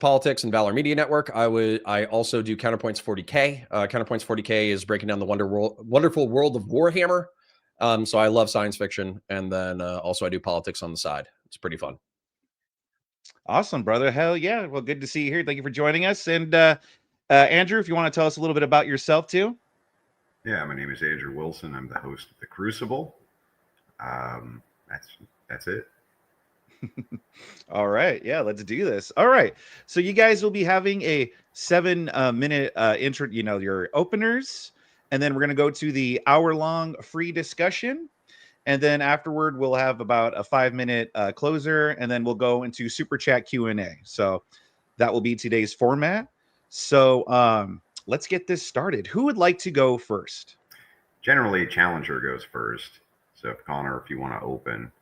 Politics and Valor Media Network. I also do Counterpoints 40K. Counterpoints 40K is breaking down the wonderful world of Warhammer. So I love science fiction, and then also I do politics on the side. It's pretty fun. Awesome, brother. Hell yeah. Well, good to see you here. Thank you for joining us. And Andrew, if you want to tell us a little bit about yourself too. Yeah, my name is Andrew Wilson. I'm the host of The Crucible. That's it. All right. Yeah, let's do this. All right. So you guys will be having a 7-minute intro, your openers. And then we're going to go to the hour-long free discussion. And then afterward, we'll have about a 5-minute closer. And then we'll go into Super Chat Q&A. So that will be today's format. So let's get this started. Who would like to go first? Generally, Challenger goes first. So, Connor, if you want to open,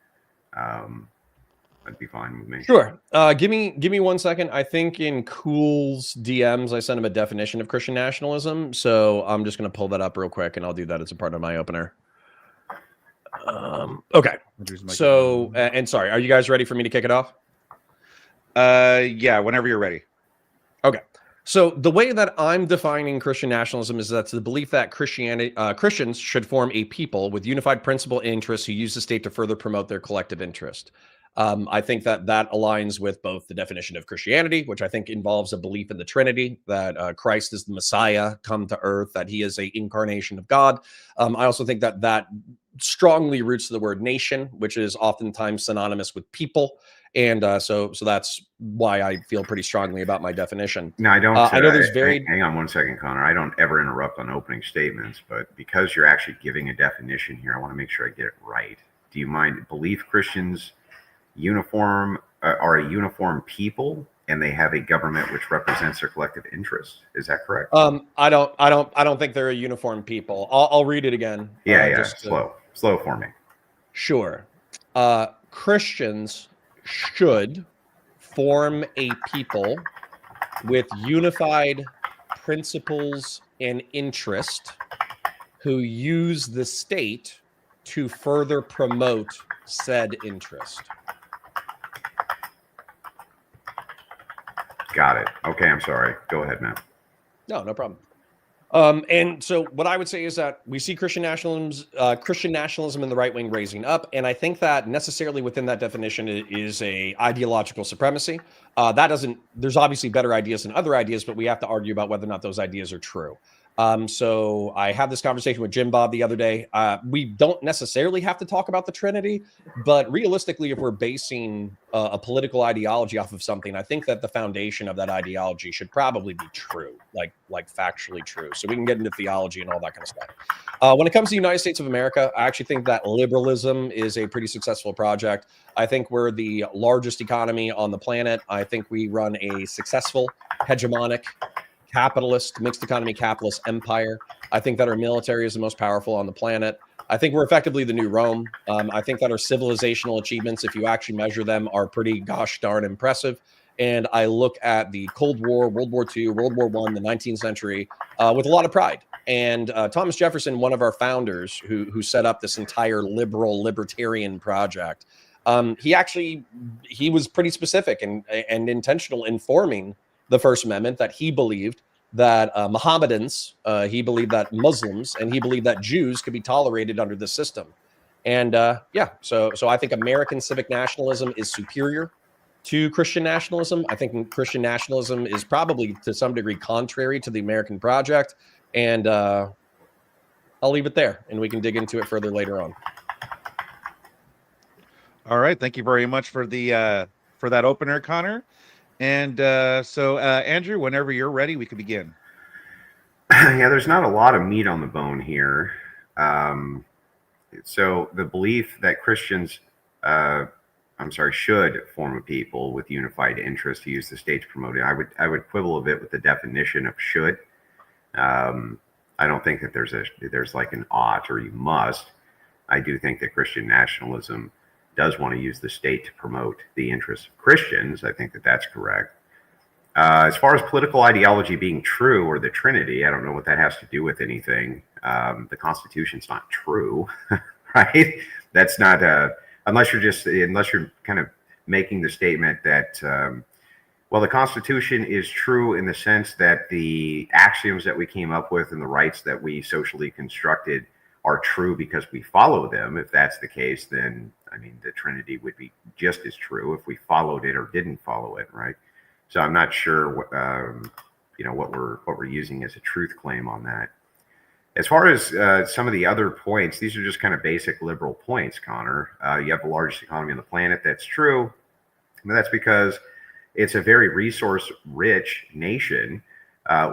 that'd be fine with me. Sure. Give me 1 second. I think in Cool's DMs, I sent him a definition of Christian nationalism. So I'm just going to pull that up real quick, and I'll do that as a part of my opener. Okay. So, and sorry, are you guys ready for me to kick it off? Yeah, whenever you're ready. Okay. So the way that I'm defining Christian nationalism is that's the belief that Christians should form a people with unified principal interests who use the state to further promote their collective interest. I think that aligns with both the definition of Christianity, which I think involves a belief in the Trinity, that Christ is the Messiah come to earth, that he is an incarnation of God. I also think that strongly roots to the word nation, which is oftentimes synonymous with people. And so that's why I feel pretty strongly about my definition. No, I don't. I know there's hang on 1 second, Connor. I don't ever interrupt on opening statements, but because you're actually giving a definition here, I want to make sure I get it right. Do you mind? Believe Christians are a uniform people, and they have a government which represents their collective interests. Is that correct? I don't think they're a uniform people. I'll read it again. Yeah. Slow for me. Sure. Christians should form a people with unified principles and interest who use the state to further promote said interest. Got it. Okay, I'm sorry. Go ahead, man. No problem. And so what I would say is that we see Christian nationalism in the right wing raising up. And I think that necessarily within that definition is a ideological supremacy. There's obviously better ideas than other ideas, but we have to argue about whether or not those ideas are true. So I had this conversation with Jim Bob the other day. We don't necessarily have to talk about the Trinity, but realistically, if we're basing a political ideology off of something, I think that the foundation of that ideology should probably be true, like factually true. So we can get into theology and all that kind of stuff. When it comes to the United States of America, I actually think that liberalism is a pretty successful project. I think we're the largest economy on the planet. I think we run a successful, hegemonic, capitalist, mixed economy capitalist empire. I think that our military is the most powerful on the planet. I think we're effectively the new Rome. I think that our civilizational achievements, if you actually measure them, are pretty gosh darn impressive. And I look at the Cold War, World War II, World War I, the 19th century with a lot of pride. And Thomas Jefferson, one of our founders who set up this entire libertarian project, he was pretty specific and intentional in forming the First Amendment, that he believed that Mohammedans, he believed that Muslims, and he believed that Jews could be tolerated under the system. And so I think American civic nationalism is superior to Christian nationalism. I think Christian nationalism is probably to some degree contrary to the American project. And I'll leave it there, and we can dig into it further later on. All right. Thank you very much for that opener, Connor. And so, Andrew, whenever you're ready, we can begin. Yeah, there's not a lot of meat on the bone here. So the belief that Christians, should form a people with unified interest to use the state to promote it. I would quibble a bit with the definition of should. I don't think that there's like an ought or you must. I do think that Christian nationalism does want to use the state to promote the interests of Christians. I think that that's correct. As far as political ideology being true or the Trinity, I don't know what that has to do with anything. The Constitution's not true, right? That's not unless you're kind of making the statement that Well, the Constitution is true in the sense that the axioms that we came up with and the rights that we socially constructed are true because we follow them. If that's the case, then I mean the Trinity would be just as true if we followed it or didn't follow it, right? So I'm not sure what what we're using as a truth claim on that. As far as some of the other points, these are just kind of basic liberal points, Connor. You have the largest economy on the planet. That's true. But that's because it's a very resource-rich nation,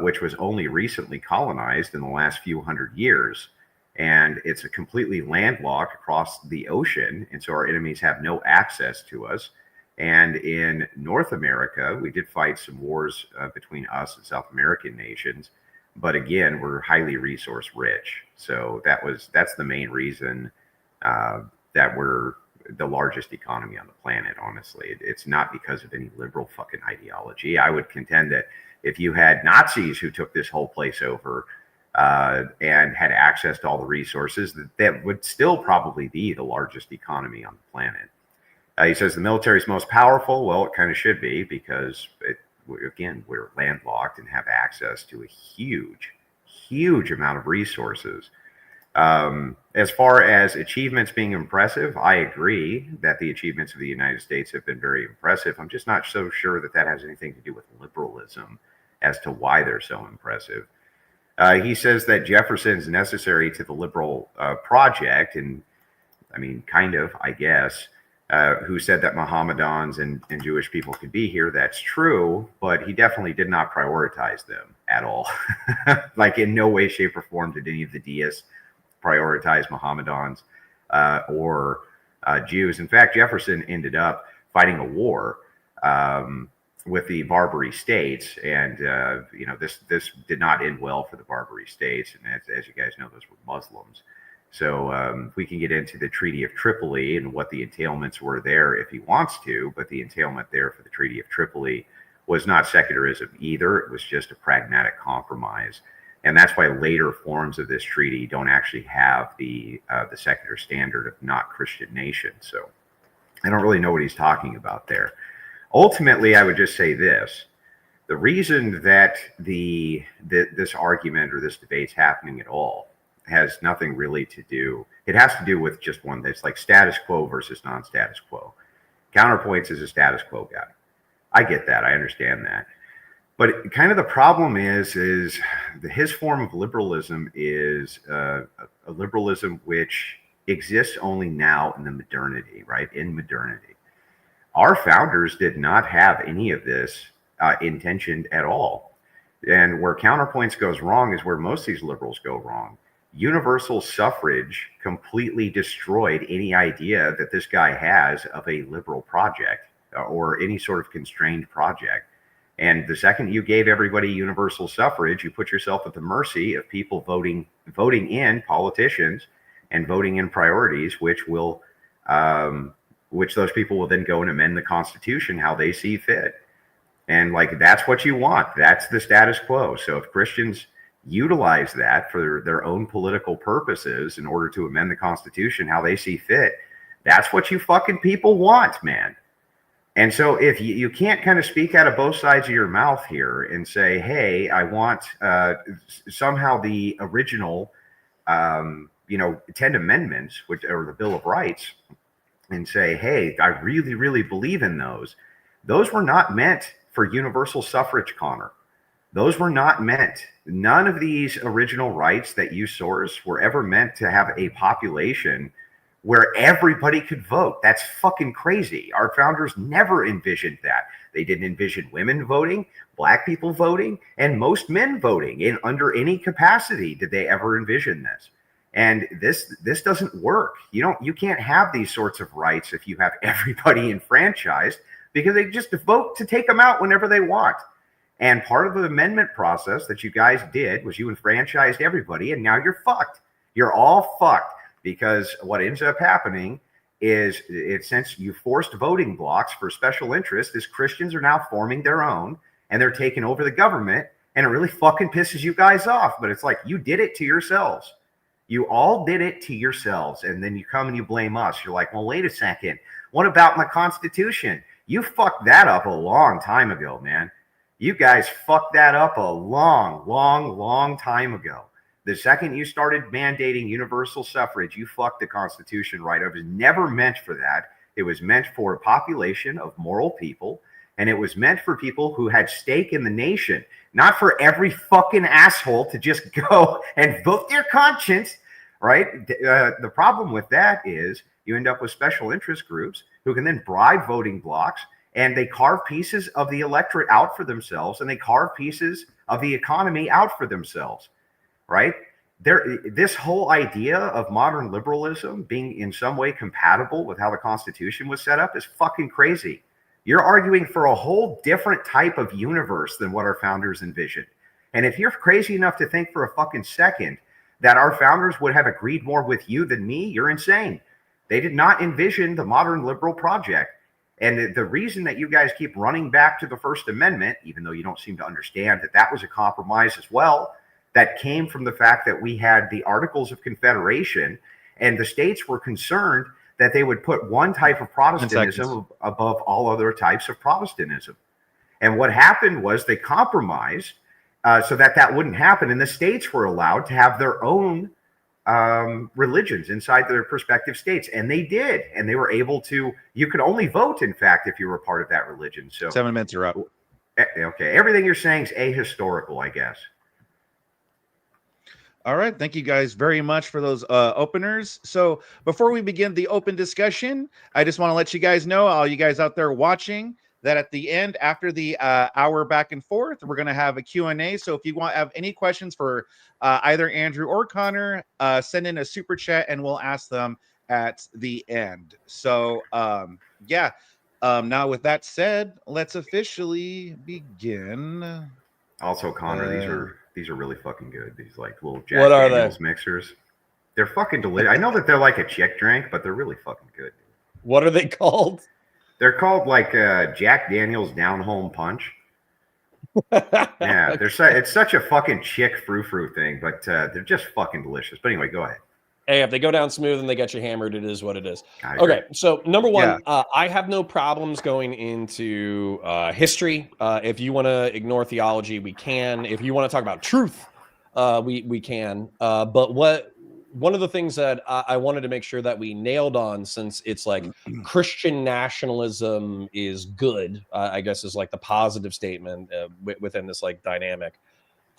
which was only recently colonized in the last few hundred years. And it's a completely landlocked across the ocean. And so our enemies have no access to us. And in North America, we did fight some wars between us and South American nations. But again, we're highly resource rich. So that's the main reason that we're the largest economy on the planet, honestly. It's not because of any liberal fucking ideology. I would contend that if you had Nazis who took this whole place over and had access to all the resources, that would still probably be the largest economy on the planet. He says the military is most powerful. Well, it kind of should be because, we're landlocked and have access to a huge amount of resources. As far as achievements being impressive, I agree that the achievements of the United States have been very impressive. I'm just not so sure that that has anything to do with liberalism as to why they're so impressive. He says that Jefferson's necessary to the liberal project, and I mean, kind of, I guess. Who said that Mohammedans and Jewish people could be here. That's true, but he definitely did not prioritize them at all. Like in no way, shape, or form did any of the deists prioritize Mohammedans or Jews. In fact, Jefferson ended up fighting a war with the Barbary states, and this did not end well for the Barbary states. And as you guys know, those were Muslims. So we can get into the Treaty of Tripoli and what the entailments were there if he wants to, but the entailment there for the Treaty of Tripoli was not secularism either. It was just a pragmatic compromise. And that's why later forms of this treaty don't actually have the secular standard of not Christian nation. So I don't really know what he's talking about there. Ultimately, I would just say this. The reason that this argument or this debate's happening at all has nothing really to do. It has to do with just one. It's like status quo versus non-status quo. Counterpoints is a status quo guy. I get that. I understand that. But kind of the problem is his form of liberalism is a liberalism which exists only now in the modernity, right? In modernity. Our founders did not have any of this intentioned at all. And where counterpoints goes wrong is where most of these liberals go wrong. Universal suffrage completely destroyed any idea that this guy has of a liberal project or any sort of constrained project. And the second you gave everybody universal suffrage, you put yourself at the mercy of people voting in politicians and voting in priorities, which those people will then go and amend the Constitution how they see fit. And like, that's what you want. That's the status quo. So if Christians utilize that for their own political purposes in order to amend the Constitution how they see fit, that's what you fucking people want, man. And so if you can't kind of speak out of both sides of your mouth here and say, hey, I want somehow the original 10 amendments, which are the Bill of Rights, and say, hey, I really, really believe in those. Those were not meant for universal suffrage, Connor. Those were not meant. None of these original rights that you source were ever meant to have a population where everybody could vote. That's fucking crazy. Our founders never envisioned that. They didn't envision women voting, black people voting, and most men voting in under any capacity. Did they ever envision this? And this doesn't work. You can't have these sorts of rights if you have everybody enfranchised, because they just vote to take them out whenever they want. And part of the amendment process that you guys did was you enfranchised everybody, and now you're fucked. You're all fucked, because what ends up happening is, since you forced voting blocks for special interests, is Christians are now forming their own, and they're taking over the government, and it really fucking pisses you guys off. But it's like, you did it to yourselves. You all did it to yourselves, and then you come and you blame us. You're like, well, wait a second. What about my Constitution? You fucked that up a long time ago, man. You guys fucked that up a long time ago. The second you started mandating universal suffrage, you fucked the Constitution right. It was never meant for that. It was meant for a population of moral people, and it was meant for people who had stake in the nation, not for every fucking asshole to just go and vote their conscience, right? The problem with that is you end up with special interest groups who can then bribe voting blocks, and they carve pieces of the electorate out for themselves, and they carve pieces of the economy out for themselves, right? This whole idea of modern liberalism being in some way compatible with how the Constitution was set up is fucking crazy. You're arguing for a whole different type of universe than what our founders envisioned. And if you're crazy enough to think for a fucking second that our founders would have agreed more with you than me, you're insane. They did not envision the modern liberal project. And the reason that you guys keep running back to the First Amendment, even though you don't seem to understand that that was a compromise as well, that came from the fact that we had the Articles of Confederation, and the states were concerned that they would put one type of Protestantism above all other types of Protestantism. And what happened was they compromised so that that wouldn't happen. And the states were allowed to have their own religions inside their respective states. And they did. And they were able to, you could only vote, in fact, if you were part of that religion. So 7 minutes are up. Okay. Everything you're saying is ahistorical, I guess. All right. Thank you guys very much for those openers. So before we begin the open discussion, I just want to let you guys know, all you guys out there watching, that at the end, after the hour back and forth, we're going to have a Q&A. So if you want to have any questions for either Andrew or Connor, send in a super chat and we'll ask them at the end. So yeah. Now with that said, let's officially begin. Also, Connor, these are really fucking good. These like little Jack Daniels mixers. They're fucking delicious. I know that they're like a chick drink, but they're really fucking good. What are they called? They're called like Jack Daniels Down Home Punch. Yeah, it's such a fucking chick frou-frou thing, but they're just fucking delicious. But anyway, go ahead. Hey, if they go down smooth and they get you hammered, it is what it is. Okay, so number one, I have no problems going into history. If you want to ignore theology, we can. If you want to talk about truth, we can. But one of the things that I wanted to make sure that we nailed on, since it's like Christian nationalism is good, I guess is like the positive statement within this like dynamic.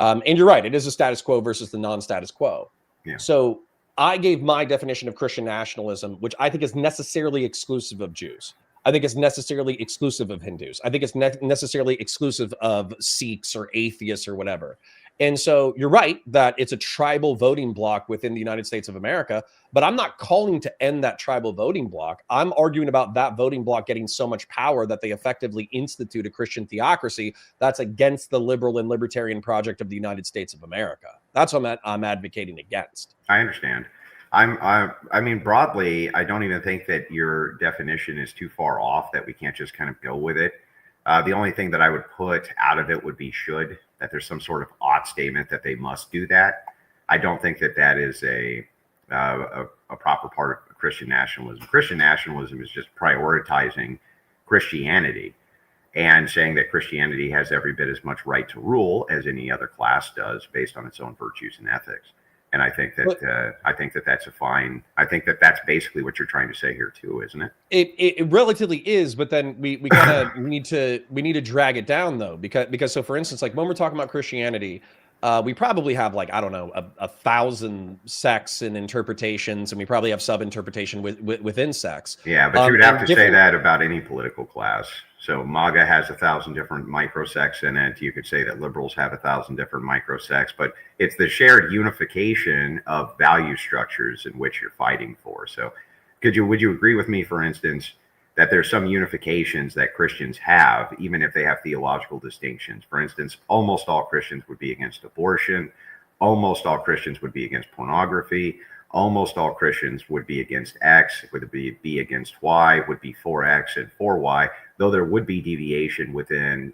And you're right, it is a status quo versus the non-status quo. Yeah. So I gave my definition of Christian nationalism, which I think is necessarily exclusive of Jews. I think it's necessarily exclusive of Hindus. I think it's necessarily exclusive of Sikhs or atheists or whatever. And so you're right that it's a tribal voting bloc within the United States of America, but I'm not calling to end that tribal voting bloc. I'm arguing about that voting bloc getting so much power that they effectively institute a Christian theocracy that's against the liberal and libertarian project of the United States of America. That's what I'm advocating against. I understand. I mean, broadly, I don't even think that your definition is too far off that we can't just kind of go with it. The only thing that I would put out of it would be should, that there's some sort of ought statement that they must do that. I don't think that that is a proper part of Christian nationalism. Christian nationalism is just prioritizing Christianity and saying that Christianity has every bit as much right to rule as any other class does based on its own virtues and ethics. And I think that that's a fine. I think that that's basically what you're trying to say here too, isn't it? It relatively is, but then we kind of need to drag it down though, because so for instance, like when we're talking about Christianity, we probably have like, I don't know, 1,000 sects and interpretations, and we probably have sub-interpretation within sects. Yeah, but you would have to say that about any political class. So MAGA has 1,000 different microsects in it. You could say that liberals have 1,000 different microsects, but it's the shared unification of value structures in which you're fighting for. So would you agree with me, for instance, that there's some unifications that Christians have, even if they have theological distinctions? For instance, almost all Christians would be against abortion. Almost all Christians would be against pornography. Almost all Christians would be against X, would be against Y, would be for X and for Y, though there would be deviation within,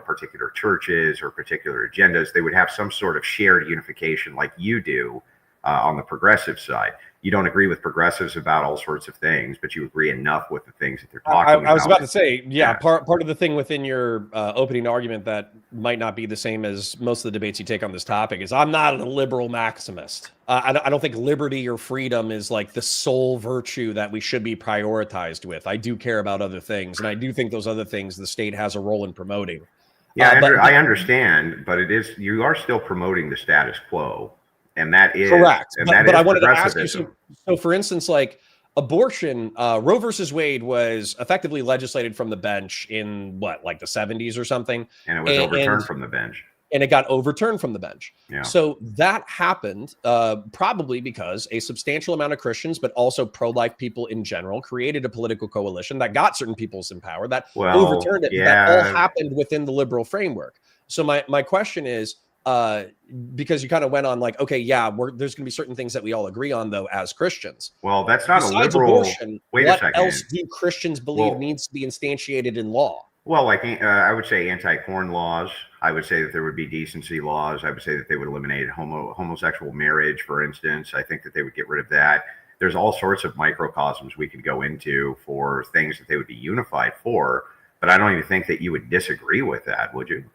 particular churches or particular agendas. They would have some sort of shared unification like you do on the progressive side. You don't agree with progressives about all sorts of things, but you agree enough with the things that they're talking about. I was about to say, yeah. Yeah. Part of the thing within your opening argument that might not be the same as most of the debates you take on this topic is I'm not a liberal maximist. I don't think liberty or freedom is like the sole virtue that we should be prioritized with. I do care about other things, and I do think those other things the state has a role in promoting. Yeah, But I understand, but you are still promoting the status quo, and that is correct. And but that is I wanted to ask you, progressivism. so for instance, like abortion, Roe versus Wade was effectively legislated from the bench in like the 70s or something, And it was overturned from the bench. and it got overturned from the bench. Yeah. So that happened probably because a substantial amount of Christians, but also pro-life people in general, created a political coalition that got certain peoples in power that overturned it. Yeah. That all happened within the liberal framework. So my question is, because you kind of went on like, okay, yeah, there's going to be certain things that we all agree on, though, as Christians. Well, that's not Besides a liberal. Abortion, Wait a what second. else do Christians believe needs to be instantiated in law? Well, like I would say anti-porn laws. I would say that there would be decency laws. I would say that they would eliminate homosexual marriage, for instance. I think that they would get rid of that. There's all sorts of microcosms we could go into for things that they would be unified for. But I don't even think that you would disagree with that, would you?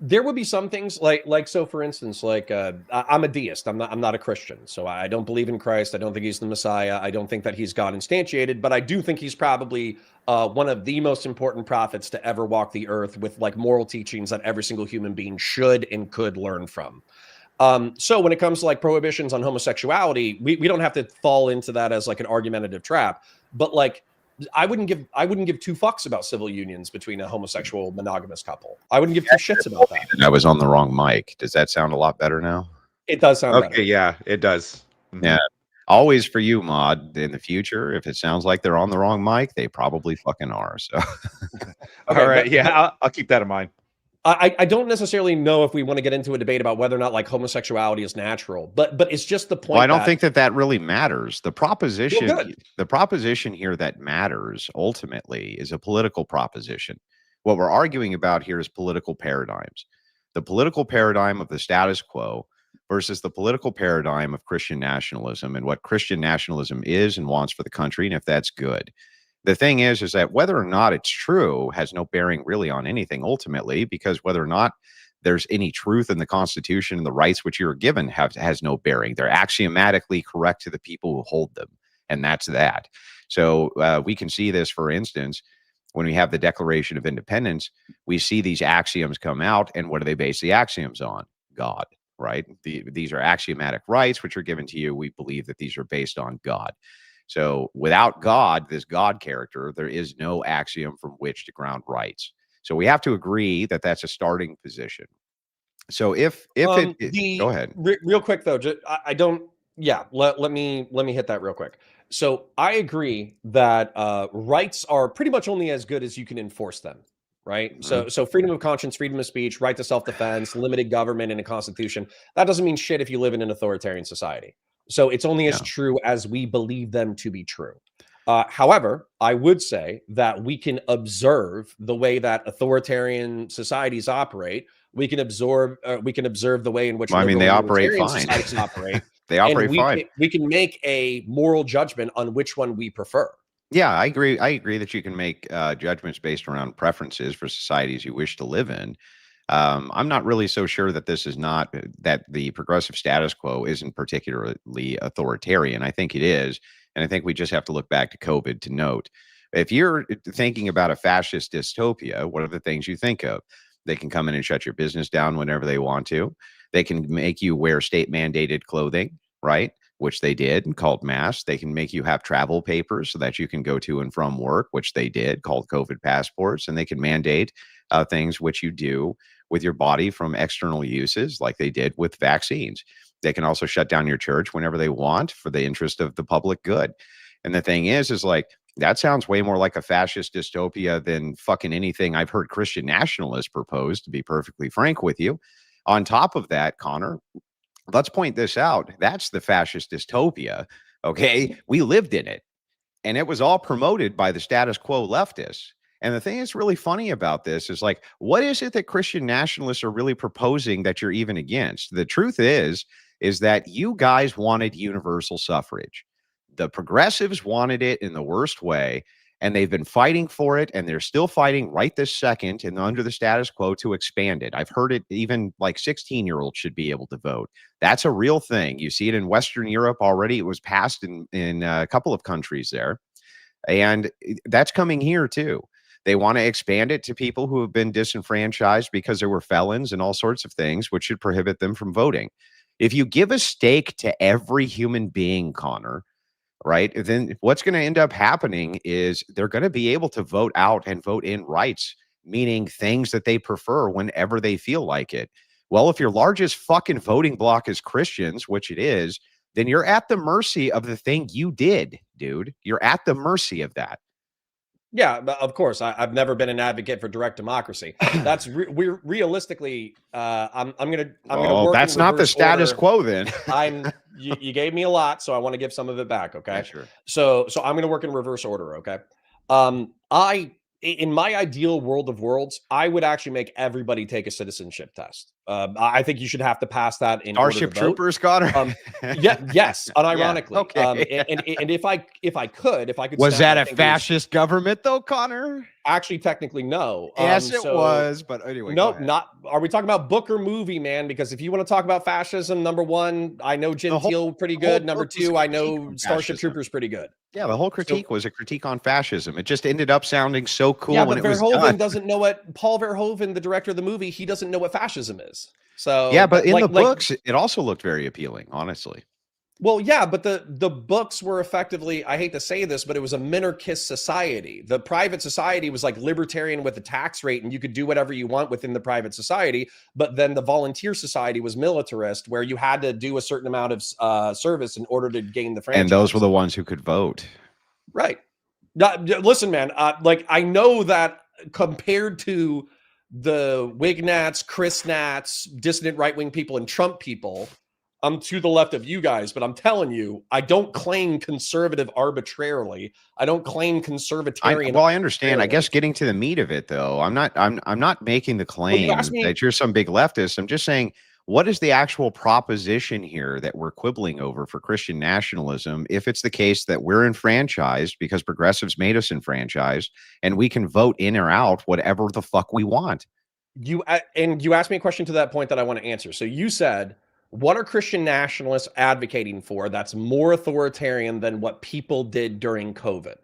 There would be some things like so, for instance, like I'm a deist. I'm not a Christian, so I don't believe in Christ. I don't think he's the Messiah. I don't think that he's God instantiated, but I do think he's probably one of the most important prophets to ever walk the earth, with like moral teachings that every single human being should and could learn from. So when it comes to like prohibitions on homosexuality, we don't have to fall into that as like an argumentative trap, but like I wouldn't give two fucks about civil unions between a homosexual monogamous couple. I wouldn't give two shits about that. I was on the wrong mic. Does that sound a lot better now? It does sound Okay, better. yeah, it does. Yeah. Always for you, Mod, in the future, if it sounds like they're on the wrong mic, they probably fucking are. So All right, yeah, I'll keep that in mind. I don't necessarily know if we want to get into a debate about whether or not like homosexuality is natural, but it's just the point. Well, I don't think that really matters. The proposition, Well, the proposition here that matters ultimately is a political proposition. What we're arguing about here is political paradigms. The political paradigm of the status quo versus the political paradigm of Christian nationalism, and what Christian nationalism is and wants for the country, and if that's good. The thing is that whether or not it's true has no bearing really on anything ultimately, because whether or not there's any truth in the Constitution and the rights which you're given has no bearing. They're axiomatically correct to the people who hold them, and that's that. So we can see this, for instance, when we have the Declaration of Independence. We see these axioms come out, and what do they base the axioms on? God, right? These are axiomatic rights which are given to you. We believe that these are based on God. So without God, this God character, there is no axiom from which to ground rights. So we have to agree that that's a starting position. So if go ahead. Real quick though, I don't. Yeah, let me hit that real quick. So I agree that rights are pretty much only as good as you can enforce them, right? Mhm. So freedom of conscience, freedom of speech, right to self-defense, limited government, and a constitution. That doesn't mean shit if you live in an authoritarian society. So it's only as true as we believe them to be true. However, I would say that we can observe the way that authoritarian societies operate. We can observe the way in which they operate fine. societies operate. They operate fine. We can make a moral judgment on which one we prefer. Yeah, I agree. I agree that you can make judgments based around preferences for societies you wish to live in. I'm not really so sure that this is not that the progressive status quo isn't particularly authoritarian. I think it is. And I think we just have to look back to COVID to note, if you're thinking about a fascist dystopia, what are the things you think of? They can come in and shut your business down whenever they want to. They can make you wear state mandated clothing, right? Which they did, and called masks. They can make you have travel papers so that you can go to and from work, which they did, called COVID passports. And they can mandate things which you do with your body from external uses, like they did with vaccines. They can also shut down your church whenever they want for the interest of the public good. And the thing is like, that sounds way more like a fascist dystopia than fucking anything I've heard Christian nationalists propose, to be perfectly frank with you. On top of that, Connor, let's point this out. That's the fascist dystopia. Okay. We lived in it, and it was all promoted by the status quo leftists. And the thing that's really funny about this is like, what is it that Christian nationalists are really proposing that you're even against? The truth is that you guys wanted universal suffrage. The progressives wanted it in the worst way, and they've been fighting for it, and they're still fighting right this second and under the status quo to expand it. I've heard it even like 16-year-olds should be able to vote. That's a real thing. You see it in Western Europe already. It was passed in a couple of countries there. And that's coming here too. They want to expand it to people who have been disenfranchised because there were felons and all sorts of things, which should prohibit them from voting. If you give a stake to every human being, Connor, right, then what's going to end up happening is they're going to be able to vote out and vote in rights, meaning things that they prefer whenever they feel like it. Well, if your largest fucking voting bloc is Christians, which it is, then you're at the mercy of the thing you did, dude. You're at the mercy of that. Yeah, of course. I've never been an advocate for direct democracy. That's we're realistically. I'm gonna work. That's not the status quo. Then you gave me a lot, so I want to give some of it back. Okay, yeah, sure. So I'm gonna work in reverse order. Okay. In my ideal world of worlds, I would actually make everybody take a citizenship test. I think you should have to pass that in Starship order to vote. Troopers, Connor. Yes, unironically. Yeah, okay. And if I could, was that a fascist government though, Connor? Actually, technically, no. Yes, it was. But anyway, no, not. Are we talking about book or movie, man? Because if you want to talk about fascism, number one, I know Gentile pretty good. Number two, I know Starship Troopers pretty good. Yeah, the whole critique was a critique on fascism. It just ended up sounding so cool. Yeah, when but it was Verhoeven done. doesn't know what Paul Verhoeven, the director of the movie, he doesn't know what fascism is. So yeah, but in the books, it also looked very appealing, honestly. Well, yeah, but the books were effectively, I hate to say this, but it was a minarchist society. The private society was like libertarian with a tax rate, and you could do whatever you want within the private society. But then the volunteer society was militarist, where you had to do a certain amount of service in order to gain the franchise. And those were the ones who could vote. Right. Listen, man, like I know that compared to the Wignats, Chris Nats, dissident right-wing people, and Trump people, I'm to the left of you guys, but I'm telling you, I don't claim conservative arbitrarily. I don't claim conservatarian. Well, I understand. I guess getting to the meat of it, though, I'm not making the claim that you're some big leftist. I'm just saying, what is the actual proposition here that we're quibbling over for Christian nationalism? If it's the case that we're enfranchised because progressives made us enfranchised, and we can vote in or out whatever the fuck we want. You asked me a question to that point that I want to answer. So you said, what are Christian nationalists advocating for that's more authoritarian than what people did during COVID?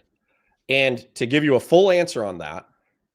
And to give you a full answer on that,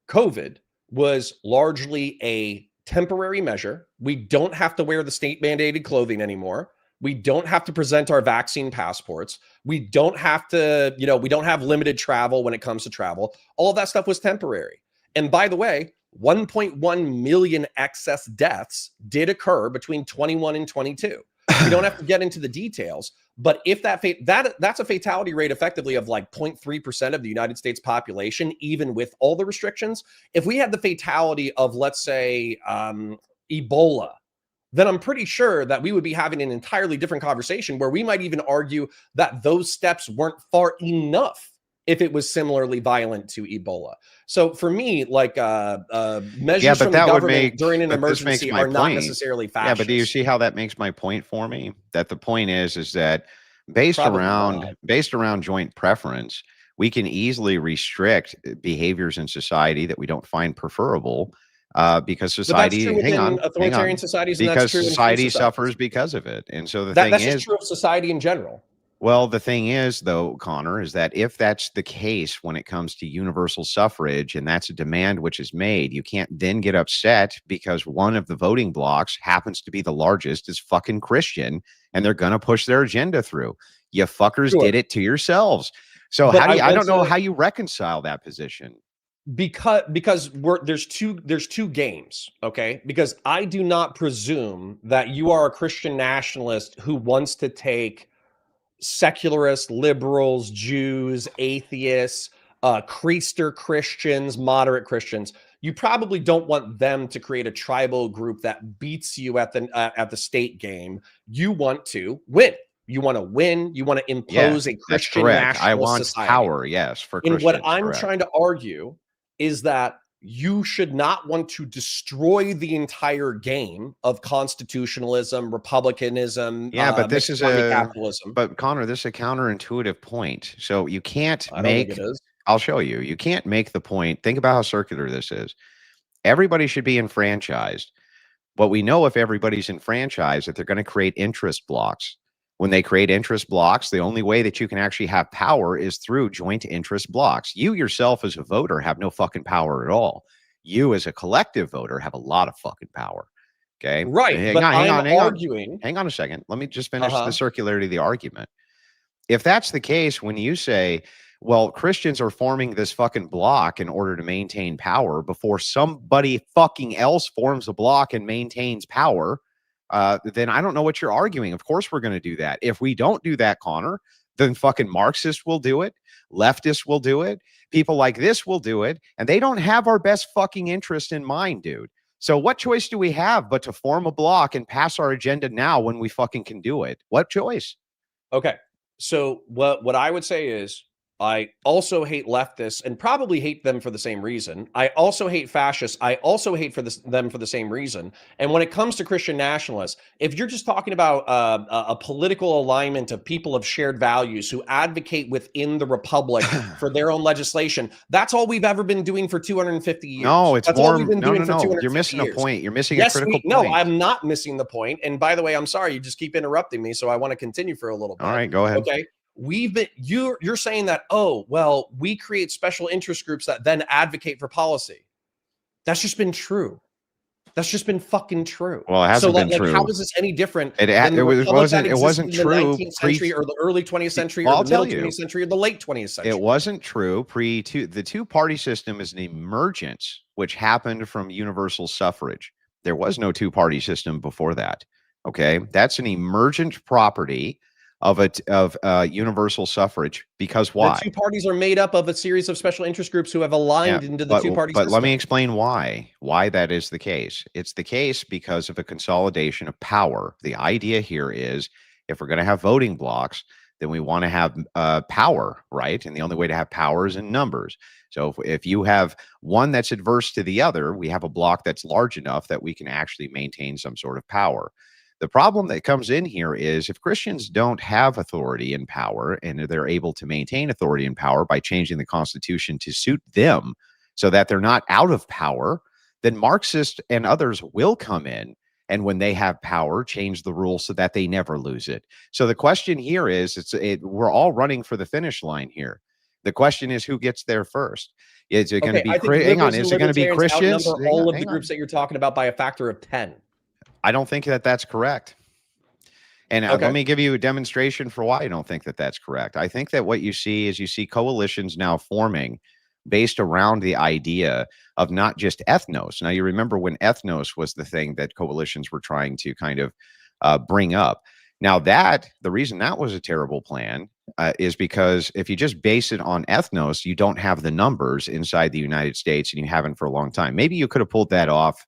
COVID was largely a temporary measure. We don't have to wear the state mandated clothing anymore. We don't have to present our vaccine passports. We don't have to, we don't have limited travel when it comes to travel. All of that stuff was temporary. And by the way, 1.1 million excess deaths did occur between 21 and 22. We don't have to get into the details, but if that's a fatality rate effectively of like 0.3% of the United States population, even with all the restrictions. If we had the fatality of, let's say, Ebola, then I'm pretty sure that we would be having an entirely different conversation where we might even argue that those steps weren't far enough if it was similarly violent to Ebola. So for me, like measures from the government during an emergency are not necessarily fascist. Yeah, but do you see how that makes my point for me? That the point is that based around joint preference, we can easily restrict behaviors in society that we don't find preferable because society, authoritarian societies, because society suffers because of it. And so that's just true of society in general. Well, the thing is, though, Connor, is that if that's the case when it comes to universal suffrage and that's a demand which is made, you can't then get upset because one of the voting blocks happens to be the largest is fucking Christian and they're going to push their agenda through. You fuckers did it to yourselves. So how do you, I don't know how you reconcile that position. Because there's two games, okay? Because I do not presume that you are a Christian nationalist who wants to take secularists, liberals, Jews, atheists, Creaster Christians, moderate Christians. You probably don't want them to create a tribal group that beats you at the state game. You want to win. You want to win. You want to impose a Christian nationalist I want society. power. Yes, for Christians. And what I'm trying to argue is that you should not want to destroy the entire game of constitutionalism, republicanism, Yeah, but this mixed is economy a capitalism. but Connor, this is a counterintuitive point. So you can't I don't think make it is. I'll show you. You can't make the point. Think about how circular this is. Everybody should be enfranchised. But we know if everybody's enfranchised that they're going to create interest blocks. When they create interest blocks, the only way that you can actually have power is through joint interest blocks. You yourself as a voter have no fucking power at all. You as a collective voter have a lot of fucking power. Okay. Right. Hang But on, hang I'm on, hang on. arguing. Hang on a second. Let me just finish the Uh-huh. circularity of the argument. If that's the case, when you say, well, Christians are forming this fucking block in order to maintain power before somebody fucking else forms a block and maintains power, then I don't know what you're arguing. Of course, we're going to do that. If we don't do that, Connor, then fucking Marxists will do it. Leftists will do it. People like this will do it. And they don't have our best fucking interest in mind, dude. So what choice do we have but to form a block and pass our agenda now when we fucking can do it? What choice? Okay. So what I would say is I also hate leftists and probably hate them for the same reason. I also hate fascists. I also hate them for the same reason. And when it comes to Christian nationalists, if you're just talking about a political alignment of people of shared values who advocate within the republic for their own legislation, that's all we've ever been doing for 250 years. No, it's that's more. all we've been No, doing no, for no. 250 You're missing years. a point. You're missing Yes, a critical point. no, I'm not missing the point. And by the way, I'm sorry, you just keep interrupting me, so I want to continue for a little bit. All right, go ahead. Okay. You're saying that, oh, well, we create special interest groups that then advocate for policy. That's just been true. That's just been fucking true. Well, it hasn't been true. How is this any different It than the republic wasn't. that It wasn't existed in the true 19th century or the early 20th century Well, or I'll the middle tell you. 20th century or the late 20th century? It wasn't true the two-party system is an emergence which happened from universal suffrage. There was no two-party system before that. Okay, that's an emergent property of universal suffrage. Because why? The two parties are made up of a series of special interest groups who have aligned into the two-party system. But let me explain why that is the case. It's the case because of a consolidation of power. The idea here is if we're going to have voting blocks, then we want to have power, right? And the only way to have power is in numbers. So if you have one that's adverse to the other, we have a block that's large enough that we can actually maintain some sort of power. The problem that comes in here is if Christians don't have authority and power and they're able to maintain authority and power by changing the Constitution to suit them so that they're not out of power, then Marxists and others will come in and when they have power, change the rules so that they never lose it. So the question here is, we're all running for the finish line here. The question is who gets there first. Is it going to be? Hang on, is it going to be Christians? All of the groups that you're talking about by a factor of 10. I don't think that that's correct. And let me give you a demonstration for why I don't think that that's correct. I think that what you see coalitions now forming based around the idea of not just ethnos. Now, you remember when ethnos was the thing that coalitions were trying to kind of bring up. Now, the reason that was a terrible plan is because if you just base it on ethnos, you don't have the numbers inside the United States, and you haven't for a long time. Maybe you could have pulled that off,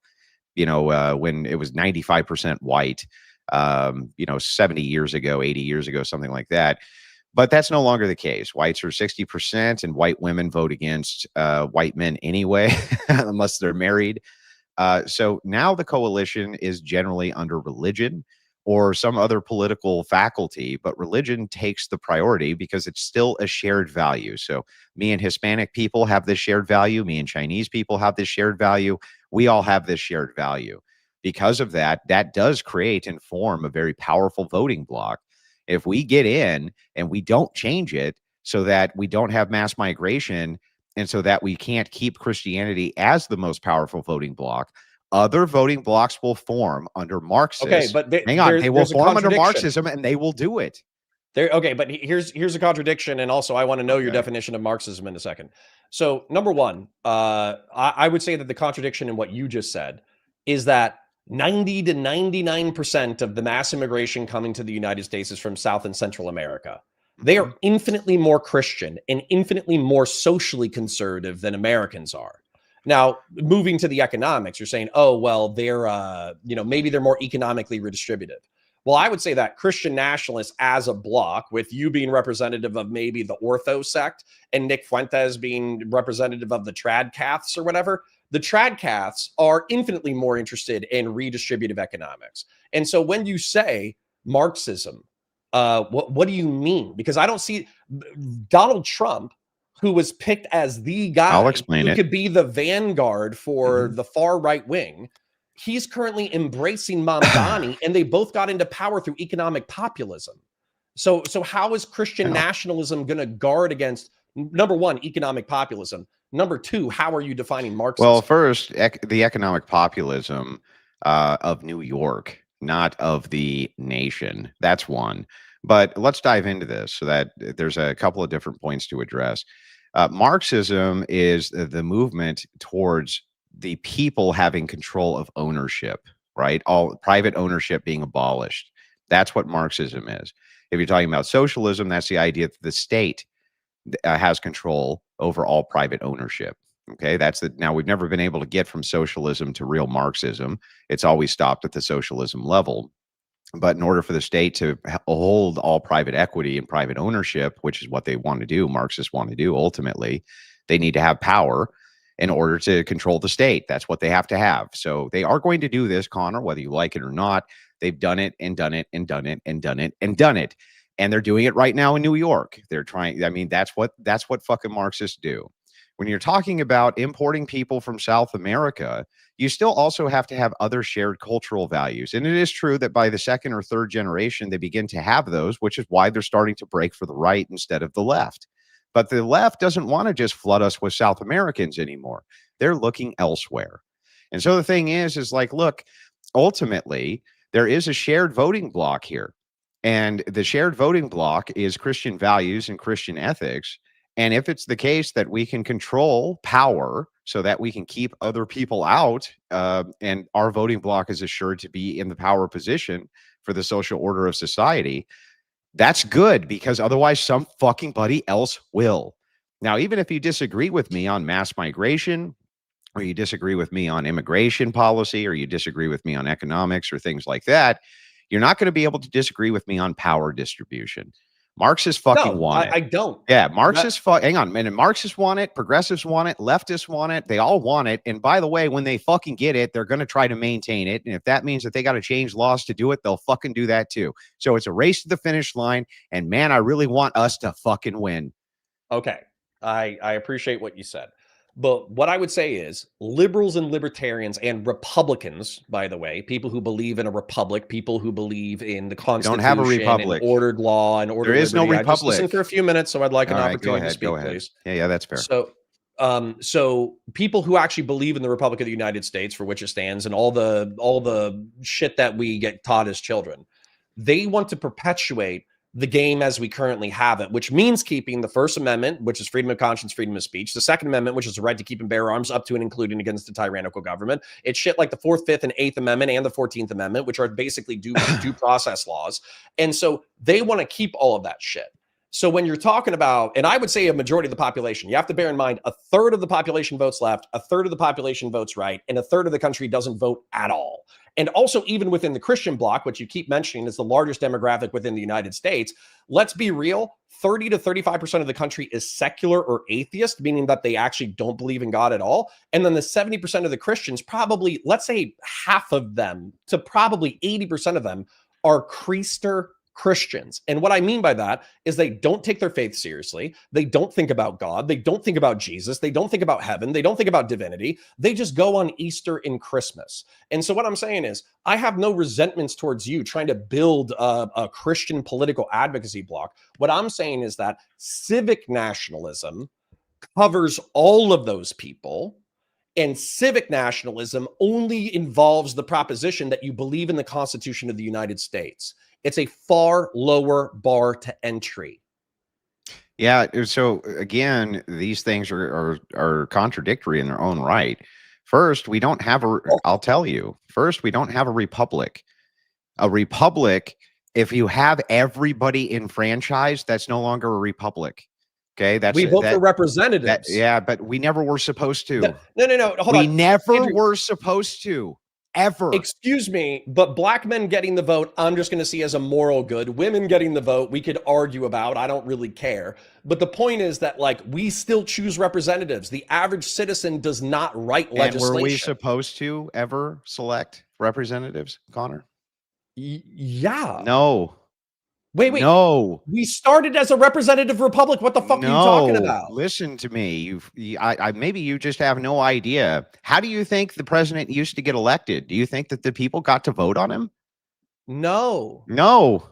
when it was 95% white, 70 years ago, 80 years ago, something like that. But that's no longer the case. Whites are 60%, and white women vote against white men anyway, unless they're married. So now the coalition is generally under religion or some other political faculty, but religion takes the priority because it's still a shared value. So me and Hispanic people have this shared value. Me and Chinese people have this shared value. We all have this shared value. Because of that, that does create and form a very powerful voting bloc. If we get in and we don't change it so that we don't have mass migration and so that we can't keep Christianity as the most powerful voting bloc, other voting blocks will form under Marxism. Okay, but they will form under Marxism and they will do it. Okay, but here's a contradiction, and also I want to know your definition of Marxism in a second. So, number one, I would say that the contradiction in what you just said is that 90 to 99% of the mass immigration coming to the United States is from South and Central America. They are infinitely more Christian and infinitely more socially conservative than Americans are. Now, moving to the economics, you're saying, oh, well, they're, maybe they're more economically redistributive. Well, I would say that Christian nationalists as a block, with you being representative of maybe the Ortho sect and Nick Fuentes being representative of the Tradcaths or whatever, the Tradcaths are infinitely more interested in redistributive economics. And so when you say Marxism, what do you mean? Because I don't see Donald Trump, who was picked as the guy I'll explain who it. could be the vanguard for the far right wing. He's currently embracing Mamdani, and they both got into power through economic populism. So how is Christian nationalism going to guard against, number one, economic populism? Number two, how are you defining Marxism? Well, first, the economic populism of New York, not of the nation. That's one. But let's dive into this so that there's a couple of different points to address. Marxism is the movement towards the people having control of ownership, right? All private ownership being abolished. That's what Marxism is. If you're talking about socialism, that's the idea that the state has control over all private ownership. Okay, that's the now we've never been able to get from socialism to real Marxism. It's always stopped at the socialism level. But in order for the state to hold all private equity and private ownership, which is what they want to do, Marxists want to do ultimately, they need to have power in order to control the state. That's what they have to have. So they are going to do this, Connor, whether you like it or not. They've done it and done it and done it and done it and done it. And they're doing it right now in New York. They're trying. I mean, that's what fucking Marxists do. When you're talking about importing people from South America, you still also have to have other shared cultural values. And it is true that by the second or third generation, they begin to have those, which is why they're starting to break for the right instead of the left. But the left doesn't want to just flood us with South Americans anymore. They're looking elsewhere. And so the thing is like, look, ultimately, there is a shared voting bloc here. And the shared voting bloc is Christian values and Christian ethics. And if it's the case that we can control power so that we can keep other people out, and our voting bloc is assured to be in the power position for the social order of society, that's good, because otherwise some fucking buddy else will. Now, even if you disagree with me on mass migration, or you disagree with me on immigration policy, or you disagree with me on economics or things like that, you're not going to be able to disagree with me on power distribution. Marxists fucking want it. I don't. Yeah, Marxists, hang on a minute. Marxists want it, progressives want it, leftists want it. They all want it. And by the way, when they fucking get it, they're going to try to maintain it. And if that means that they got to change laws to do it, they'll fucking do that too. So it's a race to the finish line. And man, I really want us to fucking win. Okay. I appreciate what you said. But what I would say is liberals and libertarians and Republicans, by the way, people who believe in a republic, people who believe in the Constitution, don't have a republic. And ordered law and ordered There is liberty. no republic. I just listened for a few minutes, so I'd like an opportunity to speak, go ahead. please. Yeah, that's fair. So people who actually believe in the Republic of the United States, for which it stands, and all the shit that we get taught as children, they want to perpetuate the game as we currently have it, which means keeping the First Amendment, which is freedom of conscience, freedom of speech, the Second Amendment, which is the right to keep and bear arms up to and including against a tyrannical government. It's shit like the Fourth, Fifth, and Eighth Amendment and the 14th Amendment, which are basically due process laws. And so they want to keep all of that shit. So when you're talking about, and I would say a majority of the population, you have to bear in mind a third of the population votes left, a third of the population votes right, and a third of the country doesn't vote at all. And also, even within the Christian bloc, which you keep mentioning is the largest demographic within the United States, let's be real, 30 to 35% of the country is secular or atheist, meaning that they actually don't believe in God at all. And then the 70% of the Christians, probably, let's say half of them to probably 80% of them are Creaster Christians. And what I mean by that is they don't take their faith seriously. They don't think about God. They don't think about Jesus. They don't think about heaven. They don't think about divinity. They just go on Easter and Christmas. And so what I'm saying is I have no resentments towards you trying to build a Christian political advocacy bloc. What I'm saying is that civic nationalism covers all of those people. And civic nationalism only involves the proposition that you believe in the Constitution of the United States. It's a far lower bar to entry. Yeah. So again, these things are contradictory in their own right. First, we don't have I'll tell you. First, we don't have a republic. A republic, if you have everybody enfranchised, that's no longer a republic. Okay, we vote for representatives. Yeah, but we never were supposed to. No. Hold on. We never were supposed to. ever. Excuse me, but black men getting the vote, I'm just going to see as a moral good. Women getting the vote, we could argue about. I don't really care. But the point is that, like, we still choose representatives. The average citizen does not write And legislation. were we supposed to ever select representatives, Connor? Yeah. No. Wait. No. We started as a representative republic. What the fuck are you talking about? Listen to me. Maybe you just have no idea. How do you think the president used to get elected? Do you think that the people got to vote on him? No. No.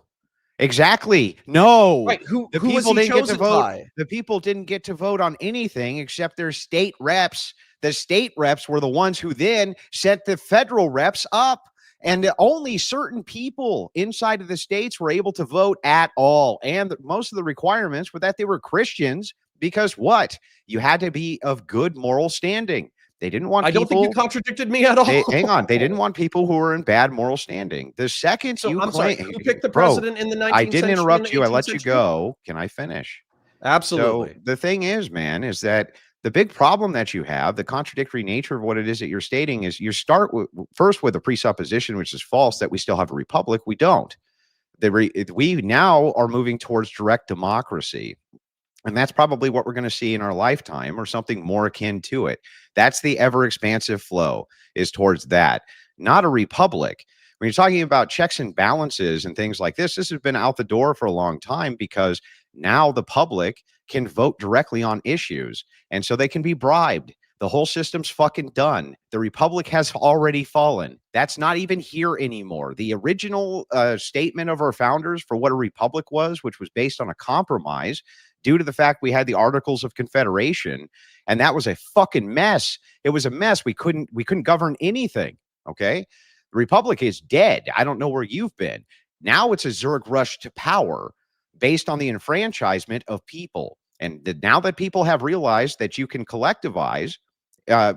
Exactly. No. Right. Who was people he didn't get to chosen vote. by? The people didn't get to vote on anything except their state reps. The state reps were the ones who then sent the federal reps up. And only certain people inside of the states were able to vote at all. And most of the requirements were that they were Christians, because what? You had to be of good moral standing. They didn't want people. I don't think you contradicted me at all. Hang on. They didn't want people who were in bad moral standing. The second So you I'm claim, sorry, who picked the president in the 19th I didn't century interrupt and you. I the let 18th you century? go. Can I finish? Absolutely. So the thing is, man, is that the big problem that you have, the contradictory nature of what it is that you're stating, is you start first with a presupposition, which is false, that we still have a republic. We don't. We now are moving towards direct democracy. And that's probably what we're going to see in our lifetime, or something more akin to it. That's the ever expansive flow, is towards that, not a republic. When you're talking about checks and balances and things like this has been out the door for a long time, because now the public can vote directly on issues, and so they can be bribed. The whole system's fucking done. The republic has already fallen. That's not even here anymore. The original statement of our founders for what a republic was, which was based on a compromise, due to the fact we had the Articles of Confederation, and that was a fucking mess. It was a mess. We couldn't govern anything. Okay, the republic is dead. I don't know where you've been. Now it's a Zerg rush to power based on the enfranchisement of people. And now that people have realized that you can collectivize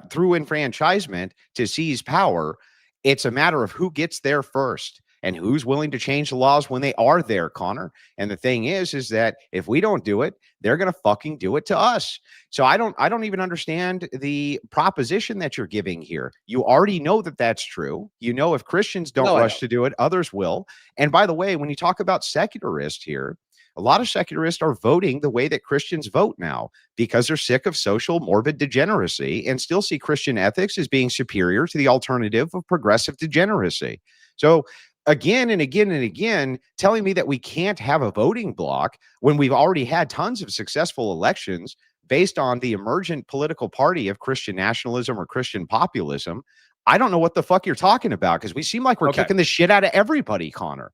through enfranchisement to seize power, it's a matter of who gets there first and who's willing to change the laws when they are there, Connor. And the thing is that if we don't do it, they're going to fucking do it to us. So I don't even understand the proposition that you're giving here. You already know that that's true. You know, if Christians don't rush to do it, others will. And by the way, when you talk about secularists here, a lot of secularists are voting the way that Christians vote now, because they're sick of social morbid degeneracy and still see Christian ethics as being superior to the alternative of progressive degeneracy. So again and again and again, telling me that we can't have a voting bloc when we've already had tons of successful elections based on the emergent political party of Christian nationalism or Christian populism, I don't know what the fuck you're talking about, because we seem like we're kicking the shit out of everybody, Connor.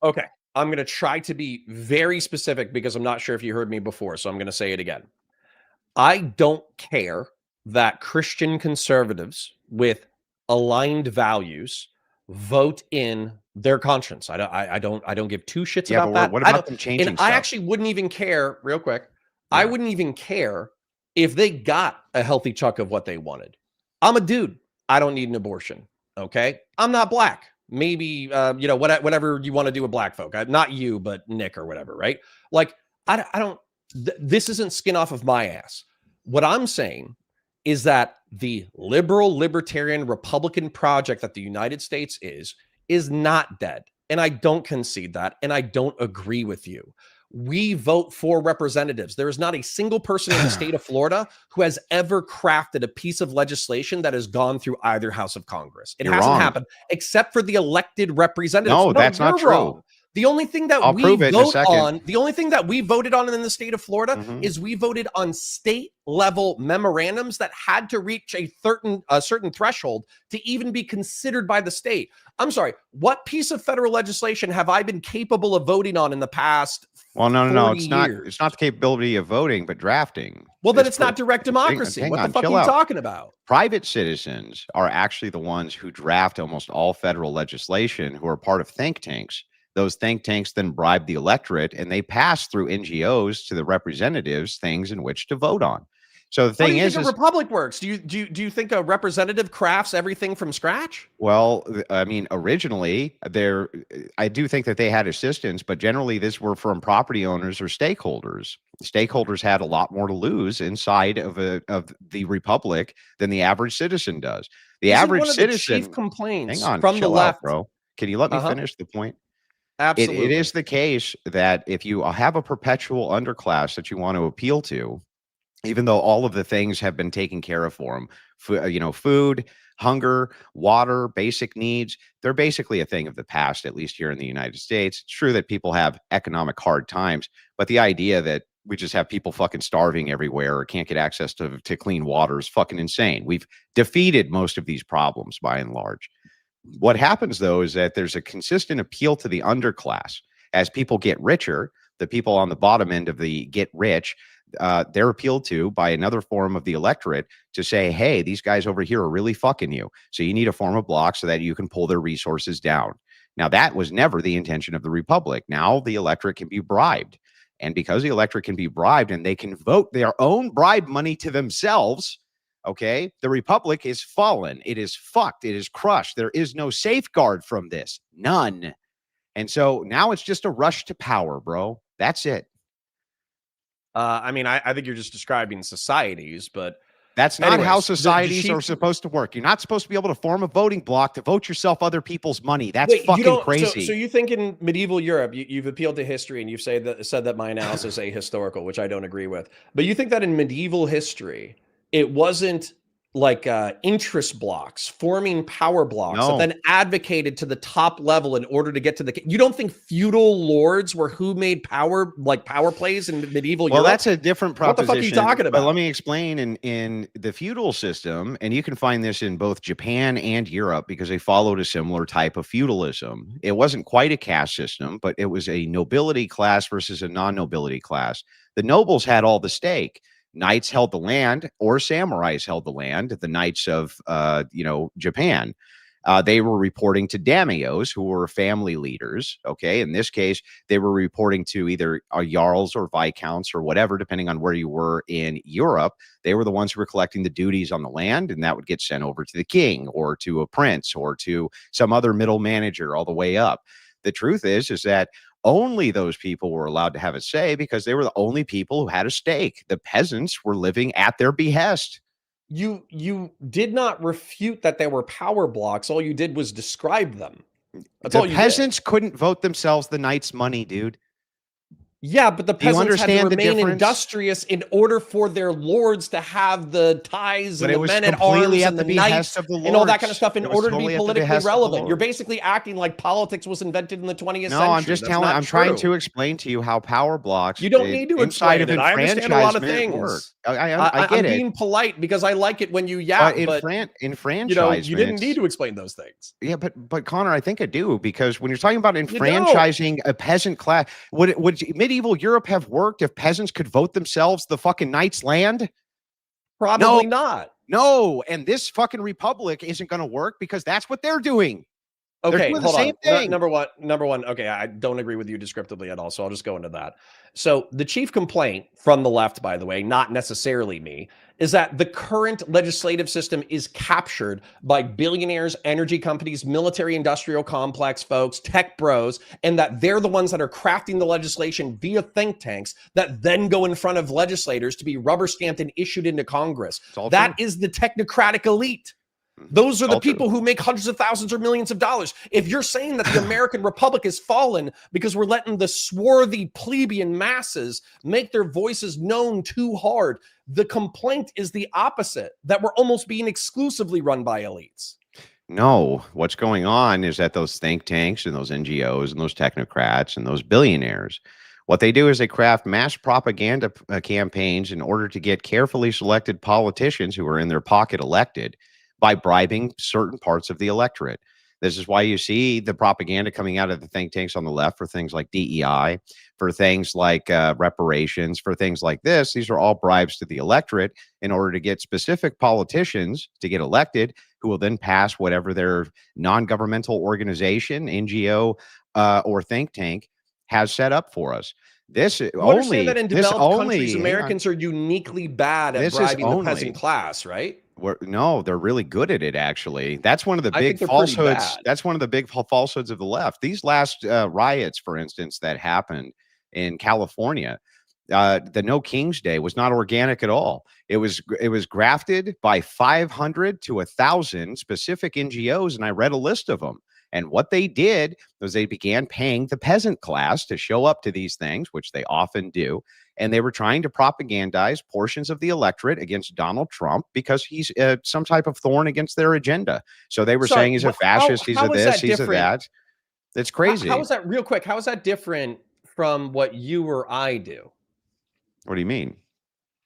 Okay. I'm going to try to be very specific, because I'm not sure if you heard me before, so I'm going to say it again. I don't care that Christian conservatives with aligned values vote in their conscience. I don't give two shits about that. What about them changing and stuff? I actually wouldn't even care, real quick. Yeah. I wouldn't even care if they got a healthy chunk of what they wanted. I'm a dude. I don't need an abortion. Okay. I'm not black. Maybe, whatever you want to do with black folk. Not you, but Nick or whatever, right? Like, I don't, this isn't skin off of my ass. What I'm saying is that the liberal, libertarian, Republican project that the United States is not dead. And I don't concede that. And I don't agree with you. We vote for representatives. There is not a single person in the state of Florida who has ever crafted a piece of legislation that has gone through either house of Congress. It hasn't happened, except for the elected representatives. No, that's not true. Wrong. The only thing that we vote on, the only thing that we voted on in the state of Florida is we voted on state level memorandums that had to reach a certain threshold to even be considered by the state. I'm sorry, what piece of federal legislation have I been capable of voting on in the past? Well, no, it's years? not the capability of voting, but drafting. Well, then it's not direct democracy. What the fuck are you talking about? Private citizens are actually the ones who draft almost all federal legislation, who are part of think tanks. Those think tanks then bribe the electorate, and they pass through NGOs to the representatives things in which to vote on. So the thing How do you think a republic works? Do you think a representative crafts everything from scratch? Well, I mean, originally I do think that they had assistance, but generally these were from property owners or stakeholders. Stakeholders had a lot more to lose inside of the republic than the average citizen does. The Isn't average one of the chief citizen, hang complaints on, from the chill out, left? bro. Can you let me Uh-huh. finish the point? It Absolutely. is the case that if you have a perpetual underclass that you want to appeal to, even though all of the things have been taken care of for them, food, hunger, water, basic needs, they're basically a thing of the past, at least here in the United States. It's true that people have economic hard times, but the idea that we just have people fucking starving everywhere or can't get access to clean water is fucking insane. We've defeated most of these problems by and large. What happens though is that there's a consistent appeal to the underclass. As people get richer, the people on the bottom end of the get rich, they're appealed to by another form of the electorate to say, hey, these guys over here are really fucking you. So you need to form a block so that you can pull their resources down. Now, that was never the intention of the Republic. Now the electorate can be bribed. And because the electorate can be bribed and they can vote their own bribe money to themselves, okay, the Republic is fallen. It is fucked. It is crushed. There is no safeguard from this. None. And so now it's just a rush to power, bro. That's it. I mean, I think you're just describing societies, but that's not how anyways, societies are supposed to work. You're not supposed to be able to form a voting block to vote yourself other people's money. That's wait, fucking crazy. So you think in medieval Europe, you've appealed to history and you've said that my analysis is ahistorical, which I don't agree with. But you think that in medieval history, it wasn't like interest blocks, forming power blocks that then advocated to the top level in order to get to the. You don't think feudal lords were who made power, like power plays in medieval Europe? Well, that's a different proposition. What the fuck are you talking about? But let me explain. In the feudal system, and you can find this in both Japan and Europe because they followed a similar type of feudalism. It wasn't quite a caste system, but it was a nobility class versus a non-nobility class. The nobles had all the stake. Knights held the land, or samurais held the land. The knights of, Japan, they were reporting to daimyos, who were family leaders. Okay, in this case, they were reporting to either jarls or viscounts or whatever, depending on where you were in Europe. They were the ones who were collecting the duties on the land, and that would get sent over to the king or to a prince or to some other middle manager all the way up. The truth is that only those people were allowed to have a say because they were the only people who had a stake. The peasants were living at their behest. You did not refute that there were power blocks. All you did was describe them. That's all you did. The peasants couldn't vote themselves the knight's money, dude. Yeah, but the peasants had to remain industrious in order for their lords to have the ties and the men at arms and the knights and all that kind of stuff in order to be politically relevant. You're basically acting like politics was invented in the 20th century. No, I'm just telling. I'm trying to explain to you how power blocks. You don't need to explain it. I understand a lot of things. I get it. I'm being polite because I like it when you yap. But in franchise, you didn't need to explain those things. Yeah, but Connor, I think I do, because when you're talking about enfranchising a peasant class, would medieval Europe have worked if peasants could vote themselves the fucking knight's land? Probably not. No, and this fucking republic isn't going to work because that's what they're doing. Okay, hold on. Number one. Okay, I don't agree with you descriptively at all, so I'll just go into that. So the chief complaint from the left, by the way, not necessarily me, is that the current legislative system is captured by billionaires, energy companies, military industrial complex folks, tech bros, and that they're the ones that are crafting the legislation via think tanks that then go in front of legislators to be rubber stamped and issued into Congress. That is the technocratic elite. Those are the people who make hundreds of thousands or millions of dollars. If you're saying that the American Republic has fallen because we're letting the swarthy plebeian masses make their voices known too hard, the complaint is the opposite, that we're almost being exclusively run by elites. No, what's going on is that those think tanks and those NGOs and those technocrats and those billionaires, what they do is they craft mass propaganda campaigns in order to get carefully selected politicians who are in their pocket elected by bribing certain parts of the electorate. This is why you see the propaganda coming out of the think tanks on the left for things like DEI, for things like reparations, for things like this. These are all bribes to the electorate in order to get specific politicians to get elected, who will then pass whatever their non-governmental organization, NGO, or think tank has set up for us. This only that in developed countries, Americans are uniquely bad at bribing the peasant class, right? No, they're really good at it, actually. That's one of the big falsehoods. That's one of the big falsehoods of the left. These last riots, for instance, that happened in California, the No King's Day was not organic at all. It was grafted by 500 to 1,000 specific NGOs, and I read a list of them. And what they did was they began paying the peasant class to show up to these things, which they often do. And they were trying to propagandize portions of the electorate against Donald Trump because he's some type of thorn against their agenda. So they were saying he's a fascist, he's a this, he's a that. It's crazy. How is that, real quick, how is that different from what you or I do? What do you mean?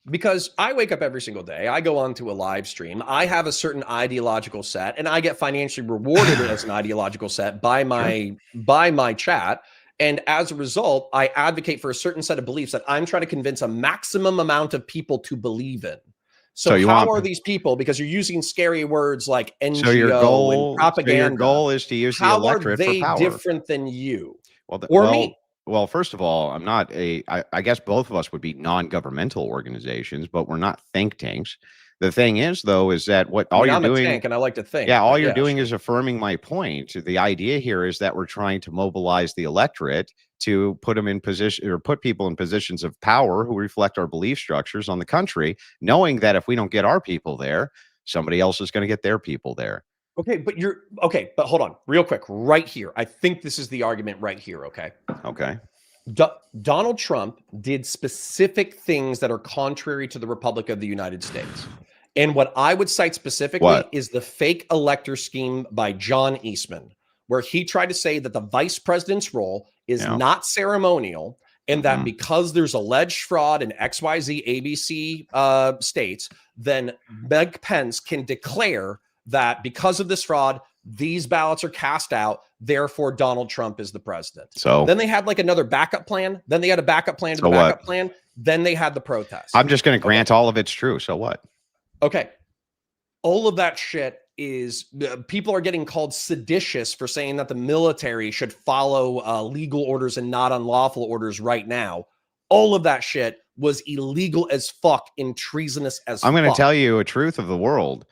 Because I wake up every single day, I go onto a live stream, I have a certain ideological set, and I get financially rewarded as an ideological set by my chat. And as a result, I advocate for a certain set of beliefs that I'm trying to convince a maximum amount of people to believe in. So how are these people? Because you're using scary words like NGO so your goal, and propaganda. So your goal is to use the electorate for power. How are they different than you me? Well, first of all, I'm not I guess both of us would be non-governmental organizations, but we're not think tanks. The thing is, though, is that I'm a tank, and I like to think. Yeah, all you're doing is affirming my point. The idea here is that we're trying to mobilize the electorate to put them in position, or put people in positions of power who reflect our belief structures on the country, knowing that if we don't get our people there, somebody else is going to get their people there. Okay, but hold on, real quick, right here. I think this is the argument right here. Okay. Okay. Donald Trump did specific things that are contrary to the Republic of the United States. And what I would cite specifically is the fake elector scheme by John Eastman, where he tried to say that the vice president's role is not ceremonial, and that because there's alleged fraud in XYZ ABC states, then Mike Pence can declare that because of this fraud, these ballots are cast out. Therefore, Donald Trump is the president. So then they had like another backup plan. Then they had a backup plan to the backup plan. Then they had the protest. I'm just going to grant all of it's true. So what? Okay. All of that shit is people are getting called seditious for saying that the military should follow legal orders and not unlawful orders right now. All of that shit was illegal as fuck and treasonous as fuck. I'm going to tell you a truth of the world.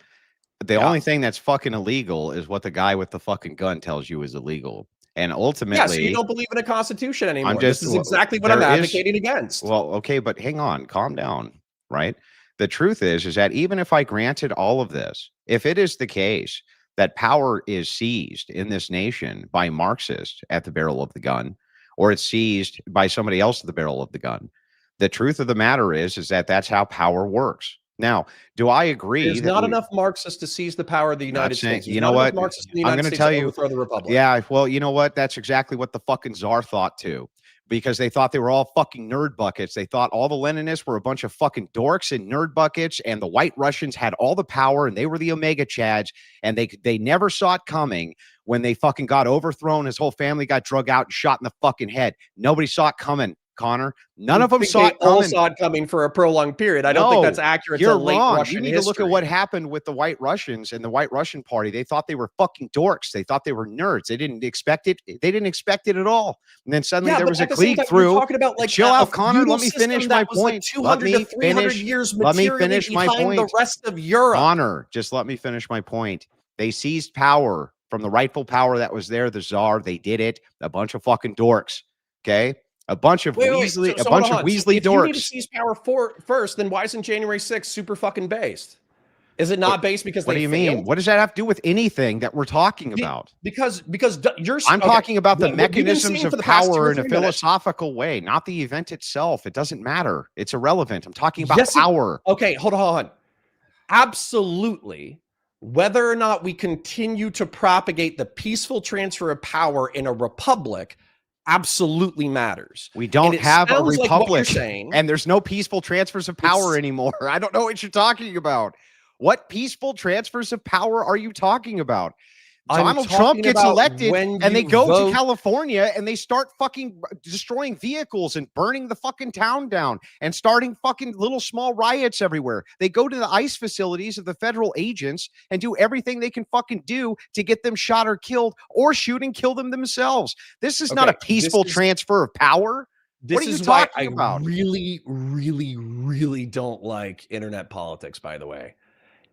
The only thing that's fucking illegal is what the guy with the fucking gun tells you is illegal. And ultimately, so you don't believe in a constitution anymore. This is exactly what I'm advocating against. Well, okay, but hang on, calm down, right? The truth is that even if I granted all of this, if it is the case that power is seized in this nation by Marxists at the barrel of the gun, or it's seized by somebody else at the barrel of the gun, the truth of the matter is that that's how power works. Now, do I agree? There's not enough Marxists to seize the power of the United States. You know what? I'm going to tell you. Yeah, well, you know what? That's exactly what the fucking czar thought too, because they thought they were all fucking nerd buckets. They thought all the Leninists were a bunch of fucking dorks and nerd buckets, and the White Russians had all the power, and they were the Omega Chads, and they never saw it coming when they fucking got overthrown. His whole family got drug out and shot in the fucking head. Nobody saw it coming. Connor, none of them saw it coming. All saw it coming for a prolonged period. I don't think that's accurate. You're wrong. You need to look at what happened with the White Russians and the White Russian Party. They thought they were fucking dorks. They thought they were nerds. They didn't expect it. They didn't expect it at all. And then suddenly there was a clique through. Chill out, Connor. Let me finish my point. Let me finish my point. The rest of Europe. Connor, just let me finish my point. They seized power from the rightful power that was there, the czar. They did it. A bunch of fucking dorks. Okay. A bunch of Weasley dorks. If you need to seize power first, then why isn't January 6th super fucking based? Is it not based because what do you mean? What does that have to do with anything that we're talking about? Because you're. I'm talking about the mechanisms of power in a philosophical way, not the event itself. It doesn't matter. It's irrelevant. I'm talking about power. Okay, hold on. Absolutely. Whether or not we continue to propagate the peaceful transfer of power in a republic absolutely matters. We don't have a republic, and there's no peaceful transfers of power anymore. I don't know what you're talking about. What peaceful transfers of power are you talking about? Donald Trump gets elected and they go to California and they start fucking destroying vehicles and burning the fucking town down and starting fucking little small riots everywhere. They go to the ICE facilities of the federal agents and do everything they can fucking do to get them shot or killed, or shoot and kill them themselves. This is not a peaceful transfer of power. This is why I really, really, really don't like internet politics, by the way.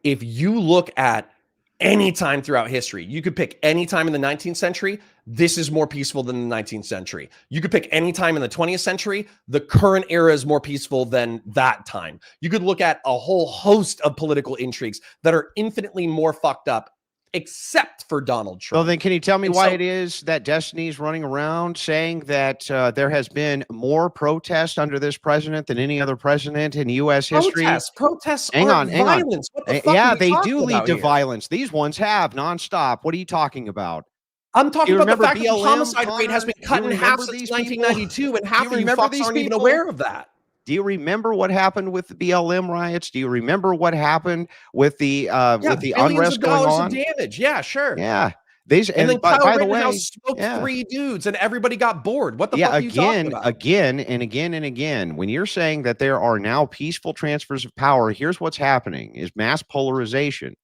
If you look at any time throughout history, you could pick any time in the 19th century, this is more peaceful than the 19th century. You could pick any time in the 20th century. The current era is more peaceful than that time. You could look at a whole host of political intrigues that are infinitely more fucked up, except for Donald Trump. Well, then can you tell me And why so- it is that Destiny's running around saying that there has been more protest under this president than any other president in U.S. history? Protests Hang aren't on, hang on. violence. What the fuck are Yeah, we they talking do lead about to here? violence. These ones have nonstop. What are you talking about? I'm talking you about the remember fact that the BLM, homicide rate has Connor? been cut You in half remember since these people? 1992, and half you of you remember fucks these aren't even people? aware of that. Do you remember what happened with the BLM riots? Do you remember what happened with the Billions unrest of going dollars of on? damage. Yeah, sure. Yeah. These And then by, Kyle by the Rittenhouse way, smoked yeah. 3 dudes, and everybody got bored. What the Yeah, fuck are you talking again, about? again, and again, and again. When you're saying that there are now peaceful transfers of power, here's what's happening: is mass polarization.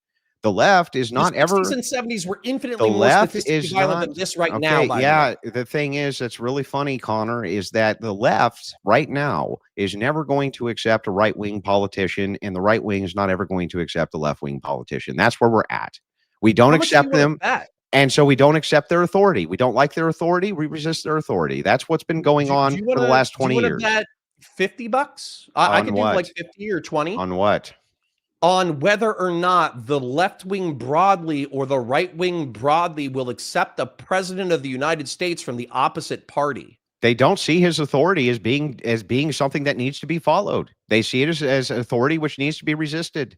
The left is The not 60s ever. and 70s were The infinitely more left statistically is violent not than this right okay. now. By Yeah, the way, the thing is, that's really funny, Connor, is that the left right now is never going to accept a right wing politician, and the right wing is not ever going to accept a left wing politician. That's where we're at. We don't how much do you accept want to them. bet? And so we don't accept their authority. We don't like their authority. We resist their authority. That's what's been going on Do you for want the last 20 to years. bet $50? I On could do what? like 50 or 20 On what? on whether or not the left wing broadly or the right wing broadly will accept a president of the United States from the opposite party. They don't see his authority as being something that needs to be followed. They see it as authority which needs to be resisted.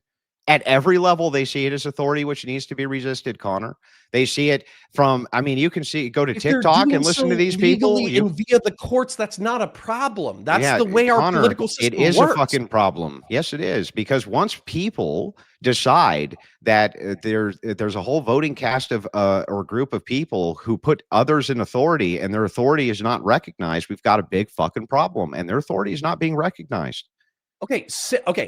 At every level, they see it as authority which needs to be resisted, Connor. They see it from, I mean, you can go to If they're TikTok doing and listen so to these people. legally and via the courts, that's not a problem. That's Yeah, the way our Connor, political it system is works. a fucking problem. Yes, it is. Because once people decide that there's a whole voting cast of or group of people who put others in authority and their authority is not recognized, we've got a big fucking problem, and their authority is not being recognized. Okay,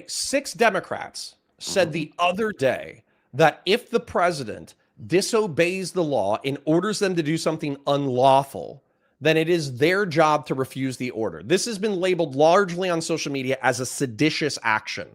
6 Democrats said the other day that if the president disobeys the law and orders them to do something unlawful, then it is their job to refuse the order. This has been labeled largely on social media as a seditious action.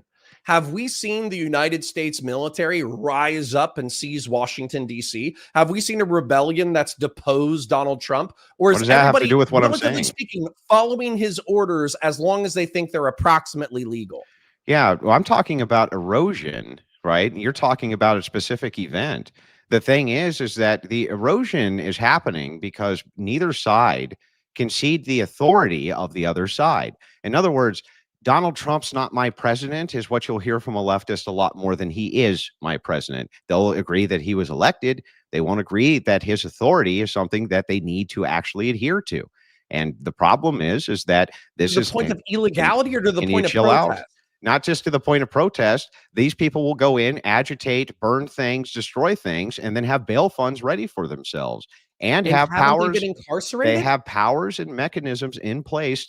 Have we seen the United States military rise up and seize Washington, D.C.? Have we seen a rebellion that's deposed Donald Trump? Or What is does that have to everybody, do with what I'm relatively saying? speaking, following his orders as long as they think they're approximately legal? Yeah, well, I'm talking about erosion, right? You're talking about a specific event. The thing is that the erosion is happening because neither side concede the authority of the other side. In other words, Donald Trump's not my president is what you'll hear from a leftist a lot more than he is my president. They'll agree that he was elected. They won't agree that his authority is something that they need to actually adhere to. And the problem is that this To is the point of illegality or to the can you point of chill out? protest? Not just to the point of protest. These people will go in, agitate, burn things, destroy things, and then have bail funds ready for themselves and have haven't powers. they been incarcerated? They have powers and mechanisms in place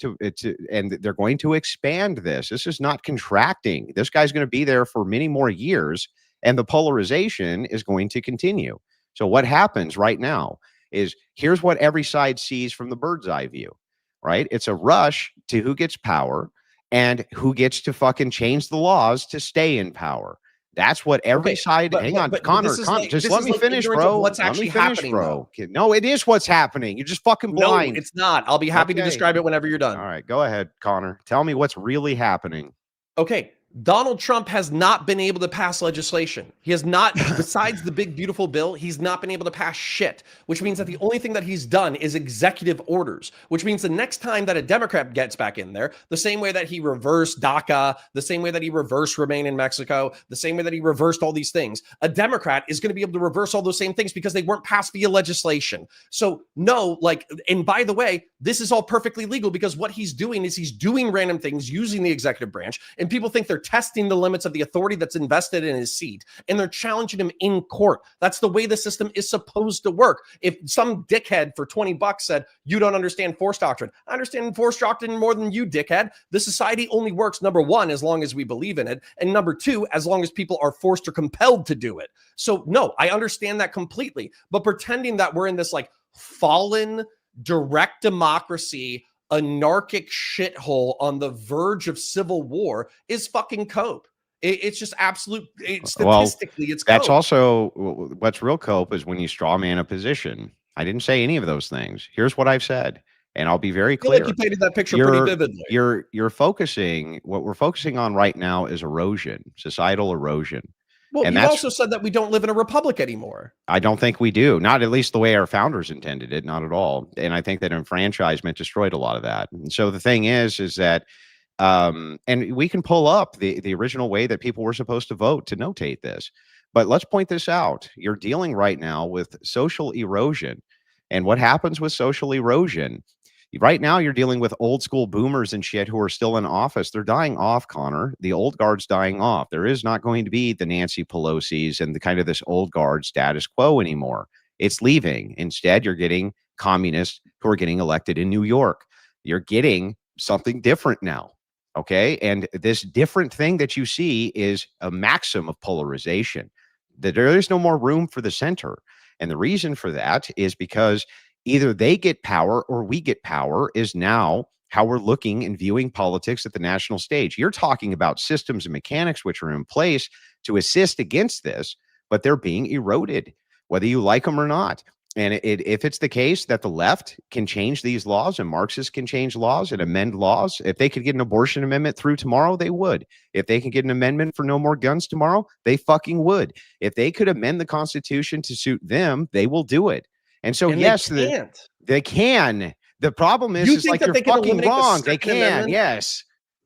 and they're going to expand this. This is not contracting. This guy's going to be there for many more years, and the polarization is going to continue. So what happens right now is here's what every side sees from the bird's eye view, right? It's a rush to who gets power and who gets to fucking change the laws to stay in power. That's what every side. Hang on, Connor, just let me finish, bro. What's actually happening, bro? No, it is what's happening. You're just fucking blind. No, it's not. I'll be happy to describe it whenever you're done. All right, go ahead, Connor. Tell me what's really happening. Okay. Donald Trump has not been able to pass legislation. He has not, besides the big, beautiful bill, he's not been able to pass shit, which means that the only thing that he's done is executive orders, which means the next time that a Democrat gets back in there, the same way that he reversed DACA, the same way that he reversed Remain in Mexico, the same way that he reversed all these things, a Democrat is going to be able to reverse all those same things because they weren't passed via legislation. So no, and by the way, this is all perfectly legal because what he's doing is he's doing random things using the executive branch, and people think they're testing the limits of the authority that's invested in his seat, and they're challenging him in court. That's the way the system is supposed to work. If some dickhead for $20 said, you don't understand force doctrine, I understand force doctrine more than you, dickhead. The society only works, number one, as long as we believe in it, and number two, as long as people are forced or compelled to do it. So no, I understand that completely, but pretending that we're in this fallen direct democracy anarchic shithole on the verge of civil war is fucking cope. It's just statistically, it's that's cope. also what's real cope is when you straw man a position. I didn't say any of those things. Here's what I've said, and I'll be very I feel like clear. you painted that picture pretty vividly. You're focusing, what we're focusing on right now is erosion, societal erosion. Well, And you that's, also said that we don't live in a republic anymore. I don't think we do. Not at least the way our founders intended it, not at all. And I think that enfranchisement destroyed a lot of that. And so the thing is that and we can pull up the original way that people were supposed to vote to notate this. But let's point this out. You're dealing right now with social erosion. And what happens with social erosion? Right now, you're dealing with old school boomers and shit who are still in office. They're dying off, Connor. The old guard's dying off. There is not going to be the Nancy Pelosi's and the kind of this old guard status quo anymore. It's leaving. Instead, you're getting communists who are getting elected in New York. You're getting something different now. Okay. And this different thing that you see is a maxim of polarization, that there is no more room for the center. And the reason for that is because either they get power or we get power is now how we're looking and viewing politics at the national stage. You're talking about systems and mechanics which are in place to assist against this, but they're being eroded, whether you like them or not. And if it's the case that the left can change these laws and Marxists can change laws and amend laws, if they could get an abortion amendment through tomorrow, they would. If they can get an amendment for no more guns tomorrow, they fucking would. If they could amend the Constitution to suit them, they will do it. And so, And yes, they can. The problem is like you're fucking wrong. They can. Yes,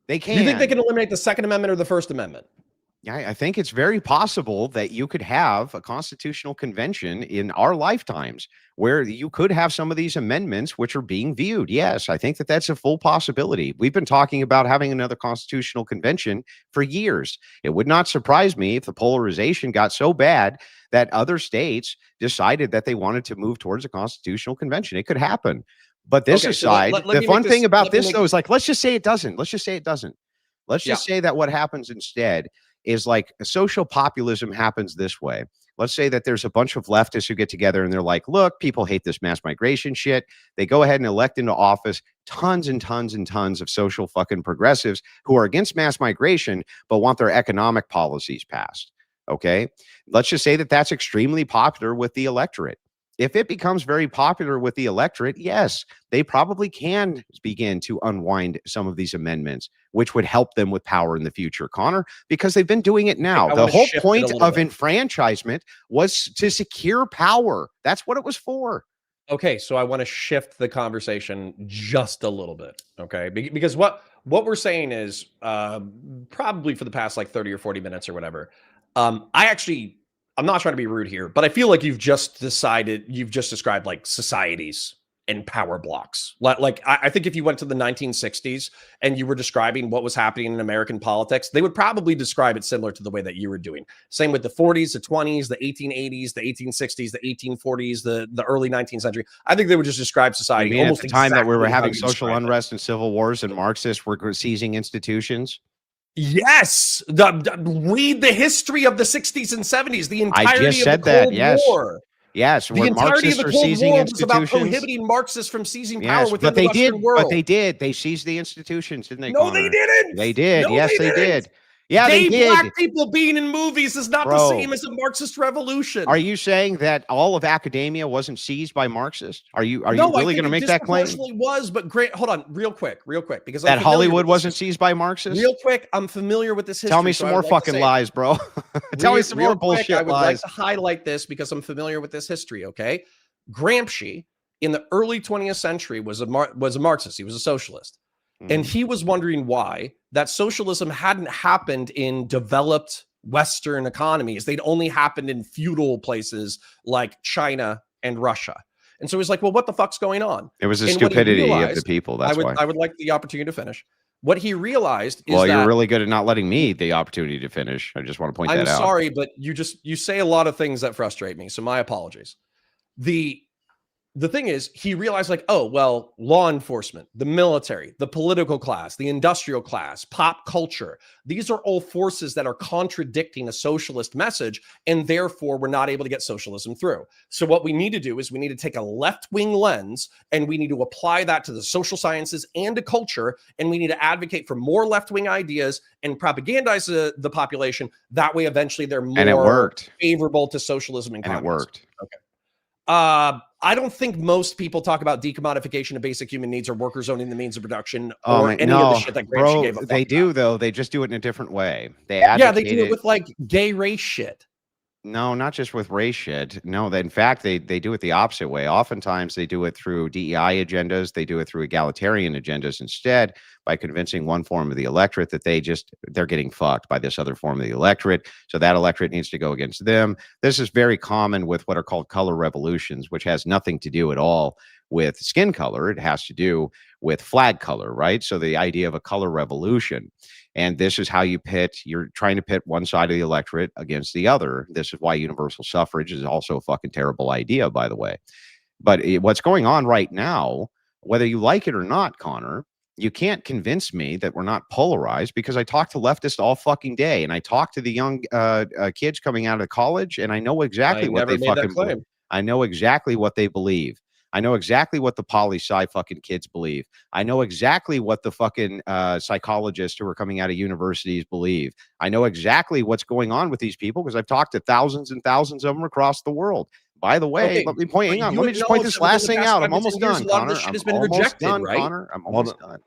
they can. Do you think they can eliminate the Second Amendment or the First Amendment? Yeah, I think it's very possible that you could have a constitutional convention in our lifetimes where you could have some of these amendments which are being viewed. Yes, I think that that's a full possibility. We've been talking about having another constitutional convention for years. It would not surprise me if the polarization got so bad that other states decided that they wanted to move towards a constitutional convention. It could happen. But this aside, the fun thing about this, though, is like, let's just say it doesn't. Let's just say it doesn't. Let's just say that what happens instead is like social populism happens this way. Let's say that there's a bunch of leftists who get together and they're like, look, people hate this mass migration shit. They go ahead and elect into office tons and tons and tons of social fucking progressives who are against mass migration, but want their economic policies passed. Okay. Let's just say that that's extremely popular with the electorate. If it becomes very popular with the electorate, yes, they probably can begin to unwind some of these amendments, which would help them with power in the future, Connor, because they've been doing it now. The whole point of enfranchisement was to secure power. That's what it was for. Okay, so I want to shift the conversation just a little bit, okay? Because what we're saying is probably for the past like 30 or 40 minutes or whatever, I'm not trying to be rude here, but I feel like you've just described like societies and power blocks. Like I think if you went to the 1960s and you were describing what was happening in American politics, they would probably describe it similar to the way that you were doing. Same with the 40s, the 20s, the 1880s, the 1860s, the 1840s, the early 19th century. I think they would just describe society almost at the time that we were exactly having social unrest and civil wars and Marxists were seizing institutions. Yes, read the history of the 60s and 70s. The entirety of the Cold War. Yes, the entirety of the Cold War was about prohibiting Marxists from seizing power within the Western world. But they did. They seized the institutions, didn't they? No, Connor? They didn't. They did. No, yes, they did. Yeah, they did. Black people being in movies is not the same as a Marxist revolution. Are you saying that all of academia wasn't seized by Marxists? Are you really going to make that claim? Was, but great. Hold on, real quick, because that Hollywood wasn't seized by Marxists. Real quick, I'm familiar with this history. Tell me some more fucking lies, bro. Tell me some more bullshit lies. I would like to highlight this because I'm familiar with this history. Okay, Gramsci in the early 20th century was a Marxist. He was a socialist. And he was wondering why that socialism hadn't happened in developed Western economies. They'd only happened in feudal places like China and Russia. And so he's like, well, what the fuck's going on? It was the stupidity of the people. That's why. I would like the opportunity to finish. What he realized is you're really good at not letting me the opportunity to finish. I just want to point that out. I'm sorry, but you say a lot of things that frustrate me. So my apologies. The thing is, he realized like, oh, well, law enforcement, the military, the political class, the industrial class, pop culture, these are all forces that are contradicting a socialist message, and therefore we're not able to get socialism through. So what we need to do is we need to take a left-wing lens and we need to apply that to the social sciences and to culture, and we need to advocate for more left-wing ideas and propagandize the population. That way, eventually, they're more favorable to socialism and communism. And it worked. Okay. I don't think most people talk about decommodification of basic human needs or workers owning the means of production Oh, or man, any of the no, shit that Gramsci bro, gave a fuck they about. do though. They just do it in a different way. They Yeah, advocate they do it it. with like gay race shit. No, not just with race shit. No, in fact, they do it the opposite way. Oftentimes, they do it through DEI agendas. They do it through egalitarian agendas instead, by convincing one form of the electorate that they're getting fucked by this other form of the electorate. So that electorate needs to go against them. This is very common with what are called color revolutions, which has nothing to do at all with skin color. It has to do with flag color, right? So the idea of a color revolution. And this is how you're trying to pit one side of the electorate against the other. This is why universal suffrage is also a fucking terrible idea, by the way. But what's going on right now, whether you like it or not, Connor, you can't convince me that we're not polarized, because I talk to leftists all fucking day, and I talk to the young kids coming out of college, and I know exactly what never they made that fucking claim. I know exactly what they believe. I know exactly what the poli-sci fucking kids believe. I know exactly what the fucking psychologists who are coming out of universities believe. I know exactly what's going on with these people, because I've talked to thousands and thousands of them across the world. By the way, Okay, let me point. but Hang on. you Let me just point acknowledge this that within last the thing past out. 5 I'm to 10 almost years, done, a lot of this Connor. shit I'm has been almost rejected, done, right? Connor. I'm almost done.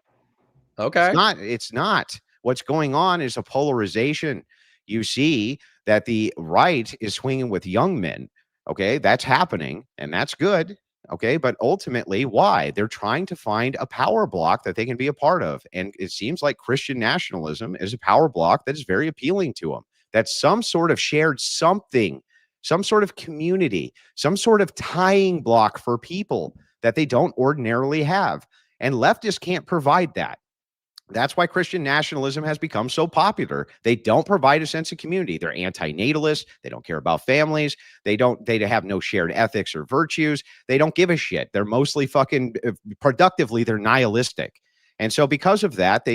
Okay. It's not. What's going on is a polarization. You see that the right is swinging with young men. Okay, that's happening, and that's good. Okay, but ultimately, why? They're trying to find a power block that they can be a part of. And it seems like Christian nationalism is a power block that is very appealing to them. That's some sort of shared something, some sort of community, some sort of tying block for people that they don't ordinarily have. And leftists can't provide that. That's why Christian nationalism has become so popular. They don't provide a sense of community. They're anti-natalist. They don't care about families. They have no shared ethics or virtues. They don't give a shit. They're mostly fucking productively, they're nihilistic. And so because of that,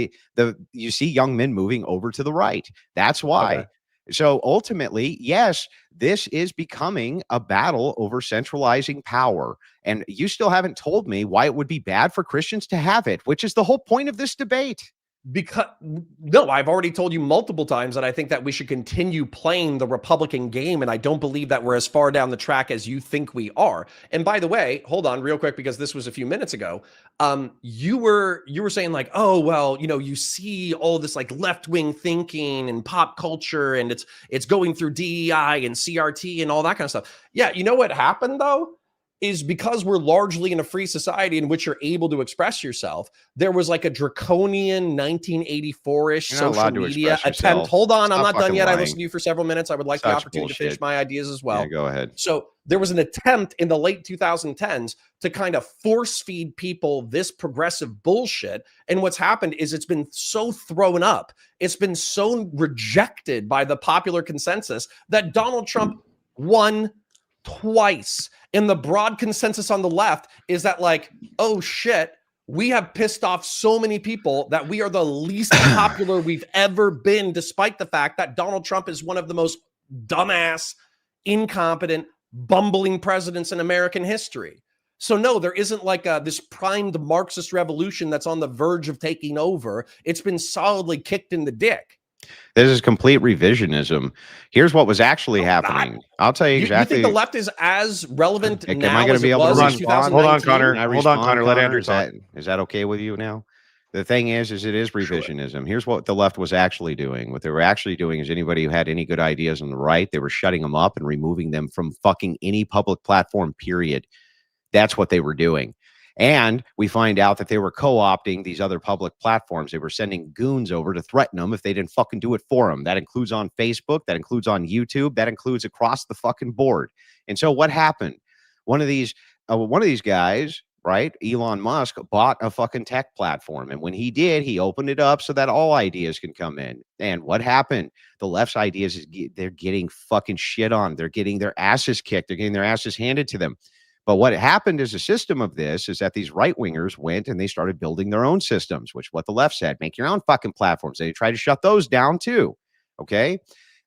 you see young men moving over to the right. That's why. Okay. So ultimately, yes, this is becoming a battle over centralizing power. And you still haven't told me why it would be bad for Christians to have it, which is the whole point of this debate. Because no, I've already told you multiple times that I think that we should continue playing the Republican game, and I don't believe that we're as far down the track as you think we are. And by the way, hold on real quick, because this was a few minutes ago. You were saying like, oh well, you see all this like left-wing thinking and pop culture, and it's going through DEI and CRT and all that kind of stuff. Yeah, you know what happened though? Is because we're largely in a free society in which you're able to express yourself. There was like a draconian 1984-ish You're not social allowed to media express attempt. yourself. Hold on, I'm Stop not done fucking yet. I lying. listened to you for several minutes. I would like the Such opportunity to finish bullshit. my ideas as well. Yeah, go ahead. So there was an attempt in the late 2010s to kind of force feed people this progressive bullshit. And what's happened is it's been so thrown up, it's been so rejected by the popular consensus that Donald Trump won twice. And the broad consensus on the left is that like, oh shit, we have pissed off so many people that we are the least popular we've ever been, despite the fact that Donald Trump is one of the most dumbass, incompetent, bumbling presidents in American history. So no, there isn't like this primed Marxist revolution that's on the verge of taking over. It's been solidly kicked in the dick. This is complete revisionism. Here's what was actually happening. I'll tell you You exactly. think the left is as relevant Am now I going as to be it able to was in respond? 2019? Hold on, Connor. Can I Hold on, respond, Connor. Let Andrew talk. Is that okay with you now? The thing is it is revisionism. Here's what the left was actually doing. What they were actually doing is anybody who had any good ideas on the right, they were shutting them up and removing them from fucking any public platform, period. That's what they were doing. And we find out that they were co-opting these other public platforms. They were sending goons over to threaten them if they didn't fucking do it for them. That includes on Facebook. That includes on YouTube. That includes across the fucking board. And so what happened? One of these guys, right? Elon Musk bought a fucking tech platform. And when he did, he opened it up so that all ideas can come in. And what happened? The left's ideas is they're getting fucking shit on. They're getting their asses kicked. They're getting their asses handed to them. But what happened as a system of this is that these right wingers went and they started building their own systems, which what the left said, make your own fucking platforms. They tried to shut those down too. Okay.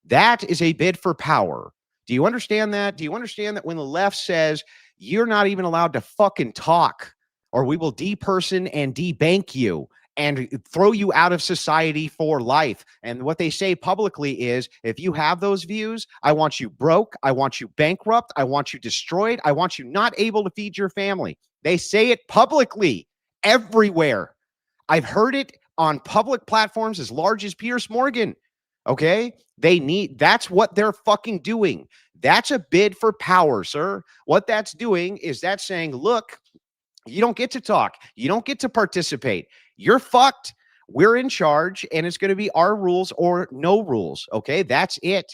That is a bid for power. Do you understand that? Do you understand that when the left says you're not even allowed to fucking talk or we will deperson and debank you and throw you out of society for life. And what they say publicly is, if you have those views, I want you broke, I want you bankrupt, I want you destroyed, I want you not able to feed your family. They say it publicly everywhere. I've heard it on public platforms as large as Piers Morgan. Okay? That's what they're fucking doing. That's a bid for power, sir. What that's doing is that's saying, look, you don't get to talk. You don't get to participate. You're fucked. We're in charge, and it's going to be our rules or no rules. Okay, that's it.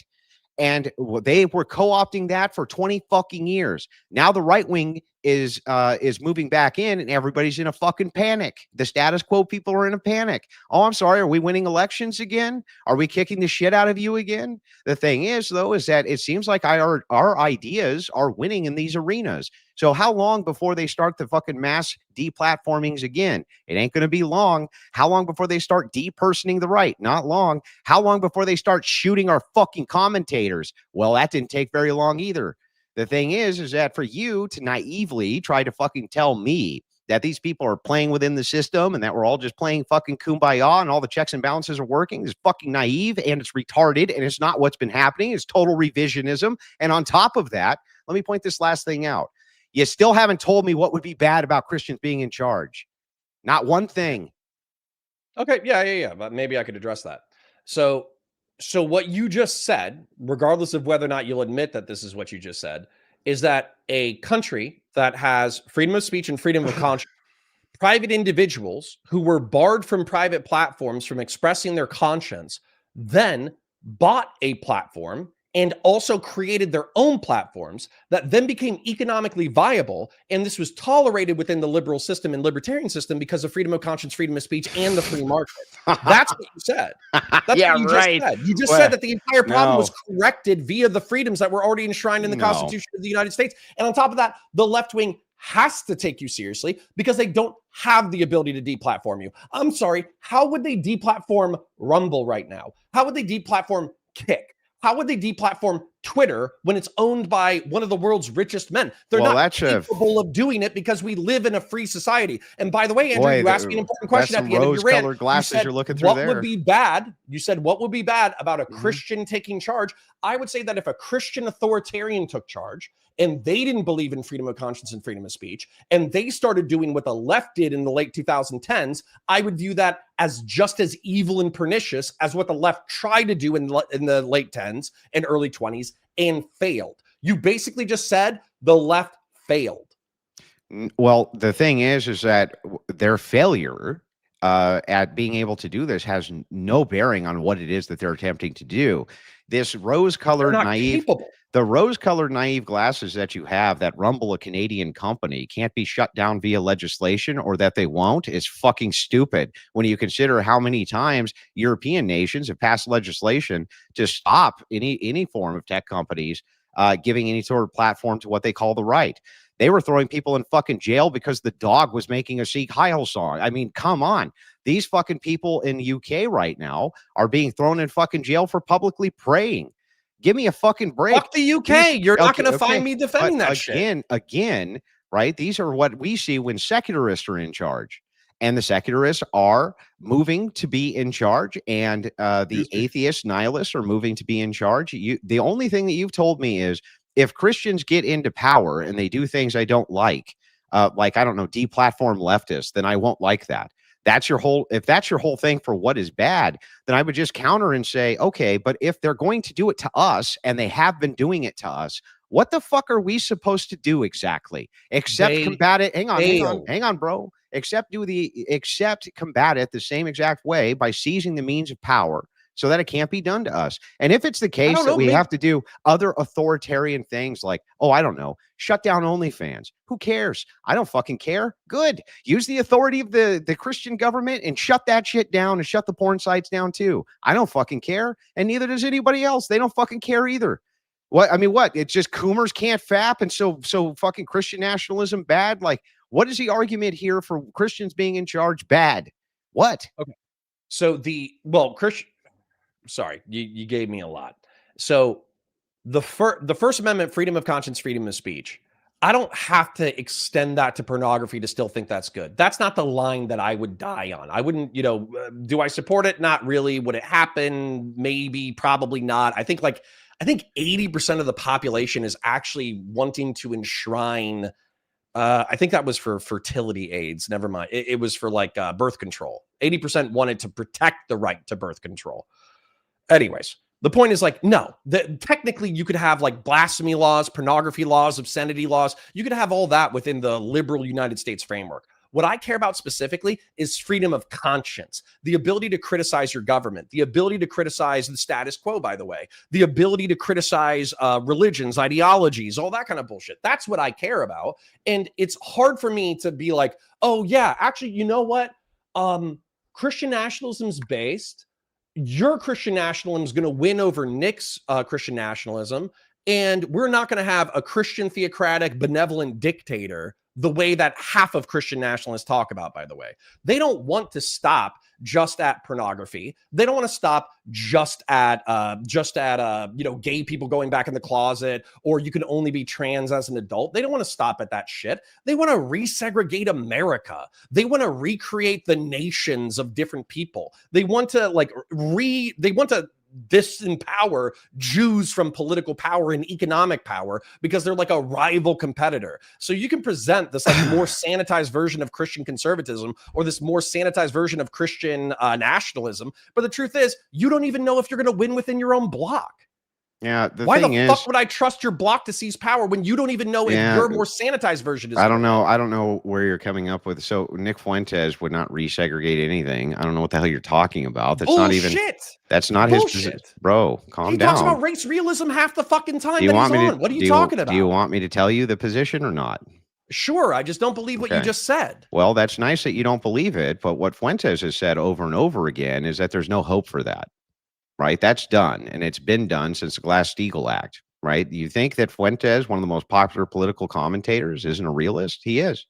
And they were co-opting that for 20 fucking years. Now the right wing is moving back in, and everybody's in a fucking panic. The status quo people are in a panic. Oh, I'm sorry. Are we winning elections again? Are we kicking the shit out of you again? The thing is, though, is that it seems like our ideas are winning in these arenas. So how long before they start the fucking mass deplatformings again? It ain't going to be long. How long before they start depersoning the right? Not long. How long before they start shooting our fucking commentators? Well, that didn't take very long either. The thing is that for you to naively try to fucking tell me that these people are playing within the system and that we're all just playing fucking kumbaya and all the checks and balances are working is fucking naive, and it's retarded, and it's not what's been happening. It's total revisionism. And on top of that, let me point this last thing out. You still haven't told me what would be bad about Christians being in charge. Not one thing. Okay, yeah. But maybe I could address that. So what you just said, regardless of whether or not you'll admit that this is what you just said, is that a country that has freedom of speech and freedom of conscience, private individuals who were barred from private platforms from expressing their conscience, then bought a platform and also created their own platforms that then became economically viable. And this was tolerated within the liberal system and libertarian system because of freedom of conscience, freedom of speech, and the free market. That's what you said. That's Yeah, what you right. just said. You just Well, said that the entire problem no. was corrected via the freedoms that were already enshrined in the No. Constitution of the United States. And on top of that, the left wing has to take you seriously because they don't have the ability to deplatform you. I'm sorry. How would they deplatform Rumble right now? How would they deplatform Kick? How would they deplatform Twitter when it's owned by one of the world's richest men? They're not capable of doing it because we live in a free society. And by the way, Andrew, you asked me an important question at the end of your rant. Glasses you're looking through what there. would be bad? You said, what would be bad about a Christian taking charge? I would say that if a Christian authoritarian took charge and they didn't believe in freedom of conscience and freedom of speech, and they started doing what the left did in the late 2010s, I would view that as just as evil and pernicious as what the left tried to do in the late 10s and early 20s and failed. You basically just said the left failed. Well, the thing is that their failure at being able to do this has no bearing on what it is that they're attempting to do. This rose-colored naive, the rose-colored naive glasses that you have that Rumble, a Canadian company, can't be shut down via legislation, or that they won't, is fucking stupid when you consider how many times European nations have passed legislation to stop any form of tech companies giving any sort of platform to what they call the right. They were throwing people in fucking jail because the dog was making a Sikh Heil song. I mean, come on. These fucking people in the UK right now are being thrown in fucking jail for publicly praying. Give me a fucking break. Fuck the UK. You're not going to find me defending that shit. Again, right? These are what we see when secularists are in charge. And the secularists are moving to be in charge, and the atheist nihilists are moving to be in charge. The only thing that you've told me is, if Christians get into power and they do things I don't like I don't know, deplatform leftists, then I won't like that. If that's your whole thing for what is bad, then I would just counter and say, okay, but if they're going to do it to us and they have been doing it to us, what the fuck are we supposed to do exactly? Except combat it. Hang on, bro. Except combat it the same exact way by seizing the means of power, so that it can't be done to us. And if it's the case that we have to do other authoritarian things like, I don't know, shut down OnlyFans, who cares? I don't fucking care. Good. Use the authority of the Christian government and shut that shit down, and shut the porn sites down too. I don't fucking care. And neither does anybody else. They don't fucking care either. What? I mean, what? It's just Coomers can't fap, and so fucking Christian nationalism bad? Like, what is the argument here for Christians being in charge bad? What? Okay. So sorry, you gave me a lot. So the First Amendment, freedom of conscience, freedom of speech, I don't have to extend that to pornography to still think that's good. That's not the line that I would die on. I wouldn't, do I support it? Not really. Would it happen? Maybe, probably not. I think 80% of the population is actually wanting to enshrine. I think that was for fertility aids. Never mind. It was for birth control. 80% wanted to protect the right to birth control. Anyways, the point is no, technically you could have blasphemy laws, pornography laws, obscenity laws. You could have all that within the liberal United States framework. What I care about specifically is freedom of conscience, the ability to criticize your government, the ability to criticize the status quo, by the way, the ability to criticize religions, ideologies, all that kind of bullshit. That's what I care about. And it's hard for me to be like, oh yeah, actually, you know what? Christian nationalism's based. Your Christian nationalism is going to win over Nick's Christian nationalism. And we're not going to have a Christian theocratic benevolent dictator the way that half of Christian nationalists talk about, by the way. They don't want to stop just at pornography. They don't want to stop just at gay people going back in the closet, or you can only be trans as an adult. They don't want to stop at that shit. They want to resegregate America. They want to recreate the nations of different people. They want to disempower Jews from political power and economic power because they're like a rival competitor. So you can present this more sanitized version of Christian conservatism or this more sanitized version of Christian nationalism. But the truth is, you don't even know if you're going to win within your own block. Yeah. Why the fuck would I trust your block to seize power when you don't even know if your more sanitized version is? I don't know. I don't know where you're coming up with. So Nick Fuentes would not resegregate anything. I don't know what the hell you're talking about. That's not even. That's not his position, bro. Calm down. He talks about race realism half the fucking time. What are you talking about? Do you want me to tell you the position or not? Sure. I just don't believe what you just said. Well, that's nice that you don't believe it. But what Fuentes has said over and over again is that there's no hope for that. Right? That's done. And it's been done since the Glass-Steagall Act. Right? You think that Fuentes, one of the most popular political commentators, isn't a realist? He is.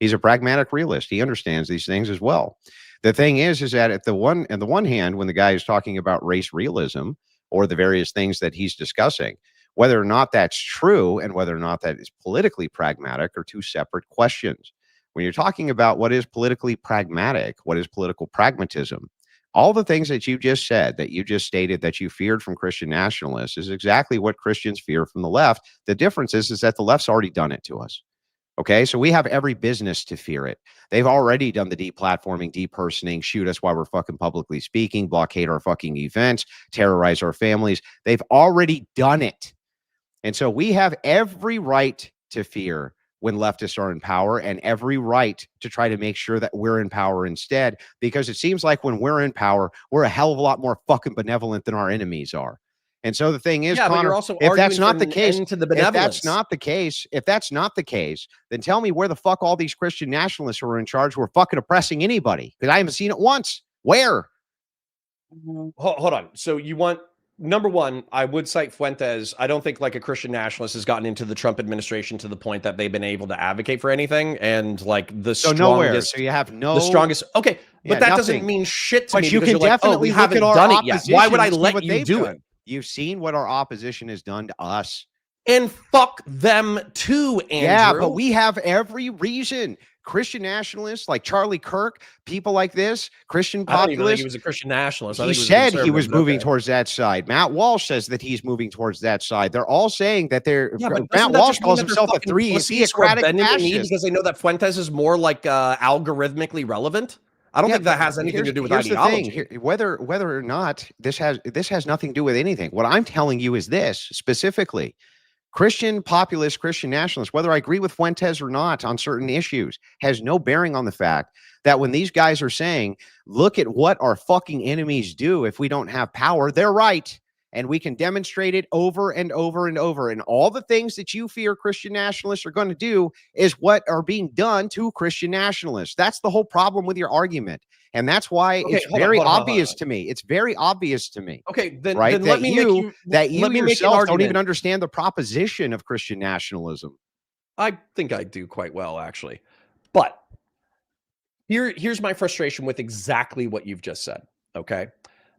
He's a pragmatic realist. He understands these things as well. The thing is that on the one hand, when the guy is talking about race realism or the various things that he's discussing, whether or not that's true and whether or not that is politically pragmatic are two separate questions. When you're talking about what is politically pragmatic, what is political pragmatism, all the things that you just said, that you just stated that you feared from Christian nationalists is exactly what Christians fear from the left. The difference is that the left's already done it to us. Okay, so we have every business to fear it. They've already done the deplatforming, depersoning, shoot us while we're fucking publicly speaking, blockade our fucking events, terrorize our families. They've already done it. And so we have every right to fear when leftists are in power and every right to try to make sure that we're in power instead, because it seems like when we're in power, we're a hell of a lot more fucking benevolent than our enemies are. And so the thing is, Connor, but you're also if that's not the case, if that's not the case, then tell me where the fuck all these Christian nationalists who are in charge were fucking oppressing anybody, because I haven't seen it once. Where? Hold on. So you want, number one, I would cite Fuentes. I don't think a Christian nationalist has gotten into the Trump administration to the point that they've been able to advocate for anything. And the strongest, nowhere. So you have the strongest. Okay. But that doesn't mean shit to me. But you can definitely we haven't done it yet. Why would I let you do it? You've seen what our opposition has done to us. And fuck them too, Andrew. Yeah, but we have every reason. Christian nationalists like Charlie Kirk, people like this, Christian populists. I don't even think he was a Christian nationalist. He said he was moving towards that side. Matt Walsh says that he's moving towards that side. They're all saying that they're. Yeah, but Matt Walsh calls himself a theocratic fascist because they know that Fuentes is more algorithmically relevant. I don't think that has anything to do with ideology. Whether or not this has nothing to do with anything. What I'm telling you is this specifically. Christian populist, Christian nationalists, whether I agree with Fuentes or not on certain issues, has no bearing on the fact that when these guys are saying, look at what our fucking enemies do if we don't have power, they're right. And we can demonstrate it over and over and over. And all the things that you fear Christian nationalists are going to do is what are being done to Christian nationalists. That's the whole problem with your argument. And that's why it's very obvious to me. It's very obvious to me. Okay, then, right? Then let me that you yourself don't even understand the proposition of Christian nationalism. I think I do quite well, actually. But here's my frustration with exactly what you've just said. Okay,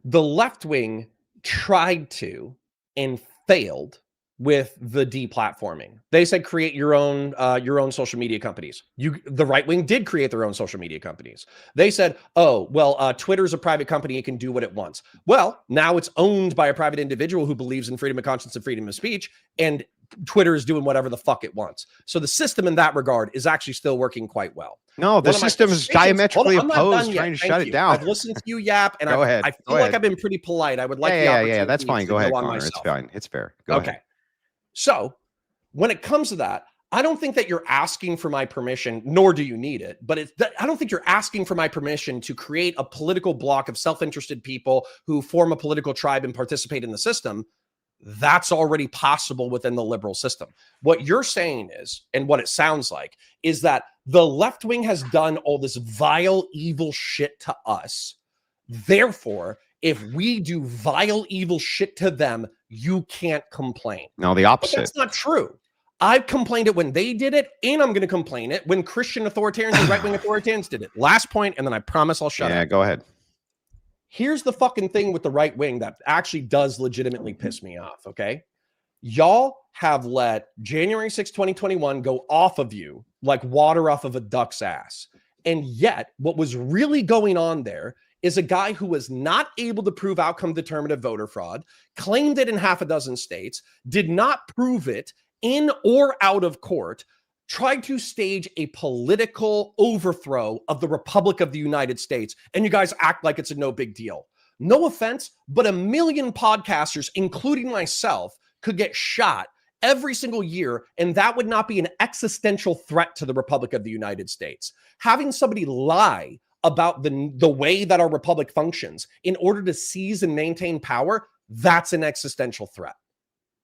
the left wing tried to and failed with the deplatforming. They said create your own social media companies. The right wing did create their own social media companies. They said, oh well, Twitter's a private company; it can do what it wants. Well, now it's owned by a private individual who believes in freedom of conscience and freedom of speech, and Twitter is doing whatever the fuck it wants. So the system in that regard is actually still working quite well. No, the system is diametrically opposed, trying to shut it down. I've listened to you yap, and I feel like I've been pretty polite. I would like the opportunity. Yeah, that's fine. Go ahead, Connor. Myself. It's fine. It's fair. Go ahead. So when it comes to that, I don't think that you're asking for my permission, nor do you need it. But I don't think you're asking for my permission to create a political block of self-interested people who form a political tribe and participate in the system. That's already possible within the liberal system. What you're saying is, and what it sounds like, is that the left wing has done all this vile, evil shit to us. Therefore, if we do vile, evil shit to them, you can't complain. No, the opposite. But that's not true. I've complained it when they did it, and I'm going to complain it when Christian authoritarians and right-wing authoritarians did it. Last point, and then I promise I'll shut up. Yeah, go ahead. Here's the fucking thing with the right wing that actually does legitimately piss me off, okay? Y'all have let January 6, 2021 go off of you like water off of a duck's ass. And yet, what was really going on there is a guy who was not able to prove outcome determinative voter fraud, claimed it in half a dozen states, did not prove it in or out of court, tried to stage a political overthrow of the Republic of the United States. And you guys act like it's a no big deal. No offense, but 1 million podcasters, including myself, could get shot every single year, and that would not be an existential threat to the Republic of the United States. Having somebody lie about the way that our republic functions in order to seize and maintain power, that's an existential threat.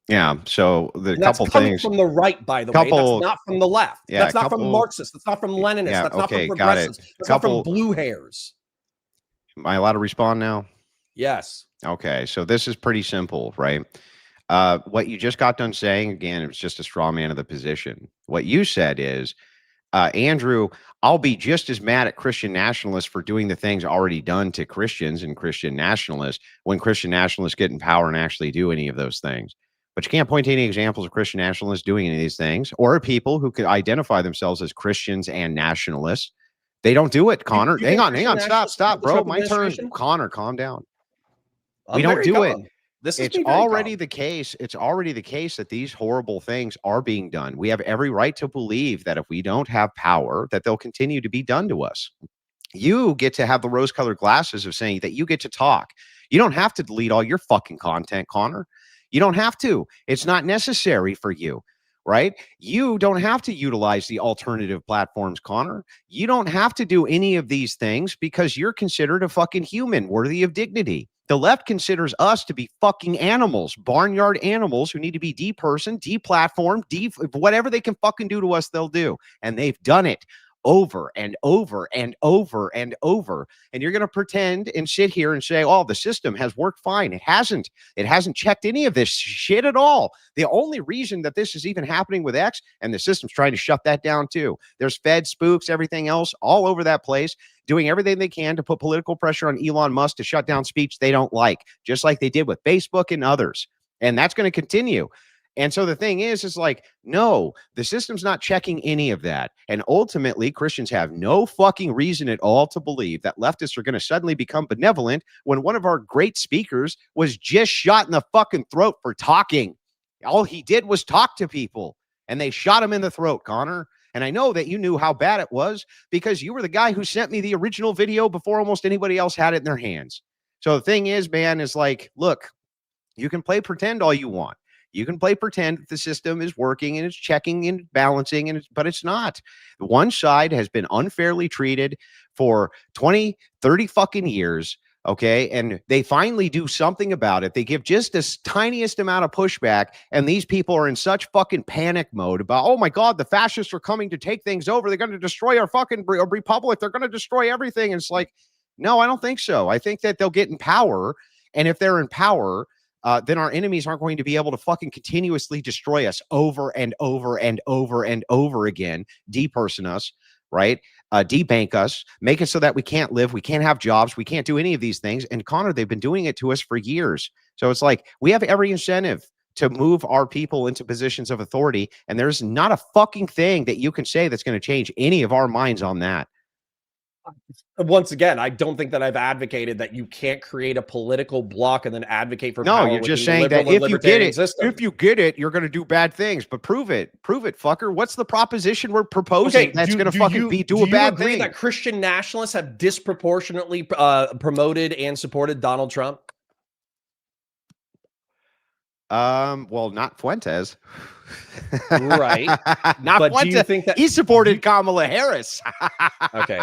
Yeah, so the and that's couple coming things from the right, by the way. That's not from the left. Yeah, that's not from Marxists. That's not from Leninists. Yeah, that's not okay, from got it. progressives. That's not from blue hairs. Am I allowed to respond now? Yes. Okay, so this is pretty simple, right? What you just got done saying, again, it was just a straw man of the position. What you said is, Andrew, I'll be just as mad at Christian nationalists for doing the things already done to Christians and Christian nationalists when Christian nationalists get in power and actually do any of those things. But you can't point to any examples of Christian nationalists doing any of these things, or people who could identify themselves as Christians and nationalists. They don't do it, Connor. Hang on. Stop, bro. My turn. Connor, calm down. We don't do it. It's already the case. It's already the case that these horrible things are being done. We have every right to believe that if we don't have power, that they'll continue to be done to us. You get to have the rose-colored glasses of saying that you get to talk. You don't have to delete all your fucking content, Connor. You don't have to. It's not necessary for you, right? You don't have to utilize the alternative platforms, Connor. You don't have to do any of these things because you're considered a fucking human worthy of dignity. The left considers us to be fucking animals, barnyard animals who need to be depersoned, deplatformed, whatever they can fucking do to us, they'll do. And they've done it over and over and over and over. And you're going to pretend and sit here and say, oh, the system has worked fine. It hasn't. It hasn't checked any of this shit at all. The only reason that this is even happening with X, and the system's trying to shut that down too. There's Fed spooks, everything else all over that place, doing everything they can to put political pressure on Elon Musk to shut down speech they don't like, just like they did with Facebook and others. And that's going to continue. And so the thing is like, no, the system's not checking any of that. And ultimately, Christians have no fucking reason at all to believe that leftists are going to suddenly become benevolent when one of our great speakers was just shot in the fucking throat for talking. All he did was talk to people, and they shot him in the throat, Connor. And I know that you knew how bad it was because you were the guy who sent me the original video before almost anybody else had it in their hands. So the thing is, man, is like, look, you can play pretend all you want. You can play pretend that the system is working and it's checking and balancing, but it's not. One side has been unfairly treated for 20, 30 fucking years. Okay. And they finally do something about it. They give just this tiniest amount of pushback. And these people are in such fucking panic mode about, oh my God, the fascists are coming to take things over. They're going to destroy our fucking republic. They're going to destroy everything. And it's like, no, I don't think so. I think that they'll get in power. And if they're in power, then our enemies aren't going to be able to fucking continuously destroy us over and over and over and over again, deperson us, right? Debank us, make it so that we can't live, we can't have jobs, we can't do any of these things. And Connor, they've been doing it to us for years. So it's like, we have every incentive to move our people into positions of authority. And there's not a fucking thing that you can say that's going to change any of our minds on that. Once again, I don't think that I've advocated that you can't create a political bloc and then advocate for No, power you're just within the saying that liberal if and you get libertarian it, system. you're going to do bad things. But prove it, fucker. What's the proposition we're proposing that's going to fucking do a bad agree thing? that Christian nationalists have disproportionately promoted and supported Donald Trump? Well, not Fuentes. Right. Not But Fuentes. do you think that he supported Kamala Harris? Okay.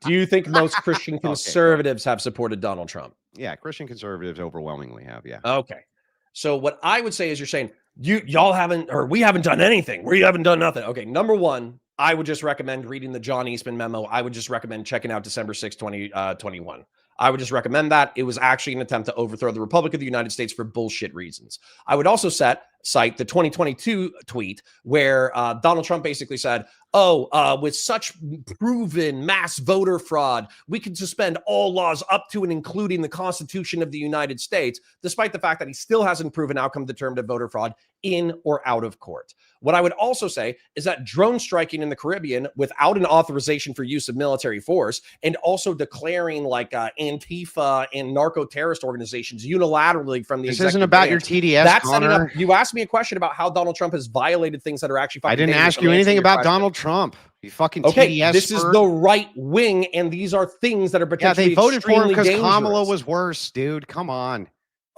Do you think most Christian conservatives have supported Donald Trump? Yeah, Christian conservatives overwhelmingly have, yeah. Okay. So what I would say is you're saying y'all haven't, or we haven't done anything. We haven't done nothing. Okay. Number one, I would just recommend reading the John Eastman memo. I would just recommend checking out December 6, 2021. I would just recommend that. It was actually an attempt to overthrow the Republic of the United States for bullshit reasons. I would also cite the 2022 tweet where Donald Trump basically said, with such proven mass voter fraud, we can suspend all laws up to and including the Constitution of the United States, despite the fact that he still hasn't proven outcome determinative voter fraud in or out of court. What I would also say is that drone striking in the Caribbean without an authorization for use of military force and also declaring like Antifa and narco-terrorist organizations unilaterally from the This isn't about your TDS, that's setting Connor. up. You asked me a question about how Donald Trump has violated things that are actually fucking I didn't dangerous. ask you anything about Donald Trump. You fucking okay, TDS. this is the right wing, and these are things that are potentially they voted for him because dangerous. Kamala was worse, dude. Come on.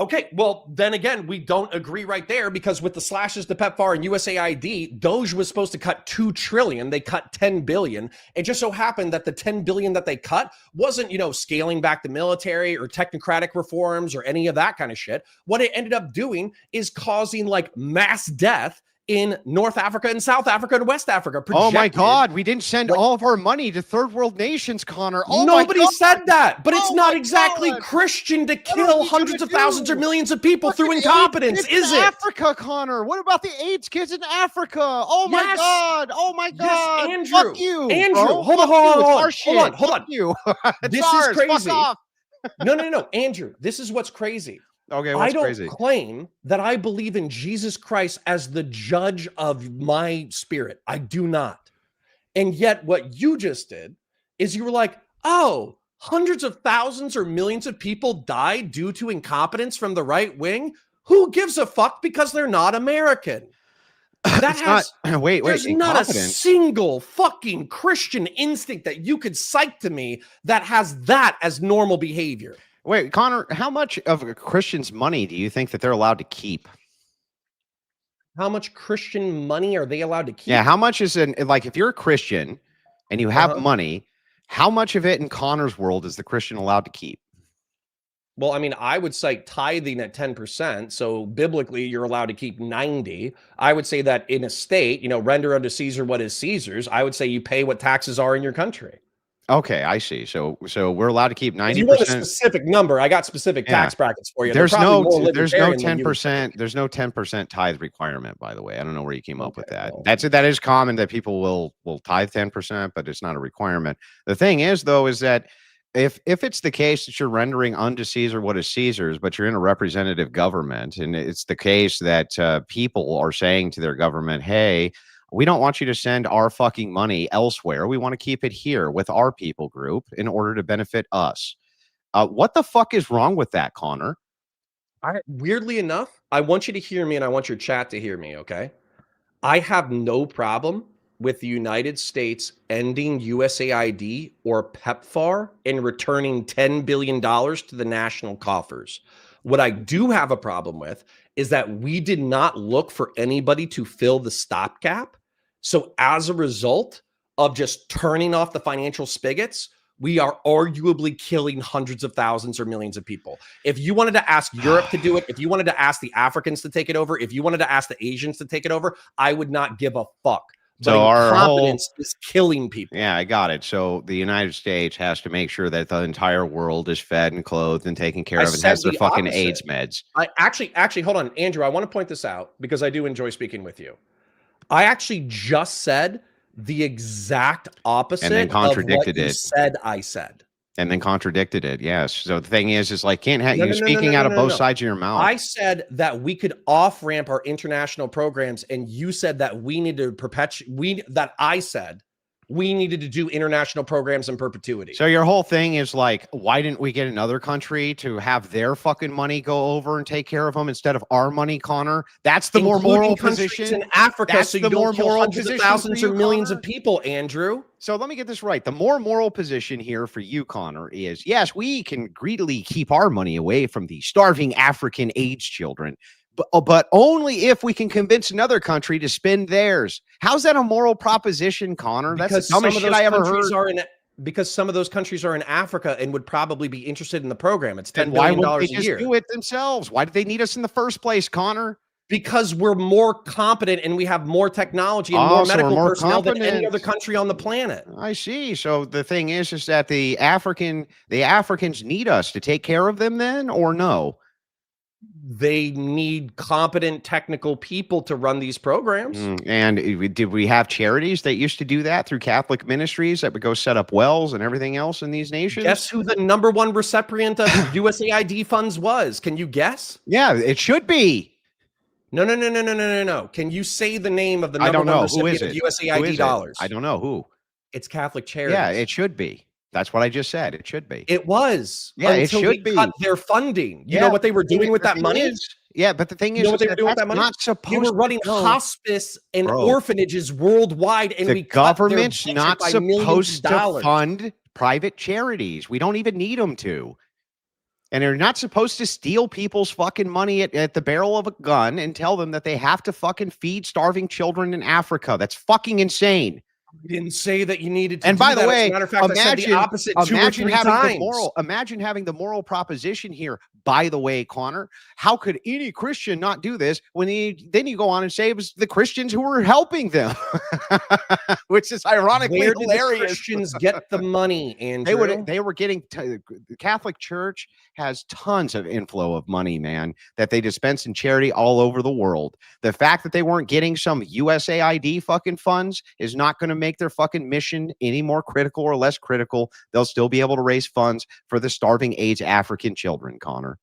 Okay, well, then again, we don't agree right there because with the slashes to PEPFAR and USAID, Doge was supposed to cut $2 trillion. They cut $10 billion. It just so happened that the $10 billion that they cut wasn't, scaling back the military or technocratic reforms or any of that kind of shit. What it ended up doing is causing like mass death in North Africa and South Africa and West Africa. Oh my God, we didn't send all of our money to third world nations, Connor. Oh nobody my God. said that, but it's not my exactly God. Christian to kill hundreds of thousands or millions of people through incompetence, is it? Africa, Connor. What about the AIDS kids in Africa? Oh my Yes. God. Oh my God. Yes, Andrew. Fuck you. Andrew, bro. hold on, Fuck you. hold It's on, our shit. hold on. Fuck you. This ours. is crazy. Fuck off. No, Andrew, this is what's crazy. Okay, I what's don't crazy? claim that I believe in Jesus Christ as the judge of my spirit. I do not. And yet what you just did is you were like, hundreds of thousands or millions of people died due to incompetence from the right wing. Who gives a fuck because they're not American? That has wait, there's not a single fucking Christian instinct that you could cite to me that has that as normal behavior. Wait, Connor, how much of a Christian's money do you think that they're allowed to keep? How much Christian money are they allowed to keep? Yeah, how much is if you're a Christian and you have money, how much of it in Connor's world is the Christian allowed to keep? Well, I mean, I would cite tithing at 10%. So biblically, you're allowed to keep 90. I would say that in a state, render unto Caesar what is Caesar's. I would say you pay what taxes are in your country. Okay, I see. So we're allowed to keep 90%. You want a specific number? I got specific tax brackets for you. There's no 10%. There's no 10% tithe requirement, by the way. I don't know where you came up with that. Well, That is common that people will tithe 10%, but it's not a requirement. The thing is, though, is that if it's the case that you're rendering unto Caesar what is Caesar's, but you're in a representative government, and it's the case that people are saying to their government, hey, we don't want you to send our fucking money elsewhere. We want to keep it here with our people group in order to benefit us. What the fuck is wrong with that, Connor? Weirdly enough, I want you to hear me and I want your chat to hear me, okay? I have no problem with the United States ending USAID or PEPFAR and returning $10 billion to the national coffers. What I do have a problem with is that we did not look for anybody to fill the stopgap. So as a result of just turning off the financial spigots, we are arguably killing hundreds of thousands or millions of people. If you wanted to ask Europe to do it, if you wanted to ask the Africans to take it over, if you wanted to ask the Asians to take it over, I would not give a fuck. But So our incompetence is killing people. Yeah, I got it. So the United States has to make sure that the entire world is fed and clothed and taken care of and has their fucking AIDS meds. I actually, hold on, Andrew, I want to point this out because I do enjoy speaking with you. I actually just said the exact opposite and then contradicted of what you said I said. and then contradicted it. Yes. So the thing is like can't have No, you no, no, no, speaking no, out no, of no, both no. sides of your mouth. I said that we could off ramp our international programs, and you said that we need to I said we needed to do international programs in perpetuity. So your whole thing is like, why didn't we get another country to have their fucking money go over and take care of them instead of our money, Connor? That's the more Including moral countries position. in Africa, That's so you the don't more kill moral hundreds of position thousands for or you, millions Connor? of people, Andrew. So let me get this right. The more moral position here for you, Connor, is yes, we can greedily keep our money away from the starving African AIDS children, but only if we can convince another country to spend theirs. How's that a moral proposition, Connor? That's the dumbest shit I ever heard. Because some of those countries are in Africa and would probably be interested in the program. It's $10 why billion wouldn't they a just year. do it themselves? Why did they need us in the first place, Connor? Because we're more competent and we have more technology and more medical personnel than any other country on the planet. I see. So the thing is that the Africans need us to take care of them then, or no? They need competent technical people to run these programs. And did we have charities that used to do that through Catholic ministries that would go set up wells and everything else in these nations? Guess who the #1 recipient of USAID funds was? Can you guess? Yeah, it should be. No. Can you say the name of the #1 recipient of USAID dollars? I don't know who. It's Catholic Charities. Yeah, it should be. That's what I just said. It should be. It was. Yeah, it should be. Cut their funding. You know what they were doing with that money? But the thing is, you know what they were doing with that money? Not supposed. They were running hospice and orphanages worldwide, and the government's not supposed to fund private charities. We don't even need them to. And they're not supposed to steal people's fucking money at the barrel of a gun and tell them that they have to fucking feed starving children in Africa. That's fucking insane. We didn't say that you needed to. And by the way, as a matter of fact, I said the opposite imagine having times. Imagine having the moral proposition here. By the way, Connor, how could any Christian not do this when then you go on and say it was the Christians who were helping them, which is ironically hilarious. The Christians get the money, Andrew. They were getting the Catholic Church has tons of inflow of money, man, that they dispense in charity all over the world. The fact that they weren't getting some USAID fucking funds is not going to make their fucking mission any more critical or less critical. They'll still be able to raise funds for the starving AIDS African children, Connor.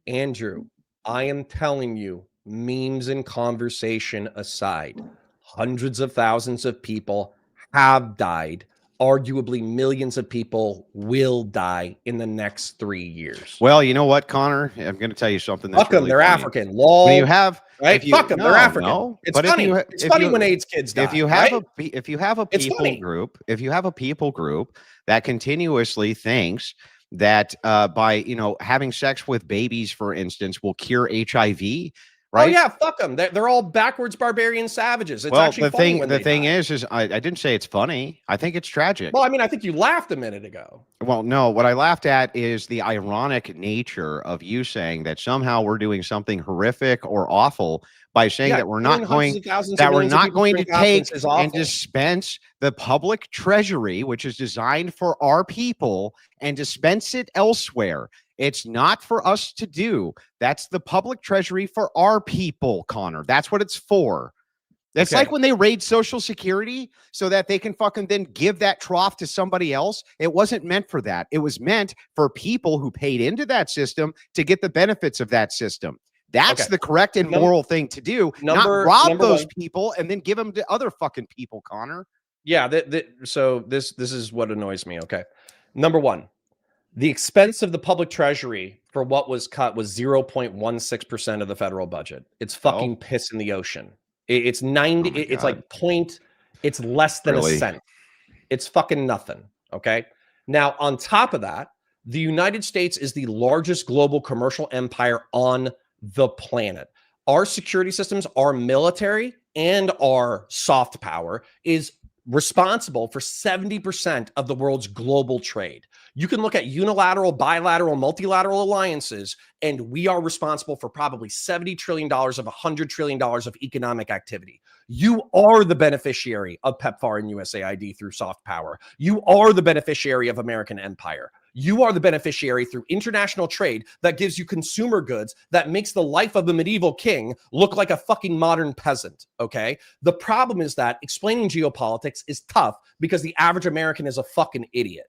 Andrew, I am telling you, memes and conversation aside, hundreds of thousands of people have died. Arguably, millions of people will die in the next 3 years. Well, you know what, Connor? I'm going to tell you something. Fuck them, they're African. Lol. When you have, right? Fuck them, they're African. No, it's funny. It's funny when AIDS kids die. If you have right? if you have a people group, that continuously thinks that by having sex with babies, for instance, will cure HIV. Right? Oh yeah, fuck them. They're all backwards barbarian savages. It's actually the thing is I didn't say it's funny. I think it's tragic. Well, I mean, I think you laughed a minute ago. Well, no, what I laughed at is the ironic nature of you saying that somehow we're doing something horrific or awful by saying that we're not going to take and dispense the public treasury, which is designed for our people, and dispense it elsewhere. It's not for us to do. That's the public treasury for our people, Connor. That's what it's for. It's like when they raid Social Security so that they can fucking then give that trough to somebody else. It wasn't meant for that. It was meant for people who paid into that system to get the benefits of that system. That's the correct and moral thing to do. Not rob those people and then give them to other fucking people, Connor. Yeah. So this is what annoys me. Okay. Number one. The expense of the public treasury for what was cut was 0.16% of the federal budget. It's fucking piss in the ocean. It's 90. It's like it's less than a cent. It's fucking nothing. Okay. Now, on top of that, the United States is the largest global commercial empire on the planet. Our security systems, our military, and our soft power is responsible for 70% of the world's global trade. You can look at unilateral, bilateral, multilateral alliances, and we are responsible for probably $70 trillion of $100 trillion of economic activity. You are the beneficiary of PEPFAR and USAID through soft power. You are the beneficiary of American empire. You are the beneficiary through international trade that gives you consumer goods that makes the life of a medieval king look like a fucking modern peasant, okay? The problem is that explaining geopolitics is tough because the average American is a fucking idiot.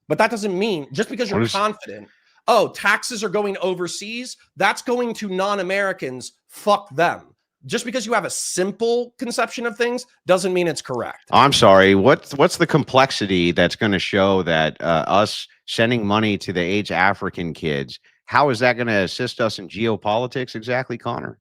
But that doesn't mean just because you're confident, oh, taxes are going overseas, that's going to non-Americans, fuck them. Just because you have a simple conception of things doesn't mean it's correct. I'm sorry. What's the complexity that's going to show that us sending money to the AIDS African kids, how is that going to assist us in geopolitics exactly, Connor?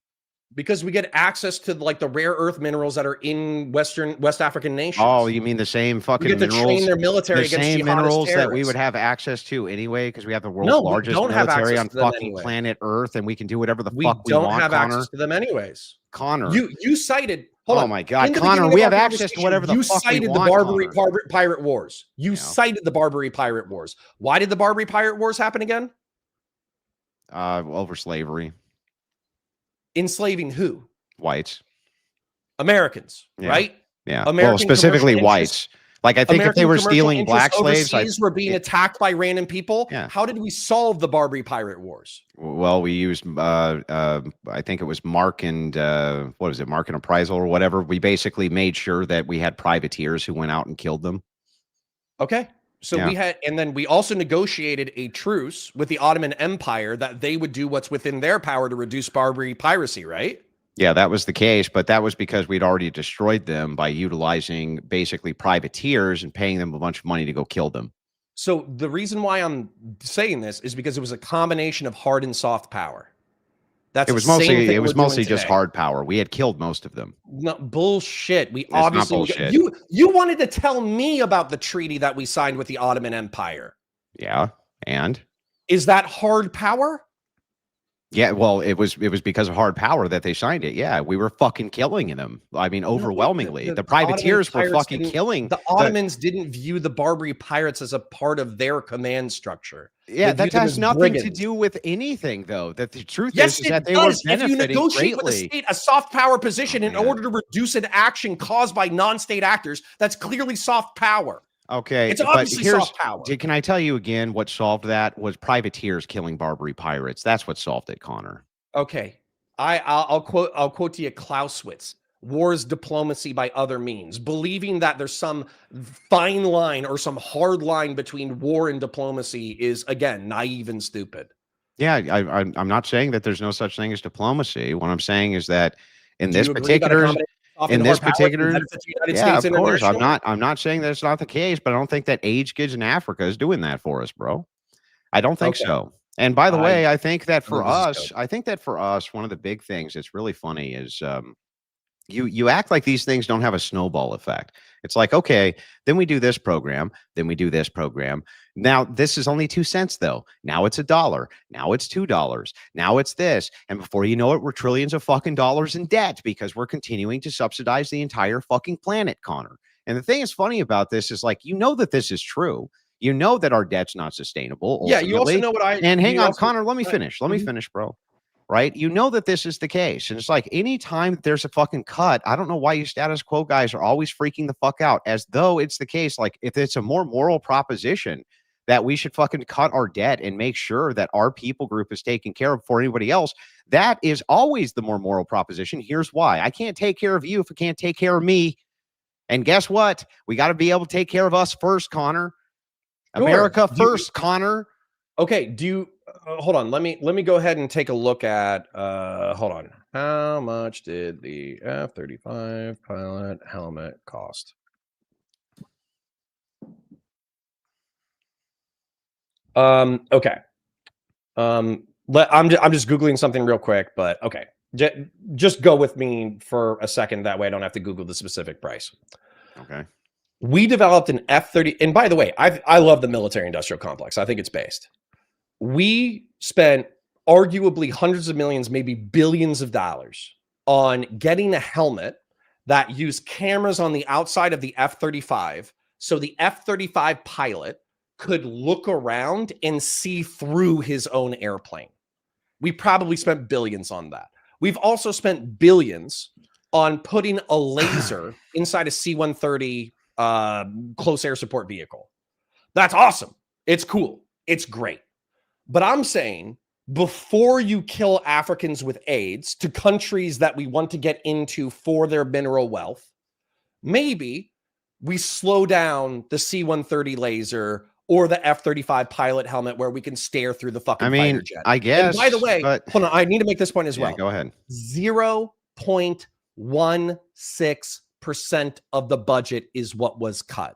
Because we get access to like the rare earth minerals that are in West African nations. Oh, you mean the same fucking we get minerals? To train their military the against same minerals terrorists. that we would have access to anyway, because we have the world's largest military on fucking planet Earth, and we can do whatever the fuck we want. We don't have Connor. access to them anyways. Connor, you cited. Hold on. My God, Connor, we have access to whatever the fuck we want. You cited the Barbary Pirate Wars. You cited the Barbary Pirate Wars. Why did the Barbary Pirate Wars happen again? Over slavery. Enslaving who? Whites. Americans, right? Yeah. Well, specifically whites. Like, I think American if they were stealing black slaves, were being attacked by random people. Yeah. How did we solve the Barbary Pirate Wars? Well, we used, I think it was Mark and Appraisal or whatever. We basically made sure that we had privateers who went out and killed them. Okay. So we had, and then we also negotiated a truce with the Ottoman Empire that they would do what's within their power to reduce Barbary piracy, right? Yeah, that was the case, but that was because we'd already destroyed them by utilizing basically privateers and paying them a bunch of money to go kill them. So the reason why I'm saying this is because it was a combination of hard and soft power. It was mostly just hard power. We had killed most of them. No bullshit. You wanted to tell me about the treaty that we signed with the Ottoman Empire. Yeah, and is that hard power? Yeah, well, it was because of hard power that they signed it. Yeah, we were fucking killing them. I mean, overwhelmingly. The privateers were fucking killing. The Ottomans didn't view the Barbary pirates as a part of their command structure. Yeah, that has nothing to do with anything, though. That the truth is that they were benefiting if you negotiate greatly. With a state a soft power position in order to reduce an action caused by non-state actors, that's clearly soft power. Okay, it's obviously soft power. Can I tell you again what solved that was privateers killing Barbary pirates? That's what solved it, Connor. Okay, I'll quote to you Clausewitz. War is diplomacy by other means. Believing that there's some fine line or some hard line between war and diplomacy is, again, naive and stupid. Yeah, I'm not saying that there's no such thing as diplomacy. What I'm saying is that in this particular. Yeah, of course. I'm not saying that it's not the case, but I don't think that AIDS kids in Africa is doing that for us, bro. I don't think so. And by the way, I think that for us, one of the big things that's really funny is you act like these things don't have a snowball effect. It's like, okay, then we do this program, then we do this program. Now, this is only 2 cents, though. Now it's $1. Now it's $2. Now it's this. And before you know it, we're trillions of fucking dollars in debt because we're continuing to subsidize the entire fucking planet, Connor. And the thing is funny about this is, like, you know that this is true. You know that our debt's not sustainable. Ultimately. Yeah, you also know what And hang on, Connor, let me finish. Let me finish, bro. Right? You know that this is the case. And it's like anytime there's a fucking cut, I don't know why you status quo guys are always freaking the fuck out as though it's the case. Like, if it's a more moral proposition that we should fucking cut our debt and make sure that our people group is taken care of before anybody else, that is always the more moral proposition. Here's why. I can't take care of you if I can't take care of me. And guess what? We got to be able to take care of us first, Connor. America first, Connor. Okay, do you hold on? Let me go ahead and take a look at hold on. How much did the F-35 pilot helmet cost? Okay. I'm just Googling something real quick, but okay. Just go with me for a second. That way I don't have to Google the specific price. Okay. We developed an F-30, and by the way, I love the military industrial complex. I think it's based. We spent arguably hundreds of millions, maybe billions of dollars on getting a helmet that used cameras on the outside of the F-35. So the F-35 pilot could look around and see through his own airplane. We probably spent billions on that. We've also spent billions on putting a laser inside a C-130 close air support vehicle. That's awesome. It's cool. It's great. But I'm saying before you kill Africans with AIDS to countries that we want to get into for their mineral wealth, maybe we slow down the C-130 laser or the F-35 pilot helmet where we can stare through the fucking fighter jet. I guess. And by the way, but hold on, I need to make this point as yeah, well. go ahead. 0.16% of the budget is what was cut.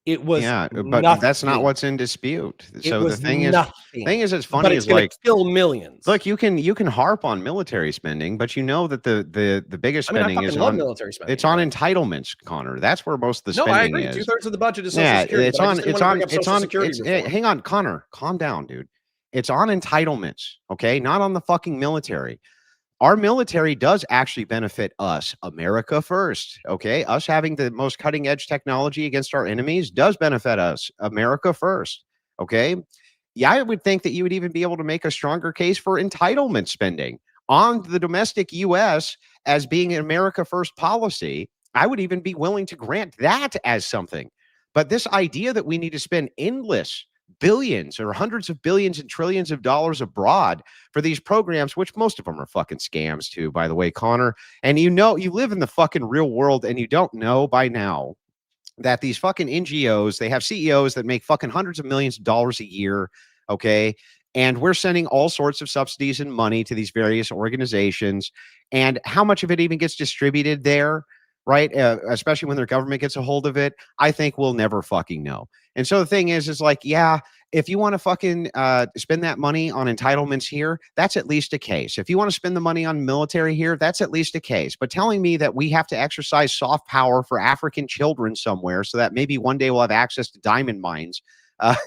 It was but nothing. that's not what's in dispute. It So was the thing nothing. is, it's But funny it's is gonna like, kill millions. look, you can harp on military spending, but you know that the biggest I mean, spending I is fucking love on military spending. it's on entitlements, Connor. That's where most of the No, spending I agree. is. 2/3 of the budget is Social Yeah, Security. it's but I on just didn't it's wanna on bring up it's Social on Security it's reform. hang on, Connor, calm down, dude. It's on entitlements, okay? Not on the fucking military. Our military does actually benefit us, America first, okay? Us having the most cutting edge technology against our enemies does benefit us, America first, okay? Yeah, I would think that you would even be able to make a stronger case for entitlement spending on the domestic US as being an America first policy. I would even be willing to grant that as something. But this idea that we need to spend endless billions or hundreds of billions and trillions of dollars abroad for these programs, which most of them are fucking scams too, by the way, Connor. And you know, you live in the fucking real world and you don't know by now that these fucking NGOs, they have CEOs that make fucking hundreds of millions of dollars a year, okay? And we're sending all sorts of subsidies and money to these various organizations. And how much of it even gets distributed there, right? Especially when their government gets a hold of it, I think we'll never fucking know. And so the thing is like, yeah, if you want to fucking spend that money on entitlements here, that's at least a case. If you want to spend the money on military here, that's at least a case. But telling me that we have to exercise soft power for African children somewhere so that maybe one day we'll have access to diamond mines,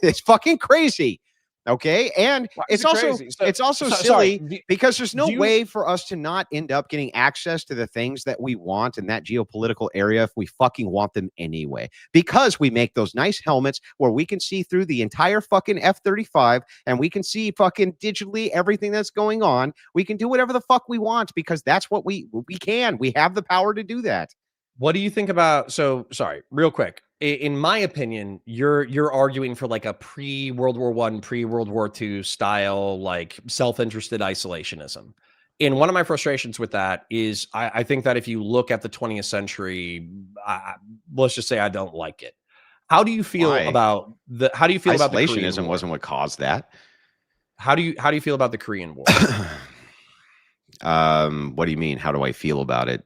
it's fucking crazy. Okay. And it's also silly because there's no way for us to not end up getting access to the things that we want in that geopolitical area if we fucking want them anyway, because we make those nice helmets where we can see through the entire fucking F-35 and we can see fucking digitally everything that's going on. We can do whatever the fuck we want because that's what we can. We have the power to do that. What do you think about, so sorry, real quick. In my opinion, you're arguing for like a pre-World War I, pre-World War II style, like self-interested isolationism. And one of my frustrations with that is I think that if you look at the 20th century, let's just say I don't like it. How do you feel about the isolationism wasn't what caused that? How do you feel about the Korean War? What do you mean? How do I feel about it?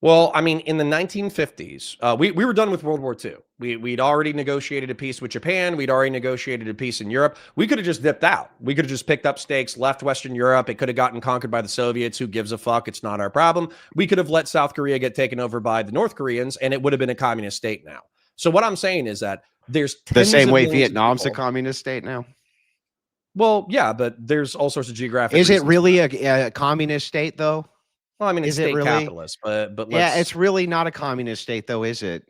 Well, I mean, in the 1950s, we were done with World War II. We'd already negotiated a peace with Japan. We'd already negotiated a peace in Europe. We could have just dipped out. We could have just picked up stakes, left Western Europe. It could have gotten conquered by the Soviets. Who gives a fuck? It's not our problem. We could have let South Korea get taken over by the North Koreans, and it would have been a communist state now. So what I'm saying is that there's the same way Vietnam's a communist state now. Well, yeah, but there's all sorts of geographic. Is it really a communist state though? Well, I mean, it's state capitalist, but yeah, it's really not a communist state, though, is it?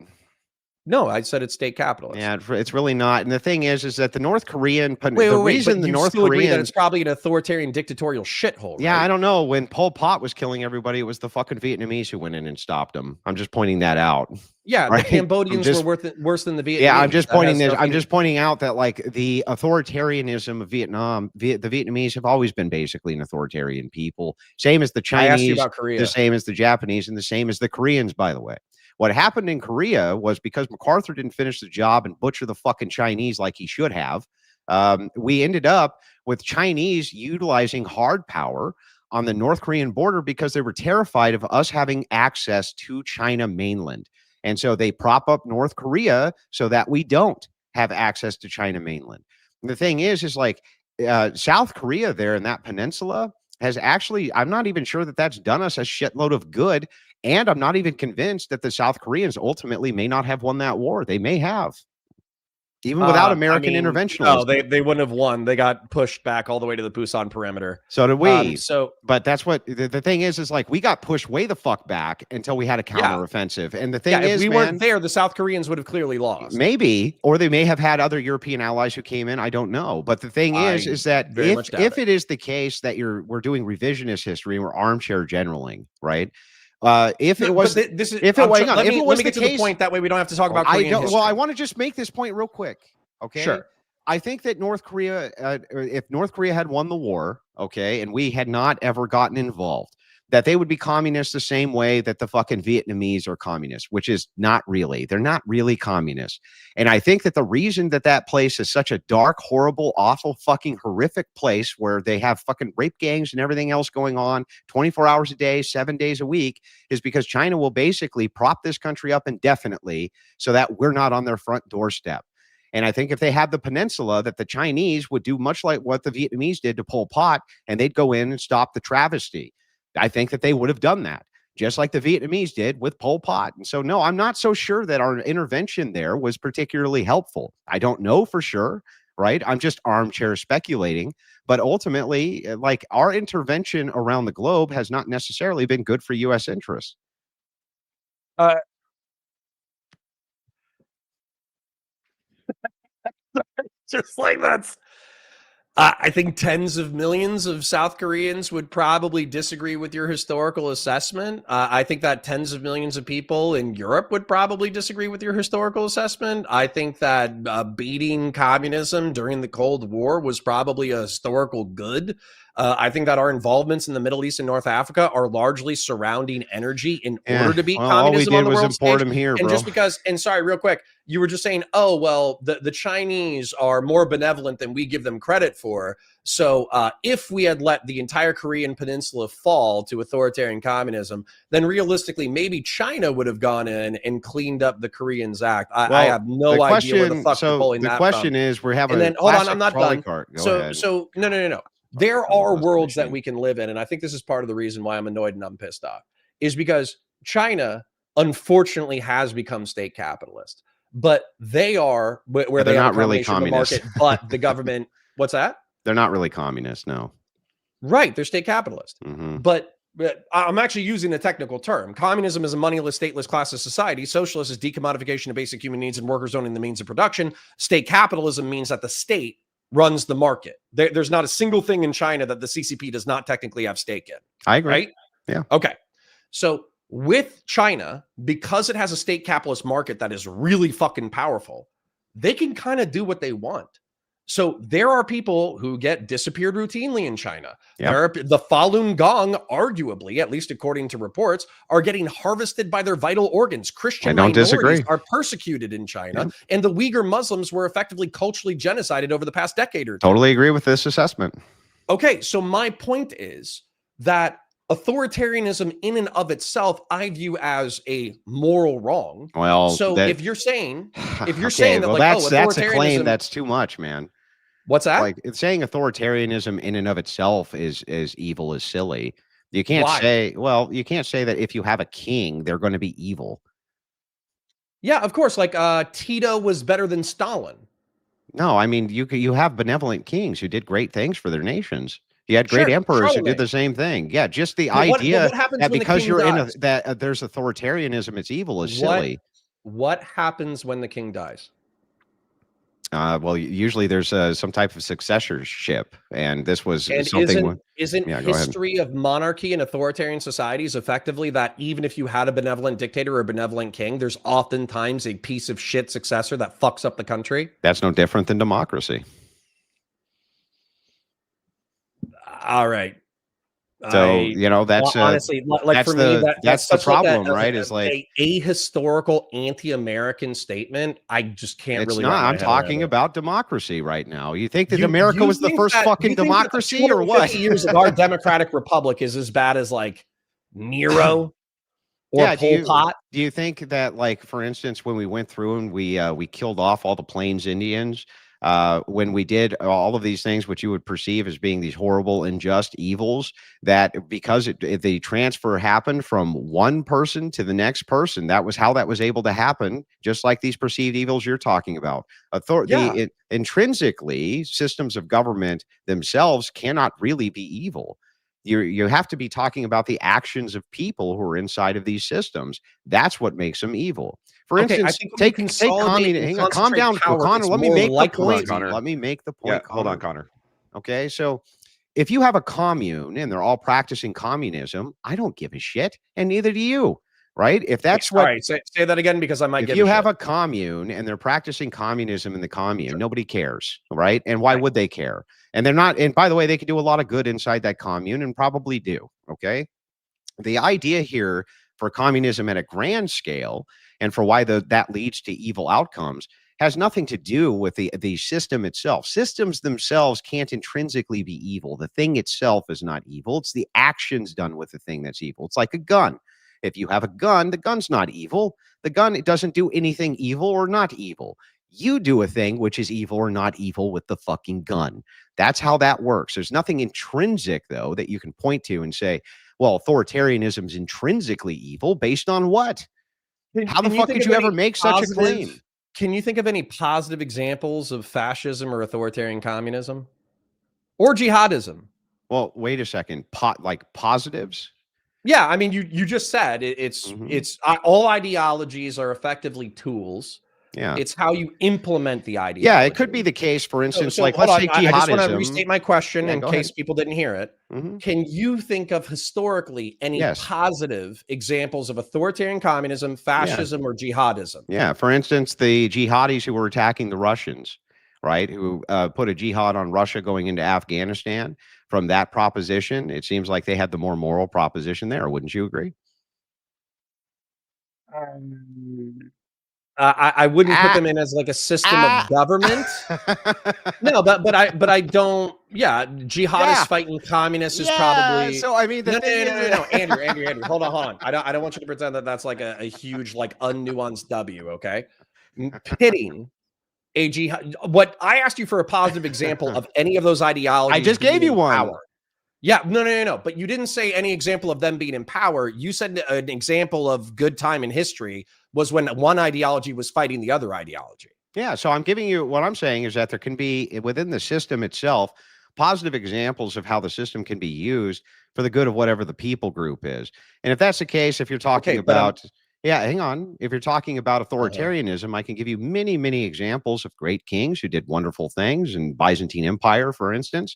No, I said it's state capitalist. Yeah, it's really not. And the thing is that the North Korean, the reason the North Korean, it's probably an authoritarian dictatorial shithole. Yeah, right? I don't know. When Pol Pot was killing everybody, it was the fucking Vietnamese who went in and stopped him. I'm just pointing that out. Yeah, right? The Cambodians were worse than the Vietnamese. Yeah, I'm just pointing this. I'm just pointing out that like the authoritarianism of Vietnam, the Vietnamese have always been basically an authoritarian people. Same as the Chinese, I asked you about Korea. The same as the Japanese, and the same as the Koreans, by the way. What happened in Korea was because MacArthur didn't finish the job and butcher the fucking Chinese like he should have. We ended up with Chinese utilizing hard power on the North Korean border because they were terrified of us having access to China mainland. And so they prop up North Korea so that we don't have access to China mainland. And the thing is like South Korea there in that peninsula has actually, I'm not even sure that that's done us a shitload of good. And I'm not even convinced that the South Koreans ultimately may not have won that war. They may have. Even without American intervention. No, they wouldn't have won. They got pushed back all the way to the Busan perimeter. So did we. But that's what the thing is like we got pushed way the fuck back until we had a counteroffensive. And the thing is, if we weren't there, the South Koreans would have clearly lost. Maybe, or they may have had other European allies who came in. I don't know. But the thing is that if it is the case that we're doing revisionist history and we're armchair generaling, right? If it was, let me get to the point. That way we don't have to talk about Korean history. Well, I want to just make this point real quick. Okay. Sure. I think that North Korea, if North Korea had won the war, okay, and we had not ever gotten involved, that they would be communists the same way that the fucking Vietnamese are communists, which is not really. They're not really communists. And I think that the reason that that place is such a dark, horrible, awful, fucking horrific place where they have fucking rape gangs and everything else going on 24 hours a day, 7 days a week, is because China will basically prop this country up indefinitely so that we're not on their front doorstep. And I think if they had the peninsula, that the Chinese would do much like what the Vietnamese did to Pol Pot, and they'd go in and stop the travesty. I think that they would have done that, just like the Vietnamese did with Pol Pot. And so, no, I'm not so sure that our intervention there was particularly helpful. I don't know for sure, right? I'm just armchair speculating. But ultimately, like, our intervention around the globe has not necessarily been good for U.S. interests. Just like that's. I think tens of millions of South Koreans would probably disagree with your historical assessment. I think that tens of millions of people in Europe would probably disagree with your historical assessment. I think that beating communism during the Cold War was probably a historical good. I think that our involvements in the Middle East and North Africa are largely surrounding energy in order to beat communism on the world stage. Import them here, and bro. just because, and sorry, real quick, you were just saying, oh, well, the Chinese are more benevolent than we give them credit for. So if we had let the entire Korean peninsula fall to authoritarian communism, then realistically, maybe China would have gone in and cleaned up the Koreans Act. I have no idea where the fuck you're pulling that from. The question is, we're having and then, hold on, I'm not done. Go ahead. So no. There are worlds that we can live in, and I think this is part of the reason why I'm annoyed and I'm pissed off, is because China, unfortunately, has become state capitalist. But they are where they're not really communist. The market, but the government. What's that? They're not really communist, no. Right, they're state capitalist. Mm-hmm. But I'm actually using a technical term. Communism is a moneyless, stateless class of society. Socialist is decommodification of basic human needs and workers owning the means of production. State capitalism means that the state runs the market. There's not a single thing in China that the CCP does not technically have stake in. I agree. Right? Yeah. Okay. So with China, because it has a state capitalist market that is really fucking powerful, they can kind of do what they want. So there are people who get disappeared routinely in China. Yep. The Falun Gong, arguably, at least according to reports, are getting harvested by their vital organs. Christian minorities are persecuted in China, Yep. and the Uyghur Muslims were effectively culturally genocided over the past decade or two. Totally agree with this assessment. Okay, so my point is that authoritarianism in and of itself, I view as a moral wrong. Well, so if you're saying that, that's a claim that's too much, man. What's that? Like, it's saying authoritarianism in and of itself is evil is silly. You can't say, well, you can't say that if you have a king, they're going to be evil. Yeah, of course. Like Tito was better than Stalin. No, I mean, you have benevolent kings who did great things for their nations. You had great emperors who did the same thing. Yeah, just the idea that because you're there's authoritarianism, it's evil is silly. What happens when the king dies? Well, usually there's some type of successorship, and this was something. Isn't history of monarchy and authoritarian societies effectively that even if you had a benevolent dictator or a benevolent king, there's oftentimes a piece of shit successor that fucks up the country? That's no different than democracy. All right. So that's honestly like for me that's the problem, right? Is like a ahistorical anti-American statement. I just can't really. It's not. I'm talking about democracy right now. You think that America was the first fucking democracy, or what? 50 years of our democratic republic is as bad as like Nero or Pol Pot? Do you think that, like, for instance, when we went through and we killed off all the Plains Indians? When we did all of these things, which you would perceive as being these horrible, unjust evils, that because the transfer happened from one person to the next person, that was how that was able to happen, just like these perceived evils you're talking about. Intrinsically, systems of government themselves cannot really be evil. You have to be talking about the actions of people who are inside of these systems. That's what makes them evil. For instance, take communism. Calm down, Connor. Let me make the point. Let me make the point. Yeah, hold on, Connor. Okay, so if you have a commune and they're all practicing communism, I don't give a shit, and neither do you, right? If that's what. All right, say that again because I might. If you have a commune and they're practicing communism in the commune, nobody cares, right? And why would they care? And they're not. And by the way, they can do a lot of good inside that commune, and probably do. Okay. The idea here for communism at a grand scale and for why that leads to evil outcomes has nothing to do with the system itself. Systems themselves can't intrinsically be evil. The thing itself is not evil. It's the actions done with the thing that's evil. It's like a gun. If you have a gun, the gun's not evil. The gun, it doesn't do anything evil or not evil. You do a thing which is evil or not evil with the fucking gun. That's how that works. There's nothing intrinsic, though, that you can point to and say, well, authoritarianism is intrinsically evil based on what? How the fuck could you ever make such a claim? Can you think of any positive examples of fascism or authoritarian communism or jihadism? Well, wait a second. Like positives? Yeah, I mean, you just said it's all ideologies are effectively tools. Yeah, it's how you implement the ideology. Yeah, it could be the case. For instance, like let's say jihadism. I just want to restate my question in case people didn't hear it. Mm-hmm. Can you think of historically any positive examples of authoritarian communism, fascism, or jihadism? Yeah, for instance, the jihadis who were attacking the Russians, right? Who put a jihad on Russia going into Afghanistan. From that proposition, it seems like they had the more moral proposition there. Wouldn't you agree? I wouldn't put them in as like a system of government. No, but I don't. Yeah, jihadists fighting communists is probably. So I mean, no, Andrew, hold on. I don't want you to pretend that that's like a huge like unnuanced W. Okay, pitting a jihad. What I asked you for a positive example of any of those ideologies. I just gave you one. Power. Yeah, no. But you didn't say any example of them being in power. You said an example of good time in history was when one ideology was fighting the other ideology. Yeah, so I'm giving you what I'm saying is that there can be within the system itself positive examples of how the system can be used for the good of whatever the people group is. And if that's the case, if you're talking about hang on. If you're talking about authoritarianism, I can give you many, many examples of great kings who did wonderful things in Byzantine Empire, for instance,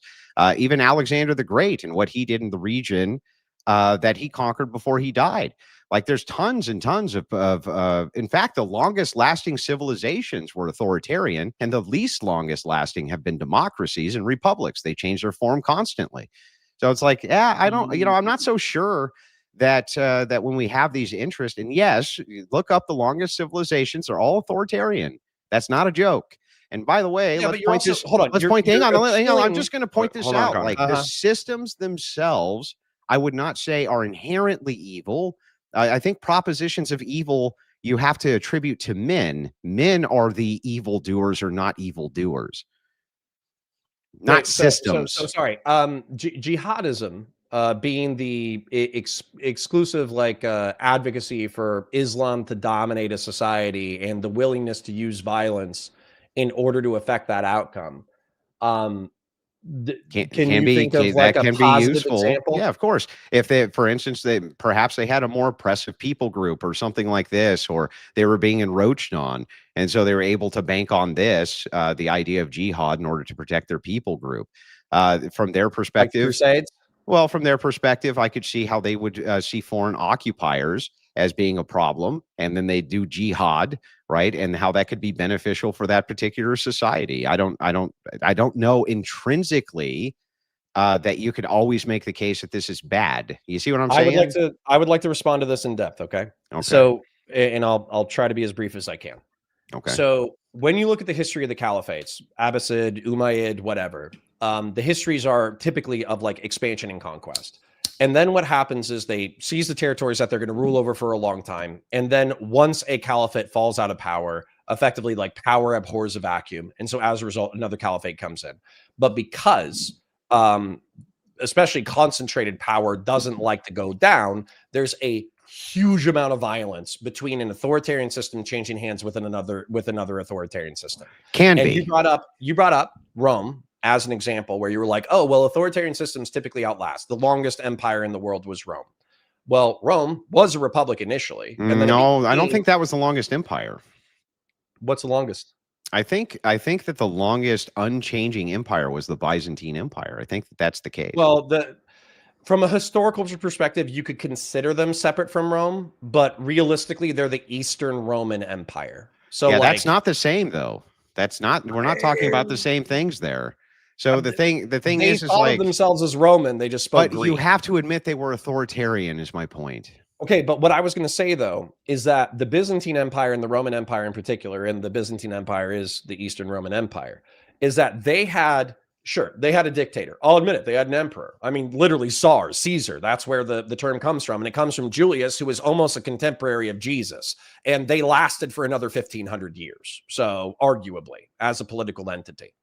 even Alexander the Great and what he did in the region that he conquered before he died. Like there's tons and tons of in fact, the longest lasting civilizations were authoritarian and the least longest lasting have been democracies and republics. They change their form constantly. So it's like, I don't, I'm not so sure that that when we have these interests, and yes, look up the longest civilizations are all authoritarian. That's not a joke. And by the way, let's point this. Hold on. Let's point. Hang on. I'm just going to point this out. Like the systems themselves, I would not say are inherently evil. I think propositions of evil you have to attribute to men. Men are the evildoers or not evildoers, not systems. So sorry. Jihadism. Being the exclusive like advocacy for Islam to dominate a society and the willingness to use violence in order to affect that outcome. Can you think of like a positive example? Yeah, of course. If they, for instance, perhaps they had a more oppressive people group or something like this, or they were being encroached on, and so they were able to bank on this, the idea of jihad in order to protect their people group. From their perspective, like Crusades. Well, from their perspective, I could see how they would see foreign occupiers as being a problem, and then they do jihad, right? And how that could be beneficial for that particular society. I don't know intrinsically that you could always make the case that this is bad. You see what I'm saying? I would like to respond to this in depth. Okay. So, and I'll try to be as brief as I can. Okay. So when you look at the history of the caliphates, Abbasid, Umayyad, whatever, the histories are typically of like expansion and conquest. And then what happens is they seize the territories that they're going to rule over for a long time. And then once a caliphate falls out of power, effectively like power abhors a vacuum. And so as a result, another caliphate comes in. But because especially concentrated power doesn't like to go down, there's a huge amount of violence between an authoritarian system changing hands with another authoritarian system. You brought up Rome as an example where you were like, oh, well, authoritarian systems typically outlast. The longest empire in the world was Rome. Well, Rome was a republic initially. And then no, I don't think that was the longest empire. What's the longest? I think that the longest unchanging empire was the Byzantine Empire. I think that's the case. Well, from a historical perspective, you could consider them separate from Rome, but realistically, they're the Eastern Roman Empire. So yeah, that's not the same though. We're not talking about the same things there. So the thing They is thought like, of themselves as Roman. They just spoke but Greek. you have to admit they were authoritarian. Is my point. Okay, but what I was going to say, though, is that the Byzantine Empire and the Roman Empire in particular, and the Byzantine Empire is the Eastern Roman Empire, is that they had, sure, they had a dictator. I'll admit it. They had an emperor. I mean, literally Tsar, Caesar. That's where the term comes from. And it comes from Julius, who was almost a contemporary of Jesus. And they lasted for another 1,500 years. So arguably, as a political entity.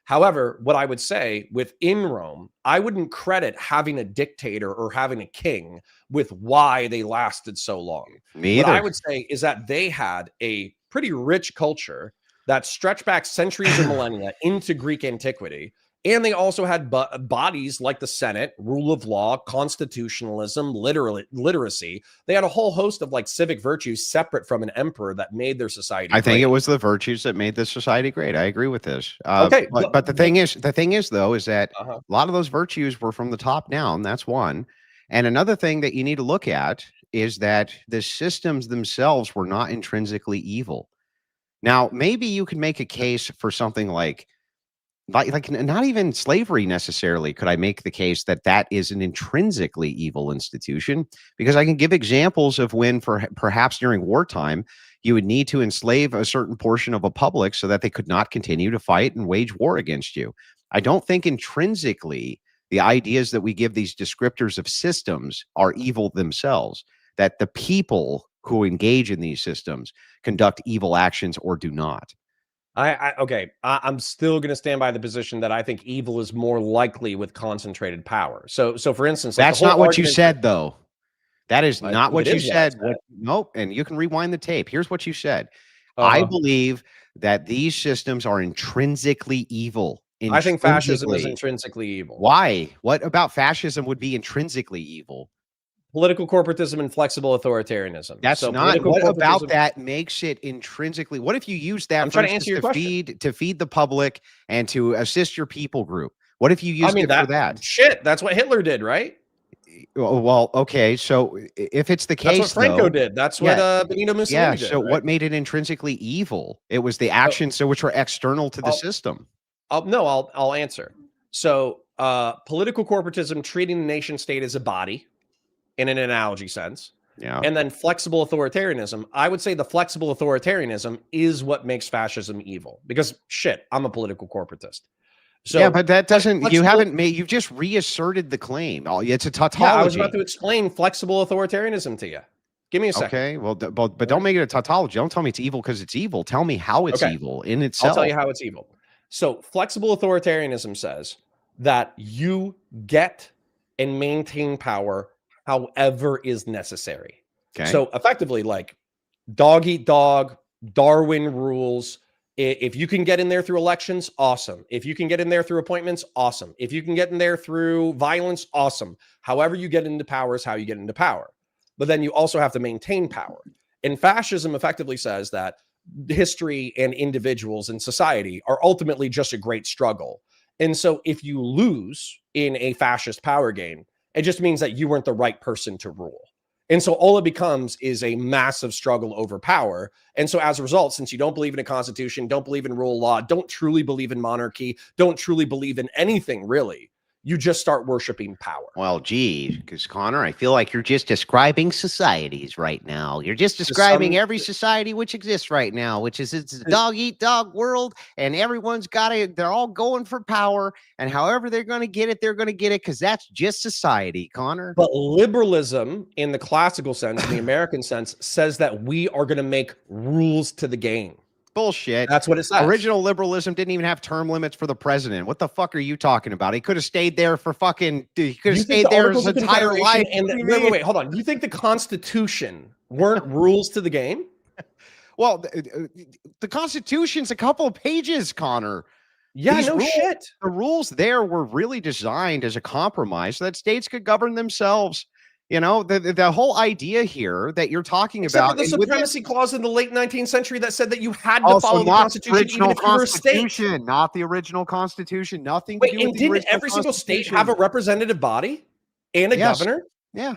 However, what I would say within Rome, I wouldn't credit having a dictator or having a king with why they lasted so long. Me What I either. would say is that they had a pretty rich culture that stretched back centuries or millennia into Greek antiquity. And they also had bodies like the Senate, rule of law, constitutionalism, literacy. They had a whole host of like civic virtues separate from an emperor that made their society I think great. it was the virtues that made this society great. I agree with this. Okay, but the thing is though, is that Uh-huh. a lot of those virtues were from the top down. That's one. And another thing that you need to look at is that the systems themselves were not intrinsically evil. Now, maybe you could make a case for something like not even slavery necessarily could I make the case that that is an intrinsically evil institution, because I can give examples of when perhaps during wartime you would need to enslave a certain portion of a public so that they could not continue to fight and wage war against you. I don't think intrinsically the ideas that we give these descriptors of systems are evil themselves, that the people who engage in these systems conduct evil actions or do not. I'm still going to stand by the position that I think evil is more likely with concentrated power. So for instance, like that's not what you said, though. That is not what you said. Nope. And you can rewind the tape. Here's what you said. I believe that these systems are intrinsically evil. I think fascism is intrinsically evil. Why? What about fascism would be intrinsically evil? Political corporatism and flexible authoritarianism. That's not what about that makes it intrinsically. What if you use that to feed the public and to assist your people group? What if you use it for that? Shit, that's what Hitler did, right? Well, okay. So if it's the case, that's what Franco did. That's what Benito Mussolini did. So what made it intrinsically evil? It was the actions which were external to the system. I'll answer. So political corporatism, treating the nation state as a body in an analogy sense. Yeah. And then flexible authoritarianism. I would say the flexible authoritarianism is what makes fascism evil, because shit, I'm a political corporatist. So yeah, but that doesn't, you've just reasserted the claim. It's a tautology. Yeah, I was about to explain flexible authoritarianism to you. Give me a second. Okay, well, but don't make it a tautology. Don't tell me it's evil because it's evil. Tell me how it's evil in itself. I'll tell you how it's evil. So flexible authoritarianism says that you get and maintain power however is necessary. Okay. So effectively, like dog eat dog, Darwin rules. If you can get in there through elections, awesome. If you can get in there through appointments, awesome. If you can get in there through violence, awesome. However you get into power is how you get into power. But then you also have to maintain power. And fascism effectively says that history and individuals in society are ultimately just a great struggle. And so if you lose in a fascist power game, it just means that you weren't the right person to rule. And so all it becomes is a massive struggle over power. And so as a result, since you don't believe in a constitution, don't believe in rule of law, don't truly believe in monarchy, don't truly believe in anything really, you just start worshiping power. Well, gee, because Connor, I feel like you're just describing societies right now. You're just describing every society which exists right now, which is it's a dog eat dog world, and everyone's got it. They're all going for power, and however they're going to get it, they're going to get it because that's just society, Connor. But liberalism, in the classical sense, in the American sense, says that we are going to make rules to the game. Bullshit. That's what it says. Original liberalism didn't even have term limits for the president. What the fuck are you talking about? He could have stayed there for fucking. He could have stayed there his entire life. Wait, hold on. You think the Constitution weren't rules to the game? Well, the Constitution's a couple of pages, Connor. Yeah, shit. The rules there were really designed as a compromise so that states could govern themselves. You know, the whole idea here that you're talking about the supremacy clause in the late 19th century that said that you had to follow the Constitution, even if you were a state. Not the original Constitution. Nothing. Wait, and didn't every single state have a representative body and a governor? Yeah.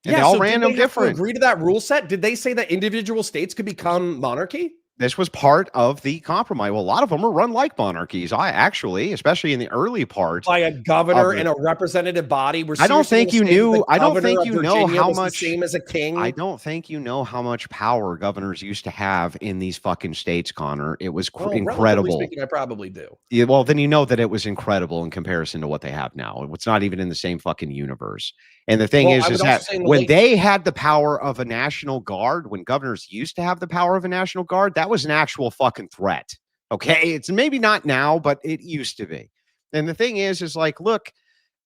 And they all ran them different. Agree to that rule set? Did they say that individual states could become monarchy? This was part of the compromise. Well, a lot of them are run like monarchies. I actually, especially in the early part, by a governor and a representative body. We're I don't think you knew. I don't think you know how much. The same as a king. I don't think you know how much power governors used to have in these fucking states, Connor. It was incredible. Speaking, I probably do. Yeah, well, then you know that it was incredible in comparison to what they have now. It's not even in the same fucking universe. And the thing is that when they had the power of a national guard, when governors used to have the power of a national guard, that was an actual fucking threat. Okay, it's maybe not now, but it used to be. And the thing is like, look.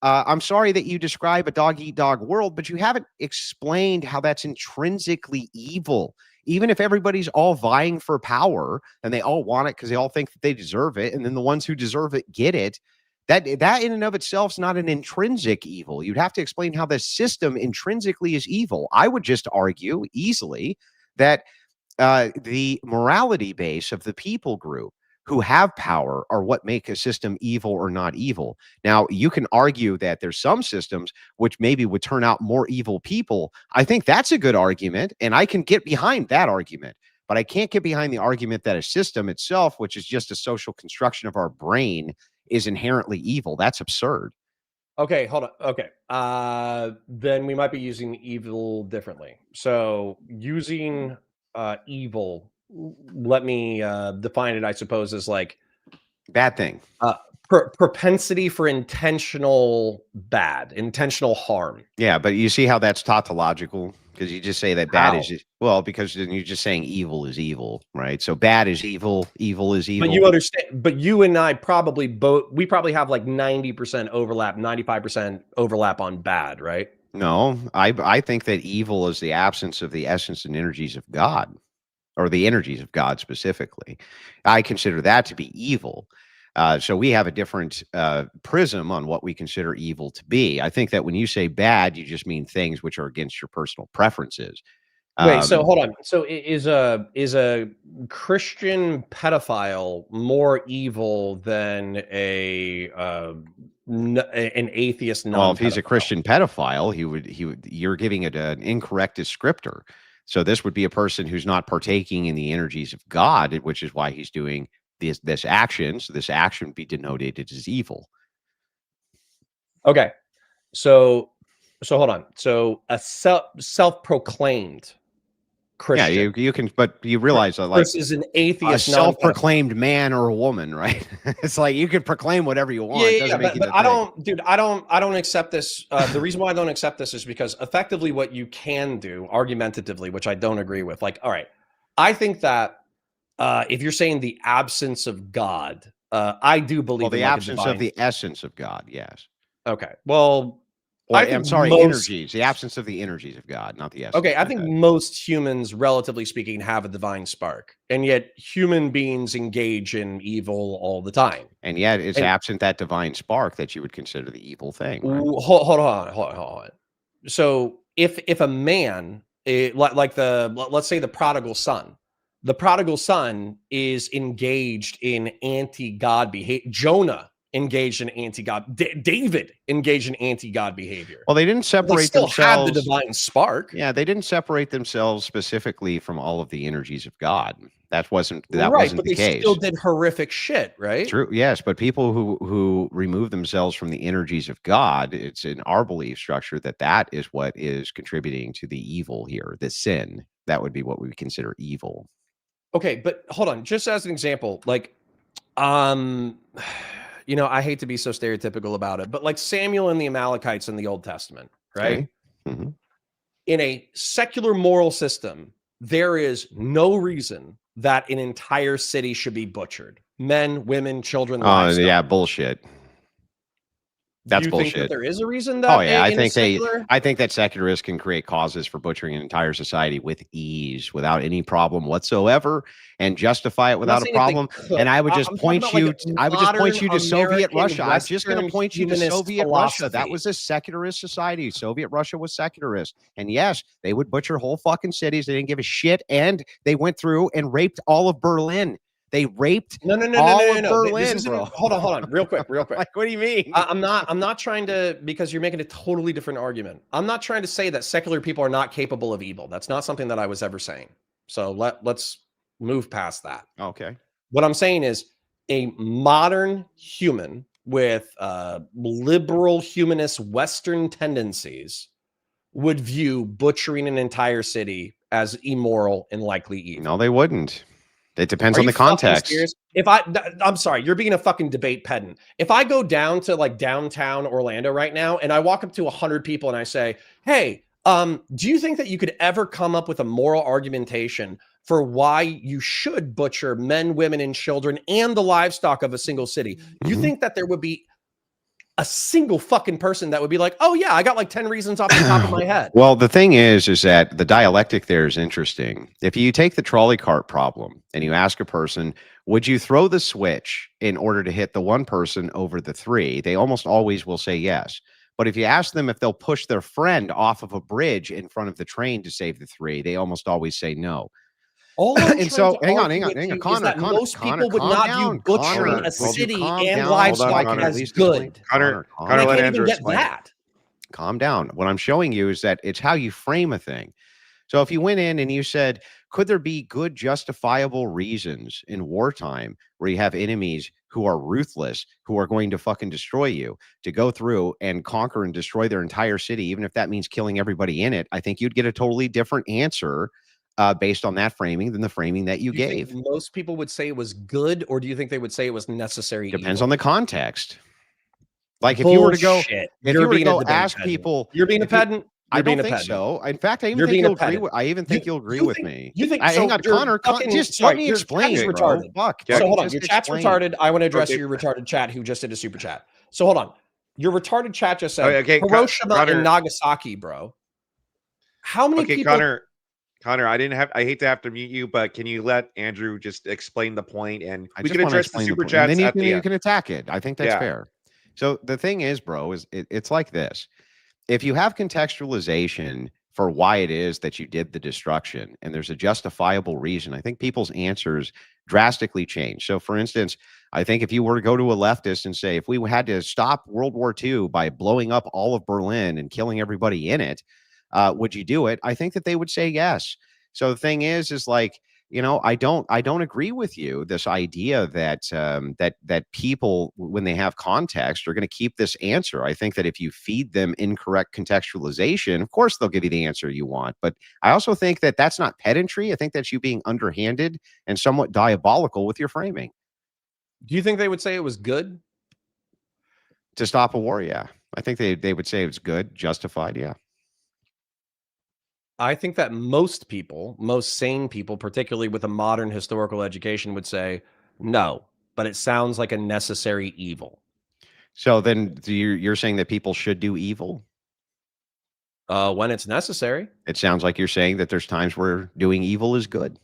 I'm sorry that you describe a dog-eat-dog world, but you haven't explained how that's intrinsically evil. Even if everybody's all vying for power and they all want it because they all think that they deserve it, and then the ones who deserve it get it, that in and of itself is not an intrinsic evil. You'd have to explain how the system intrinsically is evil. I would just argue easily that the morality base of the people group who have power are what make a system evil or not evil. Now, you can argue that there's some systems which maybe would turn out more evil people. I think that's a good argument, and I can get behind that argument. But I can't get behind the argument that a system itself, which is just a social construction of our brain, is inherently evil. That's absurd. Okay, hold on. Okay. Then we might be using evil differently. So using evil, let me define it, I suppose, as like bad thing. Propensity for intentional harm. Yeah, but you see how that's tautological? Because you just say that bad is, well, because then you're just saying evil is evil, right? So bad is evil, evil is evil. But you understand, but you and I probably probably have like 90% overlap, 95% overlap on bad, right? No, I think that evil is the absence of the essence and energies of God, or the energies of God specifically. I consider that to be evil. So we have a different prism on what we consider evil to be. I think that when you say bad, you just mean things which are against your personal preferences. Wait, so hold on. So is a Christian pedophile more evil than an atheist non-pedophile? Well, if he's a Christian pedophile, he would. You're giving it an incorrect descriptor. So this would be a person who's not partaking in the energies of God, which is why he's doing this action. So this action would be denoted as evil. Okay. So hold on. So a self-proclaimed Christian. Yeah, you can, but you realize that, like, this is an atheist, a self-proclaimed man or a woman, right? It's like you can proclaim whatever you want. Yeah, but I don't accept this. The reason why I don't accept this is because effectively what you can do argumentatively, which I don't agree with, like, all right, I think that if you're saying the absence of God, I do believe the absence of the essence of God. Yes. Okay. Well, I'm sorry, energies. The absence of the energies of God, not the essence. Okay, I think most humans, relatively speaking, have a divine spark, and yet human beings engage in evil all the time. And yet, it's absent that divine spark that you would consider the evil thing. Right? Hold on. So, if a man, let's say the prodigal son is engaged in anti-God behavior. Jonah engaged in anti-God. David engaged in anti-God behavior. Well, they didn't separate themselves. Had the divine spark. Yeah, they didn't separate themselves specifically from all of the energies of God. That wasn't the case. They still did horrific shit, right? True. Yes, but people who remove themselves from the energies of God, it's in our belief structure that is what is contributing to the evil here, the sin. That would be what we would consider evil. Okay, but hold on. Just as an example, like, I hate to be so stereotypical about it, but like Samuel and the Amalekites in the Old Testament, right? Okay. Mm-hmm. In a secular moral system, there is no reason that an entire city should be butchered. Men, women, children, livestock. Yeah, bullshit. That's bullshit. Think that there is a reason that? I think that secularists can create causes for butchering an entire society with ease, without any problem whatsoever, and justify it without a problem. And I would just point you to Soviet Russia. I'm just going to point you to Soviet Russia. That was a secularist society. Soviet Russia was secularist, and yes, they would butcher whole fucking cities. They didn't give a shit, and they went through and raped all of Berlin. They raped all of Berlin, bro. Hold on, real quick. Like, what do you mean? I'm not trying to, because you're making a totally different argument. I'm not trying to say that secular people are not capable of evil. That's not something that I was ever saying. So let's Move past that. Okay. What I'm saying is a modern human with liberal humanist Western tendencies would view butchering an entire city as immoral and likely evil. No, they wouldn't. It depends Are on you the fucking context. serious? I'm sorry, you're being a fucking debate pedant. If I go down to like downtown Orlando right now and I walk up to 100 people and I say, "Hey, do you think that you could ever come up with a moral argumentation for why you should butcher men, women, and children and the livestock of a single city?" You Mhm. think that there would be a single fucking person that would be like, "Oh yeah, I got like 10 reasons off the top of my head." Well, the thing is that the dialectic there is interesting. If you take the trolley cart problem and you ask a person, would you throw the switch in order to hit the one person over the three? They almost always will say yes. But if you ask them if they'll push their friend off of a bridge in front of the train to save the three, they almost always say no. All I'm And trying so, to hang on, argue with you is Connor, that most people would calm not down. view butchering Connor, a would you city calm and down? Hold on, livestock Connor. At as least explain. good. Connor, And Connor, I let can't Andrew even get explain. that. Calm down. What I'm showing you is that it's how you frame a thing. So if you went in and you said, could there be good justifiable reasons in wartime where you have enemies who are ruthless, who are going to fucking destroy you, to go through and conquer and destroy their entire city, even if that means killing everybody in it? I think you'd get a totally different answer based on that framing than the framing that you Do you gave. think most people would say it was good, or do you think they would say it was necessary Depends evil? on the context. Like if you were to go, Bullshit. if You're you were to being a go debate ask pedant. people, You're being a if you- pedant. I You're being don't a think pedant. so. In fact, I even You're think being a you'll agree pedant. with. I even think you'll agree You with think- me. You think Hang so? on, You're Connor. fucking- Just sorry, let me your explain chat it, is bro. retarded. Fuck. So let me hold on, just your chat's explain. retarded. I want to address Okay. your retarded chat who just did a super chat. So hold on, your retarded chat just said Okay, Hiroshima Connor. and Nagasaki, bro. How many Okay, people? Connor, I hate to have to mute you, but can you let Andrew just explain the point, and I we just can want to address the explain super point, and chats then at the you end. can attack it. I think that's Yeah. fair. So the thing is, bro, is it's like this. If you have contextualization for why it is that you did the destruction and there's a justifiable reason, I think people's answers drastically change. So, for instance, I think if you were to go to a leftist and say, if we had to stop World War II by blowing up all of Berlin and killing everybody in it, would you do it? I think that they would say yes. So the thing is like, I don't agree with you. This idea that that people, when they have context, are going to keep this answer. I think that if you feed them incorrect contextualization, of course they'll give you the answer you want. But I also think that that's not pedantry. I think that's you being underhanded and somewhat diabolical with your framing. Do you think they would say it was good? To stop a war, yeah, I think they would say it's good, justified, yeah. I think that most people, most sane people, particularly with a modern historical education, would say no, but it sounds like a necessary evil. So then you're saying that people should do evil? When it's necessary. It sounds like you're saying that there's times where doing evil is good.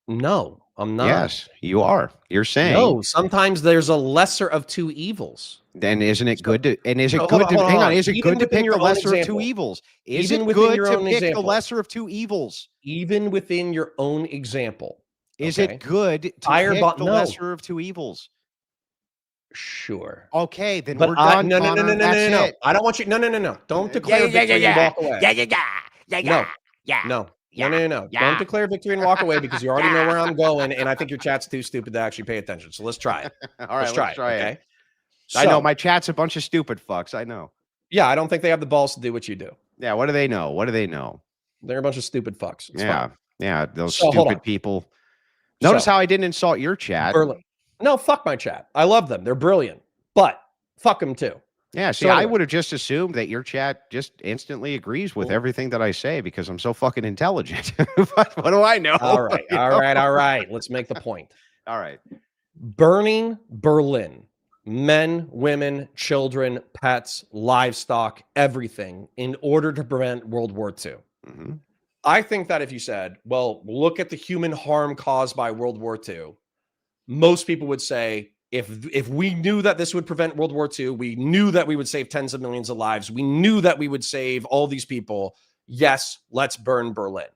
No, I'm not. Yes, you are. You're saying No, sometimes there's a lesser of two evils. then isn't it So- good to and is it so good hold to on, hang hold on, on. is it Even good to within pick your the own lesser of two example. evils? Is Even it within good your to own pick the example. lesser of two evils? Even within your own example. Is okay? it good to Fire pick bot- the no. lesser of two evils? Sure. Okay, then But we're done. no. That's it. I don't want you. No. Don't declare victory and walk away. No. Don't declare victory and walk away because you already know where I'm going, and I think your chat's too stupid to actually pay attention. So let's try it. All right, Let's try it. it. Okay. I know So, my chat's a bunch of stupid fucks. I know. yeah, I don't think they have the balls to do what you do. Yeah, what do they know? What do they know? They're a bunch of stupid fucks. It's Yeah. fine. Yeah, those So, hold stupid on. people. Notice So, how I didn't insult your chat. Berlin. No, fuck my chat. I love them. They're brilliant. But fuck them too. Yeah, see, So I anyway. would have just assumed that your chat just instantly agrees with Well- everything that I say because I'm so fucking intelligent. what do I know? All right. You All know? right. All right. Let's make the point. All right. Burning Berlin, men, women, children, pets, livestock, everything in order to prevent World War II. Mm-hmm. I think that if you said, well, look at the human harm caused by World War II, most people would say, if we knew that this would prevent World War II, we knew that we would save tens of millions of lives, we knew that we would save all these people, yes, let's burn Berlin.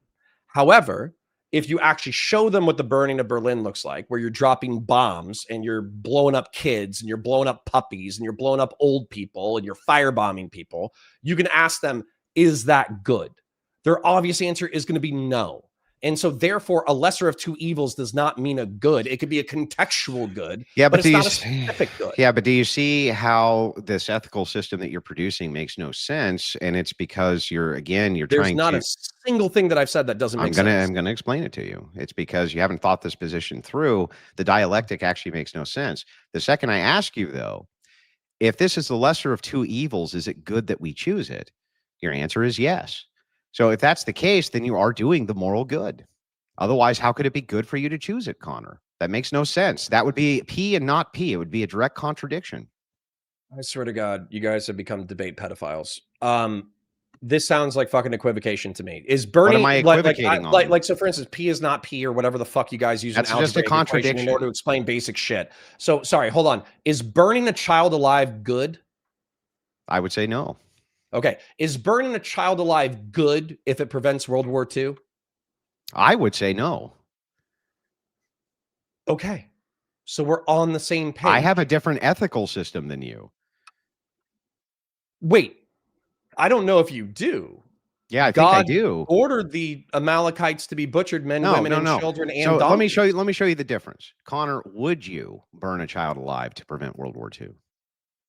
However, if you actually show them what the burning of Berlin looks like, where you're dropping bombs and you're blowing up kids and you're blowing up puppies and you're blowing up old people and you're firebombing people, you can ask them, is that good? Their obvious answer is going to be no. And so therefore a lesser of two evils does not mean a good. It could be a contextual good, Yeah, but but it's not a specific good. Yeah, but do you see how this ethical system that you're producing makes no sense? And it's because you're There's trying not to. a single thing that I've said that doesn't make sense. I'm gonna explain it to you. It's because you haven't thought this position through. The dialectic actually makes no sense. The second I ask you, though, if this is the lesser of two evils, is it good that we choose it? Your answer is yes. So if that's the case, then you are doing the moral good. Otherwise, how could it be good for you to choose it, Connor? That makes no sense. That would be P and not P. It would be a direct contradiction. I swear to God, you guys have become debate pedophiles. This sounds like fucking equivocation to me. Is Bernie am I equivocating on? Like so? For instance, P is not P or whatever the fuck you guys use That's in just a algebraic equation contradiction. in order to explain basic shit. So sorry, hold on. Is burning a child alive good? I would say no. Okay. Is burning a child alive good if it prevents World War II? I would say no. Okay. So we're on the same page. I have a different ethical system than you. Wait, I don't know if you do. Yeah, I God think I do. ordered the Amalekites to be butchered, men, women, and children, and so donkeys. let me show you the difference. Connor, would you burn a child alive to prevent World War II?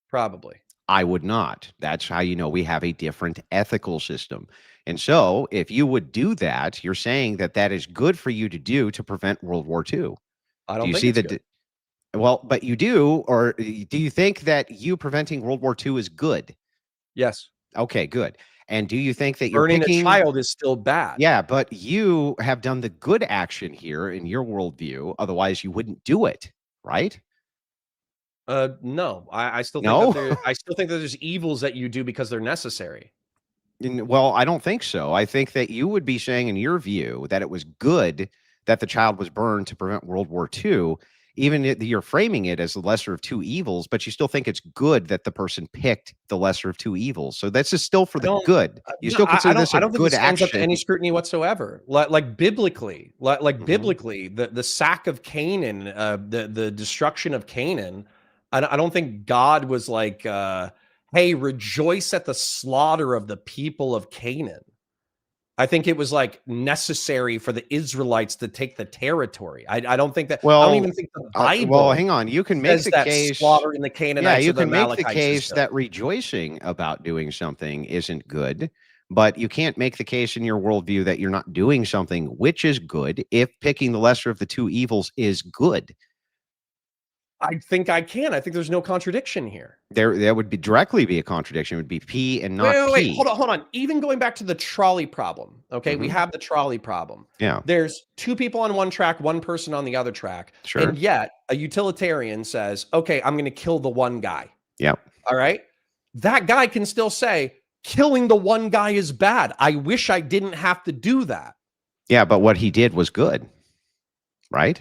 Probably. I would not. That's how you know we have a different ethical system. And so, if you would do that, you're saying that that is good for you to do to prevent World War II. I don't Do you think see it's the good. well, but you do, or do you think that you preventing World War II is good? Yes. Okay, good. And do you think that you're Burning picking a child is still bad. Yeah, but you have done the good action here in your worldview. Otherwise, you wouldn't do it, right? No. I still think No? that I still think that there's evils that you do because they're necessary. Well, I don't think so. I think that you would be saying, in your view, that it was good that the child was burned to prevent World War II. Even you're framing it as the lesser of two evils, but you still think it's good that the person picked the lesser of two evils. So that's just still for the good. You still consider this a don't think good this stands up to action. any scrutiny whatsoever. Like biblically, Mhm. biblically, the sack of Canaan, the destruction of Canaan. I don't think God was like, "Hey, rejoice at the slaughter of the people of Canaan." I think it was like necessary for the Israelites to take the territory. I don't think that. I don't even think the Bible. Well, hang on. You can make says the that case. slaughtering the Canaanites. Yeah, you or the can make the Amalekites is case good. that rejoicing about doing something isn't good, but you can't make the case in your worldview that you're not doing something which is good if picking the lesser of the two evils is good. I think I can. I think there's no contradiction here. There would be directly be a contradiction. It would be P and not Wait. P. Hold on. Even going back to the trolley problem. Okay, we have the trolley problem. Yeah, There's two people on one track, one person on the other track. Sure. And yet a utilitarian says, okay, I'm going to kill the one guy. yeah. All right. That guy can still say, killing the one guy is bad. I wish I didn't have to do that. Yeah, but what he did was good, right?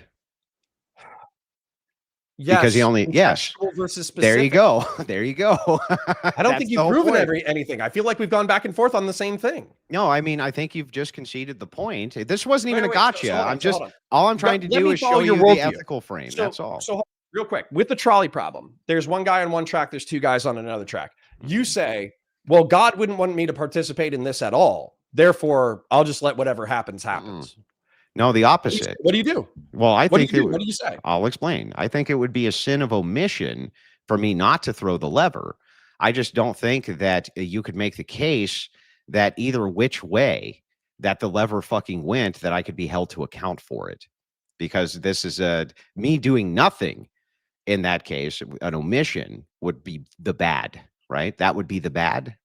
Yes. Because he only contextual versus specific. There you go. There you go. I don't think you've proven anything. I feel like we've gone back and forth on the same thing. No, I mean, I think you've just conceded the point. This wasn't even a Wait, gotcha. hold on. All I'm trying to Let do me is follow show you your the worldview. ethical frame. That's all. So real quick, with the trolley problem, there's one guy on one track, there's two guys on another track. You say, well, God wouldn't want me to participate in this at all. Therefore, I'll just let whatever happens. No, the opposite. What do you do? Well, I think what do you say? I'll explain. I think it would be a sin of omission for me not to throw the lever. I just don't think that you could make the case that either which way that the lever fucking went, that I could be held to account for it. Because this is me doing nothing in that case, an omission would be the bad, right? That would be the bad.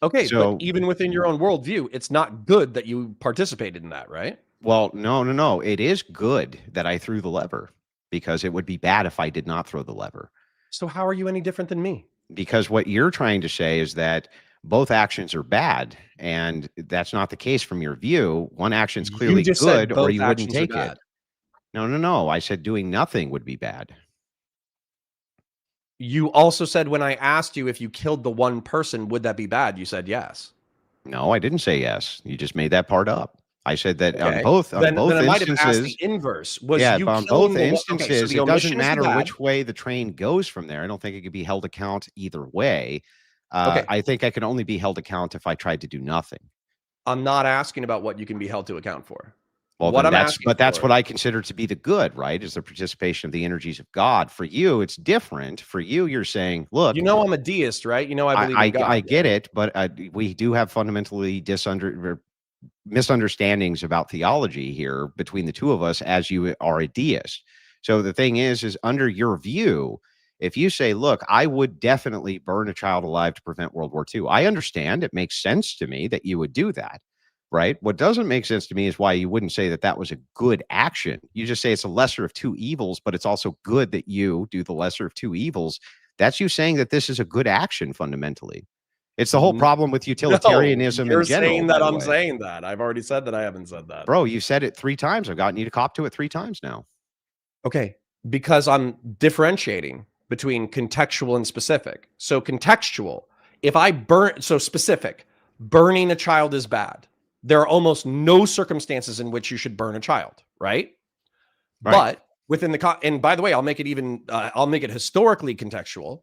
Okay, but even within your own worldview, it's not good that you participated in that, right? Well, no. It is good that I threw the lever, because it would be bad if I did not throw the lever. So how are you any different than me? Because what you're trying to say is that both actions are bad, and that's not the case from your view. One action's clearly good, or you wouldn't take it. No. I said doing nothing would be bad. You also said, when I asked you if you killed the one person, would that be bad? You said yes. No, I didn't say yes. You just made that part up. I said that on both then I might have asked instances. the inverse. Was Yeah, you but on both so instances, the it doesn't omission is matter bad. which way the train goes from there. I don't think it could be held account either way. Okay. I think I could only be held account if I tried to do nothing. I'm not asking about what you can be held to account for. Well, What then I'm that's asking but that's for. what I consider to be the good, right? Is the participation of the energies of God. For you, it's different. For you, you're saying, look, You know, I'm a deist, right? You know, I believe in God. I get right? it, but we do have fundamentally misunderstandings about theology here between the two of us, as you are a deist. So the thing is under your view, if you say, look, I would definitely burn a child alive to prevent World War II, I understand. It makes sense to me that you would do that, right? What doesn't make sense to me is why you wouldn't say that that was a good action. You just say it's a lesser of two evils, but it's also good that you do the lesser of two evils. That's you saying that this is a good action fundamentally. It's the whole problem with No, utilitarianism in you're general, saying by that the I'm way. saying that. I've already said that I haven't said that. Bro, you said it 3 times. I've gotten you to cop to it 3 times now. Okay, because I'm differentiating between contextual and specific. So contextual, if I burn, so specific, burning a child is bad. There are almost no circumstances in which you should burn a child, right? Right. But within the and by the way, I'll make it historically contextual.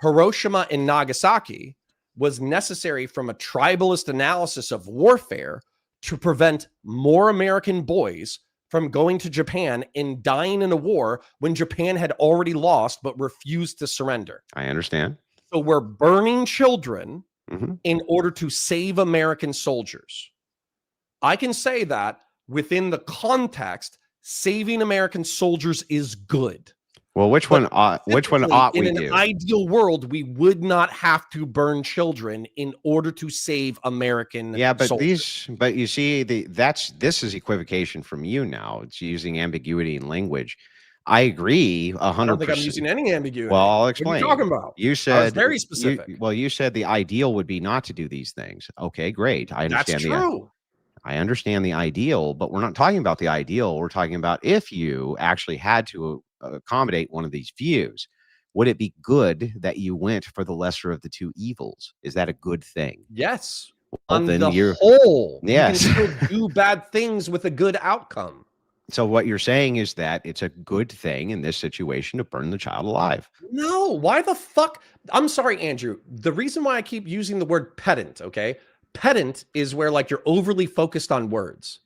Hiroshima and Nagasaki was necessary from a tribalist analysis of warfare to prevent more American boys from going to Japan and dying in a war when Japan had already lost but refused to surrender. I understand. So we're burning children Mhm. in order to save American soldiers. I can say that within the context, saving American soldiers is good. Well, which one ought we In an do? ideal world, we would not have to burn children in order to save American Yeah, but soldiers. but you see, this is equivocation from you now. It's using ambiguity in language. I agree I don't think I'm 100%. using any ambiguity. Well, I'll What are explain. you talking about? You I was said very specific. you said the ideal would be not to do these things. Okay, great. I That's understand true. I understand the ideal, but we're not talking about the ideal. We're talking about if you actually had to accommodate one of these views, would it be good that you went for the lesser of the two evils? Is that a good thing? Yes. Well, On then the you're whole, Yes. you can still do bad things with a good outcome. So what you're saying is that it's a good thing in this situation to burn the child alive. No, why the fuck? I'm sorry, Andrew. The reason why I keep using the word pedant, okay? Pedant is where like you're overly focused on words.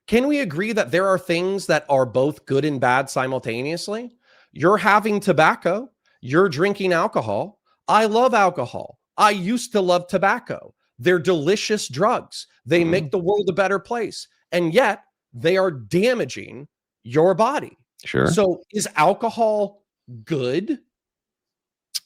Can we agree that there are things that are both good and bad simultaneously? You're having tobacco, you're drinking alcohol. I love alcohol. I used to love tobacco. They're delicious drugs. They Mhm. make the world a better place. And yet they are damaging your body. Sure. So is alcohol good?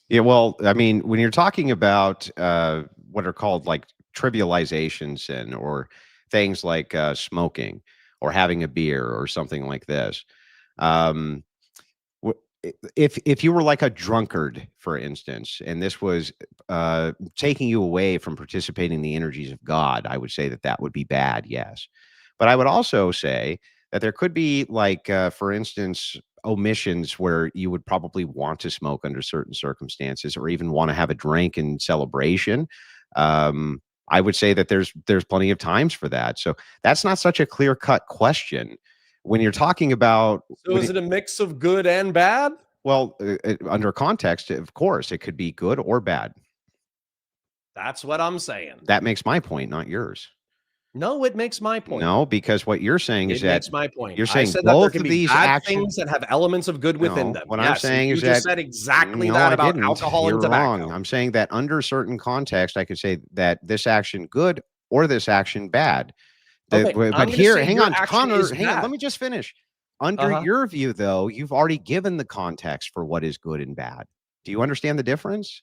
Yeah, well, I mean, when you're talking about what are called like trivializations and or things like smoking or having a beer or something like this, um, if you were like a drunkard, for instance, and this was taking you away from participating in the energies of God, I would say that that would be bad, yes. But I would also say that there could be like, for instance, omissions where you would probably want to smoke under certain circumstances or even want to have a drink in celebration. I would say that there's plenty of times for that. So that's not such a clear-cut question. When you're talking about So is it a mix of good and bad? well, under context, of course, it could be good or bad. That's what I'm saying. That makes my point, not yours. No, it makes my point. No, because what you're saying is It that makes my point. you're I saying said that there both can of be these bad actions. things that have elements of good within No, them. what I'm Yes, saying you is just that said exactly no, that I about didn't. alcohol You're and tobacco. wrong. I'm saying that under certain context, I could say that this action good or this action bad. Okay, I'm But gonna here, say hang your on, action Connor, is hang on. Let bad. me just finish. Under Uh-huh. your view, though, you've already given the context for what is good and bad. Do you understand the difference?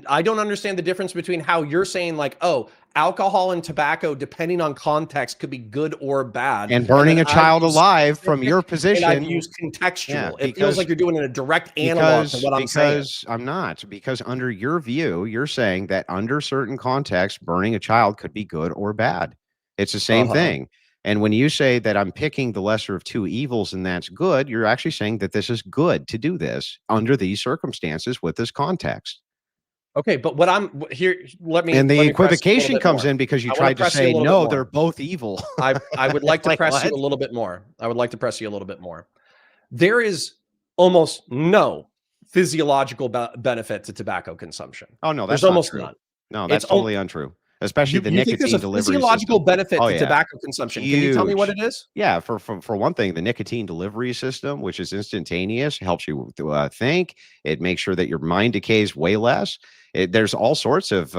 I don't understand the difference between how you're saying like, oh, alcohol and tobacco, depending on context, could be good or bad. And burning then a I've child used alive from your specific and I've position. used contextual. Yeah, It feels like you're doing a direct analog to what I'm saying. Because I'm not. Because under your view, you're saying that under certain contexts, burning a child could be good or bad. It's the same Uh-huh. thing. And when you say that I'm picking the lesser of two evils and that's good, you're actually saying that this is good to do this under these circumstances with this context. Okay, but what I'm here, let me And the let me press you a little equivocation bit comes more. in because you I wanna tried to press you a say, little bit no, more. they're both evil. I would like to Like, press you what? a little bit more. I would like to press you a little bit more. There is almost no physiological benefit to tobacco consumption. Oh, no, There's that's not almost true. none. No, It's that's totally untrue. especially You, the you think there's a nicotine delivery physiological system. benefit Oh, to yeah. tobacco consumption? Can you tell me what Huge. it is? Yeah, for one thing, the nicotine delivery system, which is instantaneous, helps you to think. It makes sure that your mind decays way less. There's all sorts of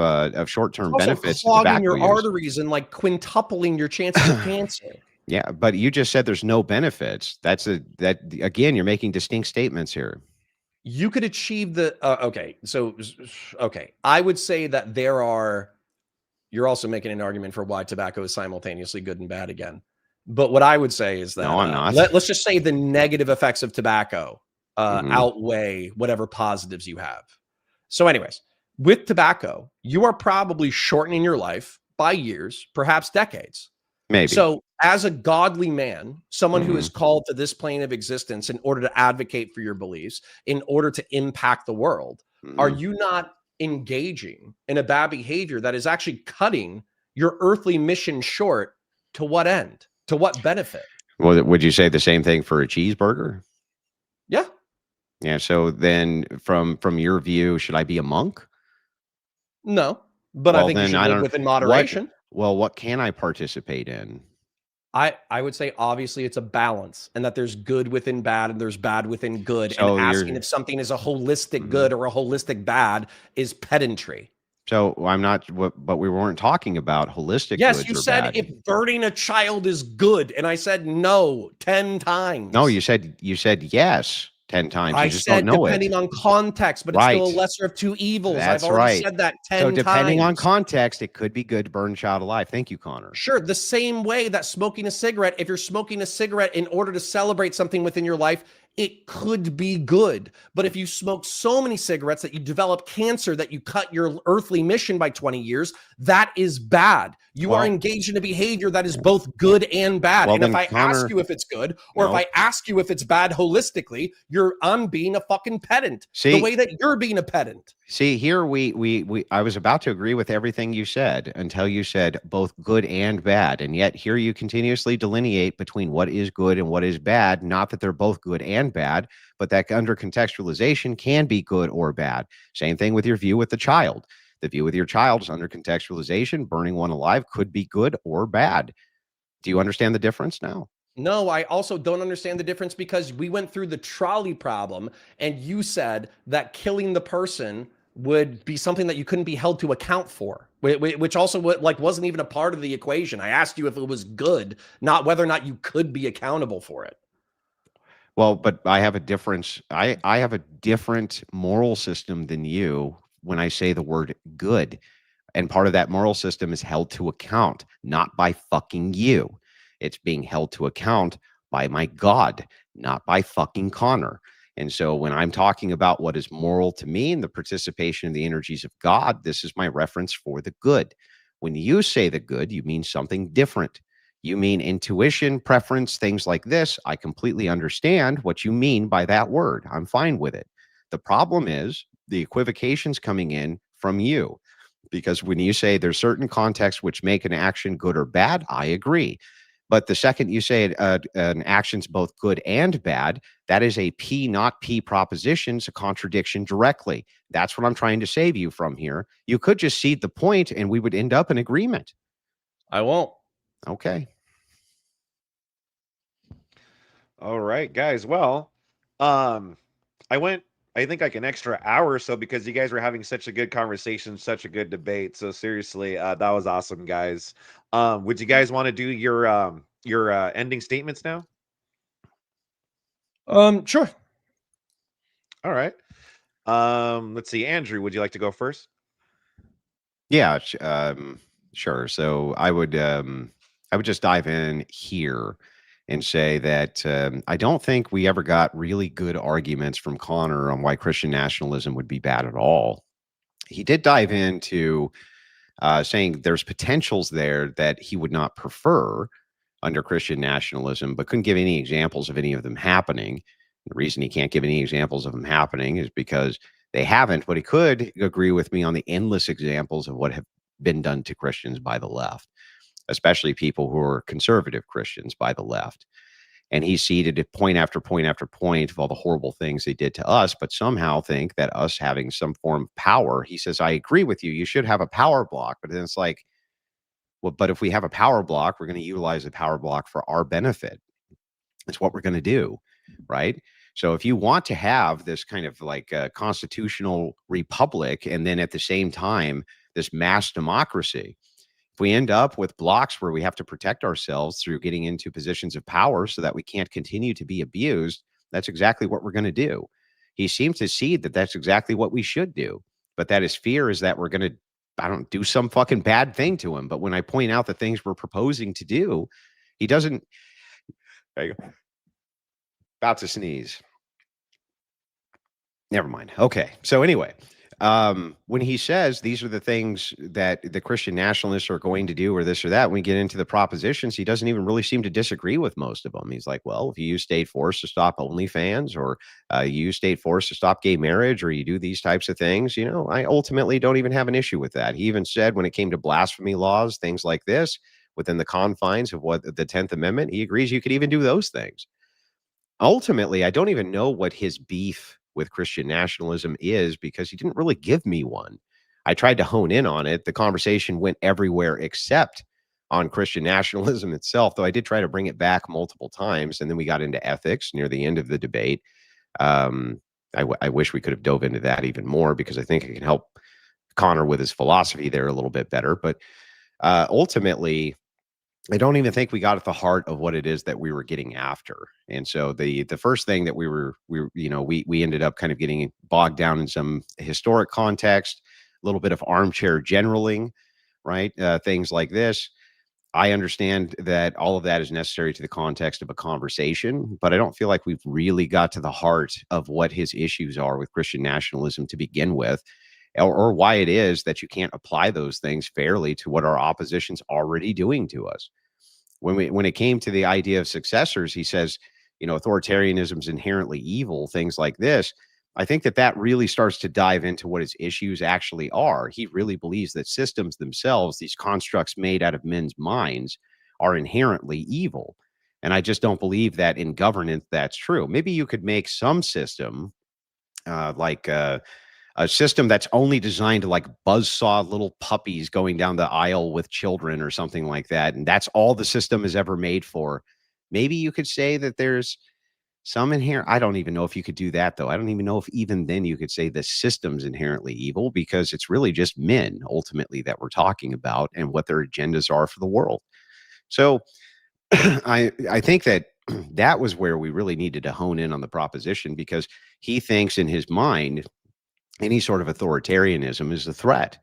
short-term Also benefits to clogging tobacco your use. arteries and like quintupling your chances of cancer. Yeah, but you just said there's no benefits. That again, you're making distinct statements here. You could achieve the okay. So okay, I would say that there are. You're also making an argument for why tobacco is simultaneously good and bad again. But what I would say is that No, I'm not. let's just say the negative effects of tobacco Mhm. outweigh whatever positives you have. So, anyways, with tobacco, you are probably shortening your life by years, perhaps decades. Maybe. So, as a godly man, someone who is Mhm. called to this plane of existence in order to advocate for your beliefs, in order to impact the world, are Mhm. you not engaging in a bad behavior that is actually cutting your earthly mission short? To what end? To what benefit? Well, would you say the same thing for a cheeseburger? Yeah. Yeah. So then, from your view, should I be a monk? No. But I Well, think you then should I live don't. within What? moderation. Well, what can I participate in? I would say obviously it's a balance and that there's good within bad and there's bad within good. And So asking you're. if something is a holistic Mhm. good or a holistic bad is pedantry. So I'm not. But we weren't talking about holistic Yes, goods you or said bad. if burning a child is good. And I said no 10 times. No, you said yes 10 times. I You just don't said know it. depending on context, but it's still a Right. lesser of two evils. I've That's already right. said that So 10 depending on times. context, it could be good to burn a child alive. Thank you, Connor. Sure, the same way that smoking a cigarette, if you're smoking a cigarette in order to celebrate something within your life, it could be good. But if you smoke so many cigarettes that you develop cancer, that you cut your earthly mission by 20 years, that is bad. You are Well, engaged in a behavior that is both good and bad. well And if then I ask Connor, you if it's good, or if no. I ask you if it's bad holistically, I'm being a fucking pedant. The See, way that you're being a pedant. see here I was about to agree with everything you said until you said both good and bad. And yet here you continuously delineate between what is good and what is bad. Not that they're both good and bad, but that under contextualization can be good or bad. Same thing with your view with the child. The view with your child is under contextualization. Burning one alive could be good or bad. Do you understand the difference now? No, I also don't understand the difference because we went through the trolley problem and you said that killing the person would be something that you couldn't be held to account for, which also wasn't even a part of the equation. I asked you if it was good, not whether or not you could be accountable for it. Well, but I have a difference. I have a different moral system than you when I say the word good. And part of that moral system is held to account, not by fucking you. It's being held to account by my God, not by fucking Connor. And so when I'm talking about what is moral to me and the participation in the energies of God, this is my reference for the good. When you say the good, you mean something different. You mean intuition, preference, things like this. I completely understand what you mean by that word. I'm fine with it. The problem is the equivocations coming in from you. Because when you say there's certain contexts which make an action good or bad, I agree. But the second you say an action's both good and bad, that is a P not P proposition. It's a contradiction directly. That's what I'm trying to save you from here. You could just cede the point and we would end up in agreement. I won't. Okay. All right, guys. Well, I went, I think like an extra hour or so because you guys were having such a good conversation, such a good debate. So seriously, that was awesome, guys. Would you guys want to do your ending statements now? Sure. All right. Let's see, Andrew, would you like to go first? Yeah, sure. So I would just dive in here and say that I don't think we ever got really good arguments from Connor on why Christian nationalism would be bad at all. He did dive into saying there's potentials there that he would not prefer under Christian nationalism, but couldn't give any examples of any of them happening. The reason he can't give any examples of them happening is because they haven't, but he could agree with me on the endless examples of what have been done to Christians by the left, especially people who are conservative Christians by the left. And he ceded point after point after point of all the horrible things they did to us, but somehow think that us having some form of power, he says, I agree with you. You should have a power block. But then it's like, Well, but if we have a power block, we're going to utilize the power block for our benefit. That's what we're going to do, right? So if you want to have this kind of like a constitutional republic, and then at the same time, this mass democracy, if we end up with blocks where we have to protect ourselves through getting into positions of power so that we can't continue to be abused, that's exactly what we're going to do. He seems to see that that's exactly what we should do. But that his fear is that we're going to, I don't do some fucking bad thing to him. But when I point out the things we're proposing to do, he doesn't. There you go. About to sneeze. Never mind. Okay. So anyway, when he says these are the things that the Christian nationalists are going to do or this or that, when we get into the propositions, he doesn't even really seem to disagree with most of them. He's like, well, if you use state force to stop OnlyFans, or you use state force to stop gay marriage, or you do these types of things, you know, I ultimately don't even have an issue with that. He even said when it came to blasphemy laws, things like this, within the confines of what the 10th Amendment, he agrees you could even do those things. Ultimately, I don't even know what his beef with Christian nationalism is, because he didn't really give me one. I tried to hone in on it. The conversation went everywhere except on Christian nationalism itself, though I did try to bring it back multiple times. And then we got into ethics near the end of the debate. I wish we could have dove into that even more, because I think it can help Connor with his philosophy there a little bit better. But ultimately, I don't even think we got at the heart of what it is that we were getting after. And so the first thing that we ended up kind of getting bogged down in some historic context, a little bit of armchair generaling, right? Things like this. I understand that all of that is necessary to the context of a conversation, but I don't feel like we've really got to the heart of what his issues are with Christian nationalism to begin with, or why it is that you can't apply those things fairly to what our opposition's already doing to us. When it came to the idea of successors, he says, you know, authoritarianism is inherently evil, things like this. I think that really starts to dive into what his issues actually are. He really believes that systems themselves, these constructs made out of men's minds, are inherently evil. And I just don't believe that in governance that's true. Maybe you could make some system like a system that's only designed to like buzzsaw little puppies going down the aisle with children or something like that, and that's all the system is ever made for. Maybe you could say that there's some inherent, I don't even know if you could do that, though. I don't even know if even then you could say the system's inherently evil, because it's really just men ultimately that we're talking about and what their agendas are for the world. So I think that that was where we really needed to hone in on the proposition, because he thinks in his mind any sort of authoritarianism is a threat.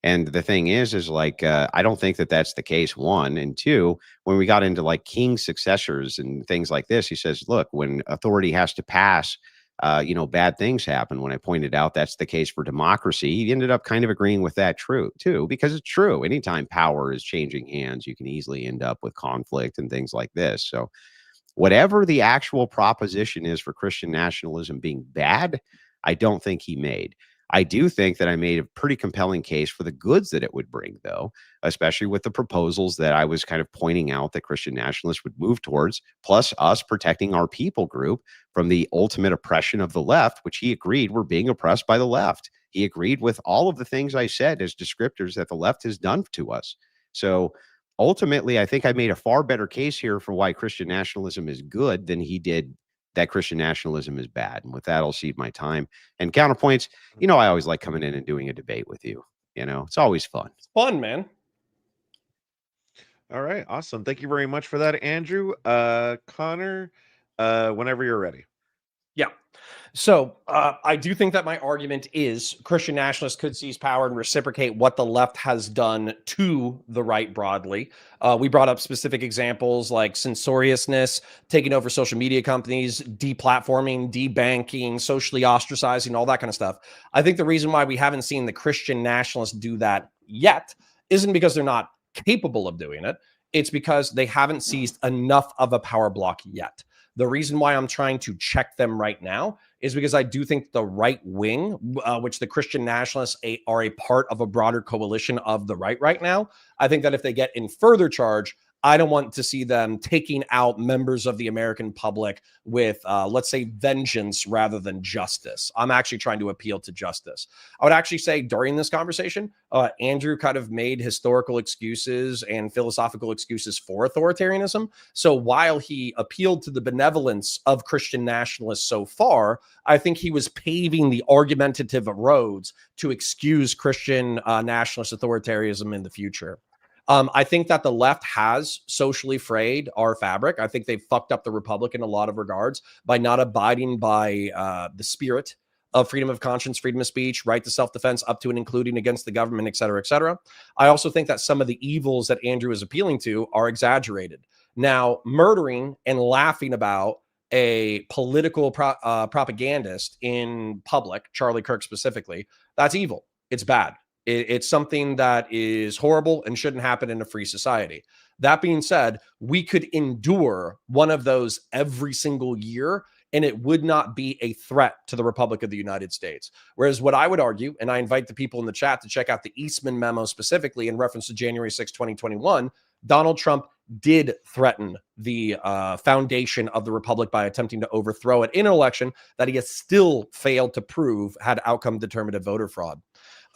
And the thing is like, I don't think that that's the case, one. And two, when we got into like king successors and things like this, he says, look, when authority has to pass, bad things happen. When I pointed out that's the case for democracy, he ended up kind of agreeing with that too, because it's true. Anytime power is changing hands, you can easily end up with conflict and things like this. So whatever the actual proposition is for Christian nationalism being bad, I don't think he made. I do think that I made a pretty compelling case for the goods that it would bring, though, especially with the proposals that I was kind of pointing out that Christian nationalists would move towards, plus us protecting our people group from the ultimate oppression of the left, which he agreed were being oppressed by the left. He agreed with all of the things I said as descriptors that the left has done to us. So ultimately, I think I made a far better case here for why Christian nationalism is good than he did that Christian nationalism is bad. And with that, I'll cede my time. And counterpoints, I always like coming in and doing a debate with you. It's always fun. It's fun, man. All right, awesome. Thank you very much for that, Andrew. Connor, whenever you're ready. Yeah. So I do think that my argument is Christian nationalists could seize power and reciprocate what the left has done to the right broadly. We brought up specific examples like censoriousness, taking over social media companies, deplatforming, debanking, socially ostracizing, all that kind of stuff. I think the reason why we haven't seen the Christian nationalists do that yet isn't because they're not capable of doing it. It's because they haven't seized enough of a power block yet. The reason why I'm trying to check them right now is because I do think the right wing, which the Christian nationalists are a part of a broader coalition of the right now, I think that if they get in further charge, I don't want to see them taking out members of the American public with, let's say, vengeance rather than justice. I'm actually trying to appeal to justice. I would actually say during this conversation, Andrew kind of made historical excuses and philosophical excuses for authoritarianism. So while he appealed to the benevolence of Christian nationalists so far, I think he was paving the argumentative roads to excuse Christian nationalist authoritarianism in the future. I think that the left has socially frayed our fabric. I think they've fucked up the republic in a lot of regards by not abiding by the spirit of freedom of conscience, freedom of speech, right to self-defense, up to and including against the government, et cetera, et cetera. I also think that some of the evils that Andrew is appealing to are exaggerated. Now, murdering and laughing about a political propagandist in public, Charlie Kirk specifically, that's evil. It's bad. It's something that is horrible and shouldn't happen in a free society. That being said, we could endure one of those every single year, and it would not be a threat to the Republic of the United States. Whereas what I would argue, and I invite the people in the chat to check out the Eastman memo specifically in reference to January 6, 2021, Donald Trump did threaten the foundation of the Republic by attempting to overthrow it in an election that he has still failed to prove had outcome determinative voter fraud.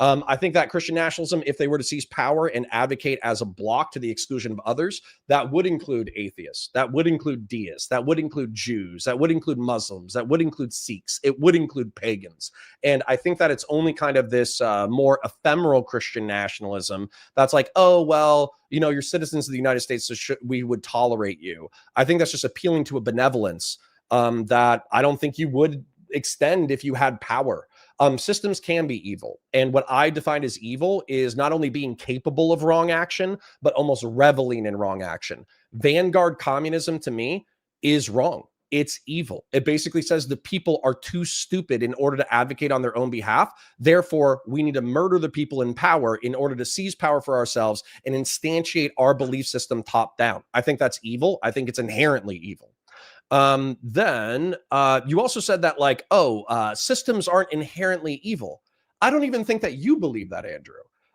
I think that Christian nationalism, if they were to seize power and advocate as a block to the exclusion of others, that would include atheists, that would include deists, that would include Jews, that would include Muslims, that would include Sikhs, it would include pagans. And I think that it's only kind of this more ephemeral Christian nationalism that's like, oh, well, you know, you're citizens of the United States, so we would tolerate you. I think that's just appealing to a benevolence that I don't think you would extend if you had power. Systems can be evil. And what I define as evil is not only being capable of wrong action, but almost reveling in wrong action. Vanguard communism to me is wrong. It's evil. It basically says the people are too stupid in order to advocate on their own behalf. Therefore, we need to murder the people in power in order to seize power for ourselves and instantiate our belief system top down. I think that's evil. I think it's inherently evil. Then you also said that like, systems aren't inherently evil. I don't even think that you believe that, Andrew.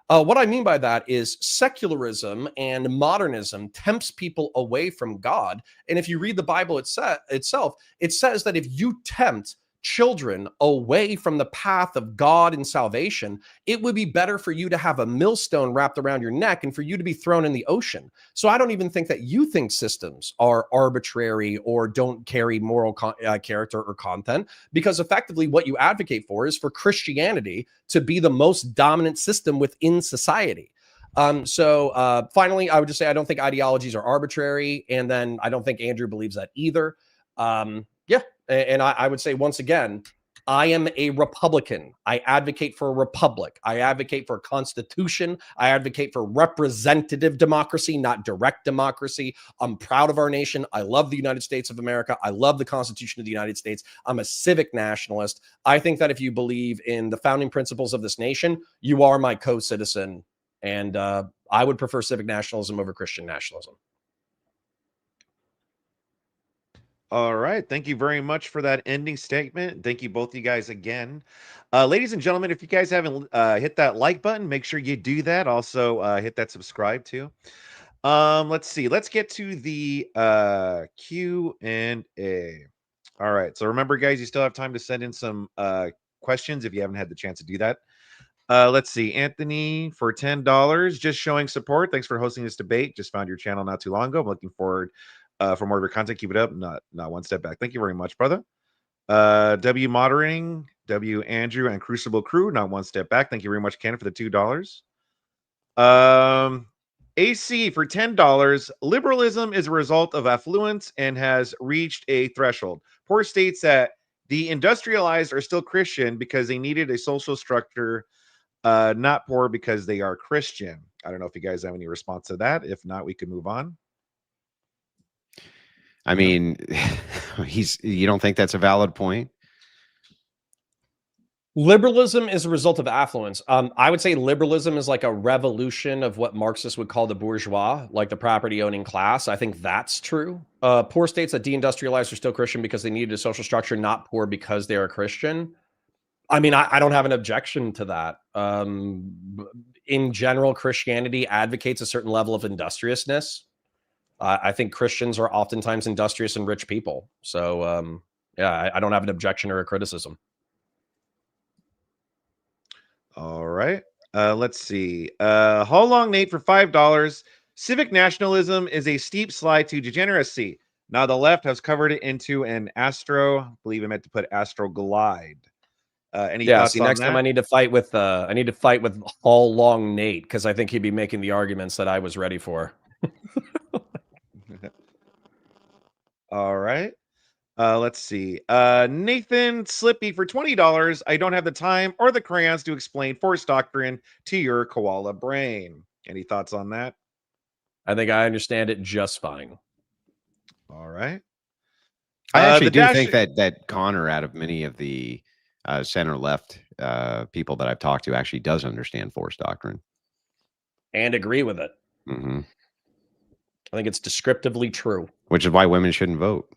What I mean by that is secularism and modernism tempts people away from God. And if you read the Bible itself, it says that if you tempt children away from the path of God and salvation, it would be better for you to have a millstone wrapped around your neck and for you to be thrown in the ocean. So I don't even think that you think systems are arbitrary or don't carry moral character or content, because effectively what you advocate for is for Christianity to be the most dominant system within society. Finally, I would just say I don't think ideologies are arbitrary, and then I don't think Andrew believes that either. And I would say once again, I am a Republican. I advocate for a republic. I advocate for a constitution. I advocate for representative democracy, not direct democracy. I'm proud of our nation. I love the United States of America. I love the Constitution of the United States. I'm a civic nationalist. I think that if you believe in the founding principles of this nation, you are my co-citizen. And I would prefer civic nationalism over Christian nationalism. All right. Thank you very much for that ending statement. Thank you both of you guys again. Ladies and gentlemen, if you guys haven't hit that like button, make sure you do that. Also hit that subscribe too. Let's see. Let's get to the Q&A. All right. So remember, guys, you still have time to send in some questions if you haven't had the chance to do that. Let's see. Anthony for $10, just showing support. Thanks for hosting this debate. Just found your channel not too long ago. I'm looking forward for more of your content. Keep it up. Not one step back. Thank you very much, brother. W Moderating, W Andrew, and Crucible Crew, not one step back. Thank you very much, Ken, for the $2. AC for $10. Liberalism is a result of affluence and has reached a threshold. Poor states that the industrialized are still Christian because they needed a social structure, not poor because they are Christian. I don't know if you guys have any response to that. If not, we could move on. I mean, you don't think that's a valid point? Liberalism is a result of affluence. I would say liberalism is like a revolution of what Marxists would call the bourgeois, like the property owning class. I think that's true. Poor states that deindustrialized are still Christian because they needed a social structure, not poor because they are Christian. I mean, I don't have an objection to that. In general, Christianity advocates a certain level of industriousness. I think Christians are oftentimes industrious and rich people. So, yeah, I don't have an objection or a criticism. All right. Let's see. How long, Nate, for $5? Civic nationalism is a steep slide to degeneracy. Now the left has covered it into an astro. I believe I meant to put astro glide. Any Yeah, thoughts see, on next that? time I need to fight with All Long Nate, because I think he'd be making the arguments that I was ready for. All right. Let's see. Nathan Slippy for $20. I don't have the time or the crayons to explain force doctrine to your koala brain. Any thoughts on that? I think I understand it just fine. All right. I actually the do dash- think that Connor, out of many of the center left people that I've talked to, actually does understand force doctrine. And agree with it. Hmm. I think it's descriptively true. Which is why women shouldn't vote,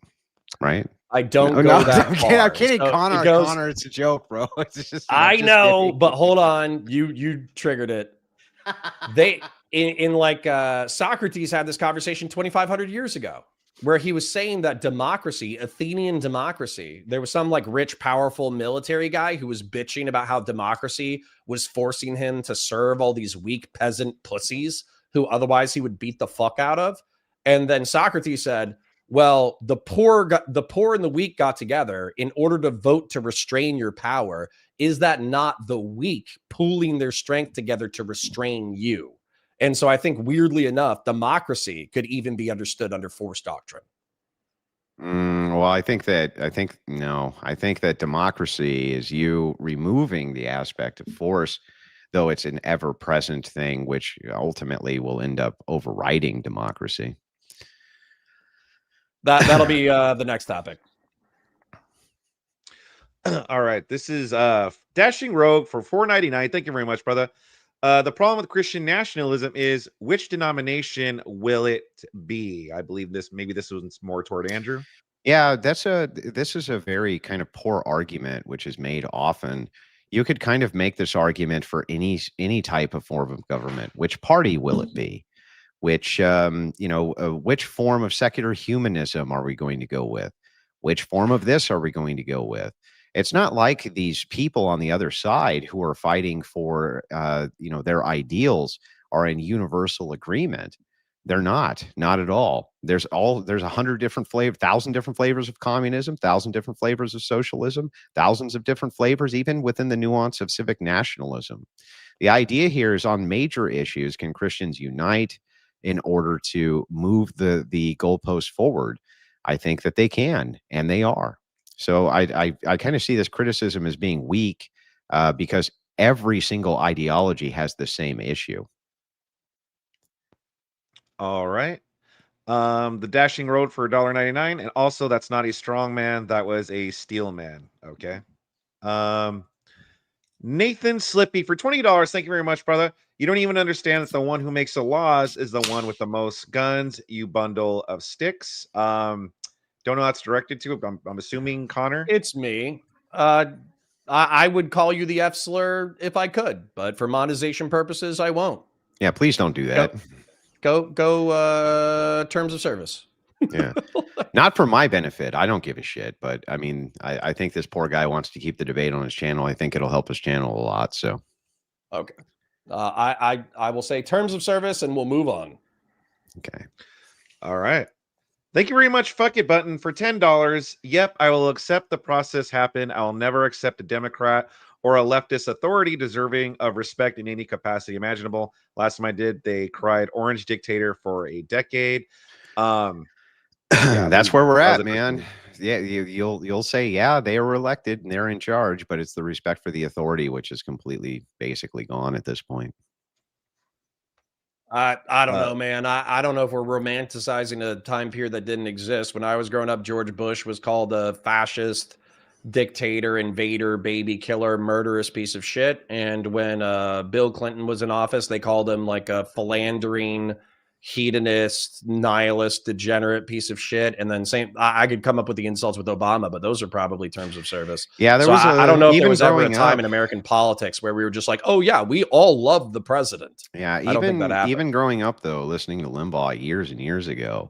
right? I don't go No, that I'm far. kidding, I'm kidding. So Connor, it goes, Connor, it's a joke, bro. It's just, I I'm just know, kidding. but hold on. You triggered it. They in like Socrates had this conversation 2,500 years ago, where he was saying that democracy, Athenian democracy, there was some like rich, powerful military guy who was bitching about how democracy was forcing him to serve all these weak peasant pussies who otherwise he would beat the fuck out of. And then Socrates said, well, the poor and the weak got together in order to vote to restrain your power. Is that not the weak pooling their strength together to restrain you? And so I think, weirdly enough, democracy could even be understood under force doctrine. Well, I think that democracy is you removing the aspect of force, though it's an ever-present thing, which ultimately will end up overriding democracy. That'll be the next topic. All right. This is Dashing Rogue for $4.99. Thank you very much, brother. The problem with Christian nationalism is which denomination will it be? I believe this was more toward Andrew. Yeah, this is a very kind of poor argument, which is made often. You could kind of make this argument for any type of form of government. Which party will it be? Which which form of secular humanism are we going to go with? Which form of this are we going to go with? It's not like these people on the other side who are fighting for their ideals are in universal agreement. They're not at all. There's 100 different flavors, 1,000 different flavors of communism, 1,000 different flavors of socialism, thousands of different flavors, even within the nuance of civic nationalism. The idea here is on major issues, can Christians unite in order to move the goalpost forward? I think that they can, and they are. So I kind of see this criticism as being weak because every single ideology has the same issue. All right. The Dashing Road for $1.99, and also that's not a strong man, that was a steel man. Okay. Nathan Slippy for $20. Thank you very much, brother. You don't even understand that the one who makes the laws is the one with the most guns, you bundle of sticks. Don't know how it's directed to. I'm assuming Connor. It's me. I would call you the F slur if I could, but for monetization purposes, I won't. Yeah, please don't do that. Go terms of service. Yeah. Not for my benefit. I don't give a shit. But I mean, I think this poor guy wants to keep the debate on his channel. I think it'll help his channel a lot. So okay. I will say terms of service and we'll move on. Okay. All right. Thank you very much, Fuck It Button, for $10. Yep, I will accept the process happen. I will never accept a Democrat or a leftist authority deserving of respect in any capacity imaginable. Last time I did, they cried orange dictator for a decade. Yeah, that's where we're at, man. Yeah, you'll say, yeah, they were elected and they're in charge, but it's the respect for the authority which is completely basically gone at this point. I don't know, man. I don't know if we're romanticizing a time period that didn't exist. When I was growing up, George Bush was called a fascist, dictator, invader, baby killer, murderous piece of shit. And when Bill Clinton was in office, they called him like a philandering, hedonist, nihilist, degenerate piece of shit. And then I could come up with the insults with Obama, but those are probably terms of service. Yeah, there So was I don't know if there even was ever a growing time up. in American politics where we were just like, oh yeah, we all love the president. Yeah, I don't think that happened. even growing up though, listening to Limbaugh years and years ago,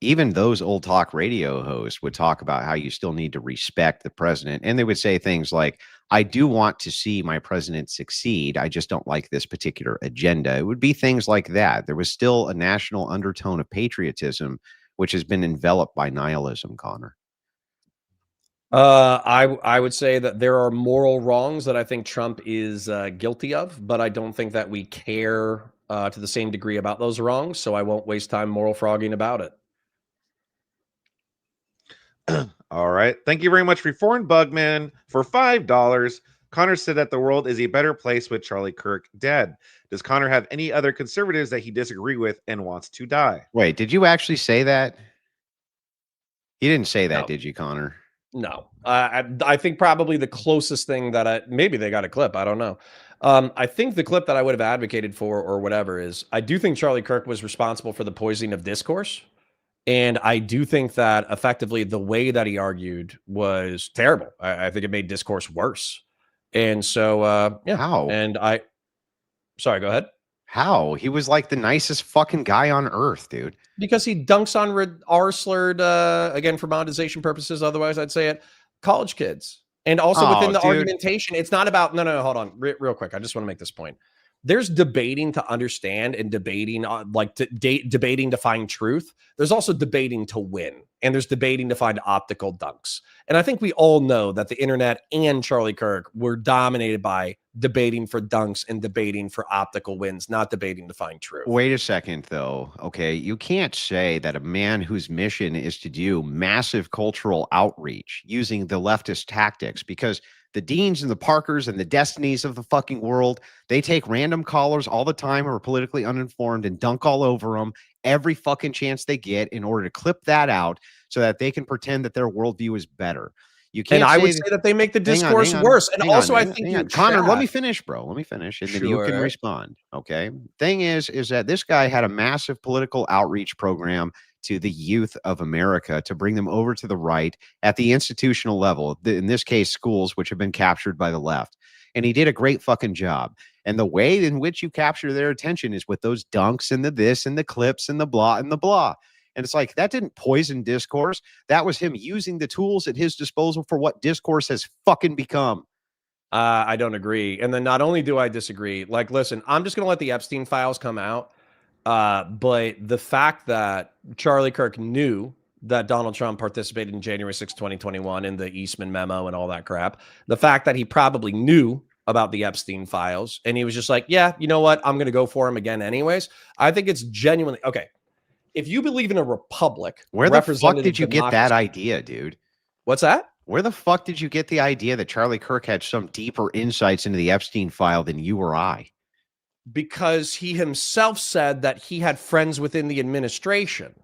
even those old talk radio hosts would talk about how you still need to respect the president, and they would say things like, "I do want to see my president succeed. I just don't like this particular agenda." It would be things like that. There was still a national undertone of patriotism, which has been enveloped by nihilism, Connor. I would say that there are moral wrongs that I think Trump is guilty of, but I don't think that we care to the same degree about those wrongs. So I won't waste time moral frogging about it. All right. Thank you very much for Foreign Bugman for $5. Connor said that the world is a better place with Charlie Kirk dead. Does Connor have any other conservatives that he disagree with and wants to die? Wait, did you actually say that? You didn't say that, No. did you, Connor? No, I think probably the closest thing that maybe they got a clip. I don't know. I think the clip that I would have advocated for or whatever is I do think Charlie Kirk was responsible for the poisoning of discourse. And I do think that effectively the way that he argued was terrible. I think it made discourse worse. And so, yeah. How? And sorry, go ahead. How? He was like the nicest fucking guy on earth, dude. Because he dunks on R-slurred, again, for monetization purposes, otherwise I'd say it, college kids. And also within the argumentation, it's not about, no, hold on, real quick. I just want to make this point. There's debating to understand and debating, debating to find truth. There's also debating to win. And there's debating to find optical dunks. And I think we all know that the internet and Charlie Kirk were dominated by debating for dunks and debating for optical wins, not debating to find truth. Wait a second, though. Okay, you can't say that a man whose mission is to do massive cultural outreach using the leftist tactics, because the Deans and the Parkers and the Destinies of the fucking world, they take random callers all the time who are politically uninformed and dunk all over them every fucking chance they get in order to clip that out so that they can pretend that their worldview is better. You can't. And I would say that they make the discourse worse. And also, I think Connor, let me finish, bro. Let me finish, and then you can respond. Okay. Thing is that this guy had a massive political outreach program to the youth of America to bring them over to the right at the institutional level. In this case, schools, which have been captured by the left. And he did a great fucking job. And the way in which you capture their attention is with those dunks and the this and the clips and the blah and the blah. And it's like, that didn't poison discourse. That was him using the tools at his disposal for what discourse has fucking become. I don't agree. And then not only do I disagree, like, listen, I'm just going to let the Epstein files come out. But the fact that Charlie Kirk knew that Donald Trump participated in January 6, 2021 in the Eastman memo and all that crap, the fact that he probably knew about the Epstein files and he was just like, yeah, you know what? I'm going to go for him again anyways. I think it's genuinely okay. If you believe in a republic, where the fuck did you get that idea, dude? What's that? Where the fuck did you get the idea that Charlie Kirk had some deeper insights into the Epstein file than you or I? Because he himself said that he had friends within the administration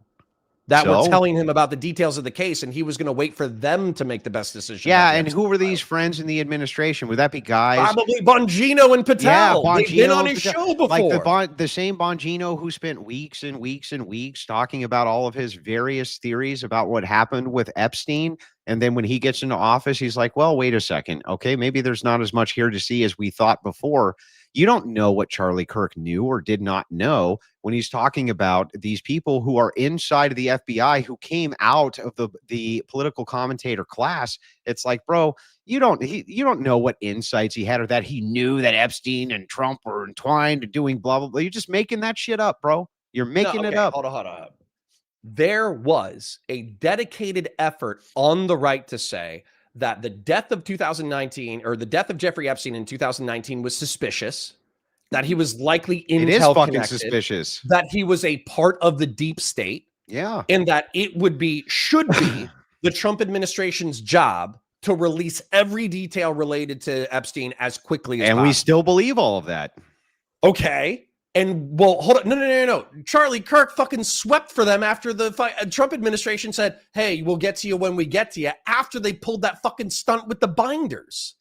that were telling him about the details of the case, and he was going to wait for them to make the best decision. Yeah, and who were these friends in the administration? Would that be guys? Probably Bongino and Patel. Yeah, Bongino. They've been on his show before. Like the same Bongino who spent weeks and weeks and weeks talking about all of his various theories about what happened with Epstein. And then when he gets into office, he's like, well, wait a second. Okay, maybe there's not as much here to see as we thought before. You don't know what Charlie Kirk knew or did not know when he's talking about these people who are inside of the FBI who came out of the political commentator class. It's like, bro, you don't know what insights he had or that he knew that Epstein and Trump were entwined and doing blah, blah, blah. You're just making that shit up, bro. You're making it up. Hold on. There was a dedicated effort on the right to say that the death of 2019 or the death of Jeffrey Epstein in 2019 was suspicious, that he was likely intel it is fucking connected, suspicious, that he was a part of the deep state, yeah, and that it should be the Trump administration's job to release every detail related to Epstein as quickly as possible. And we still believe all of that. Okay. And well, hold on. No. Charlie Kirk fucking swept for them after the Trump administration said, hey, we'll get to you when we get to you, after they pulled that fucking stunt with the binders.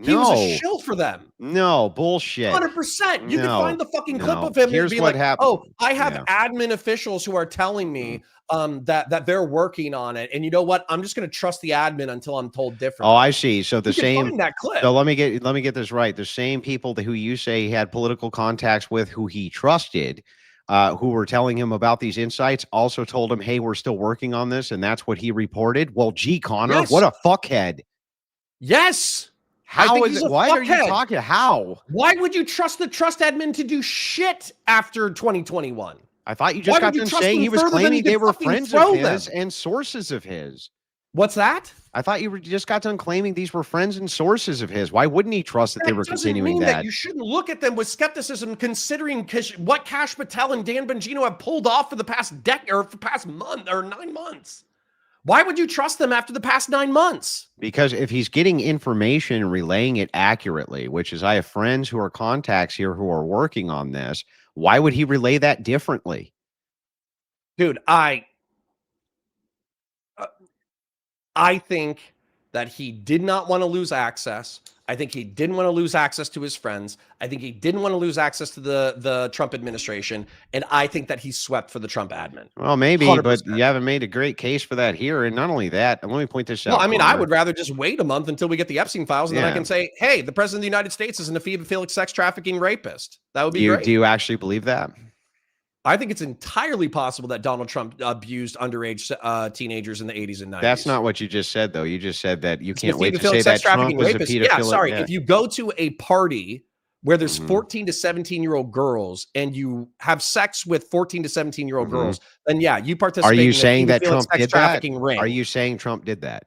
He was a No. shill for them. No, bullshit. 100%. You can No, find the fucking clip no. of him Here's being what like, happened. "Oh, I have Yeah. admin officials who are telling me that they're working on it, and you know what? I'm just going to trust the admin until I'm told differently." Oh, I see. So the You can same. find that clip. So let me get this right. The same people who you say he had political contacts with, who he trusted, who were telling him about these insights, also told him, "Hey, we're still working on this," and that's what he reported. Well, gee, Connor, Yes. what a fuckhead! Yes. I How think is he's it? a Why are you fuckhead. talking? How? Why would you trust the trust admin to do shit after 2021? I thought you just Why got would you done trust saying them he was further than claiming you could they were fucking friends of throw his them? and sources of his. What's that? I thought you just got done claiming these were friends and sources of his. Why wouldn't he trust that they were doesn't continuing mean that? you shouldn't look at them with skepticism, considering what Kash Patel and Dan Bongino have pulled off for the past decade or for the past month or 9 months. Why would you trust them after the past 9 months? Because if he's getting information and relaying it accurately, which is, I have friends who are contacts here who are working on this, why would he relay that differently? Dude, I think that he did not want to lose access. I think he didn't want to lose access to his friends. I think he didn't want to lose access to the Trump administration. And I think that he swept for the Trump admin. Well, maybe, 100%. but you haven't made a great case for that here. And not only that, and let me point this out. Well, I mean, I Connor. would rather just wait a month until we get the Epstein files, and then I Yeah. can say, hey, the president of the United States is an ephebophilic sex trafficking rapist. That would be great. Do you actually believe that? I think it's entirely possible that Donald Trump abused underage teenagers in the 80s and 90s. That's not what you just said, though. You just said that you It's can't an wait to ephebophilic say sex that Trump trafficking was a rapist. pedophile. Yeah, sorry. If you go to a party where there's Mhm. 14 to 17-year-old girls and you have sex with 14 to 17-year-old girls, then yeah, you Are participate you in saying a that pedophilic Trump sex did that? trafficking ring. Are you saying Trump did that?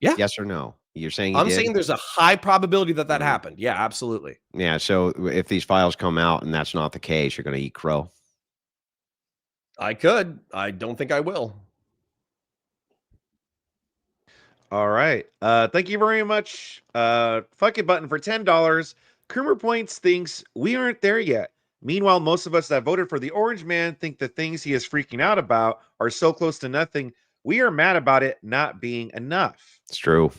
Yeah. Yes or no? You're saying he I'm did? saying there's a high probability that Mhm. happened. Yeah, absolutely. Yeah. So if these files come out and that's not the case, you're going to eat crow. I could. I don't think I will. All right. Thank you very much. Fuck it button for $10. Crumer Points thinks we aren't there yet. Meanwhile, most of us that voted for the Orange Man think the things he is freaking out about are so close to nothing. We are mad about it not being enough. It's true.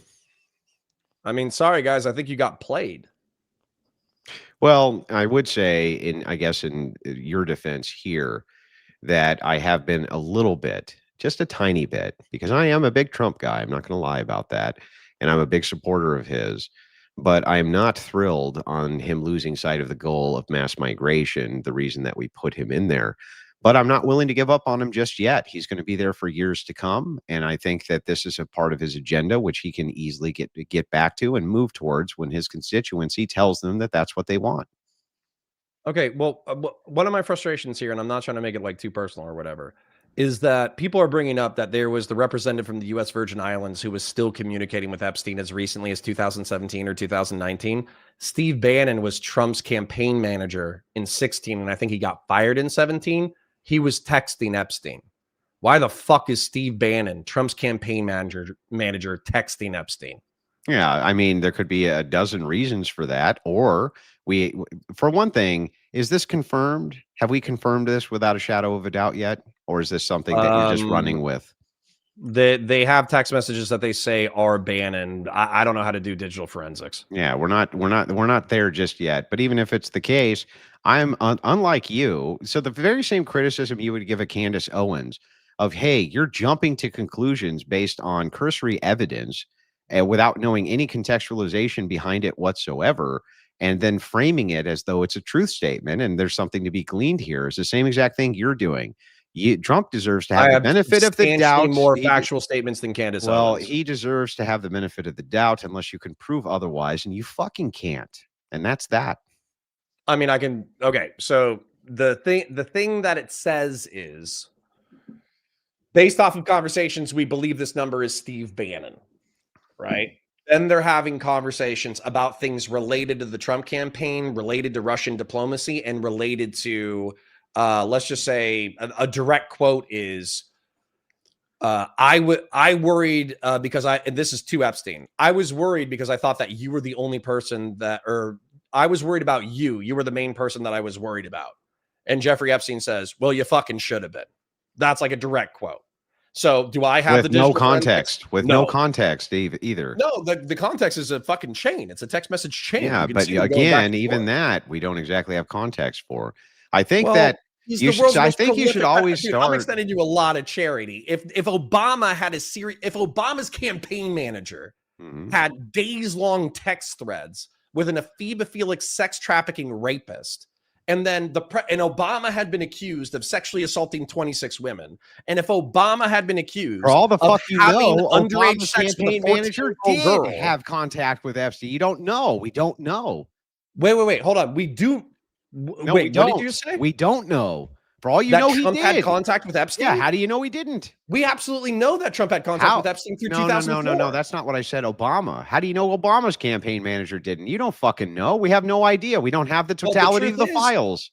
I mean, sorry guys, I think you got played. Well, I would say, I guess in your defense here, that I have been a little bit, just a tiny bit, because I am a big Trump guy. I'm not going to lie about that. And I'm a big supporter of his. But I am not thrilled on him losing sight of the goal of mass migration, the reason that we put him in there. But I'm not willing to give up on him just yet. He's going to be there for years to come. And I think that this is a part of his agenda, which he can easily get back to and move towards when his constituency tells them that that's what they want. Okay, well, one of my frustrations here, and I'm not trying to make it like too personal or whatever, is that people are bringing up that there was the representative from the U.S. Virgin Islands who was still communicating with Epstein as recently as 2017 or 2019. Steve Bannon was Trump's campaign manager in 16, and I think he got fired in 17. He was texting Epstein. Why the fuck is Steve Bannon, Trump's campaign manager, texting Epstein? Yeah, I mean, there could be a dozen reasons for that. Or for one thing, is this confirmed? Have we confirmed this without a shadow of a doubt yet? Or is this something that you're just running with? They have text messages that they say are Bannon. I don't know how to do digital forensics. Yeah, we're not there just yet. But even if it's the case, I'm unlike you. So the very same criticism you would give a Candace Owens of, hey, you're jumping to conclusions based on cursory evidence and without knowing any contextualization behind it whatsoever, and then framing it as though it's a truth statement and there's something to be gleaned here, is the same exact thing you're doing. Trump deserves to have the benefit of the doubt. More factual statements than Candace Owens. He deserves to have the benefit of the doubt unless you can prove otherwise, and you fucking can't. And that's that. I mean, I can. Okay, so the thing that it says is, based off of conversations, we believe this number is Steve Bannon, right? Then they're having conversations about things related to the Trump campaign, related to Russian diplomacy, and related to, let's just say, a direct quote is, I worried because and this is to Epstein. I was worried because I thought that you were the only person I was worried about you. You were the main person that I was worried about. And Jeffrey Epstein says, well, you fucking should have been. That's like a direct quote. So do I have With the no digital forensics? context. With no context either. No, the context is a fucking chain. It's a text message chain. Yeah, You can but see them going back again, and even forth. that we don't exactly have context for. I think Well, that he's you the should. world's I most think you should prolific- always Dude, I'm start. extending you a lot of charity. If Obama had a series, if Obama's campaign manager Mhm. had days-long text threads with an ephebophilic sex trafficking rapist, and then and Obama had been accused of sexually assaulting 26 women, and if Obama had been accused For all the of fuck you having know, underage Obama's sex with a campaign manager 14-year-old did girl, have contact with Epstein. You don't know. We don't know. wait, hold on. We do. No, Wait, we what don't. did you say? We don't know. For all you That know, he Trump had did. contact with Epstein? Yeah. How do you know he didn't? We absolutely know that Trump had contact How? with Epstein through No. 2004. That's not what I said. Obama. How do you know Obama's campaign manager didn't? You don't fucking know. We have no idea. We don't have the Well, the totality of truth the is- files.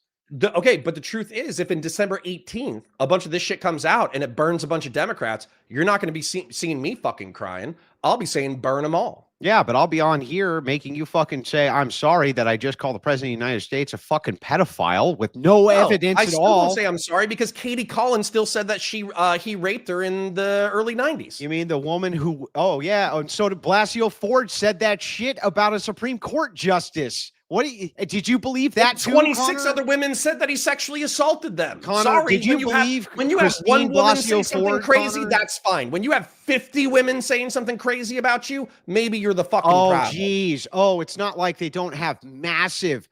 Okay, but the truth is, if in December 18th, a bunch of this shit comes out and it burns a bunch of Democrats, you're not going to be seeing me fucking crying. I'll be saying burn them all. Yeah, but I'll be on here making you fucking say, I'm sorry that I just called the president of the United States a fucking pedophile with no evidence I at still all. won't say I'm sorry because Katie Collins still said that he raped her in the early 90s. You mean the woman who, oh, yeah. And so did Blasio Ford said that shit about a Supreme Court justice. What did you believe that too, 26 Connor? other women said that he sexually assaulted them. Connor, Sorry, did you when believe when you have Christine one woman say Blasio something Ford, crazy, Connor? that's fine. When you have 50 women saying something crazy about you, maybe you're the fucking Oh, problem. geez. Oh, it's not like they don't have massive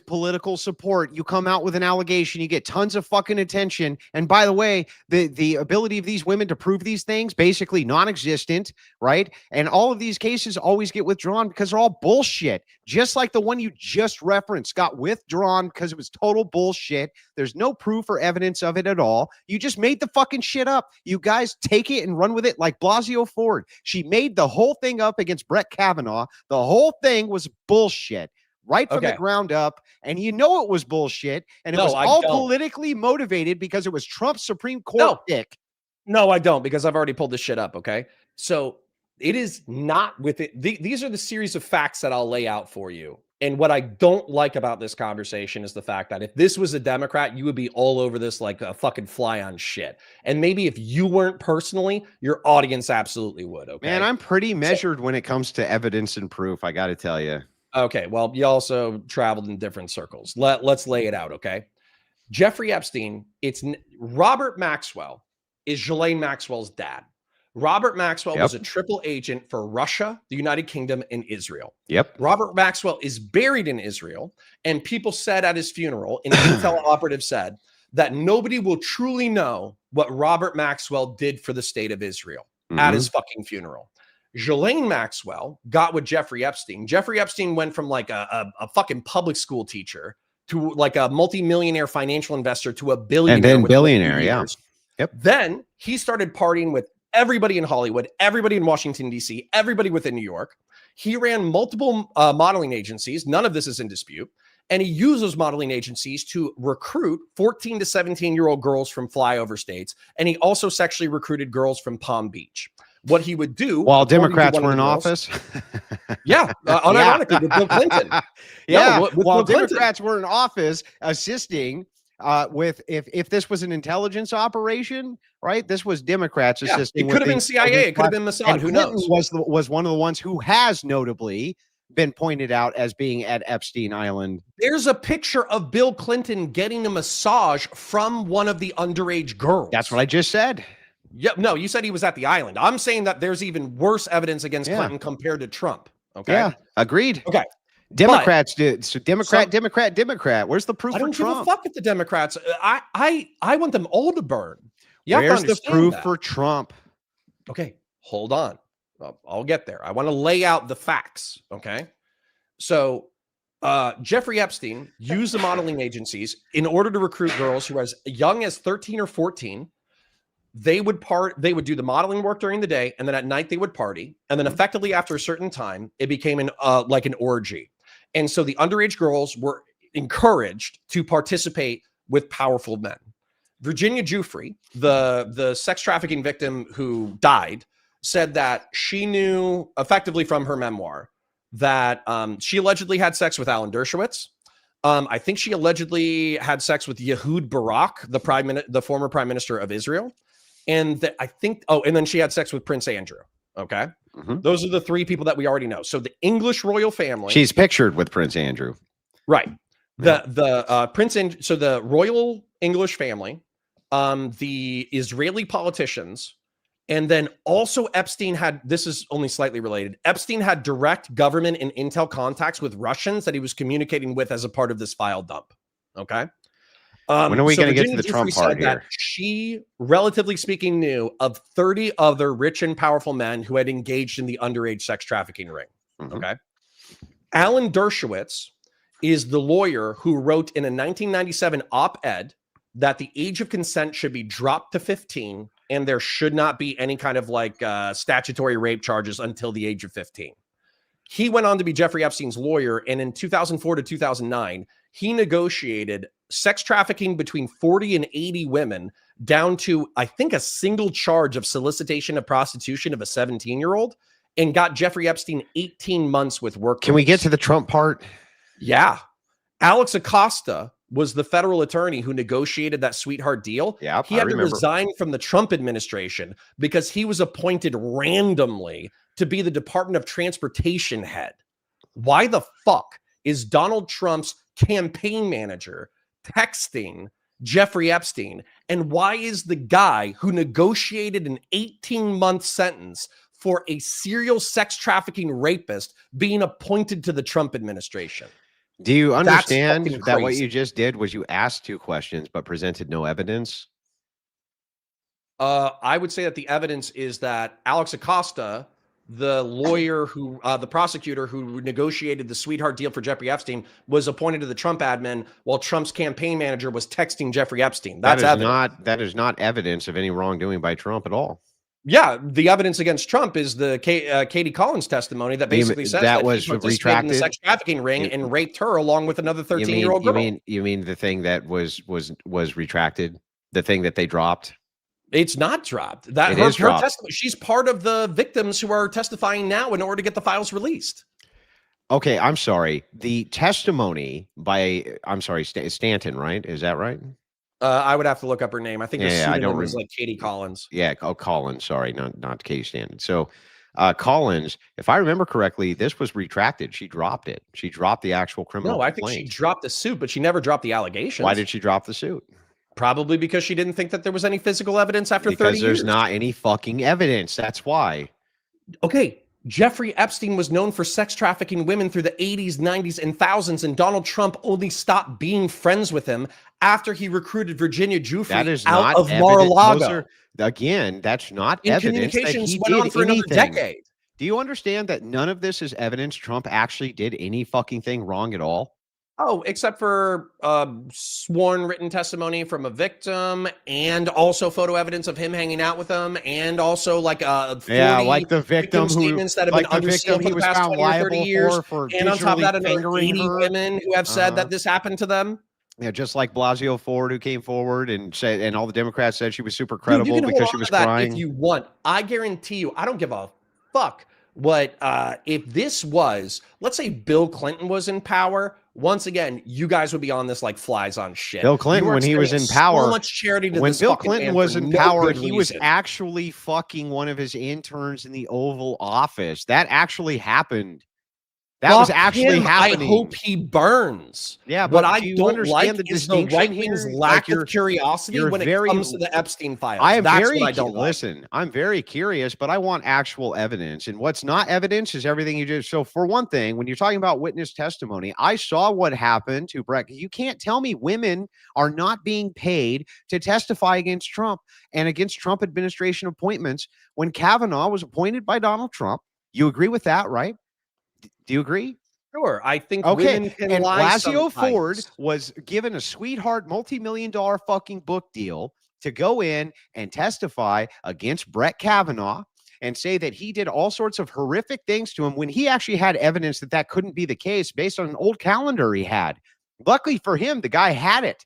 political support. You come out with an allegation, you get tons of fucking attention. And by the way, the ability of these women to prove these things, basically non-existent, right? And all of these cases always get withdrawn because they're all bullshit. Just like the one you just referenced got withdrawn because it was total bullshit. There's no proof or evidence of it at all. You just made the fucking shit up. You guys take it and run with it like Blasio Ford. She made the whole thing up against Brett Kavanaugh. The whole thing was bullshit right from the ground up. And you know it was bullshit. And it was all politically motivated because it was Trump's Supreme Court pick. No, I don't, because I've already pulled this shit up. Okay. So it is not with it. These are the series of facts that I'll lay out for you. And what I don't like about this conversation is the fact that if this was a Democrat, you would be all over this like a fucking fly on shit. And maybe if you weren't personally, your audience absolutely would. Okay. Man, I'm pretty measured when it comes to evidence and proof. I got to tell you. Okay. Well, you also traveled in different circles. Let's lay it out. Okay. Jeffrey Epstein, Robert Maxwell is Ghislaine Maxwell's dad. Robert Maxwell was a triple agent for Russia, the United Kingdom, and Israel. Yep. Robert Maxwell is buried in Israel, and people said at his funeral, an intel operative said, that nobody will truly know what Robert Maxwell did for the state of Israel at his fucking funeral. Ghislaine Maxwell got with Jeffrey Epstein. Jeffrey Epstein went from like a fucking public school teacher to like a multimillionaire financial investor to a billionaire. And then billionaire, yeah. Yep. Then he started partying with everybody in Hollywood, everybody in Washington, D.C., everybody within New York. He ran multiple modeling agencies. None of this is in dispute. And he used those modeling agencies to recruit 14 to 17-year-old girls from flyover states. And he also sexually recruited girls from Palm Beach. What he would do while Democrats were in office. Yeah, unironically with Bill Clinton. Yeah, while Democrats were in office assisting with if this was an intelligence operation, right? This was Democrats assisting. It could have been CIA. It could have been Mossad. Who knows? Was one of the ones who has notably been pointed out as being at Epstein Island. There's a picture of Bill Clinton getting a massage from one of the underage girls. That's what I just said. Yeah, no, you said he was at the island. I'm saying that there's even worse evidence against Clinton compared to Trump. Okay. Yeah, agreed. Okay. Democrats did. So Democrat. Where's the proof I for don't Trump? give a fuck with the Democrats. I want them all to burn. Where's the proof for Trump? Okay, hold on. I'll get there. I want to lay out the facts. Okay. So Jeffrey Epstein used the modeling agencies in order to recruit girls who were as young as 13 or 14. They would do the modeling work during the day, and then at night they would party. And then effectively after a certain time, it became like an orgy. And so the underage girls were encouraged to participate with powerful men. Virginia Giuffre, the sex trafficking victim who died, said that she knew effectively from her memoir that she allegedly had sex with Alan Dershowitz. I think she allegedly had sex with Ehud Barak, the former prime minister of Israel. And I think, and then she had sex with Prince Andrew. Okay. Mhm. Those are the three people that we already know. So the English royal family. She's pictured with Prince Andrew. Right. So the royal English family, the Israeli politicians, and then also Epstein had, this is only slightly related. Epstein had direct government and intel contacts with Russians that he was communicating with as a part of this file dump. Okay. When are we So going to get to Virginia the Trump Giuffre part said that here? she, relatively speaking, knew of 30 other rich and powerful men who had engaged in the underage sex trafficking ring. Mhm. Okay. Alan Dershowitz is the lawyer who wrote in a 1997 op-ed that the age of consent should be dropped to 15 and there should not be any kind of like statutory rape charges until the age of 15. He went on to be Jeffrey Epstein's lawyer, and in 2004 to 2009, he negotiated sex trafficking between 40 and 80 women down to, I think, a single charge of solicitation of prostitution of a 17-year-old, and got Jeffrey Epstein 18 months with work. Can we get to the Trump part? Yeah. Alex Acosta was the federal attorney who negotiated that sweetheart deal. Yeah, he had to resign from the Trump administration because he was appointed randomly to be the Department of Transportation head. Why the fuck is Donald Trump's campaign manager texting Jeffrey Epstein? And why is the guy who negotiated an 18-month sentence for a serial sex trafficking rapist being appointed to the Trump administration? Do you understand fucking that what crazy. you just did was you asked two questions but presented no evidence? I would say that the evidence is that Alex Acosta, the lawyer who, the prosecutor who negotiated the sweetheart deal for Jeffrey Epstein, was appointed to the Trump admin while Trump's campaign manager was texting Jeffrey Epstein. That's evidence. That is not evidence of any wrongdoing by Trump at all. Yeah, the evidence against Trump is the Katie Collins testimony that basically says that was he participated in the sex trafficking ring and raped her along with another 13-year-old girl. You mean the thing that was retracted, the thing that they dropped? It's not dropped. That her testimony. She's part of the victims who are testifying now in order to get the files released. Okay, I'm sorry. The testimony by Stanton, right? Is that right? I would have to look up her name. I think I don't remember. Like Katie Collins. Yeah, Collins. Sorry, not Katie Stanton. So Collins, if I remember correctly, this was retracted. She dropped it. She dropped the actual criminal complaint. I think she dropped the suit, but she never dropped the allegations. Why did she drop the suit? Probably because she didn't think that there was any physical evidence after 30 years. Because there's not any fucking evidence. That's why. Okay. Jeffrey Epstein was known for sex trafficking women through the 80s, 90s, and thousands, and Donald Trump only stopped being friends with him after he recruited Virginia Giuffre out of Mar-a-Lago. Again, that's not in evidence communications that he went did on for anything. another decade. Do you understand that none of this is evidence Trump actually did any fucking thing wrong at all? Oh, except for sworn written testimony from a victim, and also photo evidence of him hanging out with them, and also like 40 like the victim statements that have been under seal for the past 20 or 30 years, and on top of that, another 80 women who have said that this happened to them. Yeah, just like Blasio Ford, who came forward and said, and all the Democrats said she was super credible because she was crying. If you want, I guarantee you, I don't give a fuck what if this was, let's say Bill Clinton was in power. Once again, you guys would be on this like flies on shit. Bill Clinton, when he was in power, so much charity to when this Bill Clinton was in power, he was reason. actually fucking one of his interns in the Oval Office. That actually happened. That was actually happening. I hope he burns. Yeah, but but I don't like the is the right wing's lack of curiosity when it comes to the Epstein files. That's what I don't listen. I'm very curious, but I want actual evidence. And what's not evidence is everything you just. So for one thing, when you're talking about witness testimony, I saw what happened to Brett. You can't tell me women are not being paid to testify against Trump and against Trump administration appointments when Kavanaugh was appointed by Donald Trump. You agree with that, right? Do you agree? Sure. I think women can and lie Blasio sometimes. Ford was given a sweetheart multi-million-dollar fucking book deal to go in and testify against Brett Kavanaugh and say that he did all sorts of horrific things to him when he actually had evidence that that couldn't be the case based on an old calendar he had. Luckily for him, the guy had it.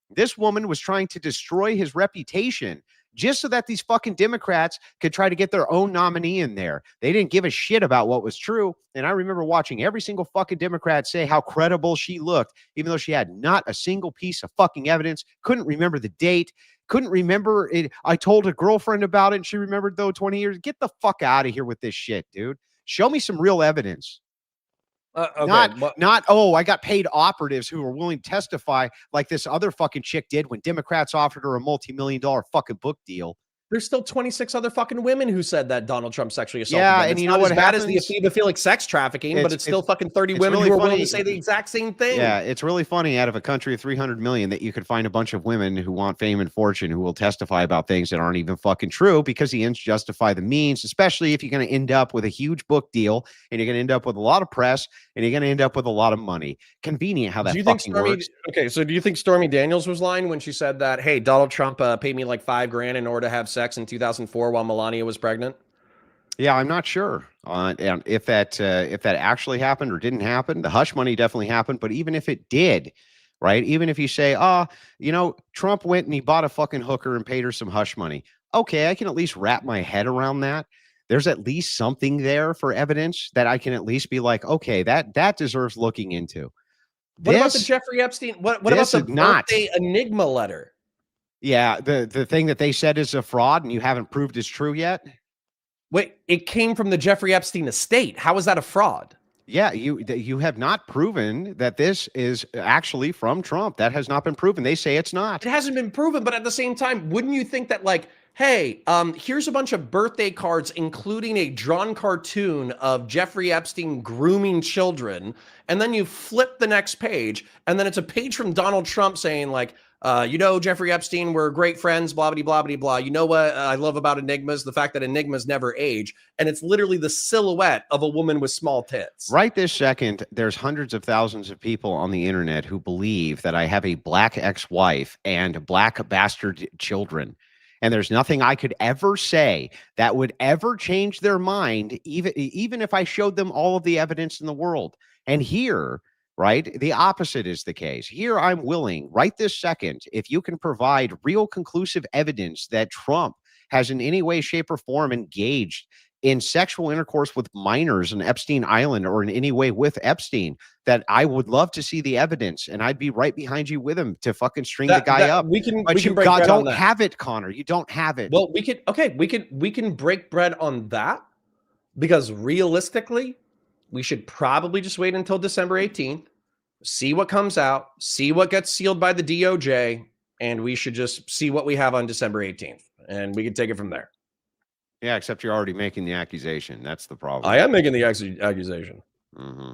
This woman was trying to destroy his reputation just so that these fucking Democrats could try to get their own nominee in there. They didn't give a shit about what was true. And I remember watching every single fucking Democrat say how credible she looked, even though she had not a single piece of fucking evidence, couldn't remember the date. couldn't remember it. I told a girlfriend about it and she remembered though 20 years. Get the fuck out of here with this shit, dude. Show me some real evidence. Okay, Not, oh, I got paid operatives who are willing to testify like this other fucking chick did when Democrats offered her a multi-million-dollar fucking book deal. there's still 26 other fucking women who said that Donald Trump sexually assaulted Yeah, them. and It's you not know as what bad as the happens? ephebophilic sex trafficking, but it's still fucking 30 it's women really who are willing funny. to say the exact same thing. Yeah, it's really funny out of a country of 300 million that you could find a bunch of women who want fame and fortune who will testify about things that aren't even fucking true because the ends justify the means, especially if you're going to end up with a huge book deal and you're going to end up with a lot of press and you're going to end up with a lot of money. Convenient how that fucking works. Okay, so do you think Stormy Daniels was lying when she said that, hey, Donald Trump paid me like $5,000 in order to have sex in 2004 while Melania was pregnant? Yeah, I'm not sure on if that actually happened or didn't happen. The hush money definitely happened, but even if it did, right? Even if you say, Trump went and he bought a fucking hooker and paid her some hush money. Okay, I can at least wrap my head around that. There's at least something there for evidence that I can at least be like, okay, that deserves looking into. What about the Jeffrey Epstein? What about the birthday enigma letter? Yeah, the thing that they said is a fraud and you haven't proved is true yet. Wait, it came from the Jeffrey Epstein estate. How is that a fraud? Yeah, you have not proven that this is actually from Trump. That has not been proven. They say it's not. It hasn't been proven, but at the same time, wouldn't you think that like, hey, here's a bunch of birthday cards, including a drawn cartoon of Jeffrey Epstein grooming children, and then you flip the next page, and then it's a page from Donald Trump saying like, Jeffrey Epstein, we're great friends, blah, blah, blah, blah, blah. You know what I love about enigmas? The fact that enigmas never age. And it's literally the silhouette of a woman with small tits. Right this second, there's hundreds of thousands of people on the internet who believe that I have a black ex-wife and black bastard children. And there's nothing I could ever say that would ever change their mind, even if I showed them all of the evidence in the world. And here, right, the opposite is the case. Here, I'm willing, right this second, if you can provide real conclusive evidence that Trump has in any way, shape, or form engaged in sexual intercourse with minors on Epstein Island or in any way with Epstein, that I would love to see the evidence and I'd be right behind you with him to fucking string the guy up. We can you break bread don't have it, Connor. You don't have it. Well, we can break bread on that because realistically, we should probably just wait until December 18th, see what comes out, see what gets sealed by the DOJ, and we should just see what we have on December 18th, and we can take it from there. Yeah, except you're already making the accusation. That's the problem. I am making the accusation. Mm-hmm.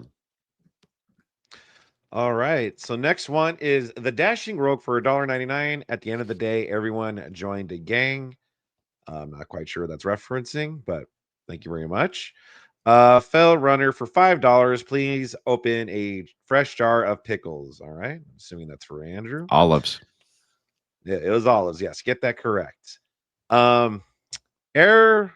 All right. So next one is the Dashing Rogue for $1.99. At the end of the day, everyone joined a gang. I'm not quite sure what that's referencing, but thank you very much. Fell Runner for $5. Please open a fresh jar of pickles. All right. I'm assuming that's for Andrew. Olives. Yeah, it was olives. Yes, get that correct. Airborne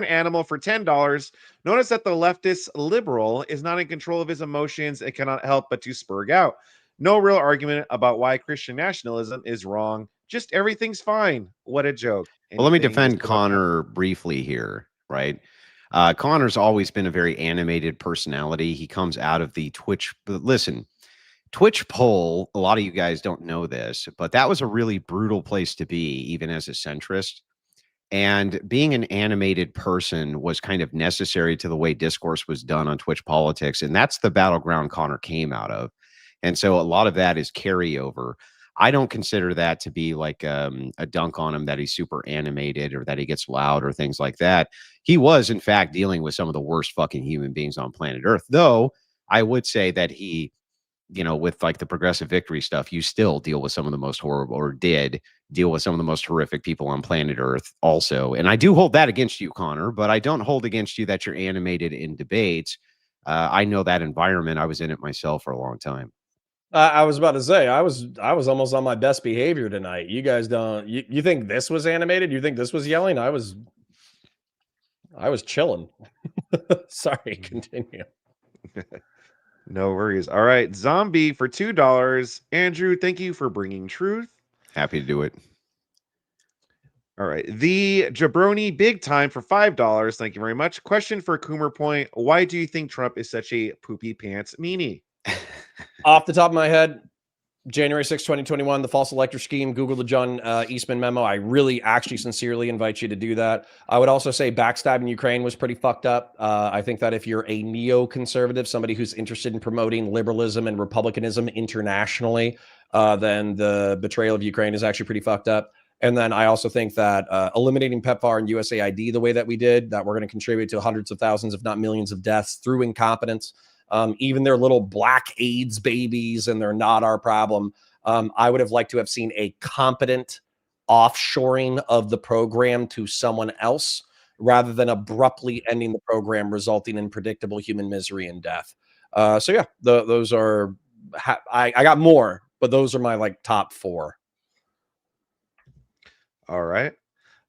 Animal for $10. Notice that the leftist liberal is not in control of his emotions and cannot help but to spurg out. No real argument about why Christian nationalism is wrong. Just everything's fine. What a joke. Well, let me defend Connor briefly here, right? Connor's always been a very animated personality. He comes out of the Twitch. Listen, Twitch poll, a lot of you guys don't know this, but that was a really brutal place to be, even as a centrist. And being an animated person was kind of necessary to the way discourse was done on Twitch politics. And that's the battleground Connor came out of. And so a lot of that is carryover. I don't consider that to be like a dunk on him that he's super animated or that he gets loud or things like that. He was, in fact, dealing with some of the worst fucking human beings on planet Earth. Though I would say that he, with like the progressive victory stuff, you still deal with some of the most horrible, or did deal with some of the most horrific people on planet Earth also. And I do hold that against you, Connor, but I don't hold against you that you're animated in debates. I know that environment. I was in it myself for a long time. I was about to say, I was almost on my best behavior tonight. You guys don't, you think this was animated? You think this was yelling? I was chilling. Sorry, continue. No worries. All right. Zombie for $2. Andrew, thank you for bringing truth. Happy to do it. All right. The Jabroni Big Time for $5. Thank you very much. Question for Coomer Point. Why do you think Trump is such a poopy pants meanie? Off the top of my head, January 6, 2021, the false elector scheme, Google the John Eastman memo. I really actually sincerely invite you to do that. I would also say backstabbing Ukraine was pretty fucked up. I think that if you're a neoconservative, somebody who's interested in promoting liberalism and republicanism internationally, then the betrayal of Ukraine is actually pretty fucked up. And then I also think that eliminating PEPFAR and USAID the way that we did, that we're going to contribute to hundreds of thousands, if not millions of deaths through incompetence. Even their little black AIDS babies, and they're not our problem. I would have liked to have seen a competent offshoring of the program to someone else rather than abruptly ending the program, resulting in predictable human misery and death. So yeah, those are, I got more, but those are my like top 4. All right.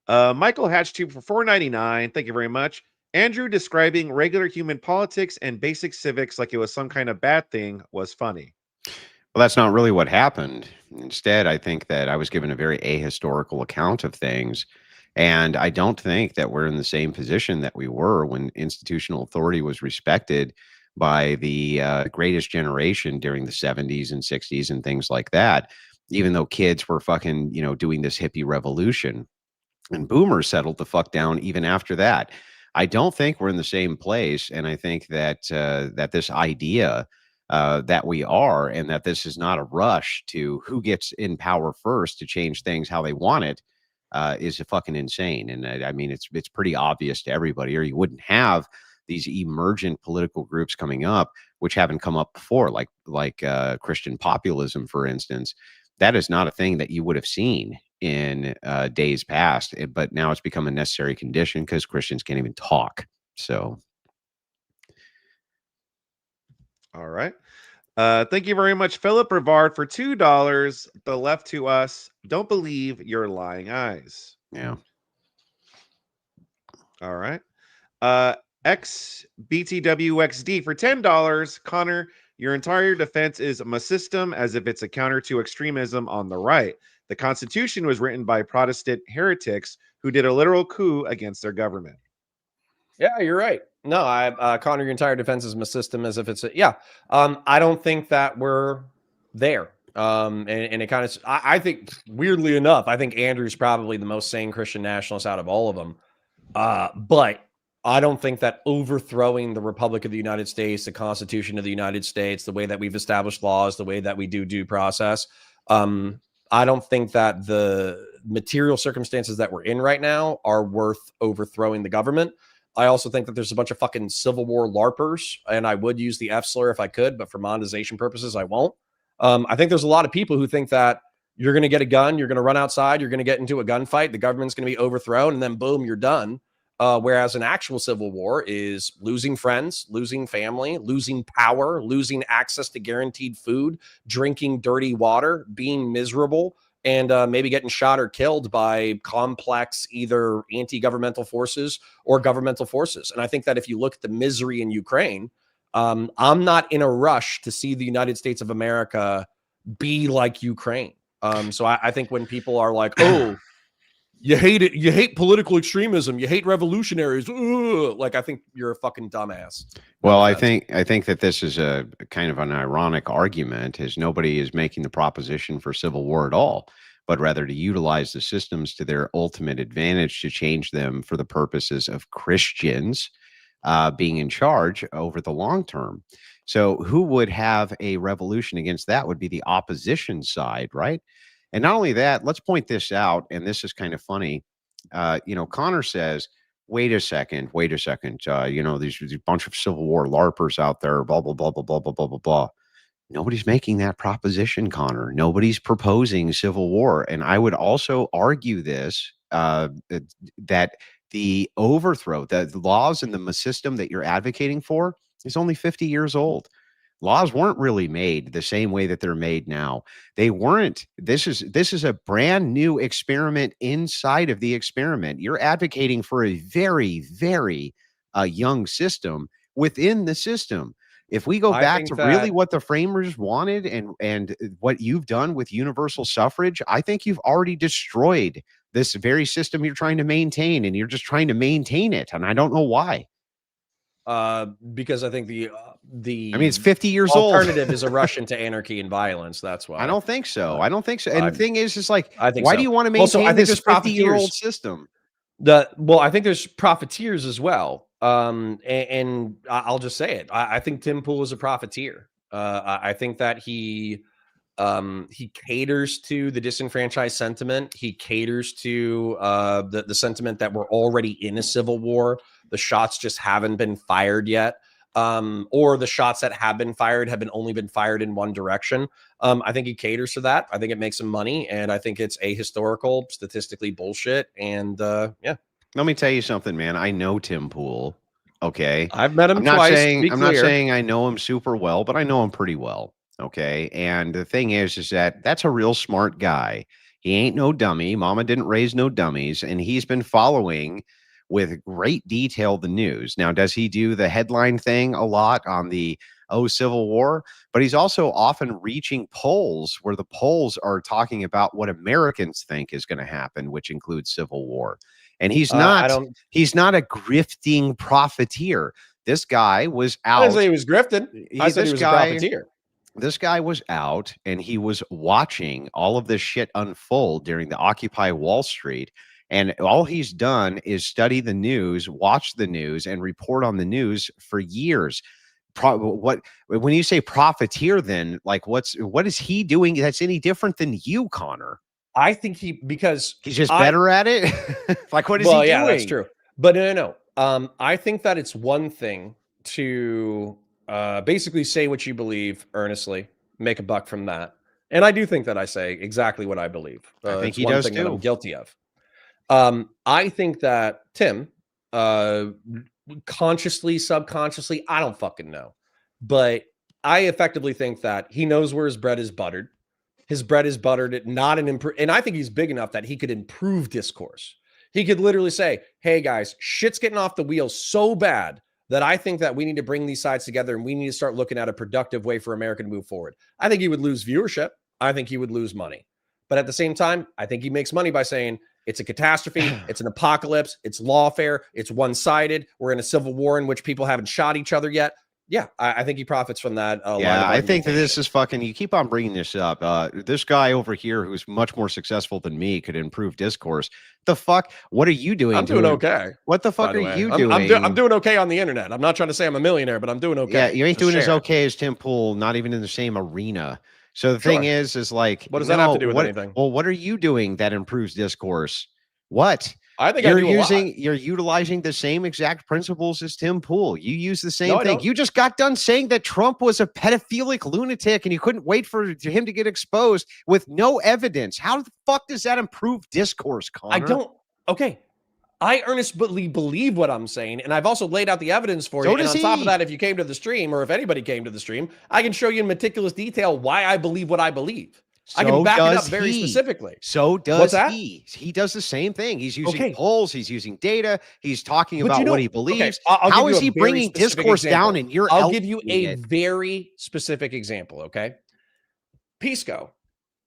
Michael Hatchtube for $4.99. Thank you very much. Andrew describing regular human politics and basic civics like it was some kind of bad thing was funny. Well, that's not really what happened. Instead, I think that I was given a very ahistorical account of things. And I don't think that we're in the same position that we were when institutional authority was respected by the greatest generation during the 70s and 60s and things like that, even though kids were fucking, doing this hippie revolution. And boomers settled the fuck down even after that. I don't think we're in the same place, and I think that that this idea that we are, and that this is not a rush to who gets in power first to change things how they want it, is fucking insane. And I mean, it's pretty obvious to everybody, or you wouldn't have these emergent political groups coming up, which haven't come up before, like Christian populism, for instance. That is not a thing that you would have seen in days past, but now it's become a necessary condition because Christians can't even talk. So, all right. Thank you very much, Philip Rivard, for $2. The left to us. Don't believe your lying eyes. yeah. All right. XBTWXD for $10. Connor, your entire defense is my system as if it's a counter to extremism on the right. The Constitution was written by Protestant heretics who did a literal coup against their government. Yeah, you're right. No, Connor, your entire defense is my system as if it's I don't think that we're there. And it kind of, I think, weirdly enough, I think Andrew's probably the most sane Christian nationalist out of all of them. But I don't think that overthrowing the Republic of the United States, the Constitution of the United States, the way that we've established laws, the way that we do due process, I don't think that the material circumstances that we're in right now are worth overthrowing the government. I also think that there's a bunch of fucking Civil War LARPers, and I would use the F slur if I could, but for monetization purposes, I won't. I think there's a lot of people who think that you're going to get a gun, you're going to run outside, you're going to get into a gunfight, the government's going to be overthrown, and then boom, you're done. Whereas an actual civil war is losing friends, losing family, losing power, losing access to guaranteed food, drinking dirty water, being miserable, and maybe getting shot or killed by complex either anti-governmental forces or governmental forces. And I think that if you look at the misery in Ukraine, I'm not in a rush to see the United States of America be like Ukraine. So I think when people are like, oh, you hate it, you hate political extremism, you hate revolutionaries, like, I think you're a fucking dumbass. Well, I think that this is a kind of an ironic argument, as nobody is making the proposition for civil war at all, but rather to utilize the systems to their ultimate advantage to change them for the purposes of Christians being in charge over the long term. So who would have a revolution against that would be the opposition side, right? And not only that, let's point this out, and this is kind of funny. Connor says, wait a second, there's a bunch of Civil War LARPers out there, blah, blah, blah, blah, blah, blah, blah, blah, blah. Nobody's making that proposition, Connor. Nobody's proposing civil war. And I would also argue this, that the overthrow, the laws and the system that you're advocating for is only 50 years old. Laws weren't really made the same way that they're made now. They weren't. This is a brand new experiment inside of the experiment. You're advocating for a very, very young system within the system. If we go back to really what the framers wanted and what you've done with universal suffrage, I think you've already destroyed this very system you're trying to maintain, and you're just trying to maintain it. And I don't know why. because I think the I mean, it's 50 years old. alternative is a rush into anarchy and violence. That's why I don't think so. I don't think so. And I- the thing is like, I think why so. do you want to Well, so maintain I think this there's 50-year-old profiteers. system? Well, I think there's profiteers as well. And I'll just say it. I think Tim Pool is a profiteer. I think that he caters to the disenfranchised sentiment. He caters to the sentiment that we're already in a civil war. The shots just haven't been fired yet. Or the shots that have been fired have only been fired in one direction. I think he caters to that. I think it makes him money, and I think it's ahistorical, statistically bullshit. And yeah, Let me tell you something, man. I know Tim Pool. Okay. I've met him I'm not twice. saying to be I'm not clear. saying I know him super well, but I know him pretty well. Okay. And the thing is that that's a real smart guy. He ain't no dummy. Mama didn't raise no dummies, and he's been following with great detail the news. Now, does he do the headline thing a lot on the Civil War? But he's also often reaching polls where the polls are talking about what Americans think is going to happen, which includes civil war. And he's I not don't. he's not a grifting profiteer. This guy was I didn't out. say he was grifting. I said he was a profiteer. This guy was out and he was watching all of this shit unfold during the Occupy Wall Street. And all he's done is study the news, watch the news, and report on the news for years. When you say profiteer, then like what is he doing that's any different than you, Connor? I think because he's just better at it. Like, what is he doing? Yeah, that's true. But no. I think that it's one thing to basically say what you believe earnestly, make a buck from that. And I do think that I say exactly what I believe. I think he one does thing too. that I'm guilty of. I think that Tim, consciously, subconsciously, I don't fucking know. But I effectively think that he knows where his bread is buttered. His bread is buttered at not an improve, and I think he's big enough that he could improve discourse. He could literally say, "Hey guys, shit's getting off the wheels so bad that I think that we need to bring these sides together and we need to start looking at a productive way for America to move forward." I think he would lose viewership. I think he would lose money. But at the same time, I think he makes money by saying it's a catastrophe, it's an apocalypse, it's lawfare, it's one-sided. We're in a civil war in which people haven't shot each other yet. Yeah, I think he profits from that. Yeah, I think that this is fucking, you keep on bringing this up. This guy over here who's much more successful than me could improve discourse. The fuck? What are you doing? I'm doing okay. What the fuck are you doing? I'm doing okay on the internet. I'm not trying to say I'm a millionaire, but I'm doing okay. Yeah, you ain't doing as okay as Tim Pool, not even in the same arena. So the thing is like, what does that have to do with anything? Well, what are you doing that improves discourse? What? I think you're utilizing the same exact principles as Tim Pool. You use the same thing. You just got done saying that Trump was a pedophilic lunatic and you couldn't wait for him to get exposed with no evidence. How the fuck does that improve discourse, Connor? I don't. Okay. I earnestly believe what I'm saying, and I've also laid out the evidence for you. And on top of that, if you came to the stream, or if anybody came to the stream, I can show you in meticulous detail why I believe what I believe. I can back it up very specifically. So does he. He does the same thing. He's using polls. He's using data. He's talking about what he believes. How is he bringing discourse down in your? I'll give you a very specific example. Okay, Pisco,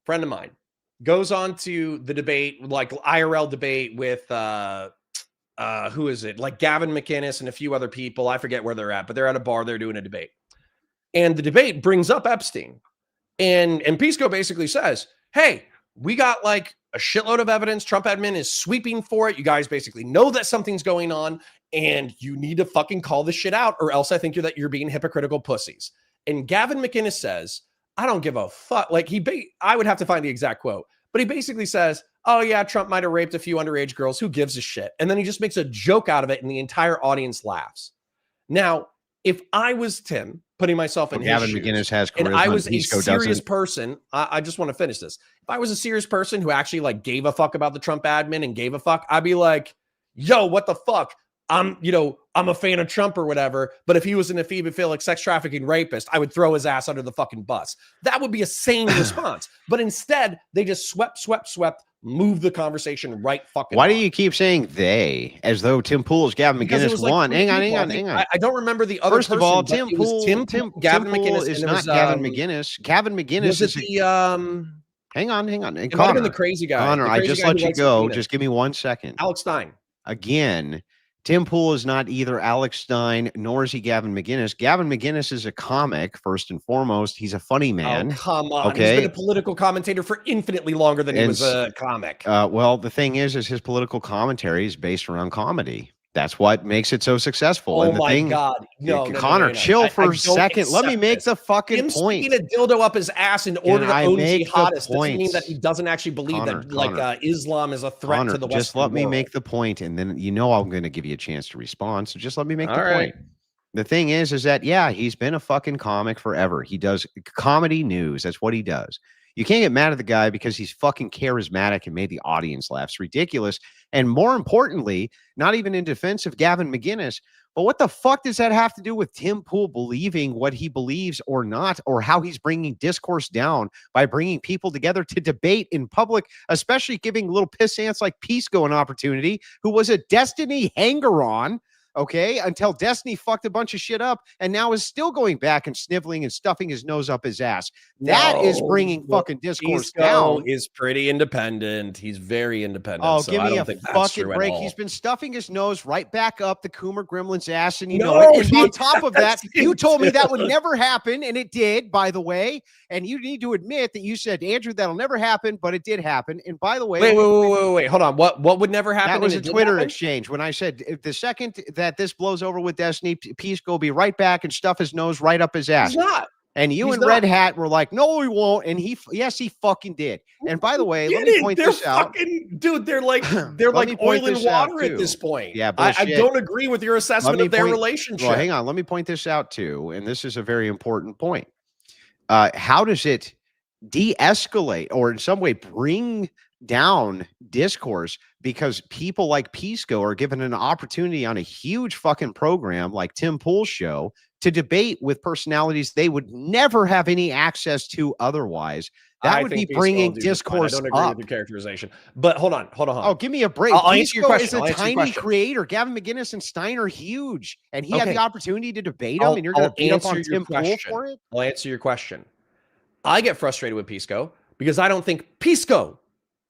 friend of mine, goes on to the debate, like IRL debate with who is it? Like Gavin McInnes and a few other people. I forget where they're at, but they're at a bar. They're doing a debate, and the debate brings up Epstein. And Pisco basically says, hey, we got like a shitload of evidence. Trump admin is sweeping for it. You guys basically know that something's going on and you need to fucking call this shit out, or else I think you're being hypocritical pussies. And Gavin McInnes says, I don't give a fuck. Like I would have to find the exact quote, but he basically says, oh yeah, Trump might have raped a few underage girls. Who gives a shit? And then he just makes a joke out of it and the entire audience laughs. Now, if I was Tim, putting myself in his shoes, McInnes has charisma, and I was a serious person, I just want to finish this. If I was a serious person who actually like gave a fuck about the Trump admin and gave a fuck, I'd be like, yo, what the fuck? I'm a fan of Trump or whatever. But if he was an ephebophilic sex trafficking rapist, I would throw his ass under the fucking bus. That would be a sane response. But instead, they just swept, move the conversation right fucking. Why do you keep saying they as though Tim Pool's Gavin McInnes won? Hang on. I don't remember the other. First of all, Tim Pool, Gavin McInnes is not Gavin McInnes. Gavin McInnes is the Hang on. It might have been the crazy guy. Connor, I just let you go. Just give me 1 second. Alex Stein. Again, Tim Pool is not either Alex Stein, nor is he Gavin McInnes. Gavin McInnes is a comic, first and foremost. He's a funny man. Oh, come on. Okay. He's been a political commentator for infinitely longer than he was a comic. Well, the thing is his political commentary is based around comedy. That's what makes it so successful. Oh and my God. No, Connor, chill for a second. Let me make the fucking him point. sticking a dildo up his ass in order to own jihadists doesn't mean that he doesn't actually believe that Islam is a threat to the Western just let me world. make the point, and then I'm going to give you a chance to respond. So just let me make the point. The thing is that, yeah, he's been a fucking comic forever. He does comedy news. That's what he does. You can't get mad at the guy because he's fucking charismatic and made the audience laugh. It's ridiculous. And more importantly, not even in defense of Gavin McInnes, but what the fuck does that have to do with Tim Pool believing what he believes or not, or how he's bringing discourse down by bringing people together to debate in public, especially giving little piss ants like Pisco an opportunity, who was a Destiny hanger-on, okay, until Destiny fucked a bunch of shit up and now is still going back and sniveling and stuffing his nose up his ass. That is bringing fucking discourse down. Is pretty independent. He's very independent. Oh, so give me a fucking break. He's been stuffing his nose right back up the Coomer Gremlin's ass, and you know it. And on top of that, you told me that would never happen, and it did, by the way. And you need to admit that you said, Andrew, that'll never happen, but it did happen. And by the way, wait, hold on. What would never happen? That was a Twitter exchange when I said if the second that this blows over with Destiny, Pisco will be right back and stuff his nose right up his ass. He's not. And you and Red Hat were like, no, he won't. And he fucking did. And by the way, let me point this out. Dude, they're like oil and water at this point. Yeah, I don't agree with your assessment of their relationship. Well, hang on. Let me point this out too. And this is a very important point. How does it de-escalate or in some way bring down discourse because people like Pisco are given an opportunity on a huge fucking program like Tim Pool's show to debate with personalities they would never have any access to otherwise? That would be bringing discourse up. I don't agree with your characterization. But hold on. Oh, give me a break. I'll answer your question. Is a tiny creator. Gavin McInnes and Stein are huge, and he had the opportunity to debate him, and you're going to beat up on Tim Pool for it? I'll answer your question. I get frustrated with Pisco because I don't think Pisco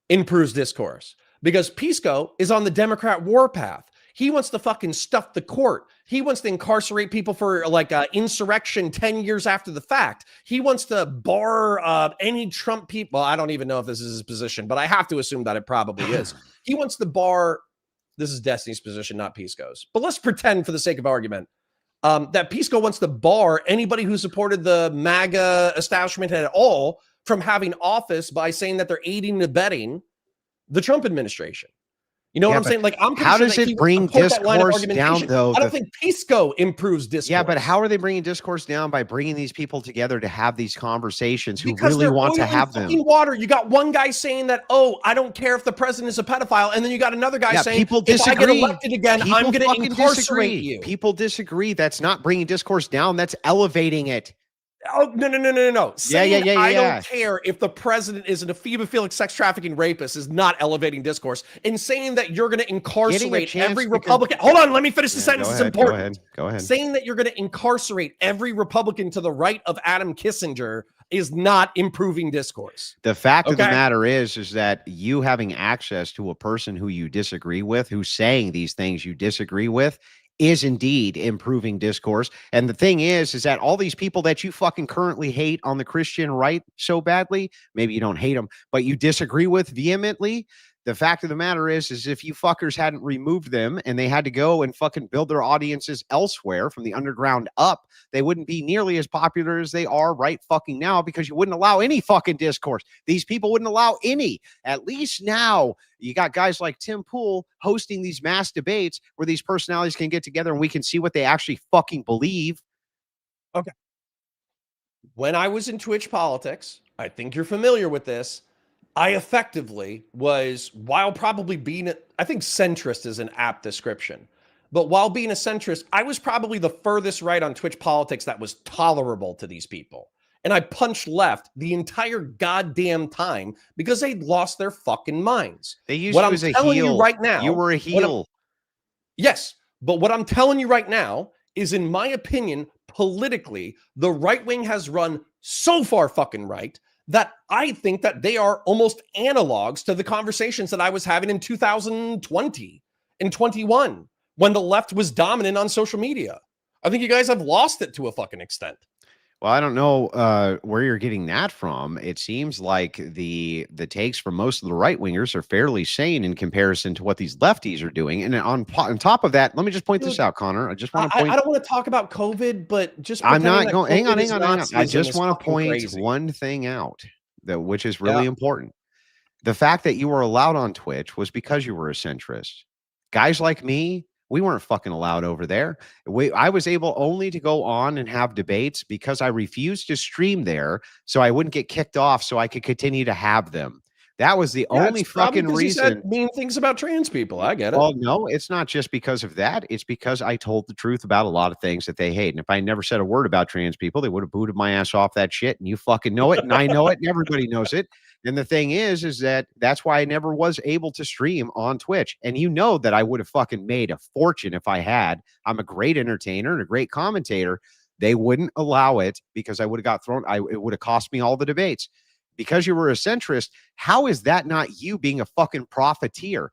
improves discourse, because Pisco is on the Democrat warpath. He wants to fucking stuff the court. He wants to incarcerate people for like insurrection 10 years after the fact. He wants to bar any Trump people. I don't even know if this is his position, but I have to assume that it probably is. He wants to bar, this is Destiny's position, not Pisco's. But let's pretend for the sake of argument that Pisco wants to bar anybody who supported the MAGA establishment at all from having office by saying that they're aiding and abetting the Trump administration. You know what I'm saying? Like, how does it bring discourse down, though? I don't think Pisco improves discourse. Yeah, but how are they bringing discourse down? By bringing these people together to have these conversations who really want to have them. Water. You got one guy saying that, oh, I don't care if the president is a pedophile. And then you got another guy saying, people disagree. If I get elected again, I'm going to incarcerate you. People disagree. That's not bringing discourse down. That's elevating it. Oh, no. Saying, I don't care if the president is an ephebophilic sex trafficking rapist is not elevating discourse. And saying that you're going to incarcerate every Republican. Hold on, let me finish the sentence. It's important. Go ahead. Saying that you're going to incarcerate every Republican to the right of Adam Kissinger is not improving discourse. The fact of the matter is that you having access to a person who you disagree with, who's saying these things you disagree with, is indeed improving discourse. And the thing is that all these people that you fucking currently hate on the Christian right so badly, maybe you don't hate them, but you disagree with vehemently. The fact of the matter is if you fuckers hadn't removed them and they had to go and fucking build their audiences elsewhere from the underground up, they wouldn't be nearly as popular as they are right fucking now, because you wouldn't allow any fucking discourse. These people wouldn't allow any. At least now you got guys like Tim Pool hosting these mass debates where these personalities can get together and we can see what they actually fucking believe. Okay. When I was in Twitch politics, I think you're familiar with this, I effectively was, while probably being, I think centrist is an apt description, but while being a centrist, I was probably the furthest right on Twitch politics that was tolerable to these people. And I punched left the entire goddamn time because they'd lost their fucking minds. They used you as a heel. Right now, you were a heel. Yes, but what I'm telling you right now is, in my opinion, politically, the right wing has run so far fucking right that I think that they are almost analogs to the conversations that I was having in 2020 and 21, when the left was dominant on social media. I think you guys have lost it to a fucking extent. Well, I don't know where you're getting that from. It seems like the takes from most of the right wingers are fairly sane in comparison to what these lefties are doing. And on top of that, let me just point this out, Connor. I just want to point. I don't want to talk about COVID, but just I'm not pretending that going. Hang on, COVID hang is on, hang on. I Nazism just is want to fucking point crazy. one thing out, that which is really Yeah. important. The fact that you were allowed on Twitch was because you were a centrist. Guys like me, we weren't fucking allowed over there. I was able only to go on and have debates because I refused to stream there so I wouldn't get kicked off so I could continue to have them. That was the only it's probably fucking 'cause you said reason. mean things about trans people. I get it. Well, no, it's not just because of that. It's because I told the truth about a lot of things that they hate. And if I never said a word about trans people, they would have booted my ass off that shit. And you fucking know it. And I know it. And everybody knows it. And the thing is that that's why I never was able to stream on Twitch. And you know that I would have fucking made a fortune if I had. I'm a great entertainer and a great commentator. They wouldn't allow it because I would have got thrown. It would have cost me all the debates. Because you were a centrist, how is that not you being a fucking profiteer?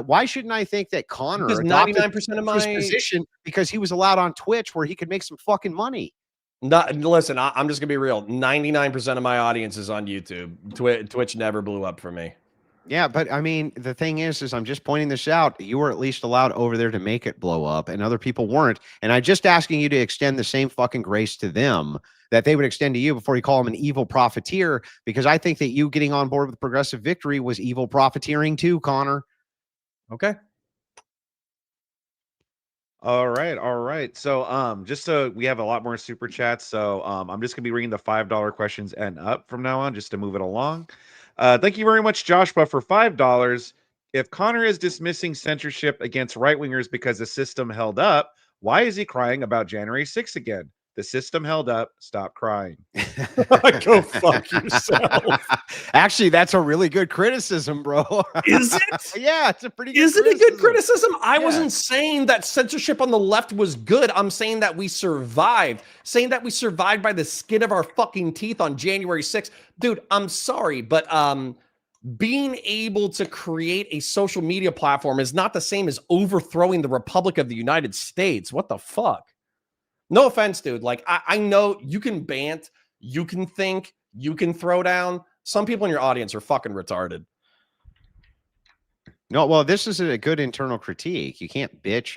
Why shouldn't I think that Connor Because adopted 99% of my position because he was allowed on Twitch where he could make some fucking money? listen, I'm just gonna be real. 99% of my audience is on YouTube. Twitch never blew up for me. Yeah, but I mean, the thing is I'm just pointing this out. You were at least allowed over there to make it blow up, and other people weren't. And I'm just asking you to extend the same fucking grace to them that they would extend to you before you call them an evil profiteer, because I think that you getting on board with Progressive Victory was evil profiteering too, Connor. Okay. All right. So just so we have a lot more super chats, so I'm just gonna be reading the $5 questions and up from now on just to move it along. Thank you very much, Joshua, for $5. If Connor is dismissing censorship against right wingers because the system held up, why is he crying about January 6th again? The system held up. Stop crying. Go fuck yourself. Actually, that's a really good criticism, bro. Is it? Yeah, it's a pretty good Is it a good criticism? I Yeah. wasn't saying that censorship on the left was good. I'm saying that we survived. Saying that we survived by the skin of our fucking teeth on January 6th. Dude, I'm sorry, but being able to create a social media platform is not the same as overthrowing the Republic of the United States. What the fuck? No offense, dude. Like, I know you can bant, you can think, you can throw down. Some people in your audience are fucking retarded. No, well, this is a good internal critique. You can't bitch,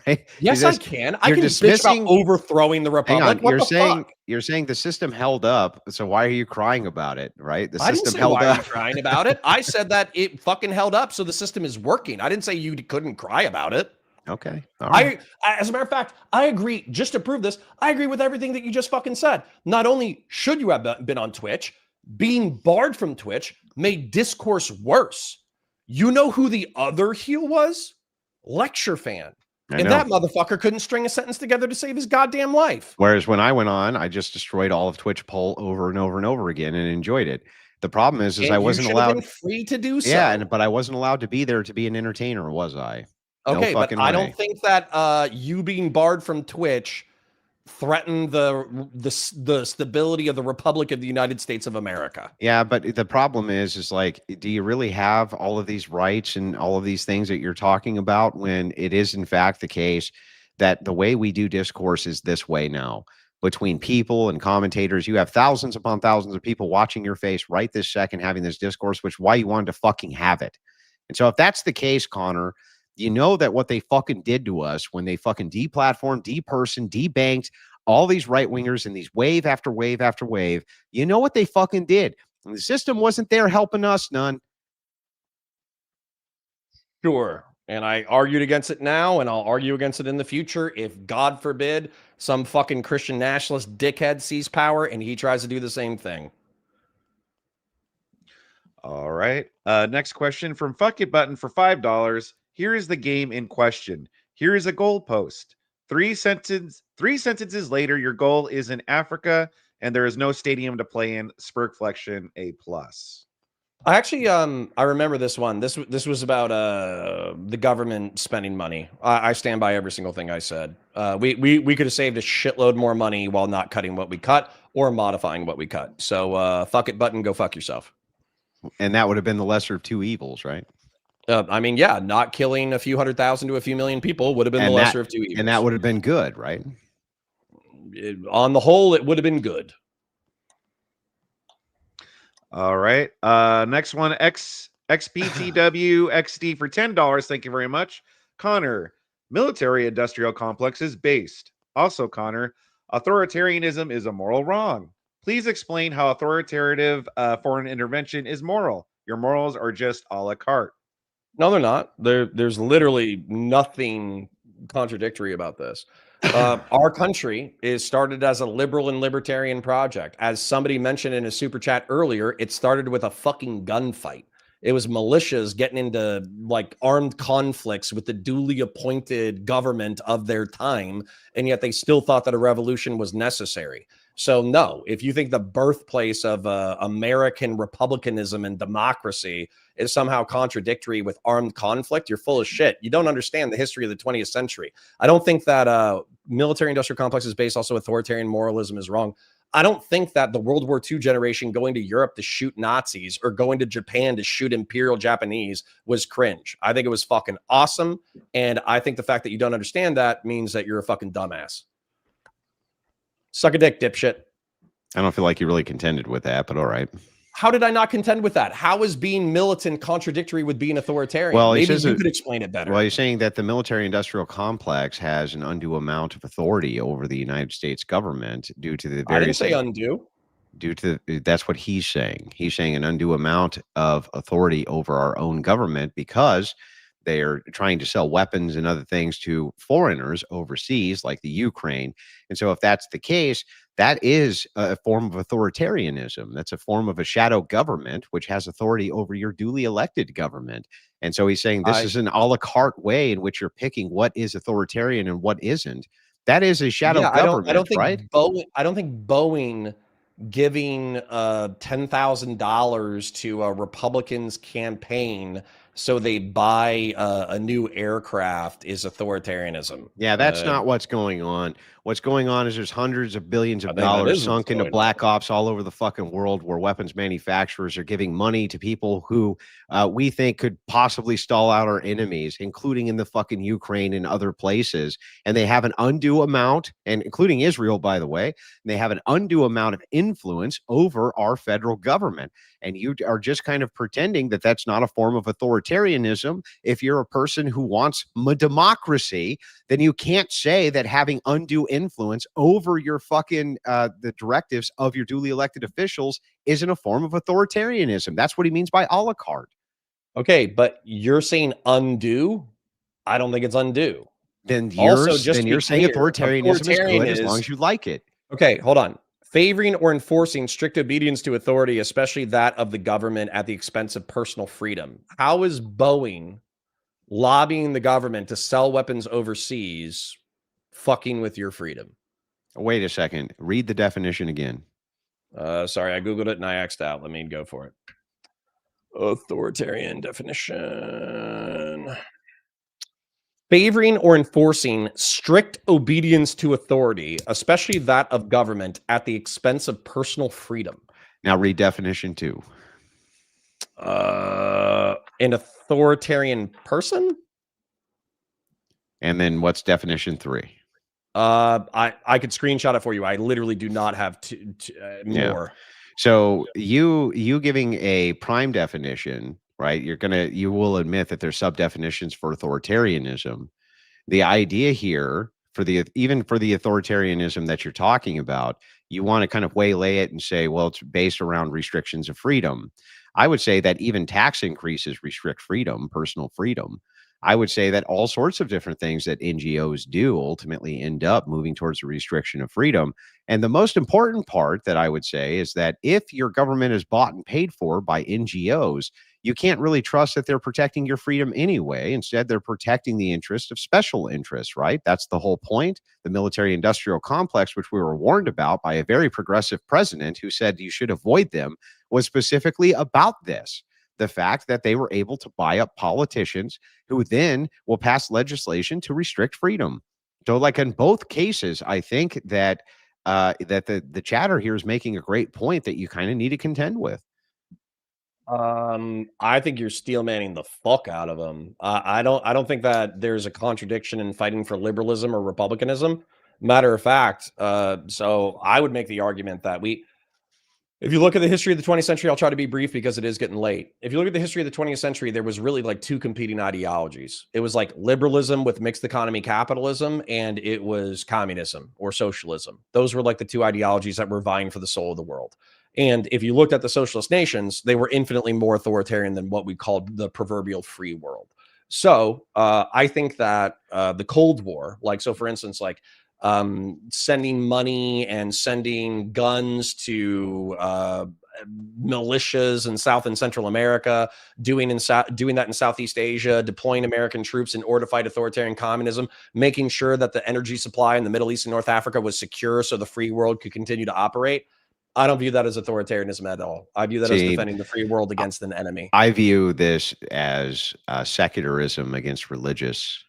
right? Yes, I can. I you're can bitch about dismissing- overthrowing the Hang Republic. on, What you're saying the system held up. So why are you crying about it, right? The I didn't system say held why are you up. crying about it. I said that it fucking held up, so the system is working. I didn't say you couldn't cry about it. Okay. All right. As a matter of fact, I agree. Just to prove this, I agree with everything that you just fucking said. Not only should you have been on Twitch, being barred from Twitch made discourse worse. You know who the other heel was? Lecture Fan. I And know. that motherfucker couldn't string a sentence together to save his goddamn life. Whereas when I went on, I just destroyed all of Twitch poll over and over and over again and enjoyed it. The problem is And I you wasn't should have allowed. been free to do so. Yeah, but I wasn't allowed to be there to be an entertainer, was I? Okay, No but fucking I way. don't think that you being barred from Twitch threatened the stability of the Republic of the United States of America. Yeah, but the problem is like, do you really have all of these rights and all of these things that you're talking about when it is in fact the case that the way we do discourse is this way now? Between people and commentators, you have thousands upon thousands of people watching your face right this second having this discourse, which is why you wanted to fucking have it. And so if that's the case, Connor, you know that what they fucking did to us when they fucking deplatformed, depersoned, debanked all these right wingers and these wave after wave after wave, you know what they fucking did. And the system wasn't there helping us none. Sure. And I argued against it now, and I'll argue against it in the future if, God forbid, some fucking Christian nationalist dickhead sees power and he tries to do the same thing. All right. Next question from Fuck It Button for $5. Here is the game in question. Here is a goalpost. Three sentences later, your goal is in Africa, and there is no stadium to play in. Spurgflexion A+. I actually, I remember this one. This was about the government spending money. I stand by every single thing I said. We could have saved a shitload more money while not cutting what we cut or modifying what we cut. So fuck it button, go fuck yourself. And that would have been the lesser of two evils, right? I mean, yeah, not killing a few 100,000 to a few million people would have been the lesser of two evils. And that would have been good, right? On the whole, it would have been good. All right. Next one, XBTW XD for $10. Thank you very much. Connor, military industrial complex is based. Also, Connor, authoritarianism is a moral wrong. Please explain how authoritative foreign intervention is moral. Your morals are just a la carte. No, they're not. There's literally nothing contradictory about this. Our country is started as a liberal and libertarian project. As somebody mentioned in a super chat earlier, it started with a fucking gunfight. It was militias getting into like armed conflicts with the duly appointed government of their time, and yet they still thought that a revolution was necessary. So no, if you think the birthplace of American republicanism and democracy is somehow contradictory with armed conflict, you're full of shit. You don't understand the history of the 20th century. I don't think that military industrial complex is based also authoritarian moralism is wrong. I don't think that the World War II generation going to Europe to shoot Nazis or going to Japan to shoot Imperial Japanese was cringe. I think it was fucking awesome. And I think the fact that you don't understand that means that you're a fucking dumbass. Suck a dick, dipshit. I don't feel like you really contended with that, but all right. How did I not contend with that? How is being militant contradictory with being authoritarian? Well, maybe you could explain it better. Well, you're saying that the military-industrial complex has an undue amount of authority over the United States government due to the various. I didn't say undue. Due to that's what he's saying. He's saying an undue amount of authority over our own government because they are trying to sell weapons and other things to foreigners overseas, like the Ukraine. And so, if that's the case, that is a form of authoritarianism. That's a form of a shadow government, which has authority over your duly elected government. And so he's saying this is an a la carte way in which you're picking what is authoritarian and what isn't. That is a shadow government, I don't think right? I don't think Boeing giving $10,000 to a Republican's campaign so they buy a new aircraft is authoritarianism. Yeah, that's not what's going on. What's going on is there's hundreds of billions of I think that dollars is sunk what's into going black ops all over the fucking world where weapons manufacturers are giving money to people who we think could possibly stall out our enemies, including in the fucking Ukraine and other places. And they have an undue amount, and including Israel, by the way, and they have an undue amount of influence over our federal government. And you are just kind of pretending that that's not a form of authoritarianism. If you're a person who wants democracy, then you can't say that having undue influence over your fucking the directives of your duly elected officials isn't a form of authoritarianism. That's what he means by a la carte. Okay, but you're saying undue? I don't think it's undue. Then Also, just to be you're saying clear, authoritarianism is good as long as you like it. Okay, hold on. Favoring or enforcing strict obedience to authority, especially that of the government at the expense of personal freedom. How is Boeing lobbying the government to sell weapons overseas fucking with your freedom? Wait a second. Read the definition again. Sorry, I Googled it and I X'd out. Let me go for it. Authoritarian definition. Favoring or enforcing strict obedience to authority, especially that of government, at the expense of personal freedom. Now read definition 2. An authoritarian person? And then what's definition 3? I could screenshot it for you. I literally do not have more. So you giving a prime definition, right? You will admit that there's sub definitions for authoritarianism. The idea here even for the authoritarianism that you're talking about, you want to kind of waylay it and say, well, it's based around restrictions of freedom. I would say that even tax increases restrict freedom, personal freedom. I would say that all sorts of different things that NGOs do ultimately end up moving towards the restriction of freedom. And the most important part that I would say is that if your government is bought and paid for by NGOs, you can't really trust that they're protecting your freedom anyway. Instead, they're protecting the interest of special interests, right? That's the whole point. The military-industrial complex, which we were warned about by a very progressive president who said you should avoid them, was specifically about this. The fact that they were able to buy up politicians who then will pass legislation to restrict freedom. So like in both cases, I think that that the chatter here is making a great point that you kind of need to contend with. I think you're steel manning the fuck out of them. I don't think that there's a contradiction in fighting for liberalism or republicanism. Matter of fact, so I would make the argument that if you look at the history of the 20th century, I'll try to be brief because it is getting late. If you look at the history of the 20th century, there was really like two competing ideologies. It was like liberalism with mixed economy capitalism, and it was communism or socialism. Those were like the two ideologies that were vying for the soul of the world. And if you looked at the socialist nations, they were infinitely more authoritarian than what we called the proverbial free world. So I think that the Cold War, like, so for instance, like sending money and sending guns to militias in South and Central America, doing that in Southeast Asia, deploying American troops in order to fight authoritarian communism, making sure that the energy supply in the Middle East and North Africa was secure so the free world could continue to operate. I don't view that as authoritarianism at all. I view that as defending the free world against an enemy. I view this as secularism against religious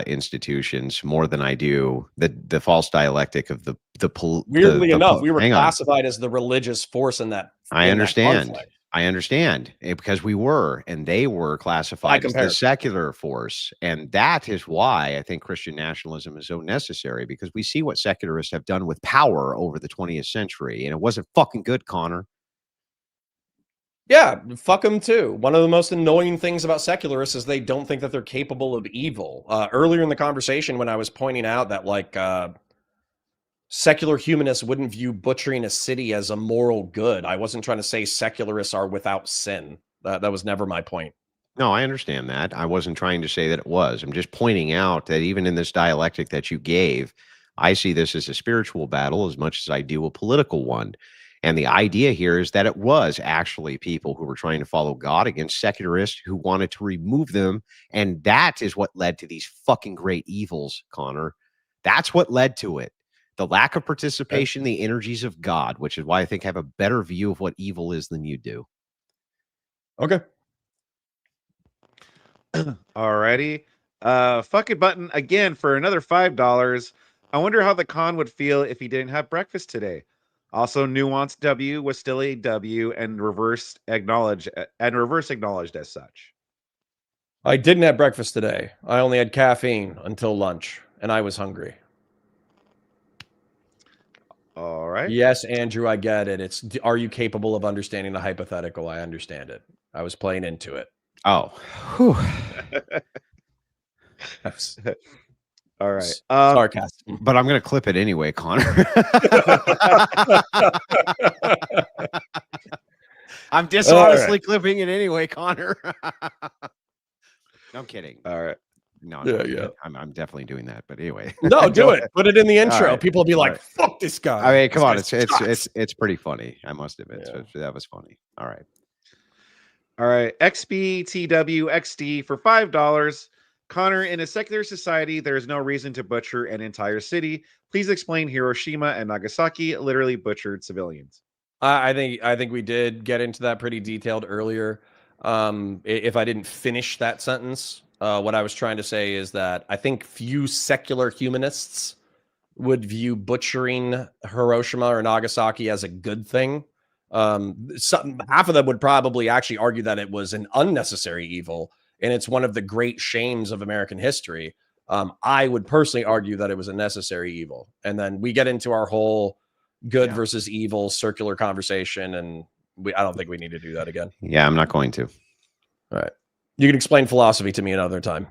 institutions more than I do the false dialectic of the weirdly enough, we were classified as the religious force in that. I understand. I understand because we were, and they were classified as the secular force. And that is why I think Christian nationalism is so necessary, because we see what secularists have done with power over the 20th century. And it wasn't fucking good, Connor. Yeah, fuck them too. One of the most annoying things about secularists is they don't think that they're capable of evil. Earlier in the conversation, when I was pointing out that like secular humanists wouldn't view butchering a city as a moral good, I wasn't trying to say secularists are without sin. That was never my point. No, I understand that. I wasn't trying to say that it was. I'm just pointing out that even in this dialectic that you gave, I see this as a spiritual battle as much as I do a political one. And the idea here is that it was actually people who were trying to follow God against secularists who wanted to remove them. And that is what led to these fucking great evils, Connor. That's what led to it. The lack of participation, the energies of God, which is why I think I have a better view of what evil is than you do. Okay. Alrighty. Fuck it button again for another $5. I wonder how the con would feel if he didn't have breakfast today. Also, nuanced W was still a W and reverse acknowledged as such. I didn't have breakfast today. I only had caffeine until lunch, and I was hungry. All right. Yes, Andrew, I get it. Are you capable of understanding the hypothetical? I understand it. I was playing into it. Oh. All right. Sarcasm. But I'm going to clip it anyway, Connor. I'm dishonestly clipping it anyway, Connor. No, I'm kidding. All right. No, yeah. I'm definitely doing that. But anyway. No, do it. Put it in the intro. Right. People will be like, fuck this guy. I mean, come on. It's pretty funny. I must admit. Yeah. So that was funny. All right. All right. XBTWXD for $5. Connor, in a secular society, there is no reason to butcher an entire city. Please explain Hiroshima and Nagasaki literally butchered civilians. I think we did get into that pretty detailed earlier. If I didn't finish that sentence, what I was trying to say is that I think few secular humanists would view butchering Hiroshima or Nagasaki as a good thing. Half of them would probably actually argue that it was an unnecessary evil, and it's one of the great shames of American history. I would personally argue that it was a necessary evil. And then we get into our whole good versus evil circular conversation, and I don't think we need to do that again. Yeah, I'm not going to. All right. You can explain philosophy to me another time.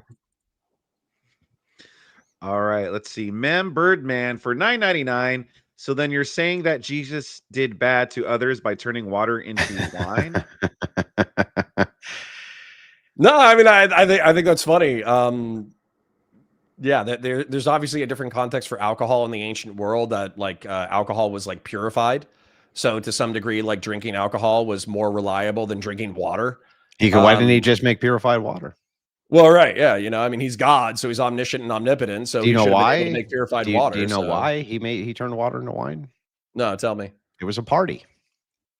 All right, let's see. Birdman for $9.99. So then you're saying that Jesus did bad to others by turning water into wine? No, I mean, I think that's funny. Yeah, there's obviously a different context for alcohol in the ancient world, that like alcohol was like purified. So to some degree, like drinking alcohol was more reliable than drinking water. Why didn't he just make purified water? Well, right. Yeah. I mean, he's God, so he's omniscient and omnipotent. So do you know why? To make purified water. Do you know why he turned water into wine? No, tell me. It was a party,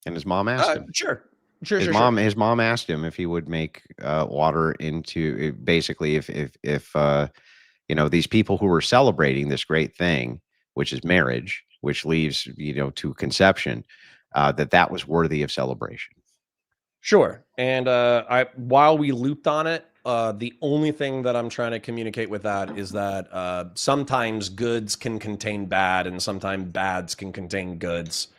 and his mom asked him. Sure. His mom asked him if he would make water into basically if these people who were celebrating this great thing, which is marriage, which leads to conception, that was worthy of celebration. Sure. And while we looped on it, the only thing that I'm trying to communicate with that is that sometimes goods can contain bad, and sometimes bads can contain goods.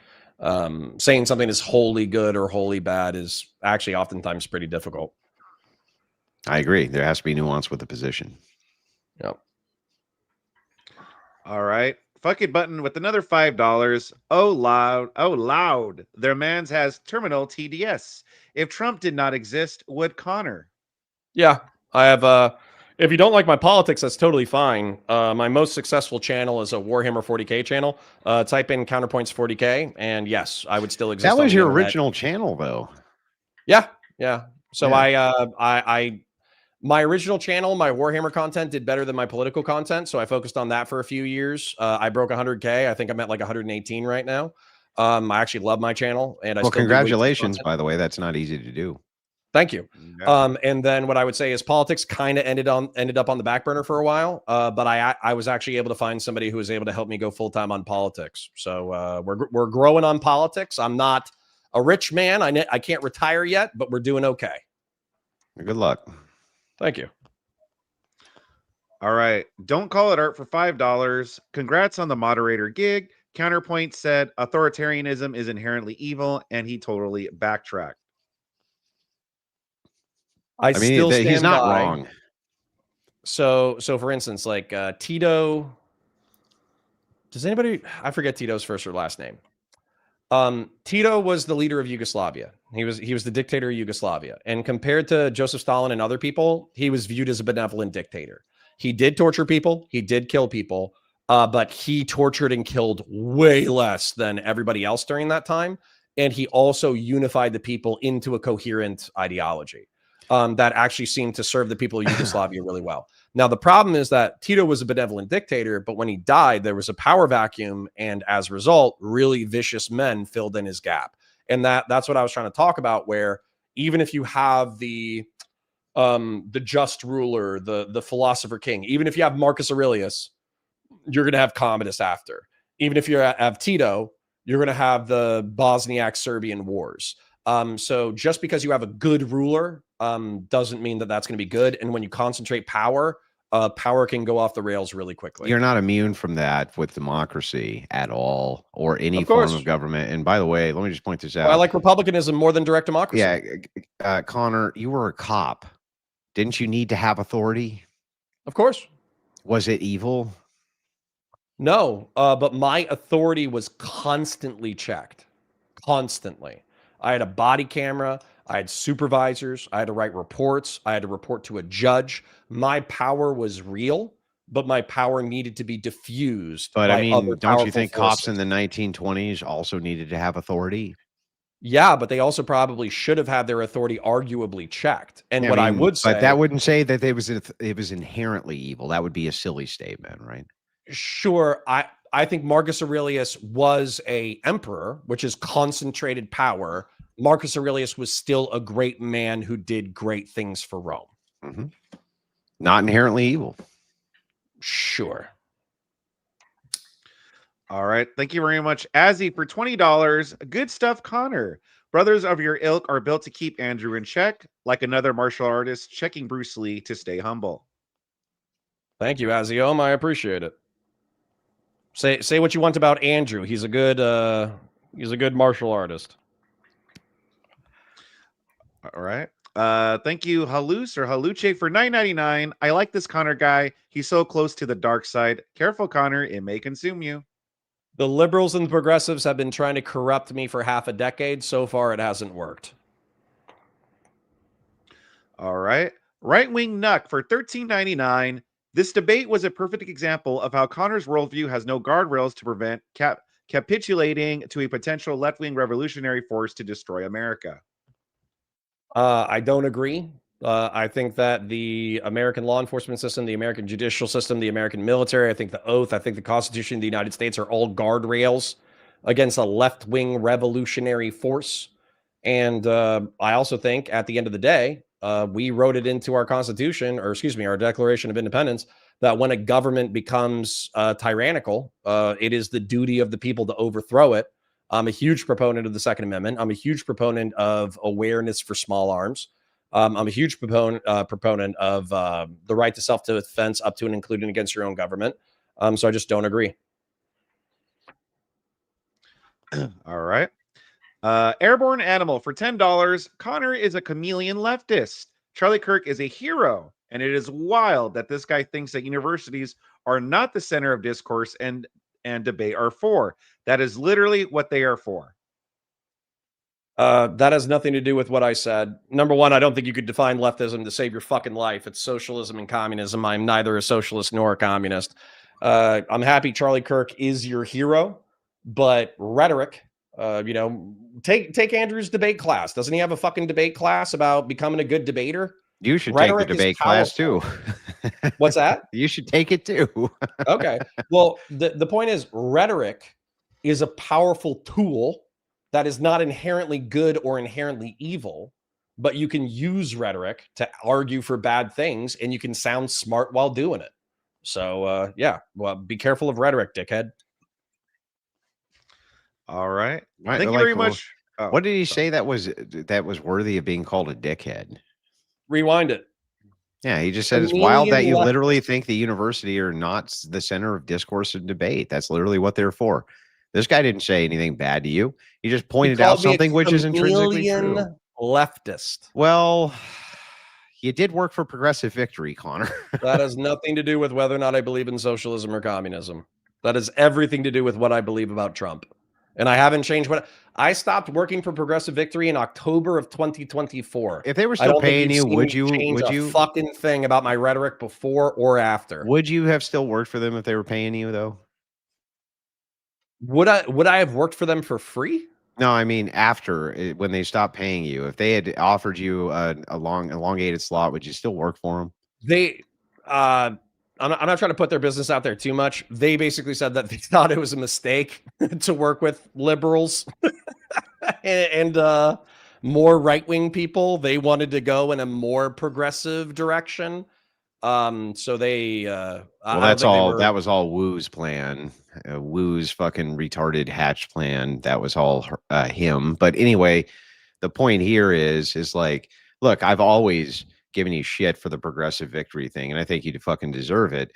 Saying something is wholly good or wholly bad is actually oftentimes pretty difficult. I agree. There has to be nuance with the position. Yep. All right. Fuck it button with another $5. Oh loud. Their man's has terminal TDS. If Trump did not exist, would Connor? Yeah, I have. If you don't like my politics, that's totally fine. My most successful channel is a Warhammer 40K channel. Type in Counterpoints 40K, and yes, I would still exist. That on was the your internet. original channel, though. Yeah, yeah. So Yeah. My original channel, my Warhammer content did better than my political content, so I focused on that for a few years. I broke 100K. I think I'm at like 118 right now. I actually love my channel, and I Well, still do way too congratulations, content. by the way. That's not easy to do. Thank you. Yeah. And then what I would say is politics kind of ended up on the back burner for a while. But I was actually able to find somebody who was able to help me go full time on politics. So we're growing on politics. I'm not a rich man. I can't retire yet, but we're doing okay. Good luck. Thank you. All right. Don't call it art for $5. Congrats on the moderator gig. Counterpoint said authoritarianism is inherently evil, and he totally backtracked. I mean, still stand he's not by. wrong. So for instance, like Tito. Does anybody? I forget Tito's first or last name. Tito was the leader of Yugoslavia. He was the dictator of Yugoslavia. And compared to Joseph Stalin and other people, he was viewed as a benevolent dictator. He did torture people. He did kill people. But he tortured and killed way less than everybody else during that time. And he also unified the people into a coherent ideology that actually seemed to serve the people of Yugoslavia really well. Now, the problem is that Tito was a benevolent dictator, but when he died, there was a power vacuum. And as a result, really vicious men filled in his gap. And that's what I was trying to talk about, where even if you have the just ruler, the philosopher king, even if you have Marcus Aurelius, you're going to have Commodus after. Even if you have Tito, you're going to have the Bosniak Serbian wars. So just because you have a good ruler doesn't mean that that's going to be good. And when you concentrate power, power can go off the rails really quickly. You're not immune from that with democracy at all, or any Of course. form of government. And by the way, let me just point this out. Well, I like republicanism more than direct democracy. Yeah, Connor, you were a cop. Didn't you need to have authority? Of course. Was it evil? No, but my authority was constantly checked. Constantly. I had a body camera. I had supervisors. I had to write reports. I had to report to a judge. My power was real, but my power needed to be diffused. But by I mean, other don't you think powerful cops in forces. the 1920s also needed to have authority? Yeah, but they also probably should have had their authority arguably checked. And Yeah, what I would say, but that wouldn't say that it was inherently evil. That would be a silly statement, right? sure, I think Marcus Aurelius was a emperor, which is concentrated power. Marcus Aurelius was still a great man who did great things for Rome. Mm-hmm. Not inherently evil. Sure. All right. Thank you very much, Azzy, for $20. Good stuff, Connor. Brothers of your ilk are built to keep Andrew in check, like another martial artist checking Bruce Lee to stay humble. Thank you, Aziom. I appreciate it. Say what you want about Andrew. He's a good martial artist. All right. Thank you, Halus or Haluche, for $9.99. I like this Connor guy. He's so close to the dark side. Careful, Connor. It may consume you. The liberals and the progressives have been trying to corrupt me for half a decade. So far, it hasn't worked. All right. Right Wing Nuck for $13.99. This debate was a perfect example of how Connor's worldview has no guardrails to prevent capitulating to a potential left-wing revolutionary force to destroy America. I don't agree. I think that the American law enforcement system, the American judicial system, the American military, I think the oath, I think the Constitution of the United States are all guardrails against a left-wing revolutionary force. And I also think at the end of the day, we wrote it into our Constitution, or excuse me, our Declaration of Independence, that when a government becomes tyrannical, it is the duty of the people to overthrow it. I'm a huge proponent of the Second Amendment. I'm a huge proponent of awareness for small arms. I'm a huge proponent of the right to self-defense up to and including against your own government. So I just don't agree. All right. Airborne Animal for $10. Connor is a chameleon leftist. Charlie Kirk is a hero. And it is wild that this guy thinks that universities are not the center of discourse and debate are for. That is literally what they are for. That has nothing to do with what I said. Number one, I don't think you could define leftism to save your fucking life. It's socialism and communism. I'm neither a socialist nor a communist. I'm happy Charlie Kirk is your hero, but rhetoric, take Andrew's debate class. Doesn't he have a fucking debate class about becoming a good debater? You should Rhetoric take the is debate class too. What's that? You should take it too. Okay. Well, the point is rhetoric is a powerful tool that is not inherently good or inherently evil, but you can use rhetoric to argue for bad things and you can sound smart while doing it. So, well, be careful of rhetoric, dickhead. All right. Right, Thank you like, very much. Oh, what did he say that was worthy of being called a dickhead? Rewind it. Yeah, he just said it's wild that you Chameleon literally think the university are not the center of discourse and debate. That's literally what they're for. This guy didn't say anything bad to you. He just pointed out something which is intrinsically true. Leftist. Well, you did work for Progressive Victory, Connor. That has nothing to do with whether or not I believe in socialism or communism. That has everything to do with what I believe about Trump. And I haven't changed what I stopped working for Progressive Victory in October of 2024. If they were still paying you, would you fucking thing about my rhetoric before or after? Would you have still worked for them if they were paying you though? Would I have worked for them for free? No, I mean after when they stopped paying you. If they had offered you a elongated slot, would you still work for them? They I'm not trying to put their business out there too much. They basically said that they thought it was a mistake to work with liberals and more right-wing people. They wanted to go in a more progressive direction. So they well, that's all. That was all Woo's plan. Woo's fucking retarded hatch plan. That was all him. But anyway, the point here is like, look, I've always giving you shit for the Progressive Victory thing, and I think you fucking deserve it.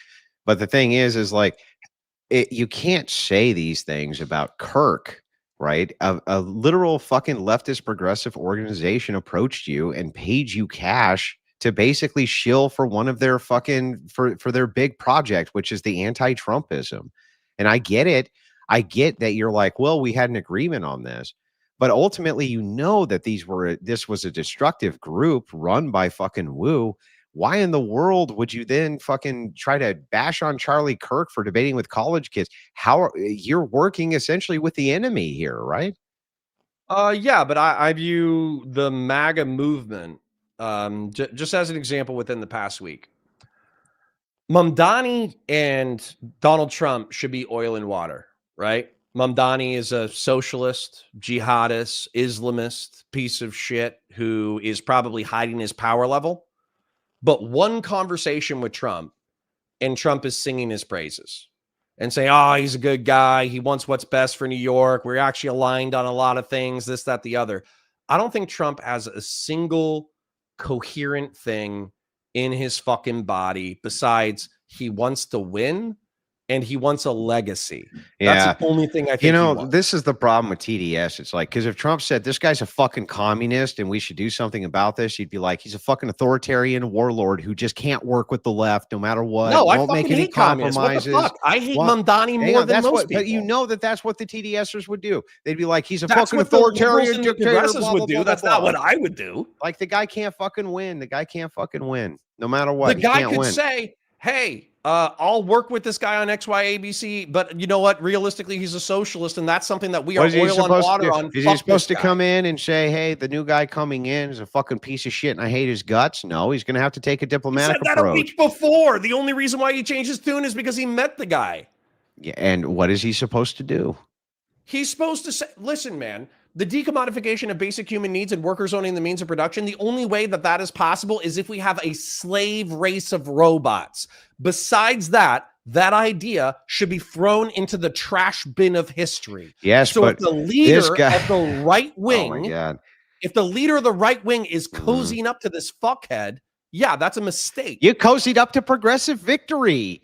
But the thing is like, you can't say these things about Kirk, right? A literal fucking leftist progressive organization approached you and paid you cash to basically shill for one of their fucking for their big project, which is the anti-Trumpism. And I get it. I get that you're like, well, we had an agreement on this. But ultimately, you know that this was a destructive group run by fucking Woo. Why in the world would you then fucking try to bash on Charlie Kirk for debating with college kids? You're working essentially with the enemy here, right? Yeah, but I view the MAGA movement just as an example within the past week. Mamdani and Donald Trump should be oil and water, right? Mamdani is a socialist, jihadist, Islamist piece of shit who is probably hiding his power level. But one conversation with Trump, and Trump is singing his praises and saying, oh, he's a good guy. He wants what's best for New York. We're actually aligned on a lot of things, this, that, the other. I don't think Trump has a single coherent thing in his fucking body besides he wants to win and he wants a legacy. Yeah. That's the only thing I think this is the problem with TDS. It's like, because if Trump said this guy's a fucking communist and we should do something about this, you'd be like, he's a fucking authoritarian warlord who just can't work with the left no matter what. No, won't make any compromises. What the fuck? I hate Mamdani more than most people. But you know that's what the TDSers would do. They'd be like, he's a fucking authoritarian dictator. Would do. That's not what I would do. Like, the guy can't fucking win. The guy can't fucking win no matter what. The guy could say, hey, I'll work with this guy on XYABC, but you know what? Realistically, he's a socialist, and that's something that we are oil on water on. Is he supposed to come in and say, hey, the new guy coming in is a fucking piece of shit and I hate his guts? No, he's going to have to take a diplomatic approach. He said that a week before. The only reason why he changed his tune is because he met the guy. Yeah, and what is he supposed to do? He's supposed to say, listen, man, the decommodification of basic human needs and workers owning the means of production, the only way that is possible is if we have a slave race of robots. Besides that, that idea should be thrown into the trash bin of history. Yes, so but if the leader guy, of the right oh my wing, God. if the leader of the right wing is cozying up to this fuckhead, yeah, that's a mistake. You cozied up to progressive victory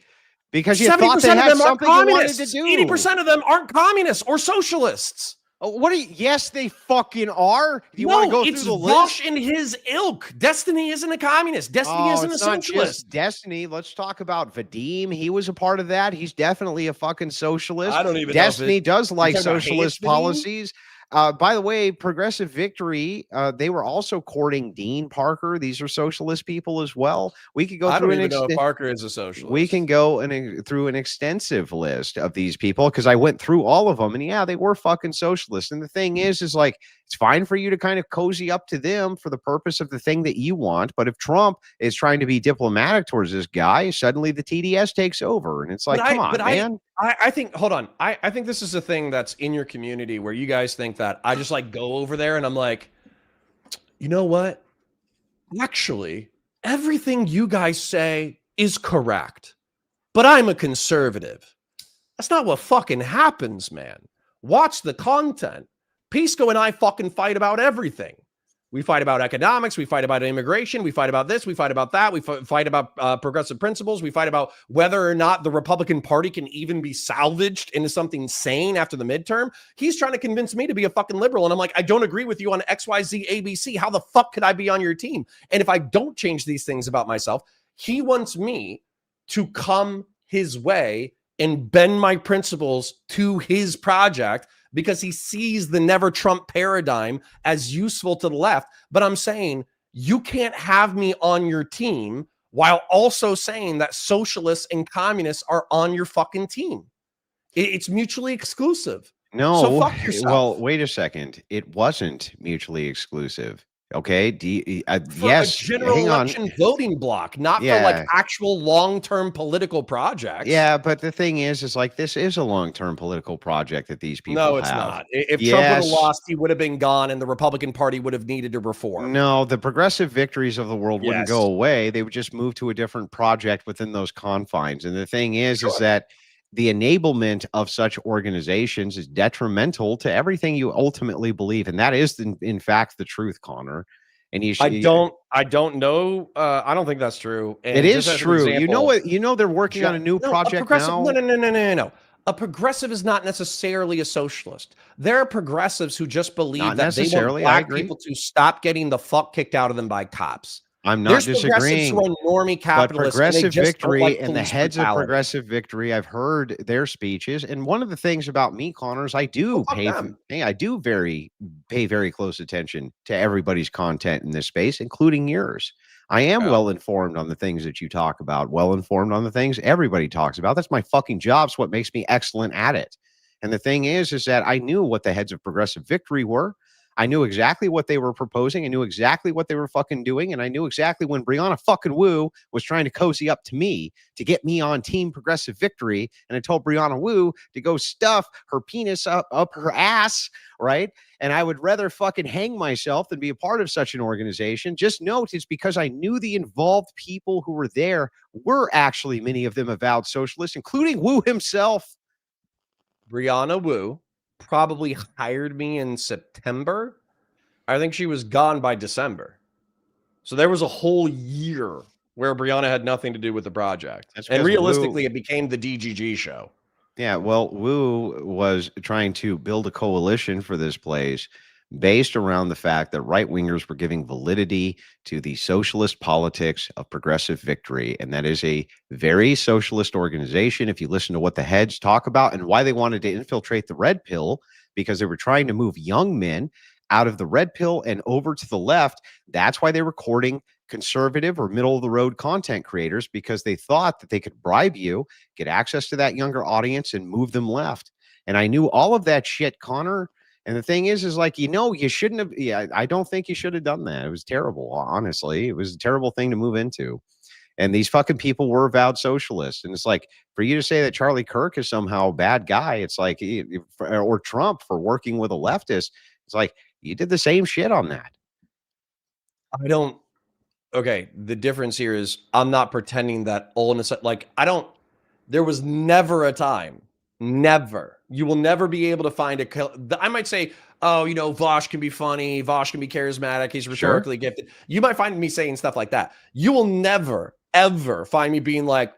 because you 70% thought they of had them aren't something you wanted to communists. do. 80% of them aren't communists or socialists. What are you? Yes, they fucking are. Do you want to go through the list? Vosh and his ilk. Destiny isn't a communist. Destiny isn't a It's not socialist. just Destiny. Let's talk about Vadim. He was a part of that. He's definitely a fucking socialist. I don't even Destiny know if does like talking about socialist Vadim? policies. By the way, Progressive Victory, they were also courting Dean Parker. These are socialist people as well. We could go I through don't even know if Parker is a socialist. We can go through an extensive list of these people because I went through all of them, and yeah, they were fucking socialists. And the thing is like it's fine for you to kind of cozy up to them for the purpose of the thing that you want. But if Trump is trying to be diplomatic towards this guy, suddenly the TDS takes over, and it's like, come on, man. I think, hold on. I think this is a thing that's in your community where you guys think that I just like go over there and I'm like, you know what? Actually, everything you guys say is correct, but I'm a conservative. That's not what fucking happens, man. Watch the content. Pisco and I fucking fight about everything. We fight about economics. We fight about immigration. We fight about this. We fight about that. We fight about progressive principles. We fight about whether or not the Republican Party can even be salvaged into something sane after the midterm. He's trying to convince me to be a fucking liberal. And I'm like, I don't agree with you on X, Y, Z, ABC. How the fuck could I be on your team? And if I don't change these things about myself, he wants me to come his way and bend my principles to his project because he sees the never Trump paradigm as useful to the left. But I'm saying you can't have me on your team while also saying that socialists and communists are on your fucking team. It's mutually exclusive. No, so fuck yourself. Well, wait a second. It wasn't mutually exclusive. Okay. For yes. a general election voting block, not for like actual long-term political projects. Yeah, but the thing is like this is a long-term political project that these people No, it's not. If Trump would have lost, he would have been gone and the Republican Party would have needed to reform. No, the progressive victories of the world wouldn't go away. They would just move to a different project within those confines. And the thing is that the enablement of such organizations is detrimental to everything you ultimately believe, and that is, in fact, the truth, Connor. And you should, I don't know. I don't think that's true. And it is true. Example, you know what? You know they're working on a new project now. No. A progressive is not necessarily a socialist. There are progressives who just believe that they want black people to stop getting the fuck kicked out of them by cops. I'm not disagreeing. Who are normie capitalists, but progressive victory like and the heads of progressive victory, I've heard their speeches. And one of the things about me, Connor, is I do pay very close attention to everybody's content in this space, including yours. I am well informed on the things that you talk about, well informed on the things everybody talks about. That's my fucking job. It's what makes me excellent at it. And the thing is that I knew what the heads of progressive victory were. I knew exactly what they were proposing. I knew exactly what they were fucking doing. And I knew exactly when Brianna fucking Wu was trying to cozy up to me to get me on Team Progressive Victory. And I told Brianna Wu to go stuff her penis up her ass, right? And I would rather fucking hang myself than be a part of such an organization. Just note, it's because I knew the involved people who were there were actually many of them avowed socialists, including Wu himself. Brianna Wu probably hired me in September. I think she was gone by December. So there was a whole year where Brianna had nothing to do with the project. And realistically, it became the DGG show. Yeah, well, Wu was trying to build a coalition for this place based around the fact that right-wingers were giving validity to the socialist politics of progressive victory. And that is a very socialist organization. If you listen to what the heads talk about and why they wanted to infiltrate the red pill, because they were trying to move young men out of the red pill and over to the left. That's why they were courting conservative or middle of the road content creators, because they thought that they could bribe you, get access to that younger audience and move them left. And I knew all of that shit, Connor. And the thing is like, you shouldn't have. Yeah, I don't think you should have done that. It was terrible. Honestly, it was a terrible thing to move into. And these fucking people were avowed socialists. And it's like, for you to say that Charlie Kirk is somehow a bad guy, it's like, or Trump for working with a leftist. It's like, you did the same shit on that. Okay. The difference here is I'm not pretending that all in a sudden, like, There was never a time, never. You will never be able to find I might say, oh, you know, Vosh can be funny. Vosh can be charismatic. He's rhetorically gifted. You might find me saying stuff like that. You will never, ever find me being like,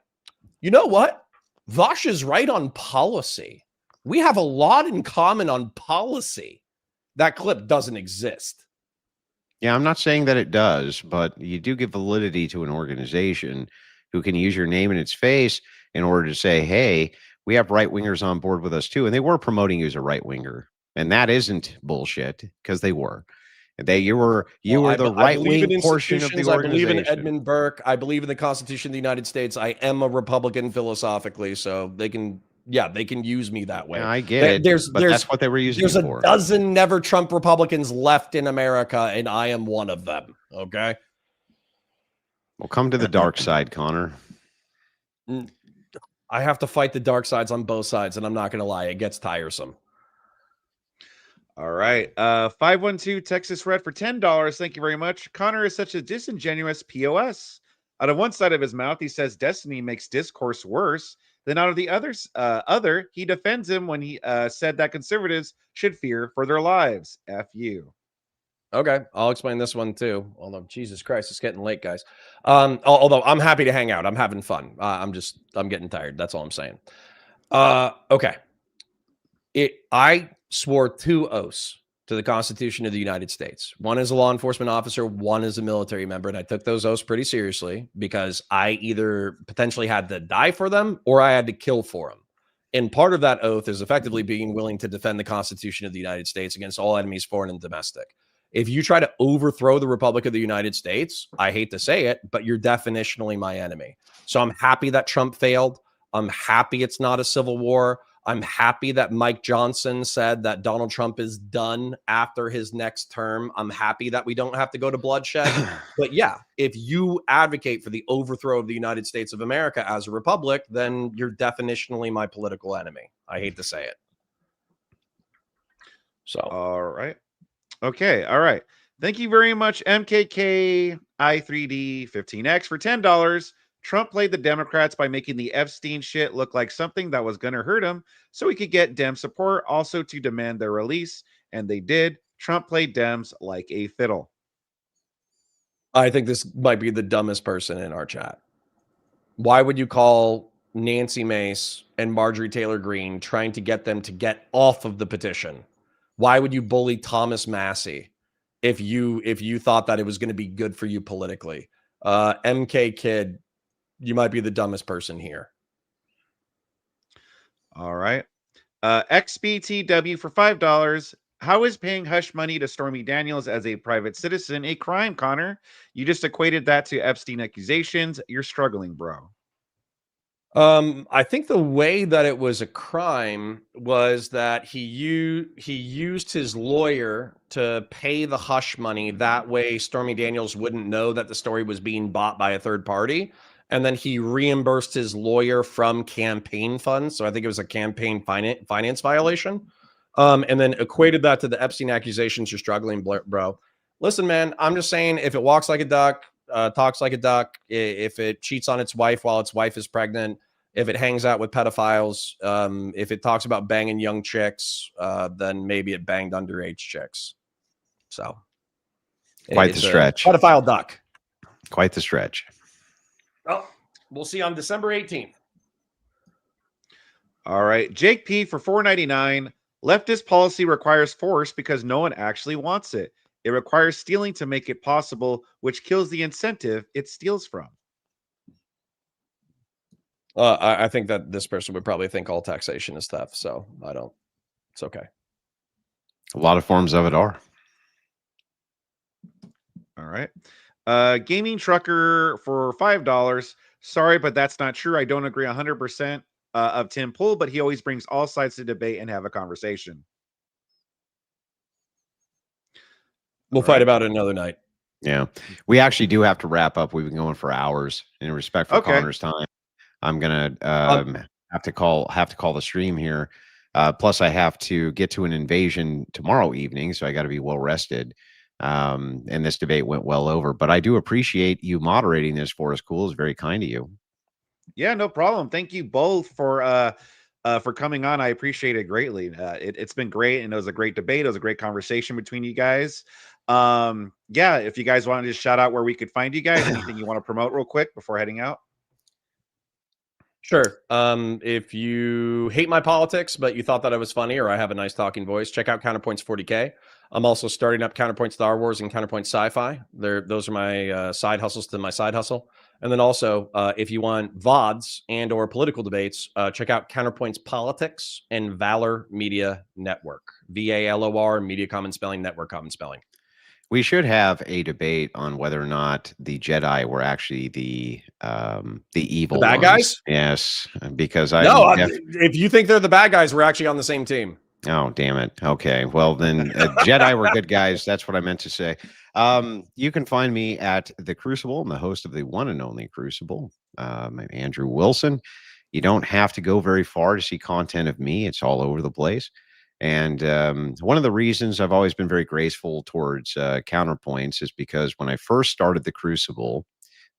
you know what? Vosh is right on policy. We have a lot in common on policy. That clip doesn't exist. Yeah, I'm not saying that it does, but you do give validity to an organization who can use your name and its face in order to say, hey, we have right wingers on board with us too. And they were promoting you as a right winger. And that isn't bullshit, because they were. You were the right wing portion of the organization. I believe in Edmund Burke. I believe in the Constitution of the United States. I am a Republican philosophically, so they can use me that way. Yeah, I get it. But that's what they were using it for. There's a dozen never Trump Republicans left in America, and I am one of them. Okay. Well, come to the dark side, Connor. I have to fight the dark sides on both sides, and I'm not going to lie, it gets tiresome. All right. 512 Texas Red for $10. Thank you very much. Connor is such a disingenuous POS. Out of one side of his mouth, he says destiny makes discourse worse. Then out of the other, he defends him when he said that conservatives should fear for their lives. F you. Okay, I'll explain this one too. Although, Jesus Christ, it's getting late, guys. Although I'm happy to hang out. I'm having fun. I'm getting tired. That's all I'm saying. Okay. I swore 2 oaths to the Constitution of the United States. One as a law enforcement officer, one as a military member. And I took those oaths pretty seriously because I either potentially had to die for them or I had to kill for them. And part of that oath is effectively being willing to defend the Constitution of the United States against all enemies, foreign and domestic. If you try to overthrow the Republic of the United States, I hate to say it, but you're definitionally my enemy. So I'm happy that Trump failed. I'm happy it's not a civil war. I'm happy that Mike Johnson said that Donald Trump is done after his next term. I'm happy that we don't have to go to bloodshed. But yeah, if you advocate for the overthrow of the United States of America as a republic, then you're definitionally my political enemy. I hate to say it. So, all right. Okay. All right. Thank you very much, MKK I3D 15X for $10. Trump played the Democrats by making the Epstein shit look like something that was going to hurt him so he could get Dem support, also to demand their release. And they did. Trump played Dems like a fiddle. I think this might be the dumbest person in our chat. Why would you call Nancy Mace and Marjorie Taylor Greene trying to get them to get off of the petition? Why would you bully Thomas Massey if you thought that it was going to be good for you politically? MK Kid, you might be the dumbest person here. All right. XBTW for $5. How is paying hush money to Stormy Daniels as a private citizen a crime, Connor? You just equated that to Epstein accusations. You're struggling, bro. I think the way that it was a crime was that he used his lawyer to pay the hush money. That way Stormy Daniels wouldn't know that the story was being bought by a third party. And then he reimbursed his lawyer from campaign funds. So I think it was a campaign finance violation. And then equated that to the Epstein accusations. You're struggling, bro. Listen, man, I'm just saying, if it walks like a duck, talks like a duck, if it cheats on its wife while its wife is pregnant, if it hangs out with pedophiles, if it talks about banging young chicks, then maybe it banged underage chicks. So quite the stretch. Pedophile duck. Quite the stretch. Well, we'll see on December 18th. All right. Jake P for $4.99. Leftist policy requires force because no one actually wants it. It requires stealing to make it possible, which kills the incentive it steals from. I think that this person would probably think all taxation is theft. So I don't. It's okay. A lot of forms of it are. All right. Gaming Trucker for $5. Sorry, but that's not true. I don't agree 100% of Tim Pool, but he always brings all sides to debate and have a conversation. We'll fight about it another night. Yeah. We actually do have to wrap up. We've been going for hours in respect for Connor's time. I'm going to have to call the stream here. Plus I have to get to an invasion tomorrow evening, so I got to be well rested. And this debate went well over, but I do appreciate you moderating this for us. Cool. It's very kind of you. Yeah, no problem. Thank you both for coming on. I appreciate it greatly. It's been great, and it was a great debate. It was a great conversation between you guys. Yeah, if you guys wanted to shout out where we could find you guys, anything you want to promote real quick before heading out. Sure. If you hate my politics, but you thought that I was funny or I have a nice talking voice, check out Counterpoints 40K. I'm also starting up Counterpoint Star Wars and Counterpoint Sci-Fi. Those are my side hustles to my side hustle. And then also, if you want VODs and or political debates, check out Counterpoints Politics and Valor Media Network. VALOR, Media Common Spelling, Network Common Spelling. We should have a debate on whether or not the Jedi were actually the evil The bad ones. guys? Yes, because if you think they're the bad guys, we're actually on the same team. Oh, damn it. Okay. Well, then Jedi were good guys. That's what I meant to say. You can find me at The Crucible. I'm the host of the one and only Crucible. I'm Andrew Wilson. You don't have to go very far to see content of me. It's all over the place. And one of the reasons I've always been very graceful towards counterpoints is because when I first started The Crucible,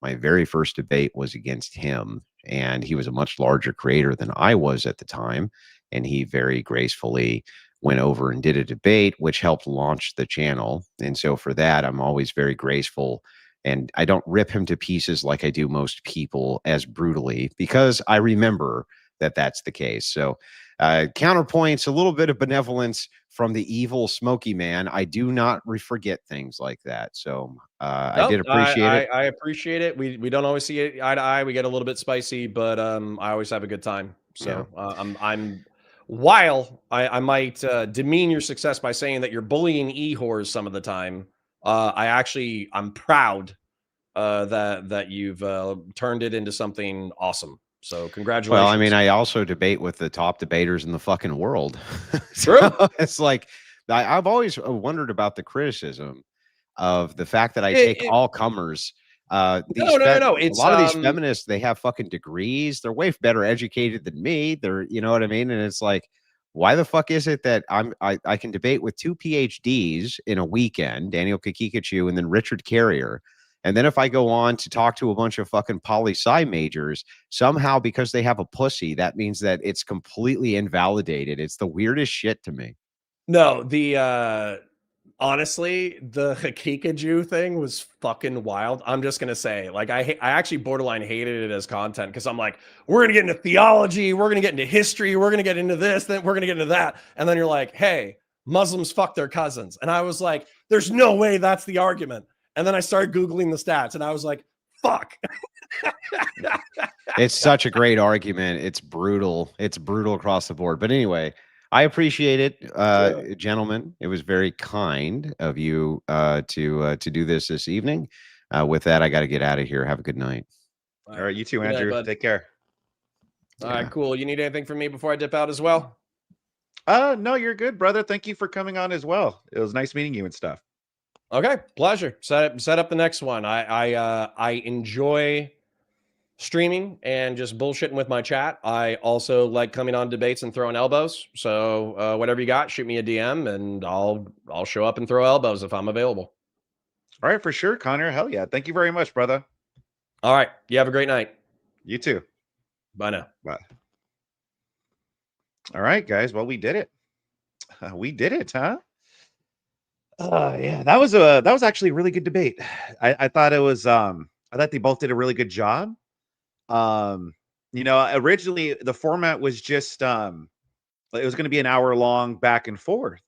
my very first debate was against him. And he was a much larger creator than I was at the time. And he very gracefully went over and did a debate, which helped launch the channel. And so for that, I'm always very graceful. And I don't rip him to pieces like I do most people as brutally, because I remember that that's the case. So counterpoints, a little bit of benevolence from the evil Smoky Man. I do not forget things like that. So I did appreciate it. I appreciate it. We don't always see it eye to eye. We get a little bit spicy, but I always have a good time. So I'm while I might demean your success by saying that you're bullying e-whores some of the time, I'm proud that you've turned it into something awesome. So congratulations. Well, I mean, I also debate with the top debaters in the fucking world. True. It's like I've always wondered about the criticism of the fact that I take all comers. No. A lot of these feminists, they have fucking degrees. They're way better educated than me. You know what I mean? And it's like, why the fuck is it that I can debate with 2 PhDs in a weekend, Daniel Kikikachu and then Richard Carrier. And then if I go on to talk to a bunch of fucking poli-sci majors, somehow because they have a pussy, that means that it's completely invalidated. It's the weirdest shit to me. No, honestly, the Hakikaju thing was fucking wild. I'm just gonna say, like, I actually borderline hated it as content because I'm like, we're gonna get into theology, we're gonna get into history, we're gonna get into this, then we're gonna get into that, and then you're like, hey, Muslims fuck their cousins, and I was like, there's no way that's the argument. And then I started Googling the stats and I was like, fuck. It's such a great argument. It's brutal. It's brutal across the board. But anyway, I appreciate it, gentlemen. It was very kind of you to do this evening. With that, I got to get out of here. Have a good night. All right, you too, Andrew. Take care. All right, cool. You need anything from me before I dip out as well? No, you're good, brother. Thank you for coming on as well. It was nice meeting you and stuff. Okay, pleasure. Set up the next one. I enjoy streaming and just bullshitting with my chat. I also like coming on debates and throwing elbows. So whatever you got, shoot me a DM and I'll show up and throw elbows if I'm available. All right, for sure, Connor. Hell yeah. Thank you very much, brother. All right. You have a great night. You too. Bye now. Bye. All right, guys. Well, we did it. We did it, huh? Yeah, that was actually a really good debate. I thought it was I thought they both did a really good job. Originally the format was just it was going to be an hour long back and forth.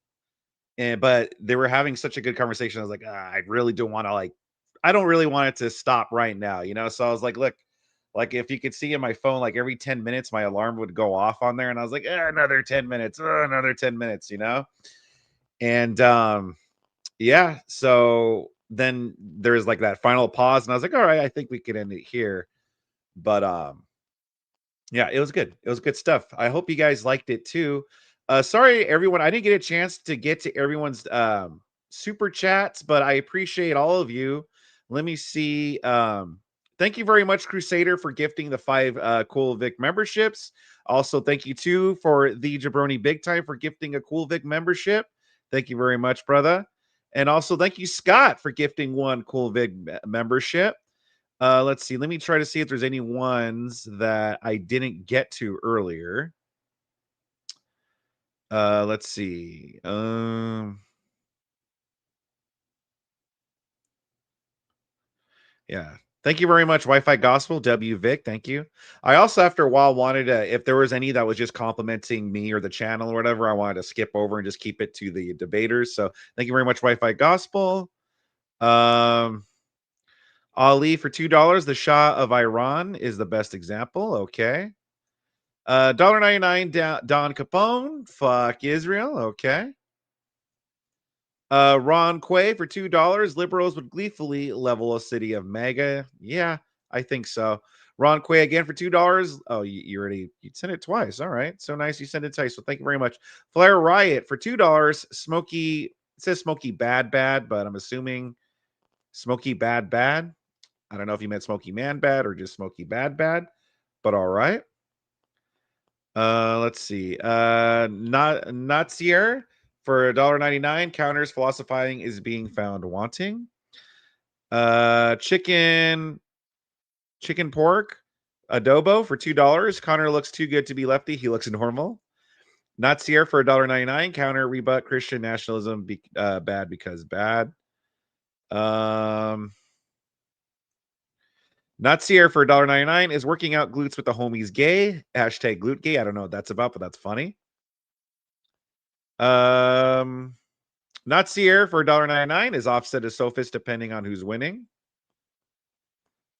But they were having such a good conversation. I was like, I really don't want to I don't really want it to stop right now, So I was like, look, like if you could see in my phone, like every 10 minutes my alarm would go off on there and I was like, another 10 minutes, another 10 minutes, And yeah, so then there's like that final pause and I was like, all right, I think we could end it here. But yeah, it was good. It was good stuff. I hope you guys liked it too. Sorry everyone, I didn't get a chance to get to everyone's super chats, but I appreciate all of you. Let me see. Thank you very much, Crusader, for gifting the 5 Cool Vic memberships. Also, thank you too for the Jabroni Big Time for gifting a Cool Vic membership. Thank you very much, brother. And also thank you, Scott, for gifting 1 Cool Vic membership. Let's see. Let me try to see if there's any ones that I didn't get to earlier. Let's see. Yeah. Thank you very much, Wi-Fi Gospel, W Vic. Thank you. I also, after a while, wanted to, if there was any that was just complimenting me or the channel or whatever, I wanted to skip over and just keep it to the debaters. So thank you very much, Wi-Fi Gospel. Ali for $2. The Shah of Iran is the best example. Okay. $1.99 Don Capone. Fuck Israel. Okay. Ron Quay for $2. Liberals would gleefully level a city of MAGA. Yeah, I think so. Ron Quay again for $2. Oh, you sent it twice. All right. So nice you sent it twice. So thank you very much. Flair Riot for $2. Smoky, it says Smoky Bad, but I'm assuming Smoky Bad. I don't know if you meant Smoky Man Bad or just Smoky Bad, but all right. Let's see. Natsier for $1.99. Counters philosophizing is being found wanting. Chicken pork adobo for $2. Connor looks too good to be lefty. He looks normal. Natsier for $1.99. Counter rebut Christian nationalism bad because bad. Natsier for $1.99 is working out glutes with the homies gay. Hashtag glute gay. I don't know what that's about, but that's funny. Natsier for $1.99 is offset as sophist depending on who's winning.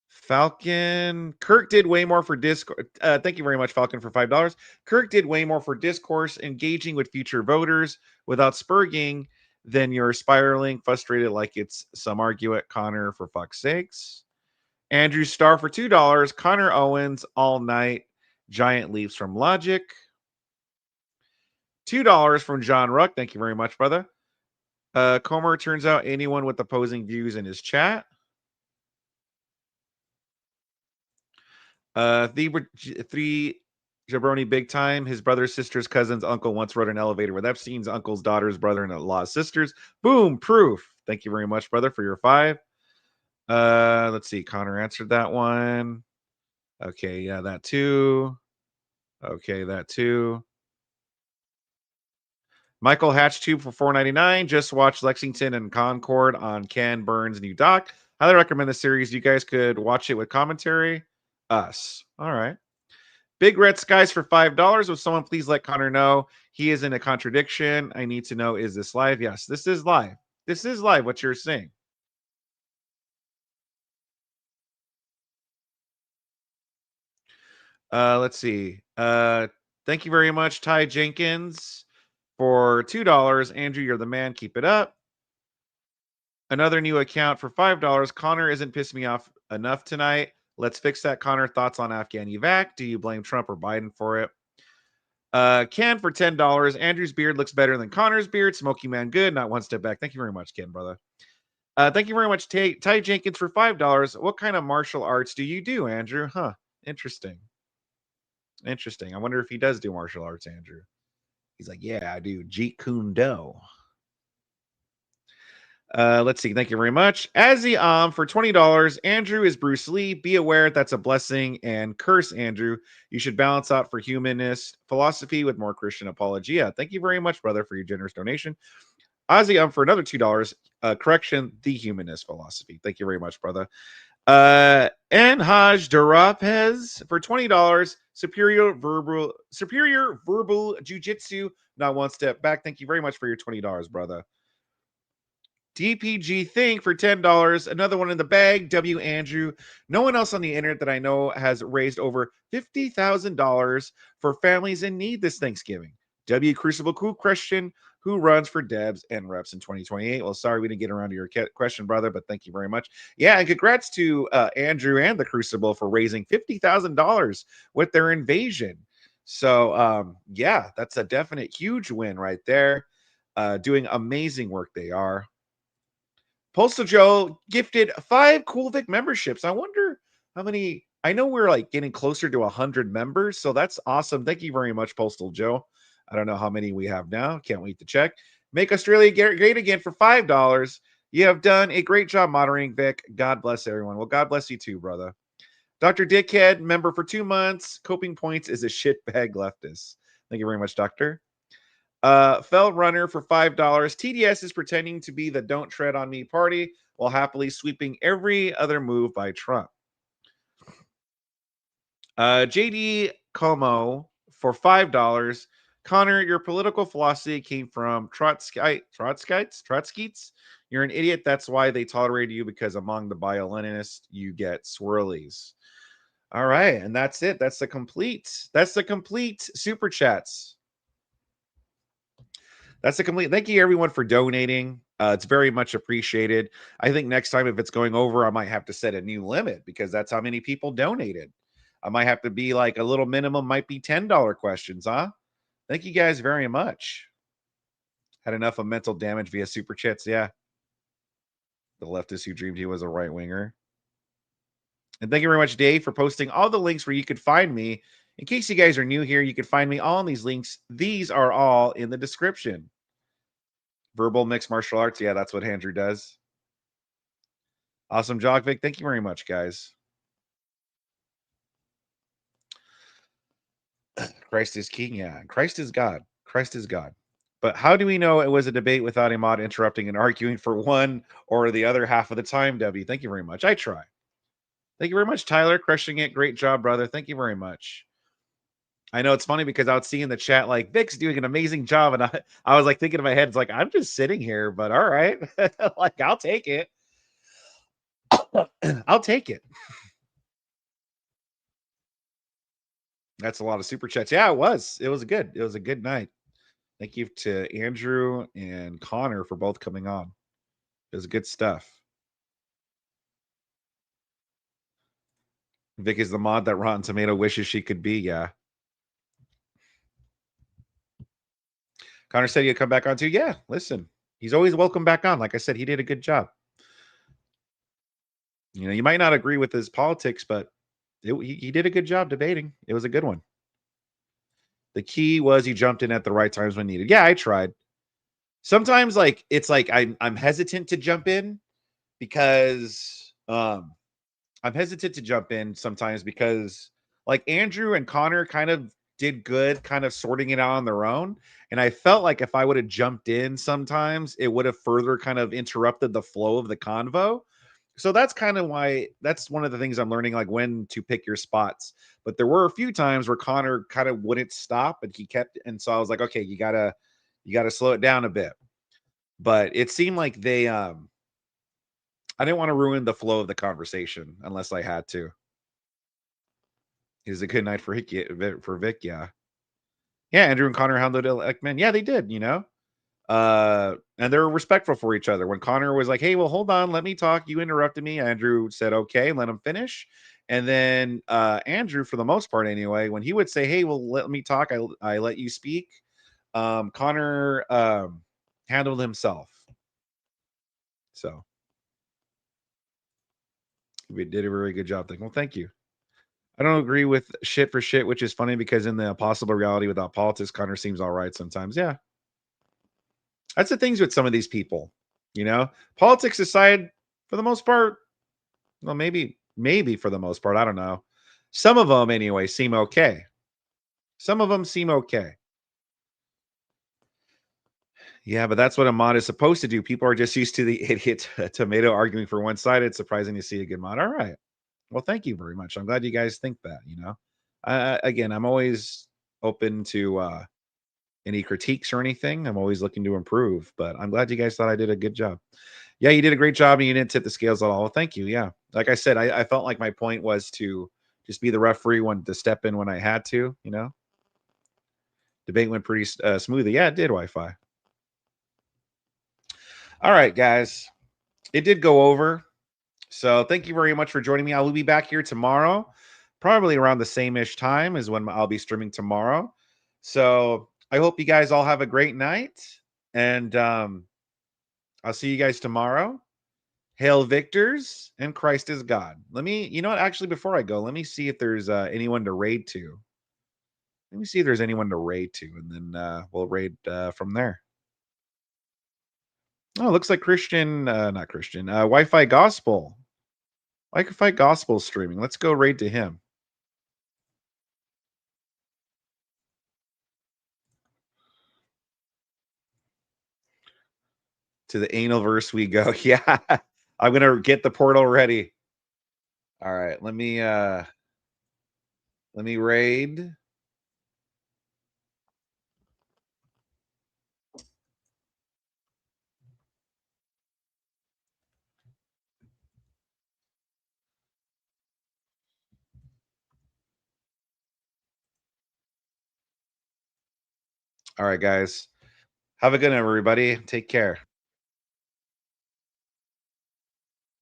Falcon. Kirk did way more for discourse. Thank you very much, Falcon, for $5. Kirk did way more for discourse, engaging with future voters without spurging than you're spiraling, frustrated like it's some argue at Connor for fuck's sakes. Andrew Starr for $2. Connor Owens all night. Giant leaps from logic. $2 from John Ruck. Thank you very much, brother. Comer turns out anyone with opposing views in his chat. Three Jabroni big time. His brother, sister's cousin's uncle once rode an elevator with Epstein's uncle's daughter's brother-in-law's sisters. Boom, proof. Thank you very much, brother, for your 5. Let's see. Connor answered that one. Okay, yeah, that too. Okay, that too. Michael Hatchtube for $4.99. Just watched Lexington and Concord on Ken Burns' new doc. Highly recommend the series. You guys could watch it with commentary. Us. All right. Big Red Skies for $5. Would someone please let Connor know he is in a contradiction? I need to know, is this live? Yes, this is live. This is live, what you're saying. Let's see. Thank you very much, Ty Jenkins, for $2. Andrew, you're the man. Keep it up. Another new account for $5. Connor isn't pissing me off enough tonight. Let's fix that. Connor, thoughts on Afghan evac? Do you blame Trump or Biden for it? Ken for $10. Andrew's beard looks better than Connor's beard. Smoky Man good. Not one step back. Thank you very much, Ken, brother. Thank you very much, Ty Jenkins, for $5. What kind of martial arts do you do, Andrew? Huh. Interesting. Interesting. I wonder if he does do martial arts, Andrew. He's like, yeah, I do Jeet Kune Do. Let's see. Thank you very much. Azzy for $20. Andrew is Bruce Lee. Be aware that's a blessing and curse, Andrew. You should balance out for humanist philosophy with more Christian apologia. Thank you very much, brother, for your generous donation. Ozzy for another $2. Correction, the humanist philosophy. Thank you very much, brother. And Haj Darapez for $20. Superior verbal jujitsu. Not one step back. Thank you very much for your $20, brother. DPG Think for $10. Another one in the bag. W. Andrew. No one else on the internet that I know has raised over $50,000 for families in need this Thanksgiving. W. Crucible Cool Question, who runs for Debs and Reps in 2028. Well, sorry we didn't get around to your question, brother, but thank you very much. Yeah, and congrats to Andrew and the Crucible for raising $50,000 with their invasion. So, yeah, that's a definite huge win right there. Doing amazing work they are. Postal Joe gifted 5 Cool Vic memberships. I wonder how many. I know we're like getting closer to 100 members, so that's awesome. Thank you very much, Postal Joe. I don't know how many we have now. Can't wait to check. Make Australia great again for $5. You have done a great job moderating, Vic. God bless everyone. Well, God bless you too, brother. Dr. Dickhead, member for 2 months. Coping points is a shitbag leftist. Thank you very much, Doctor. Fell Runner for $5. TDS is pretending to be the Don't Tread on Me party while happily sweeping every other move by Trump. JD Como for $5. Connor, your political philosophy came from Trotskyites. You're an idiot. That's why they tolerate you, because among the bio-Leninists, you get swirlies. All right, and that's it. That's the complete super chats. That's the complete. Thank you everyone for donating. It's very much appreciated. I think next time, if it's going over, I might have to set a new limit because that's how many people donated. I might have to be like a little minimum, might be $10 questions, huh? Thank you guys very much. Had enough of mental damage via super chats. Yeah. The leftist who dreamed he was a right winger. And thank you very much, Dave, for posting all the links where you could find me. In case you guys are new here, you can find me all in these links. These are all in the description. Verbal mixed martial arts. Yeah, that's what Andrew does. Awesome jog, Vic. Thank you very much, guys. Christ is king. Yeah. Christ is God. Christ is God. But how do we know it was a debate without a mod interrupting and arguing for one or the other half of the time, W? Thank you very much. I try. Thank you very much, Tyler. Crushing it. Great job, brother. Thank you very much. I know it's funny because I would see in the chat, like, Vic's doing an amazing job. And I was like thinking in my head, it's like, I'm just sitting here, but all right. Like, I'll take it. I'll take it. That's a lot of super chats. Yeah, it was. It was a good night. Thank you to Andrew and Connor for both coming on. It was good stuff. Vic is the mod that Rotten Tomato wishes she could be. Yeah. Connor said he'd come back on too. Yeah, listen, he's always welcome back on. Like I said, he did a good job. You know, you might not agree with his politics, but he did a good job debating. It was a good one. The key was he jumped in at the right times when needed. Yeah, I tried. Sometimes, like, it's like I'm hesitant to jump in because I'm hesitant to jump in sometimes because like Andrew and Connor kind of did good, kind of sorting it out on their own. And I felt like if I would have jumped in sometimes, it would have further kind of interrupted the flow of the convo. So that's kind of why that's one of the things I'm learning, like when to pick your spots. But there were a few times where Connor kind of wouldn't stop and he kept, and so I was like, okay, you gotta slow it down a bit. But it seemed like they I didn't want to ruin the flow of the conversation unless I had to. It was a good night for Vic, yeah. Yeah, Andrew and Connor handled it like men. Yeah, they did, you know. And they were respectful for each other. When Connor was like, "Hey, well, hold on, let me talk. You interrupted me." Andrew said, "Okay, let him finish." And then Andrew, for the most part anyway, when he would say, "Hey, well, let me talk. I let you speak." Connor handled himself. So we did a very good job. Well, thank you. I don't agree with shit for shit, which is funny because in the possible reality without politics, Connor seems all right sometimes. Yeah. That's the things with some of these people, you know, politics aside, for the most part, well, maybe for the most part, I don't know. Some of them anyway seem okay. Some of them seem okay. Yeah, but that's what a mod is supposed to do. People are just used to the idiot tomato arguing for one side. It's surprising to see a good mod. All right. Well, thank you very much. I'm glad you guys think that, you know. Again, I'm always open to any critiques or anything. I'm always looking to improve, but I'm glad you guys thought I did a good job. Yeah, you did a great job and you didn't tip the scales at all. Well, thank you. Yeah. Like I said, I felt like my point was to just be the referee, to step in when I had to, you know. Debate went pretty smoothly. Yeah, it did, Wi-Fi. All right, guys. It did go over. So thank you very much for joining me. I will be back here tomorrow, probably around the same-ish time as when I'll be streaming tomorrow. So I hope you guys all have a great night. And I'll see you guys tomorrow. Hail Victors and Christ is God. Let me, you know what? Actually, before I go, let me see if there's anyone to raid to. Let me see if there's anyone to raid to, and then we'll raid from there. Oh, looks like Christian, not Christian, Wi-Fi Gospel. Wi-Fi Gospel streaming. Let's go raid to him. To the anal verse we go. Yeah. I'm gonna get the portal ready. All right, let me raid. All right, guys. Have a good one, everybody. Take care.